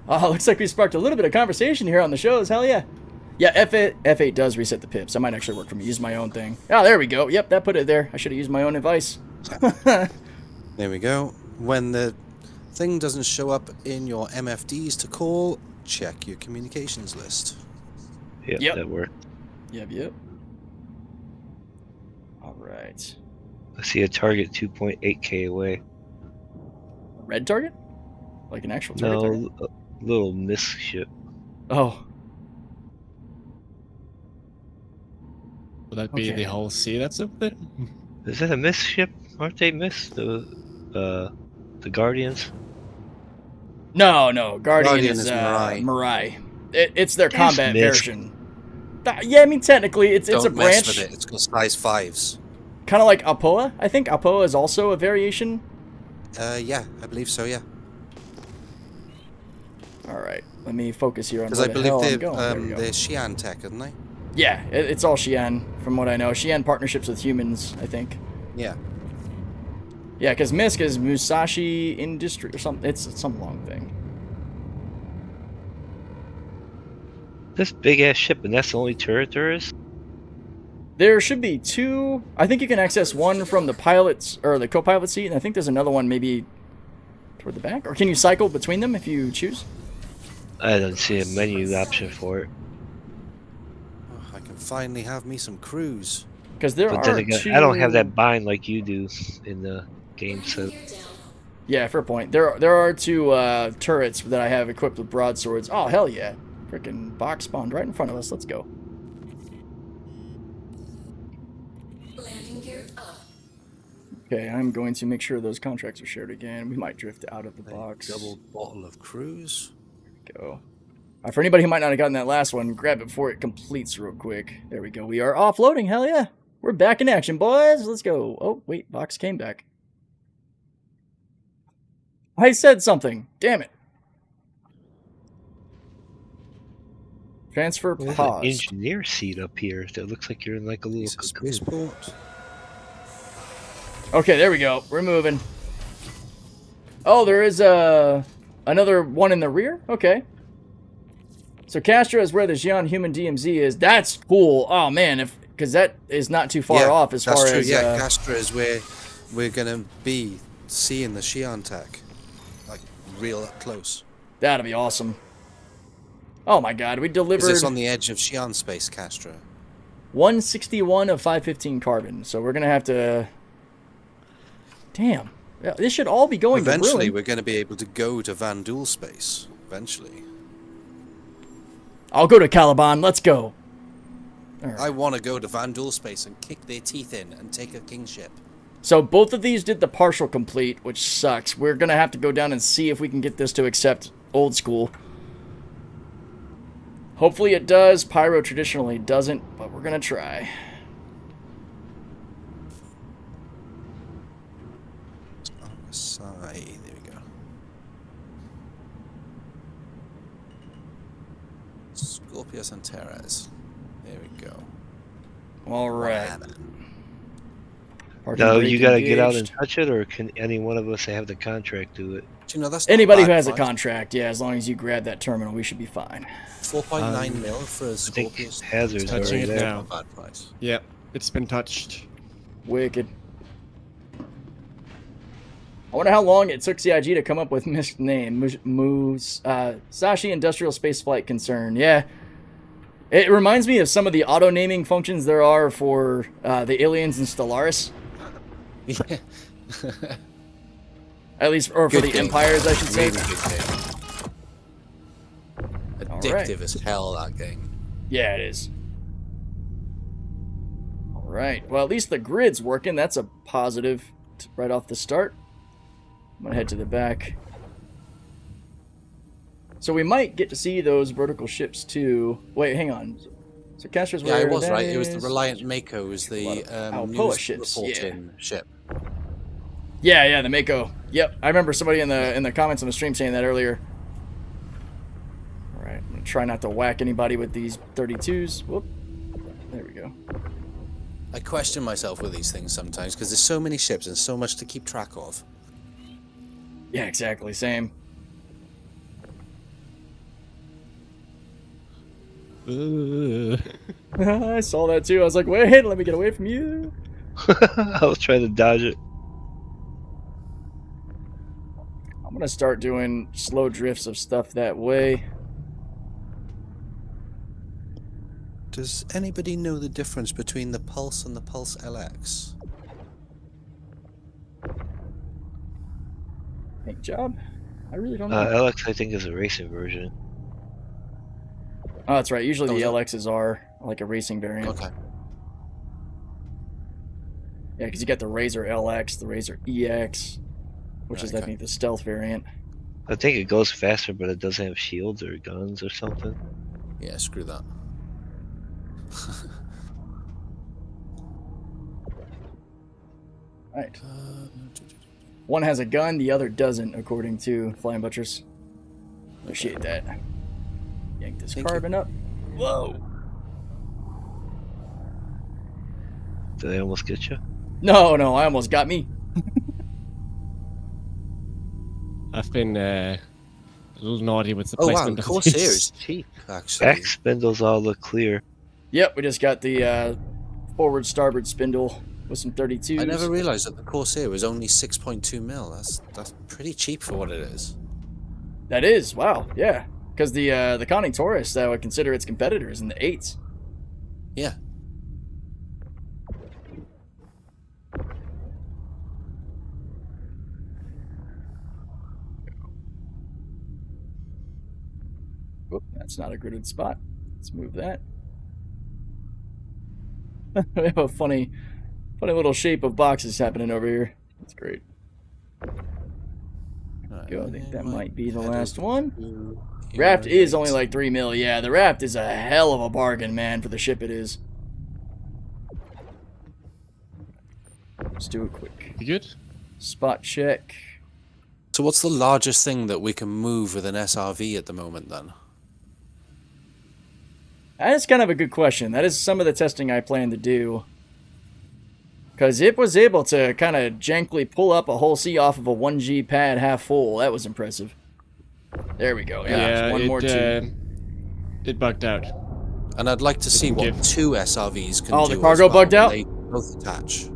Oh, looks like we sparked a little bit of conversation here on the shows. Hell yeah. Yeah, F8 does reset the pips. That might actually work for me. Use my own thing. Oh, there we go. Yep, that put it there. I should have used my own advice. There we go. when the thing doesn't show up in your MFDs to call, check your communications list. Yep. That worked. Yep. All right. I see a target 2.8k away. A red target? Like an actual target? No, a little mist ship. Oh. Would that be the whole sea that's up there? Is that a mist ship? Aren't they mist? The Guardians? No. Guardian is Mirai. It's their combat version. Yeah, I mean, technically, it's a branch. Mess with it. It's got size 5s. Kind of like Apoa. I think Apoa is also a variation. Yeah, I believe so, yeah. All right, let me focus here on because where I the hell I'm believe going. they're Xi'an tech, aren't they? Yeah, it's all Xi'an, from what I know. Xi'an partnerships with humans, I think. Yeah. Yeah, because MISC is Musashi Industry or something. It's some long thing. This big ass ship, and that's the only turret there is? There should be 2. I think you can access one from the pilot's or the co-pilot seat, and I think there's another one maybe toward the back. Or can you cycle between them if you choose? I don't see a menu option for it. Oh, I can finally have me some crews. Because there but are then again, 2... I don't have that bind like you do in the game set. Yeah, fair point. There are 2 turrets that I have equipped with broadswords. Oh, hell yeah. Freaking box spawned right in front of us. Let's go. Landing gear up. Okay, I'm going to make sure those contracts are shared again. We might drift out of the box. Double bottle of cruise. There we go. For anybody who might not have gotten that last one, grab it before it completes real quick. There we go. We are offloading. Hell yeah. We're back in action, boys. Let's go. Oh, wait. Box came back. I said something. Damn it. Transfer There's pause. an engineer seat up here that looks like you're in like a little spaceport. Okay, there we go. We're moving. Oh, there is another one in the rear? Okay. So Castro is where the Xi'an human DMZ is. That's cool. Oh, man, because that is not too far off as far as... Yeah, Castro is where we're going to be seeing the Xi'an tech. Like, real up close. That'll be awesome. Oh my god, we delivered... Is this on the edge of Xi'an space, Castro? 161 of 515 carbon, so we're going to have to... Damn. Yeah, this should all be going Eventually, to we're going to be able to go to Vandul space. Eventually. I'll go to Caliban. Let's go. Right. I want to go to Vandul space and kick their teeth in and take a kingship. So both of these did the partial complete, which sucks. We're going to have to go down and see if we can get this to accept old school. Hopefully it does. Pyro traditionally doesn't, but we're going to try. On the side, there we go. Scorpius and Terras. There we go. All right. No, you got to get out and touch it, or can any one of us have the contract do it? Do you know that's anybody who has a contract? Yeah, as long as you grab that terminal, we should be fine. 4.9 mil for a Scorpius. Hazard's touching it now. Bad price. Yep, it's been touched. Wicked. I wonder how long it took CIG to come up with missed name. Musashi Industrial Spaceflight Concern. Yeah. It reminds me of some of the auto-naming functions there are for the aliens in Stellaris. Yeah. At least, or for the Empires, I should say. Addictive as hell, that game. Yeah, it is. Alright, well, at least the grid's working. That's a positive right off the start. I'm going to head to the back. So we might get to see those vertical ships, too. Wait, hang on. So Castro's where it was right. It was the Reliant Mako. It was the news ships, reporting ship. Yeah, the Mako. Yep, I remember somebody in the comments on the stream saying that earlier. All right, I'm gonna try not to whack anybody with these 32s. Whoop. There we go. I question myself with these things sometimes because there's so many ships and so much to keep track of. Yeah, exactly. Same. I saw that too. I was like, wait, let me get away from you. I was trying to dodge it. gonna start doing slow drifts of stuff that way. Does anybody know the difference between the Pulse and the Pulse LX? Paint job? I really don't know. LX, I think, is a racing version. Oh, that's right. Usually the Oh, LXs are like a racing variant. Okay. Yeah, because you got the Razer LX, the Razer EX, which is, I think, the stealth variant. I think it goes faster, but it doesn't have shields or guns or something. Yeah, screw that. Right. One has a gun, the other doesn't, according to Flying Butchers. Appreciate that. Yank this carbon up. Whoa! Did they almost get you? No, I almost got me. I've been a little naughty with the Oh wow, placement of Corsair these. is cheap, actually. Back spindles all look clear. Yep, we just got the forward starboard spindle with some 32s. I never realised that the Corsair was only 6.2 mil. That's pretty cheap for what it is. That is, wow, yeah. Because the Conning Taurus, I would consider its competitors in the 8s. Yeah. Oop, that's not a gridded spot. Let's move that. We have a funny little shape of boxes happening over here. That's great. Go. I think that might be the last one. Raft is only like 3 mil. Yeah, the Raft is a hell of a bargain, man, for the ship it is. Let's do a quick You good? spot check. So what's the largest thing that we can move with an SRV at the moment, then? That is kind of a good question. That is some of the testing I plan to do. Because it was able to kind of jankily pull up a whole C off of a 1G pad half full. That was impressive. There we go. Yeah, one more tube. It bugged out. And I'd like to see what two SRVs can do. Oh, the cargo bugged out? They both attach.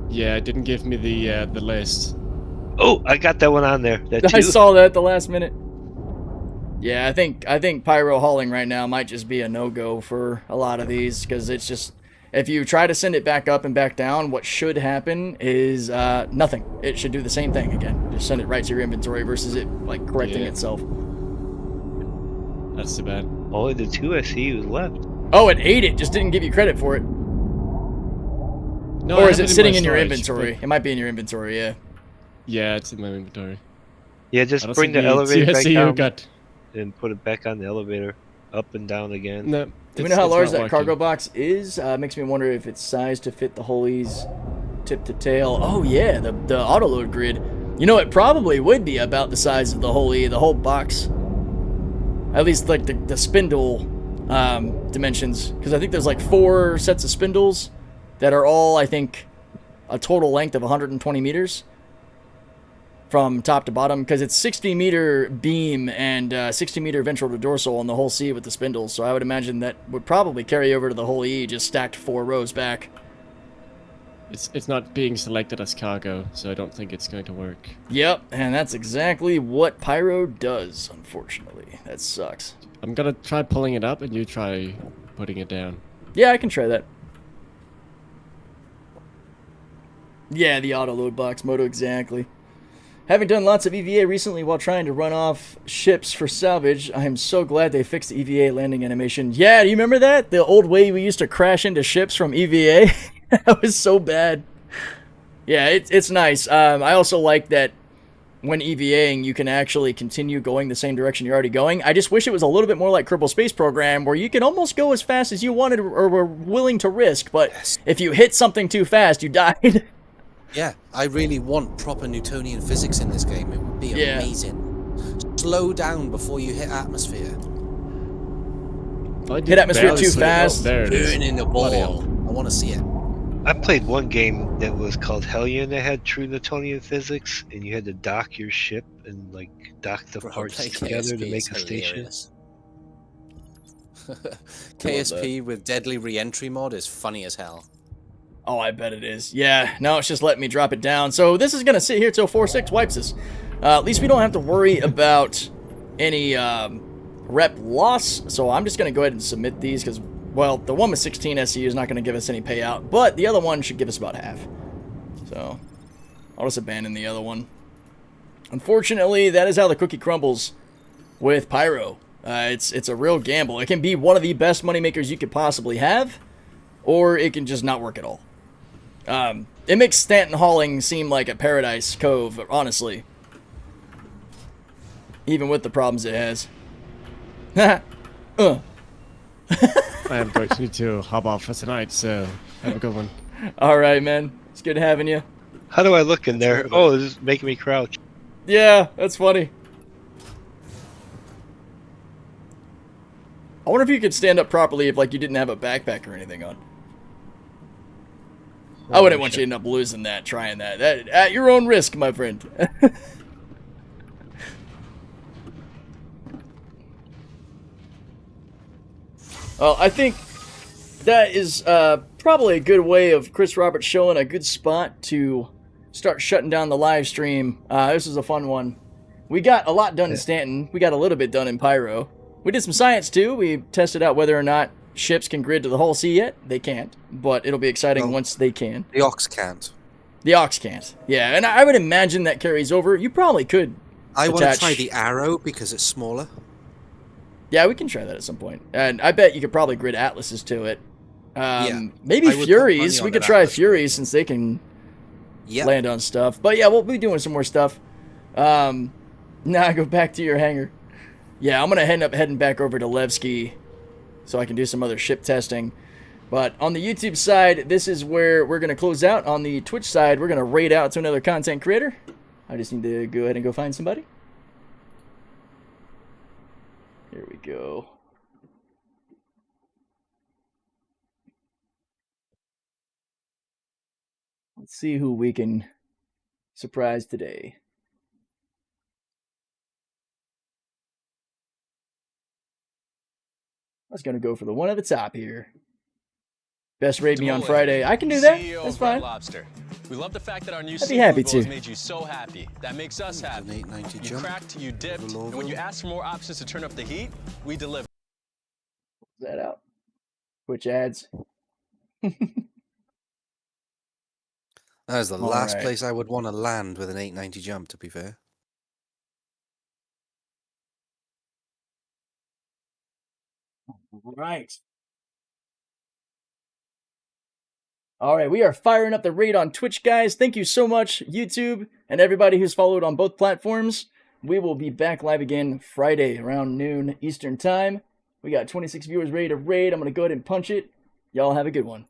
Yeah, it didn't give me the list. Oh, I got that one on there. I saw that at the last minute. Yeah, I think Pyro hauling right now might just be a no-go for a lot of these, because it's just, if you try to send it back up and back down, what should happen is nothing. It should do the same thing again. Just send it right to your inventory versus it like correcting itself. That's too bad. Only the 2 SCUs left. Oh, it ate it. Just didn't give you credit for it. No, or I is have it in sitting my in your storage, inventory? but- It might be in your inventory, yeah. Yeah, it's in my inventory. Yeah, just I don't bring think the elevator back CSCU down got... and put it back on the elevator, up and down again. No, Do we know how large that cargo box is? Makes me wonder if it's sized to fit the Holy's tip to tail. Oh yeah, the autoload grid. You know, it probably would be about the size of the Holy, the whole box. At least like the spindle dimensions, because I think there's like 4 sets of spindles that are all, I think, a total length of 120 meters from top to bottom, because it's 60 meter beam and 60 meter ventral to dorsal on the whole C with the spindles. So I would imagine that would probably carry over to the whole E, just stacked 4 rows back. It's not being selected as cargo, so I don't think it's going to work. Yep, and that's exactly what Pyro does, unfortunately. That sucks. I'm gonna try pulling it up, and you try putting it down. Yeah, I can try that. Yeah, the auto load box moto, exactly. Having done lots of EVA recently while trying to run off ships for salvage, I am so glad they fixed the EVA landing animation. Yeah, do you remember that? The old way we used to crash into ships from EVA? That was so bad. Yeah, it's nice. I also like that when EVAing, you can actually continue going the same direction you're already going. I just wish it was a little bit more like Kerbal Space Program, where you can almost go as fast as you wanted or were willing to risk, but if you hit something too fast, you died. Yeah, I really want proper Newtonian physics in this game. It would be amazing. Slow down before you hit atmosphere. Hit atmosphere too fast. There it is. Burn in the ball. I want to see it. I played one game that was called Hellion that had true Newtonian physics, and you had to dock your ship and like dock the parts together to make a station. KSP with deadly re-entry mod is funny as hell. Oh, I bet it is. Yeah, no, it's just letting me drop it down. So this is going to sit here till 4.6 wipes us. At least we don't have to worry about any rep loss. So I'm just going to go ahead and submit these because, well, the one with 16 SCU is not going to give us any payout, but the other one should give us about half. So I'll just abandon the other one. Unfortunately, that is how the cookie crumbles with Pyro. It's a real gamble. It can be one of the best moneymakers you could possibly have, or it can just not work at all. It makes Stanton hauling seem like a paradise cove, honestly. Even with the problems it has. I am going to need to hop off for tonight, so have a good one. Alright, man. It's good having you. How do I look in there? Oh, this is making me crouch. Yeah, that's funny. I wonder if you could stand up properly if, like, you didn't have a backpack or anything on. I wouldn't want you to end up losing that, trying that. At your own risk, my friend. Well, I think that is probably a good way of Chris Roberts showing a good spot to start shutting down the live stream. This is a fun one. We got a lot done in Stanton. We got a little bit done in Pyro. We did some science too. We tested out whether or not ships can grid to the whole sea yet. They can't, but it'll be exciting once they can. The Ox can't. The Ox can't. Yeah, and I would imagine that carries over. You probably could. I want to try the Arrow because it's smaller. Yeah, we can try that at some point. And I bet you could probably grid Atlases to it. Maybe Furies. We could try Furies since they can land on stuff. But yeah, we'll be doing some more stuff. Now go back to your hangar. Yeah, I'm going to end up heading back over to Levski so I can do some other ship testing. But on the YouTube side, this is where we're going to close out. On the Twitch side, we're going to raid out to another content creator. I just need to go ahead and go find somebody. Here we go. Let's see who we can surprise today. I was going to go for the one at the top here. Best raid me on Friday. I can do that. That's fine. Lobster. We love the fact that our new I'd be happy seafood to. bowls made you so happy. That makes us happy. You cracked, you dipped, and when you ask for more options to turn up the heat, we deliver. That out. Twitch ads. That is the last place I would want to land with an 890 jump, to be fair. Right. All right, we are firing up the raid on Twitch, guys. Thank you so much, YouTube, and everybody who's followed on both platforms. We will be back live again Friday around noon Eastern Time. We got 26 viewers ready to raid. I'm going to go ahead and punch it. Y'all have a good one.